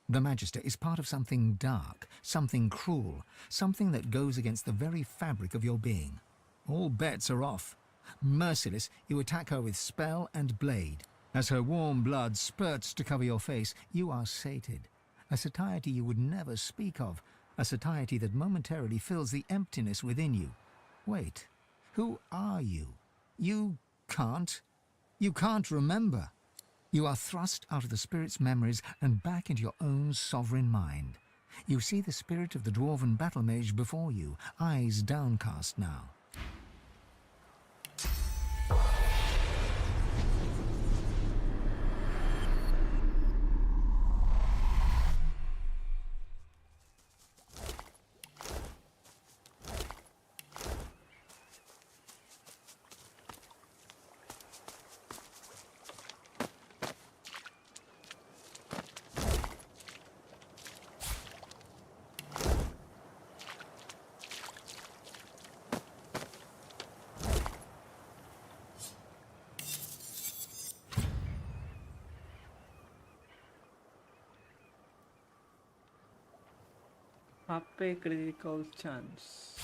The Magister is part of something dark, something cruel, something that goes against the very fabric of your being. All bets are off. Merciless, you attack her with spell and blade. As her warm blood spurts to cover your face, you are sated. A satiety you would never speak of, a satiety that momentarily fills the emptiness within you. Wait, who are you? You can't remember. You are thrust out of the spirit's memories and back into your own sovereign mind. You see the spirit of the dwarven battle mage before you, eyes downcast now. HP critical chance.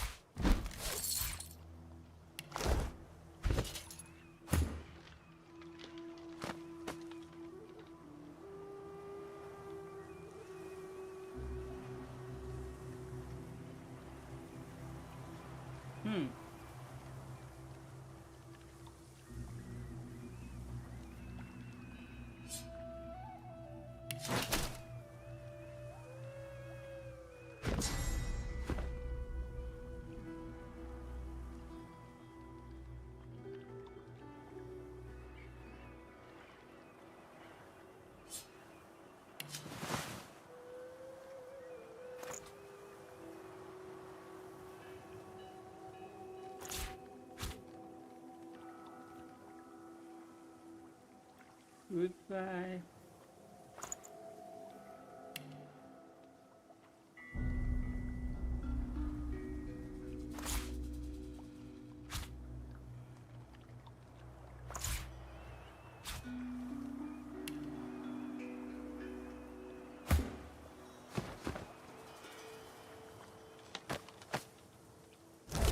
Goodbye.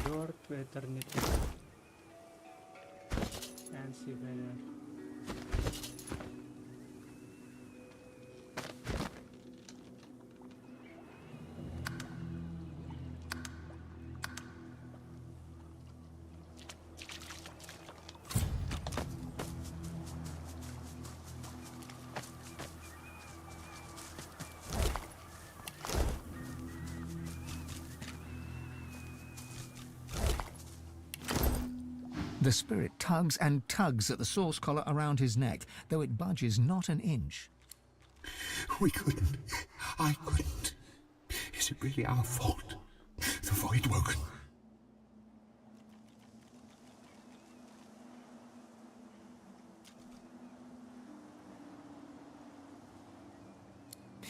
Door to eternity. Fancy banner. The spirit tugs and tugs at the source collar around his neck, though it budges not an inch. We couldn't. I couldn't. Is it really our fault? The Voidwoken.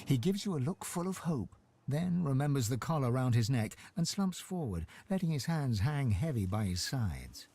He gives you a look full of hope, then remembers the collar round his neck and slumps forward, letting his hands hang heavy by his sides.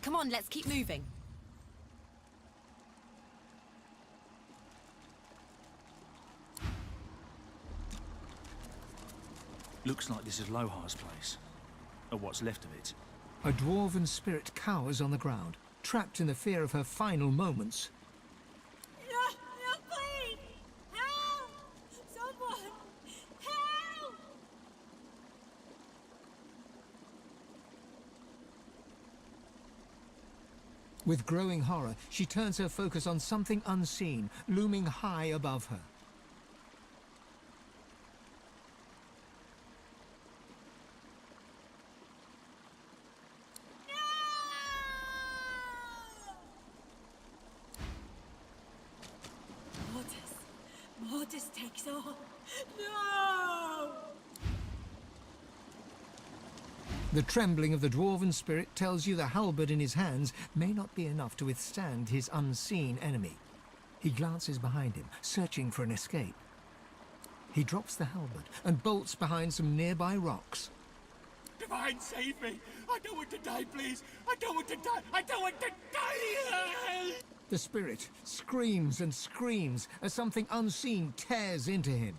Come on, let's keep moving. Looks like this is Lohar's place. Or what's left of it. A dwarven spirit cowers on the ground, trapped in the fear of her final moments. No, please! Help! Someone! Help! With growing horror, she turns her focus on something unseen, looming high above her. Mortis takes all. No! The trembling of the dwarven spirit tells you the halberd in his hands may not be enough to withstand his unseen enemy. He glances behind him, searching for an escape. He drops the halberd and bolts behind some nearby rocks. Divine, save me! I don't want to die, please! I don't want to die! I don't want to die! The spirit screams and screams as something unseen tears into him.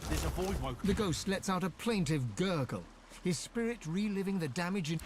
There's a void woken. The ghost lets out a plaintive gurgle, his spirit reliving the damage in...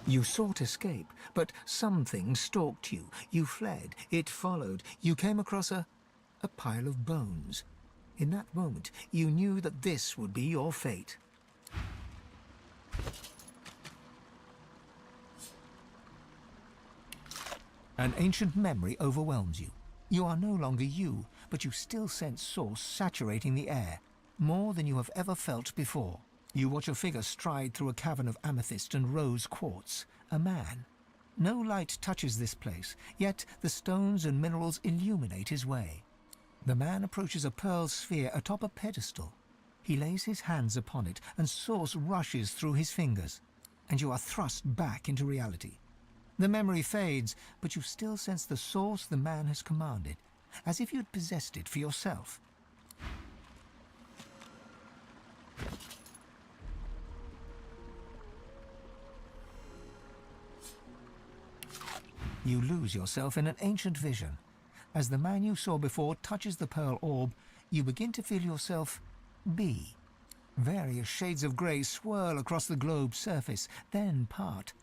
You sought escape, but something stalked you. You fled, it followed. You came across a pile of bones. In that moment, you knew that this would be your fate. An ancient memory overwhelms you. You are no longer you, but you still sense source saturating the air, more than you have ever felt before. You watch a figure stride through a cavern of amethyst and rose quartz. A man. No light touches this place, yet the stones and minerals illuminate his way. The man approaches a pearl sphere atop a pedestal. He lays his hands upon it, and source rushes through his fingers, and you are thrust back into reality. The memory fades, but you still sense the source the man has commanded, as if you'd possessed it for yourself. You lose yourself in an ancient vision. As the man you saw before touches the pearl orb, you begin to feel yourself be. Various shades of grey swirl across the globe's surface, then part.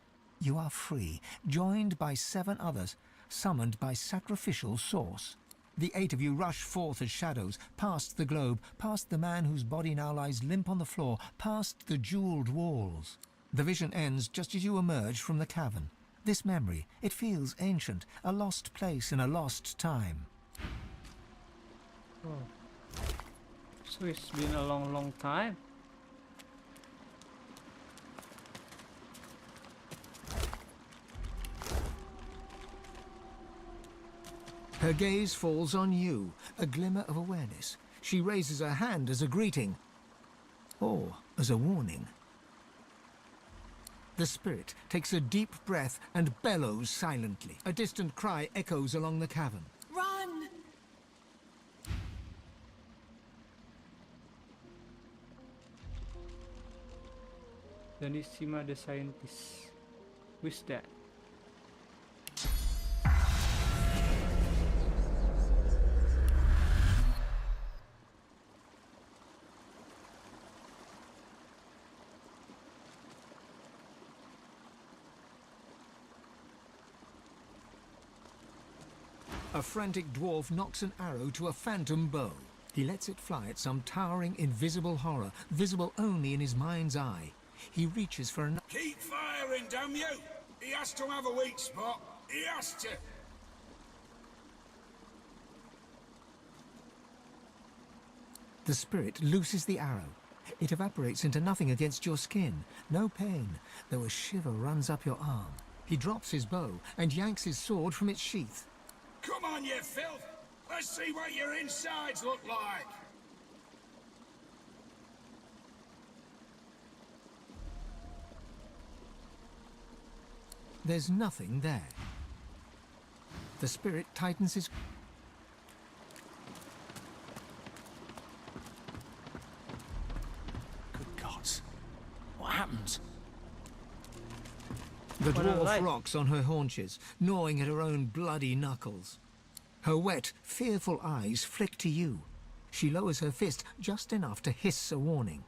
You are free, joined by 7 others, summoned by sacrificial source. The 8 of you rush forth as shadows, past the globe, past the man whose body now lies limp on the floor, past the jewelled walls. The vision ends just as you emerge from the cavern. This memory, it feels ancient, a lost place in a lost time. Oh. So it's been a long time. Her gaze falls on you, a glimmer of awareness. She raises her hand as a greeting, or as a warning. The spirit takes a deep breath and bellows silently. A distant cry echoes along the cavern. Run! Danissima the scientist. Who's that? A frantic dwarf knocks an arrow to a phantom bow. He lets it fly at some towering, invisible horror, visible only in his mind's eye. He reaches for an... Keep firing, damn you! He has to have a weak spot. He has to. The spirit looses the arrow. It evaporates into nothing against your skin. No pain, though a shiver runs up your arm. He drops his bow and yanks his sword from its sheath. Come on, you filth! Let's see what your insides look like! There's nothing there. The spirit tightens his... Good gods. What happened? The What a dwarf life. rocks on her haunches, gnawing at her own bloody knuckles. Her wet, fearful eyes flick to you. She lowers her fist just enough to hiss a warning.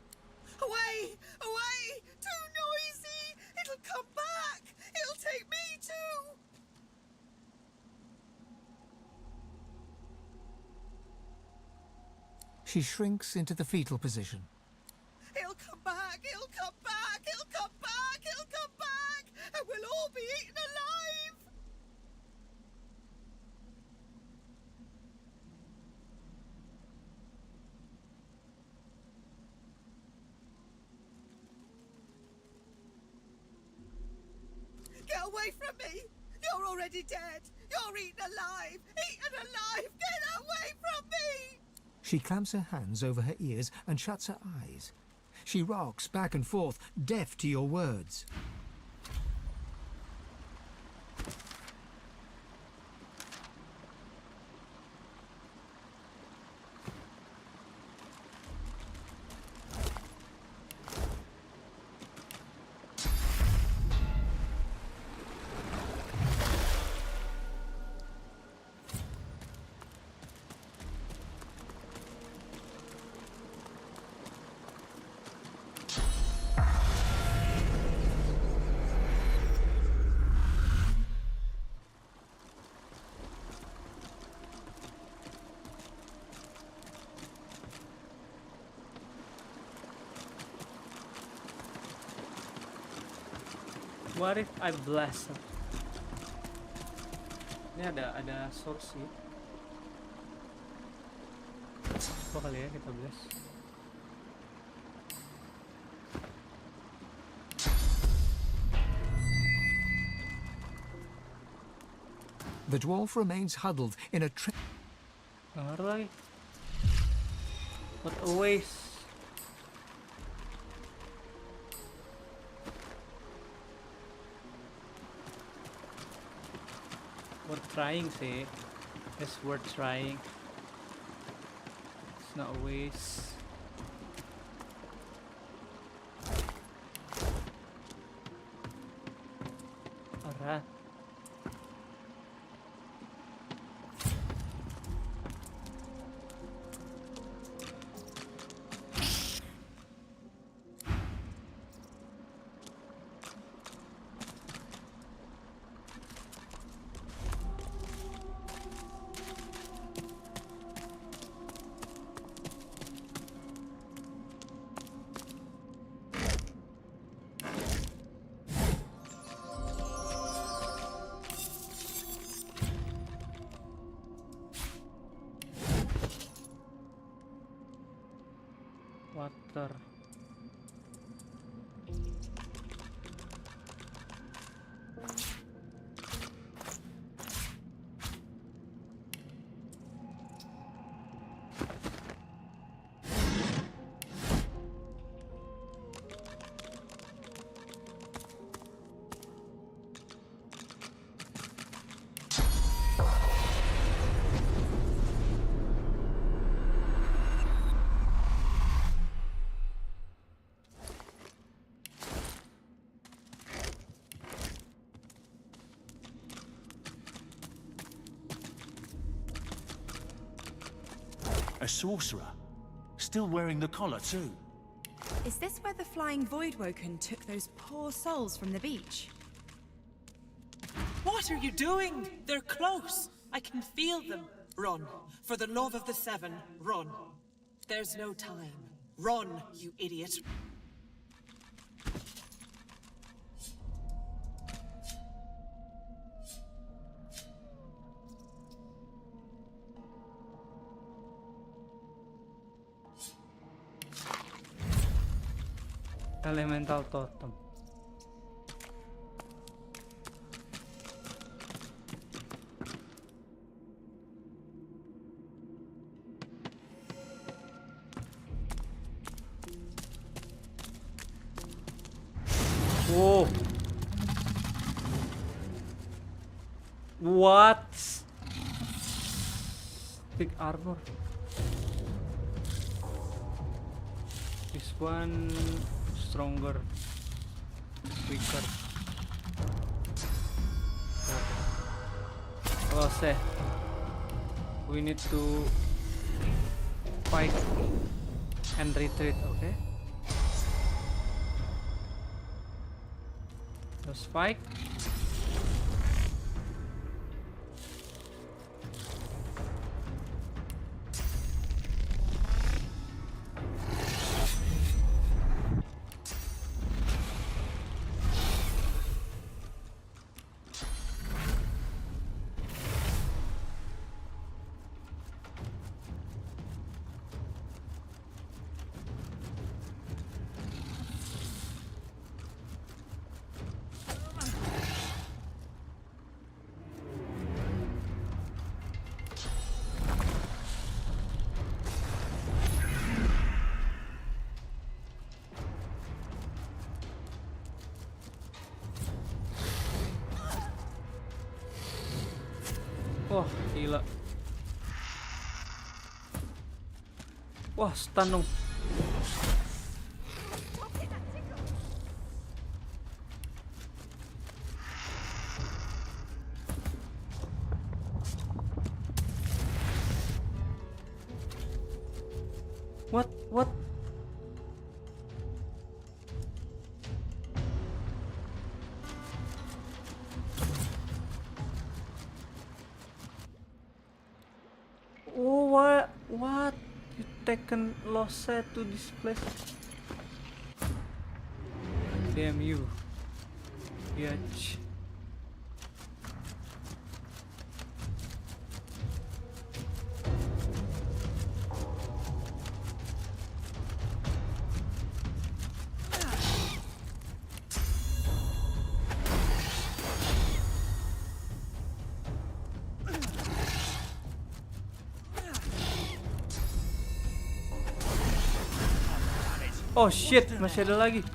Away! Away! Too noisy! It'll come back! It'll take me too! She shrinks into the fetal position. It'll come back! It'll come back! It'll come back! It'll come back! And we'll all be eaten alive! Get away from me! You're already dead! You're eaten alive! Eaten alive! Get away from me! She clamps her hands over her ears and shuts her eyes. She rocks back and forth, deaf to your words. What if I bless her? Ini ada source sih. Apa kali ya kita bless? The dwarf remains huddled in a Lagi. What a waste. Worth trying sih. It's worth trying. It's not a waste. Alright. water. A sorcerer. Still wearing the collar too. Is this where the flying Voidwoken took those poor souls from the beach? What are you doing? They're close. I can feel them. Run. For the love of the Seven, run. There's no time. Run, you idiot. Elemental totem. Whoa. What? Big armor. This one stronger, weaker. Oh, say we need to fight and retreat. Okay, let's fight. Wah, gila. Wah, stun dong. What? Oh, what? You taken lost set to this place? Damn you, bitch. Oh shit, masih ada lagi.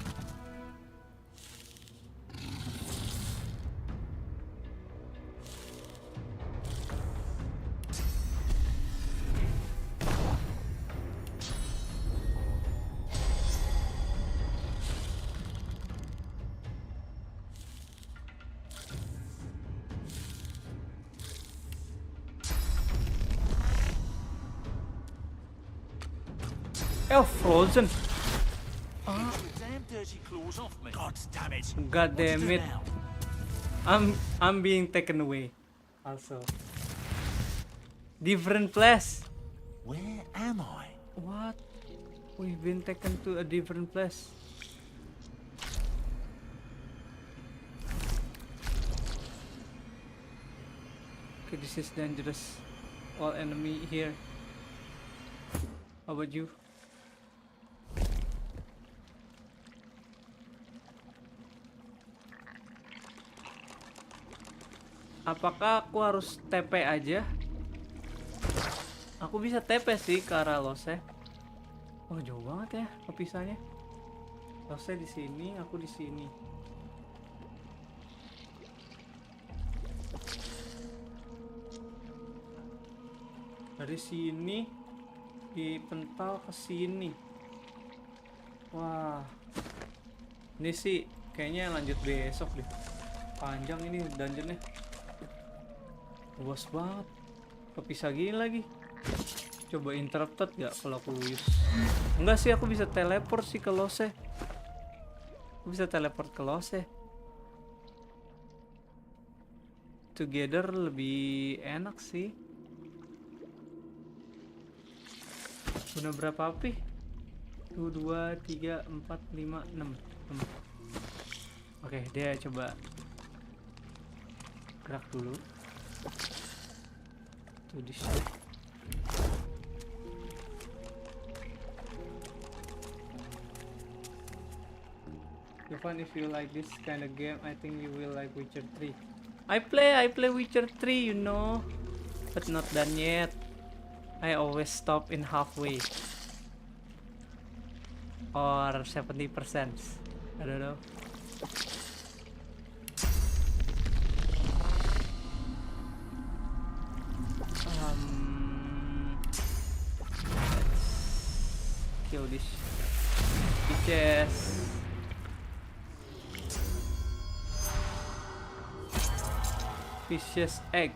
Oh, frozen. God damn it. I'm being taken away. Also. Different place. Where am I? What? We've been taken to a different place. Okay, this is dangerous. All enemy here. How about you? Apakah aku harus TP aja? Aku bisa TP sih ke arah Lose. Oh, jauh banget ya kepisahnya. Lose di sini, aku di sini. Dari sini dipental ke sini. Wah. Ini sih kayaknya lanjut besok deh. Panjang ini dungeonnya. Luas banget. Kepisah gini lagi. Coba interrupted gak kalau aku use? Enggak sih, aku bisa teleport sih ke Lose. Aku bisa teleport ke Lose. Together lebih enak sih. Guna berapa api? 1, 2, 3, 4, 5, 6. Oke, dia coba gerak dulu. To the ship. Jovan, if you like this kind of game, I think you will like Witcher 3. I play Witcher 3, you know, but not done yet. I always stop in halfway or 70%. I don't know. Let's kill this bitches. Vicious egg.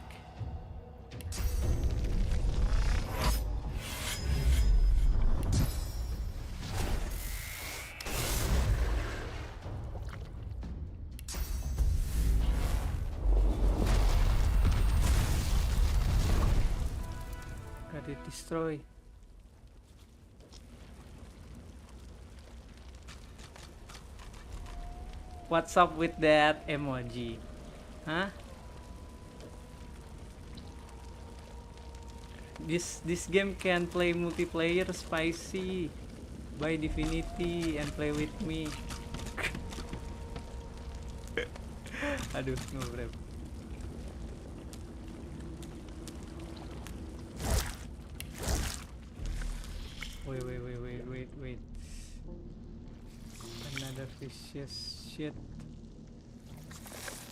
Got it destroyed. What's up with that emoji? Huh? This game can play multiplayer spicy. Buy Divinity and play with me. Aduh, ngobrol. Wait. Another vicious shit.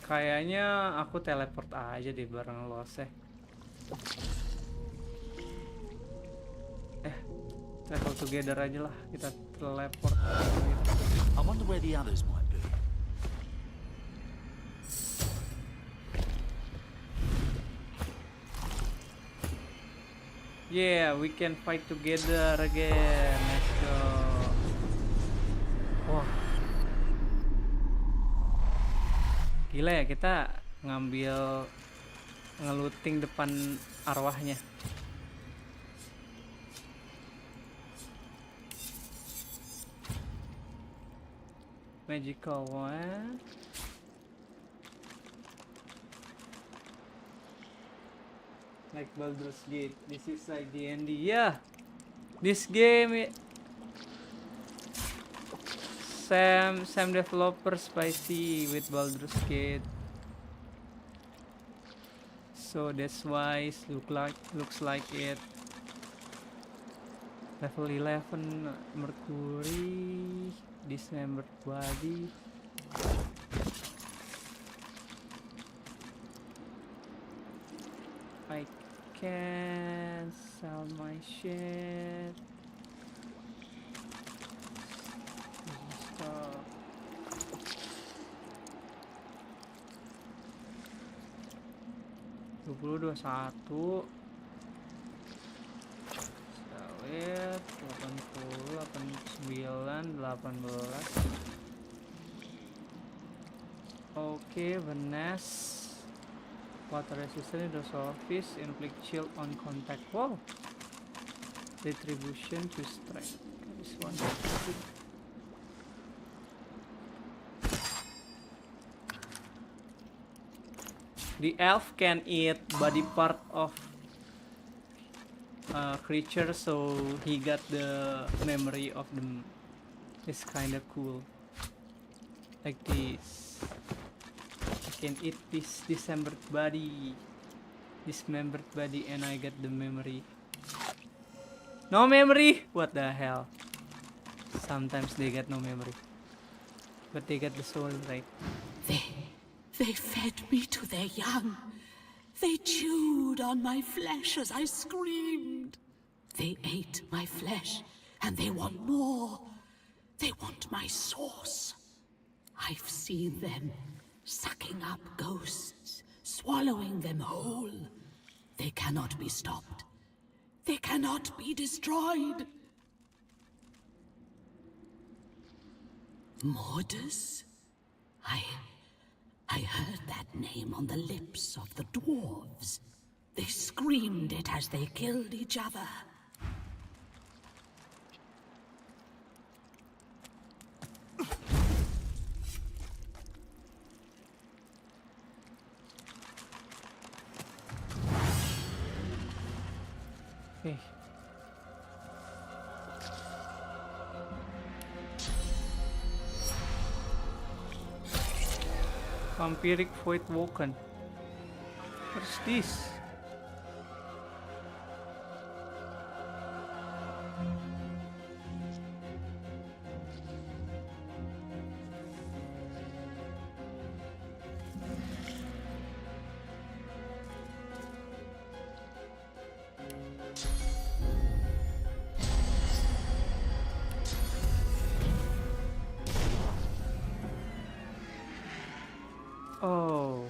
Kayaknya aku teleport aja deh bareng Lose. Travel together aja lah, kita teleport. I wonder where the others might be. Yeah, we can fight together again. Let's go. Wah. Gila ya, kita ngeluting depan arwahnya. Magical one. Like Baldur's Gate. This is like D&D. Yeah. This game Sam developer spicy with Baldur's Gate. So that's why it looks like it. Level 11 Mercury. Dismembered body. I can sell my shit. Stop. Dua 21 Salit 80 89 18. Oke, Venice. Water resistant, dose office, inflict shield on contact. Wow. Retribution to strike. This one. The elf can eat body part of creature, so he got the memory of them. It's kinda cool. Like this. can eat this dismembered body, and I get the memory. No memory? What the hell? Sometimes they get no memory, but they get the soul, right? They fed me to their young. They chewed on my flesh as I screamed. They ate my flesh, and they want more. They want my source. I've seen them sucking up ghosts, swallowing them whole. They cannot be stopped. They cannot be destroyed. Mordes? I heard that name on the lips of the dwarves. They screamed it as they killed each other. Okay. Vampiric Voidwoken. What is this? Oh.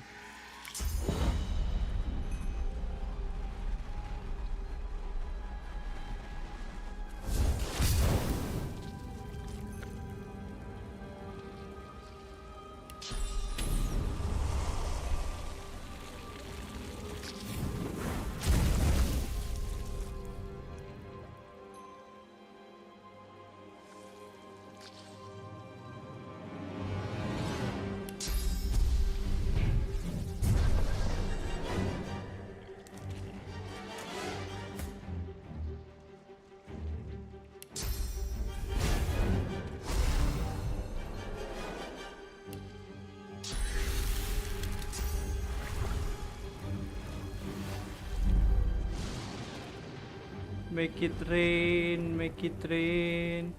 Make it rain, make it rain.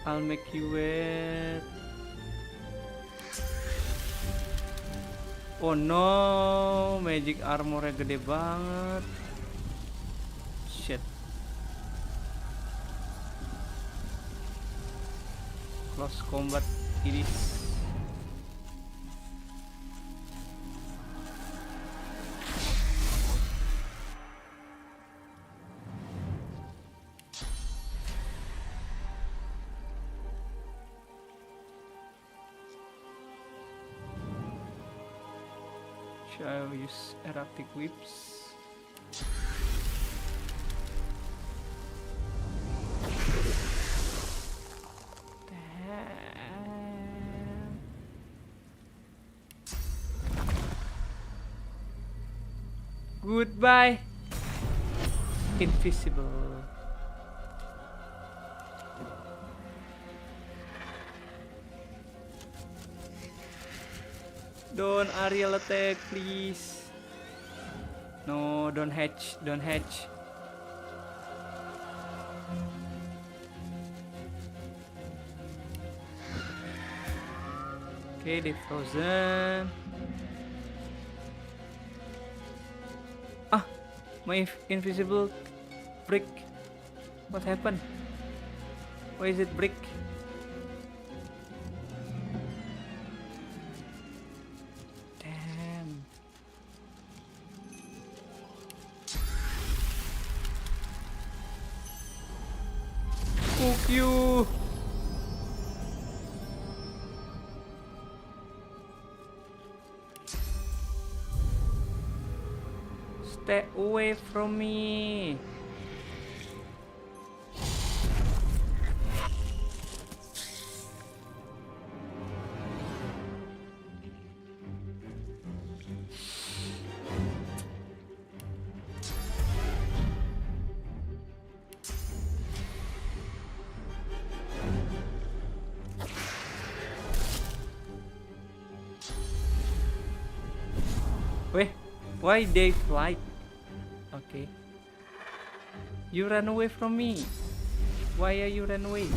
I'll make you wet. Oh no, magic armornya gede banget. Shit. Close combat it is. Shall I use erratic whips? Damn. Goodbye, invisible. Don't Ariel attack, please. No, don't hatch, don't hatch. Okay, they frozen. Ah, my invisible brick. What happened? Why is it brick? Fuck you. Stay away from me. Wait, why they fly? Okay. You ran away from me. Why are you run away?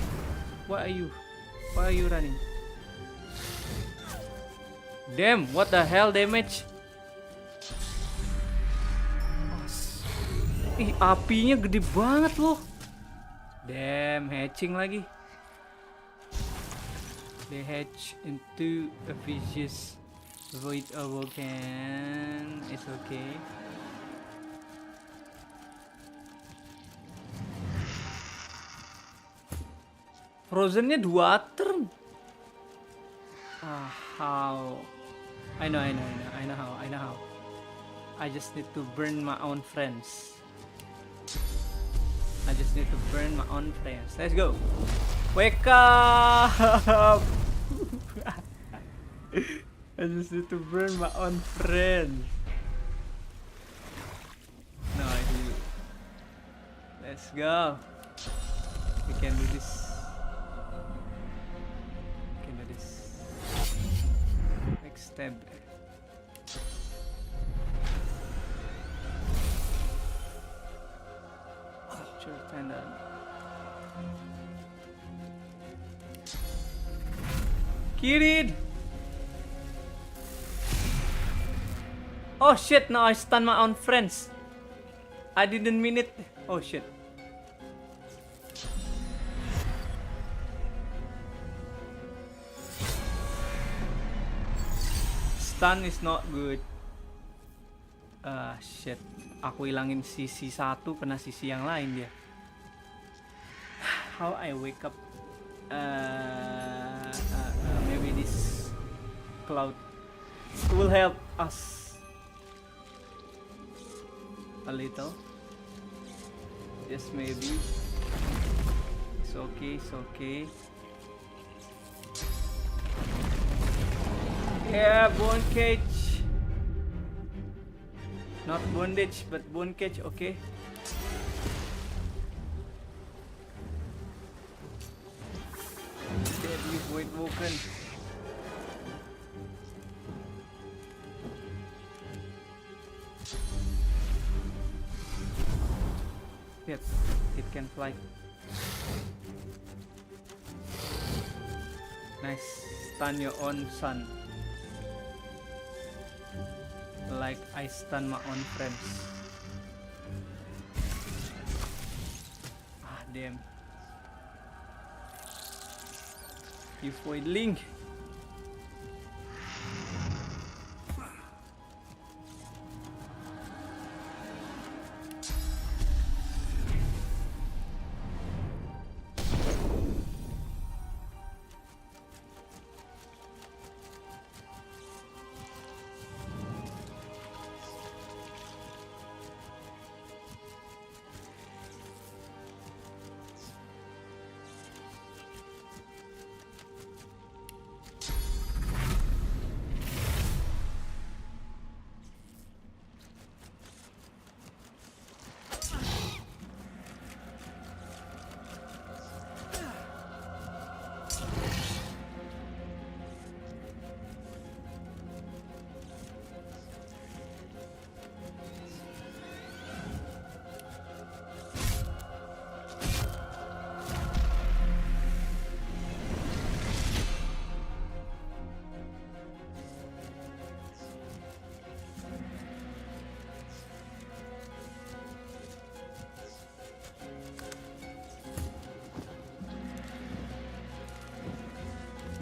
Why are you running? Damn, what the hell damage? Ih, apinya gede banget loh. Damn, hatching lagi. They hatch into a vicious void awoken. It's okay. Frozennya 2 turn. How? I know how. I just need to burn my own friends. Let's go. Wake up! I just need to burn my own friends. No, I do. Let's go. We can do this. Next step. Capture tendon. Kirid! Oh shit, now I stun my own friends. I didn't mean it. Oh shit. Stun is not good. Shit. Aku hilangin sisi satu, kena sisi yang lain dia. How I wake up? Maybe this cloud will help us a little. Just maybe. It's okay. Yeah, bone cage. Not bondage, but bone cage, okay. Deadly void woken. Yep, it can fly. Nice, stun your own son. Like I stun my own friends. Ah, damn. You voidling.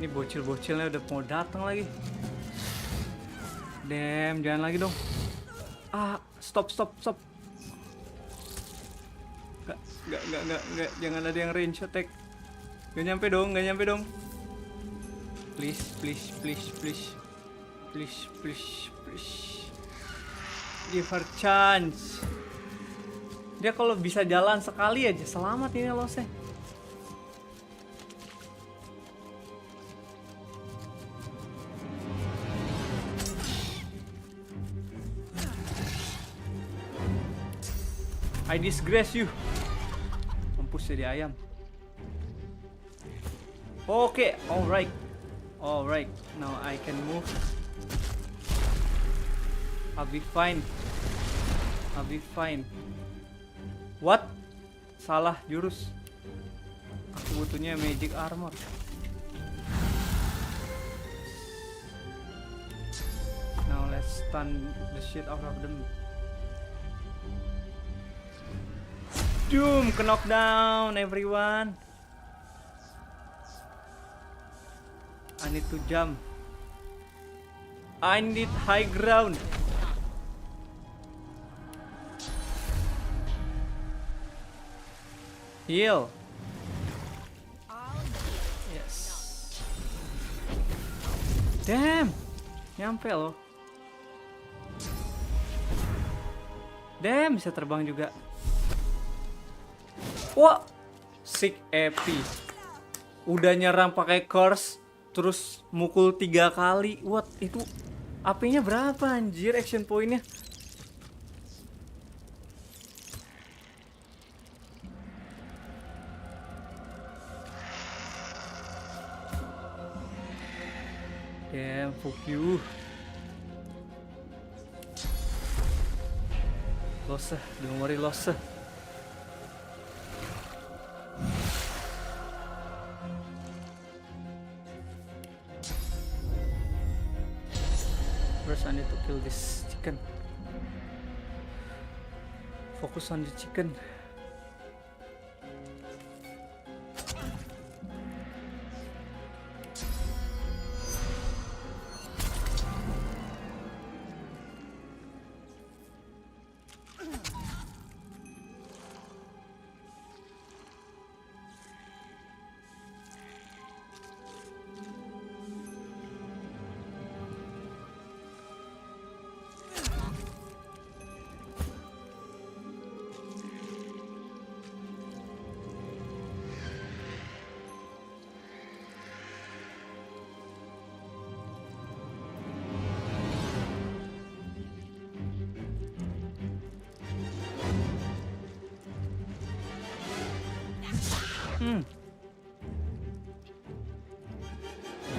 Ini bocil-bocilnya udah mau datang lagi. Damn, jangan lagi dong. Ah, stop. Gak, jangan ada yang range attack. Gak nyampe dong. Please. Give her chance. Dia kalau bisa jalan sekali aja, selamat ini losnya. I disgrace you. Mampus jadi ayam. Okay, alright. Now I can move. I'll be fine. I'll be fine. What? Salah jurus. Aku butuhnya magic armor. Now let's stun the shit out of them. Doom, knock down everyone. I need to jump. I need high ground. Heal. Yes. Damn. Nyampe loh. Damn, bisa terbang juga. Wah. Sick epi. Udah nyerang pakai curse, terus mukul 3 kali. What? Itu AP-nya berapa anjir action point-nya? Damn, fuck you. Lost, don't worry, lost. First, I need to kill this chicken. Focus on the chicken.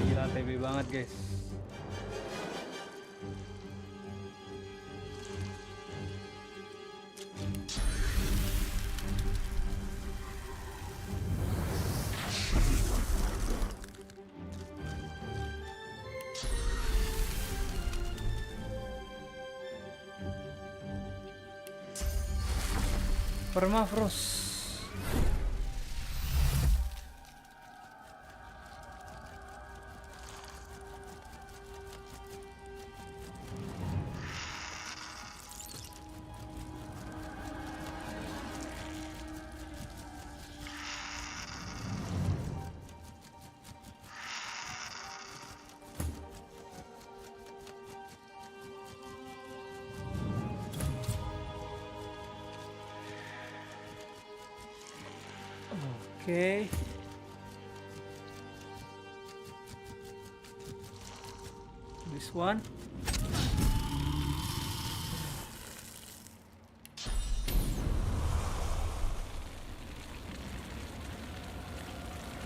Gila, TB banget guys. Permafrost. Okay. This one.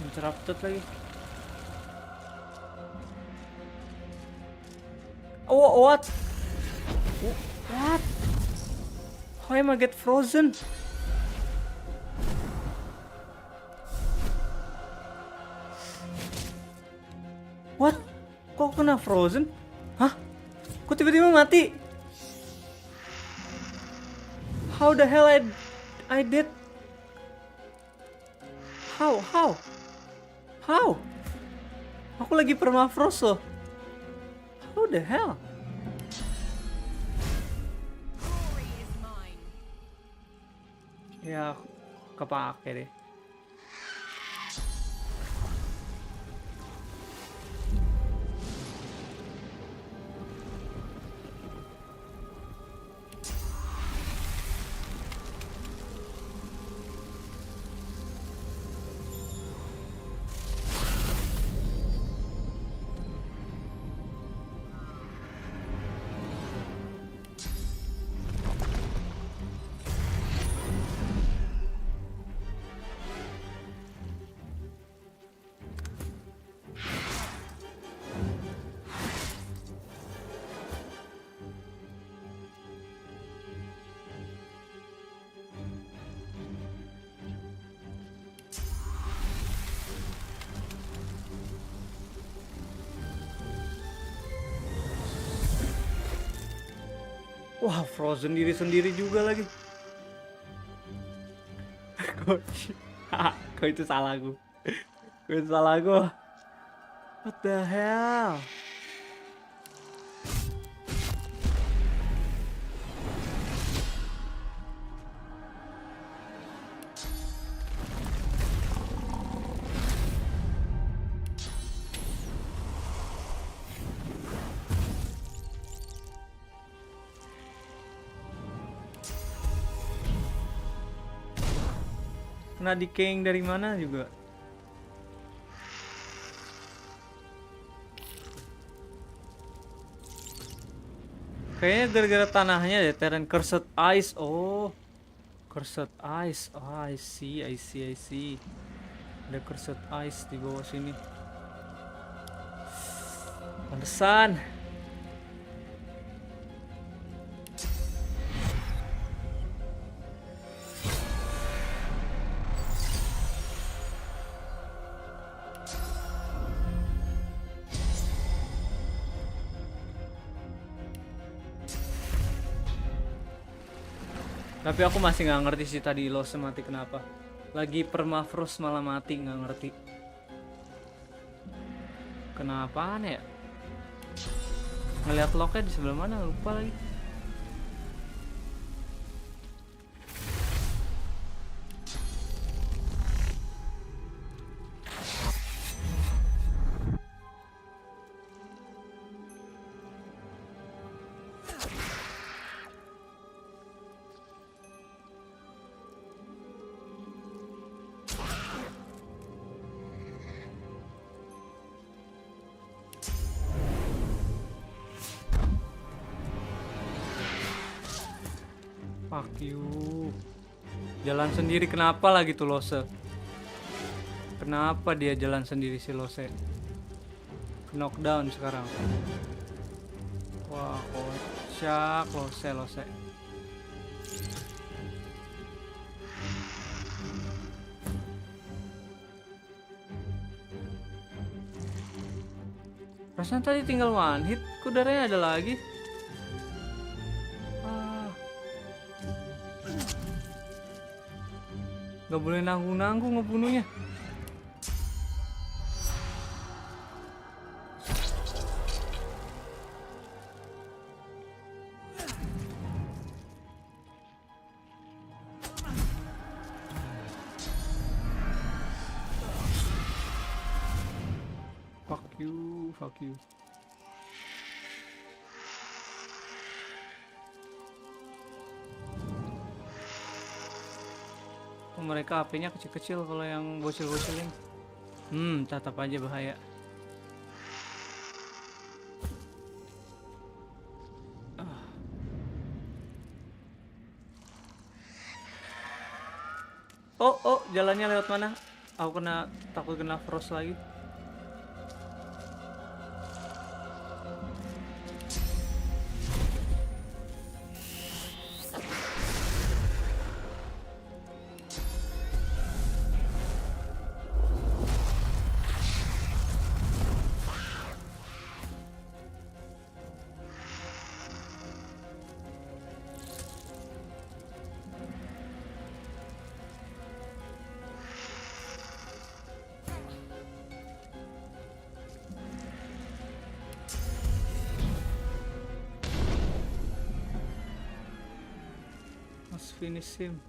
Interrupted lagi. Oh, what? What? How am I get frozen? What? Kok kena frozen? Hah? Kok tiba-tiba mati? How the hell I did? How? Aku lagi permafrost loh. How the hell? Ya, kepake deh. Wah, frozen diri sendiri juga lagi. Kok itu salah gue. Kok itu salah gue. What the hell? Kena decaying dari mana juga. Kayaknya gara-gara tanahnya ya, terrain cursed ice. Oh, cursed ice. Oh, I see. Ada cursed ice di bawah sini. Pantesan. Tapi aku masih nggak ngerti sih tadi Lose mati kenapa. Lagi permafrost malah mati, nggak ngerti. Kenapaan ya? Ngeliat locknya di sebelah mana, lupa lagi. Fuck you. Jalan sendiri kenapa lagi tuh Lose? Kenapa dia jalan sendiri si Lose? Knockdown sekarang. Wah, kocak Lose. Rasanya tadi tinggal one hit, kudaranya ada lagi. Gak boleh nanggung-nanggung ngebunuhnya. Fuck you. Mereka HP-nya kecil-kecil kalau yang bocil-bocilin. Tetap aja bahaya. Oh, jalannya lewat mana? Aku takut kena frost lagi. Finish him.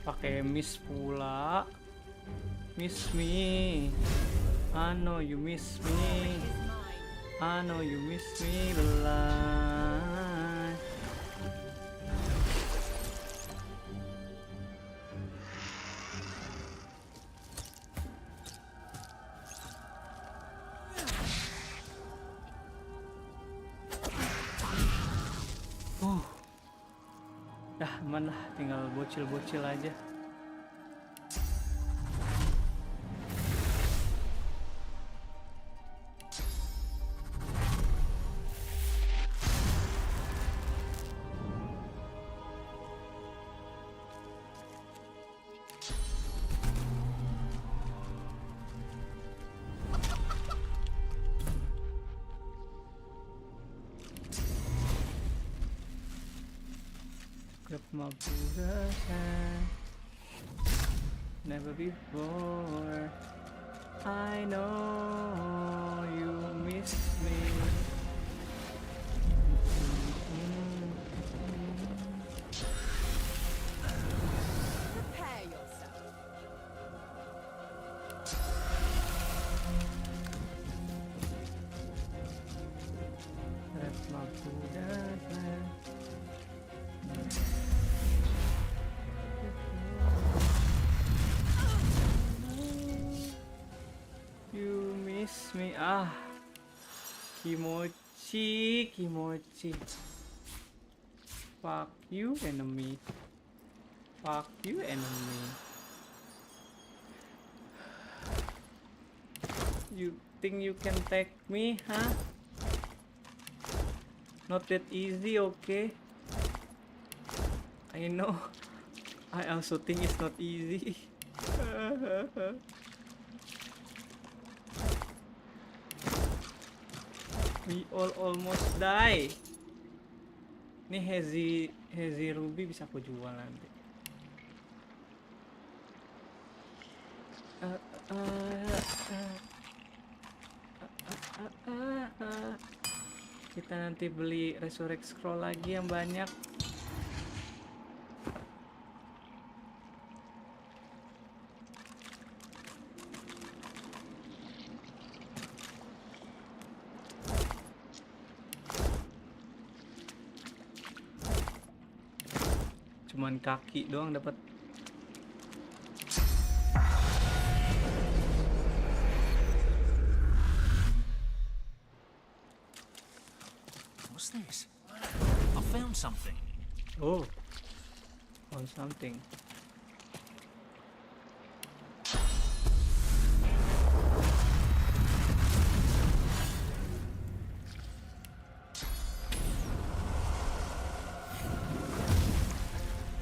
Pakai miss pula. Miss me. I know you miss me. I know you miss me alive. Dah aman lah, tinggal bocil-bocil aja. Never before. I know you miss me. Prepare yourself. That's my Buddha. You miss me. Kimochi. Fuck you, enemy. Fuck you, enemy. You think you can take me, huh? Not that easy, okay? I know. I also think it's not easy. We all almost die. Ini Hazy Ruby bisa aku jual nanti. Kita nanti beli Resurrect Scroll lagi yang banyak. Cuman kaki doang dapat. What's this? I found something. Oh, found something.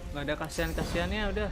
Gak ada kasihan-kasihannya udah.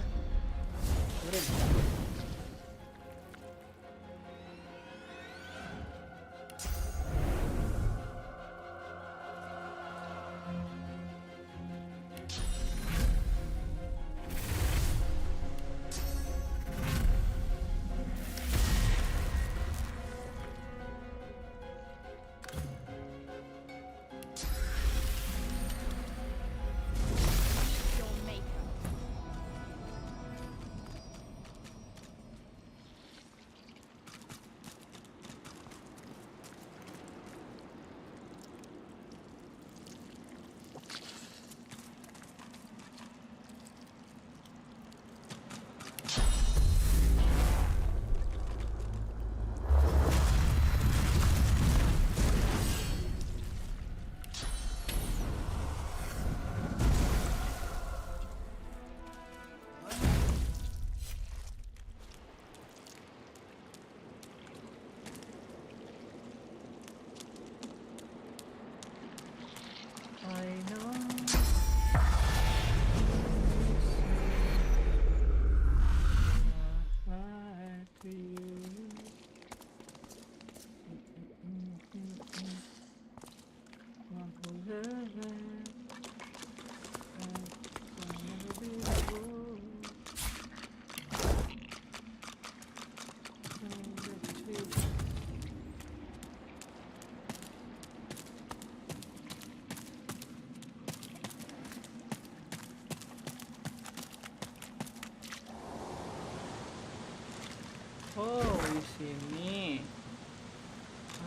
Oh, di sini.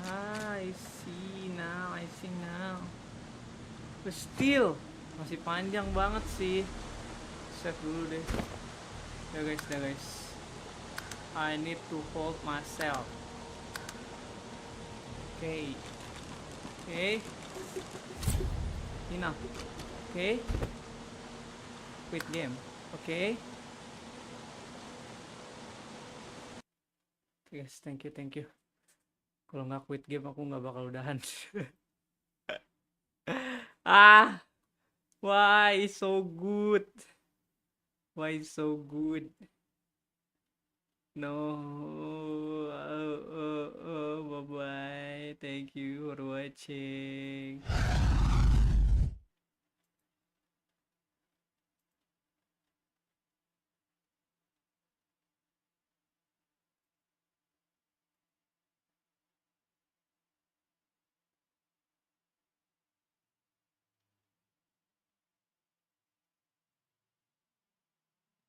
I see now, I see now. But still masih panjang banget sih. Save dulu deh. Dah guys. I need to hold myself. Okay. Enough. Okay. Quit game. Okay. Guys, thank you. Kalau nggak quit game aku nggak bakal udahan. Why so good? Why so good? No. Bye bye. Thank you for watching.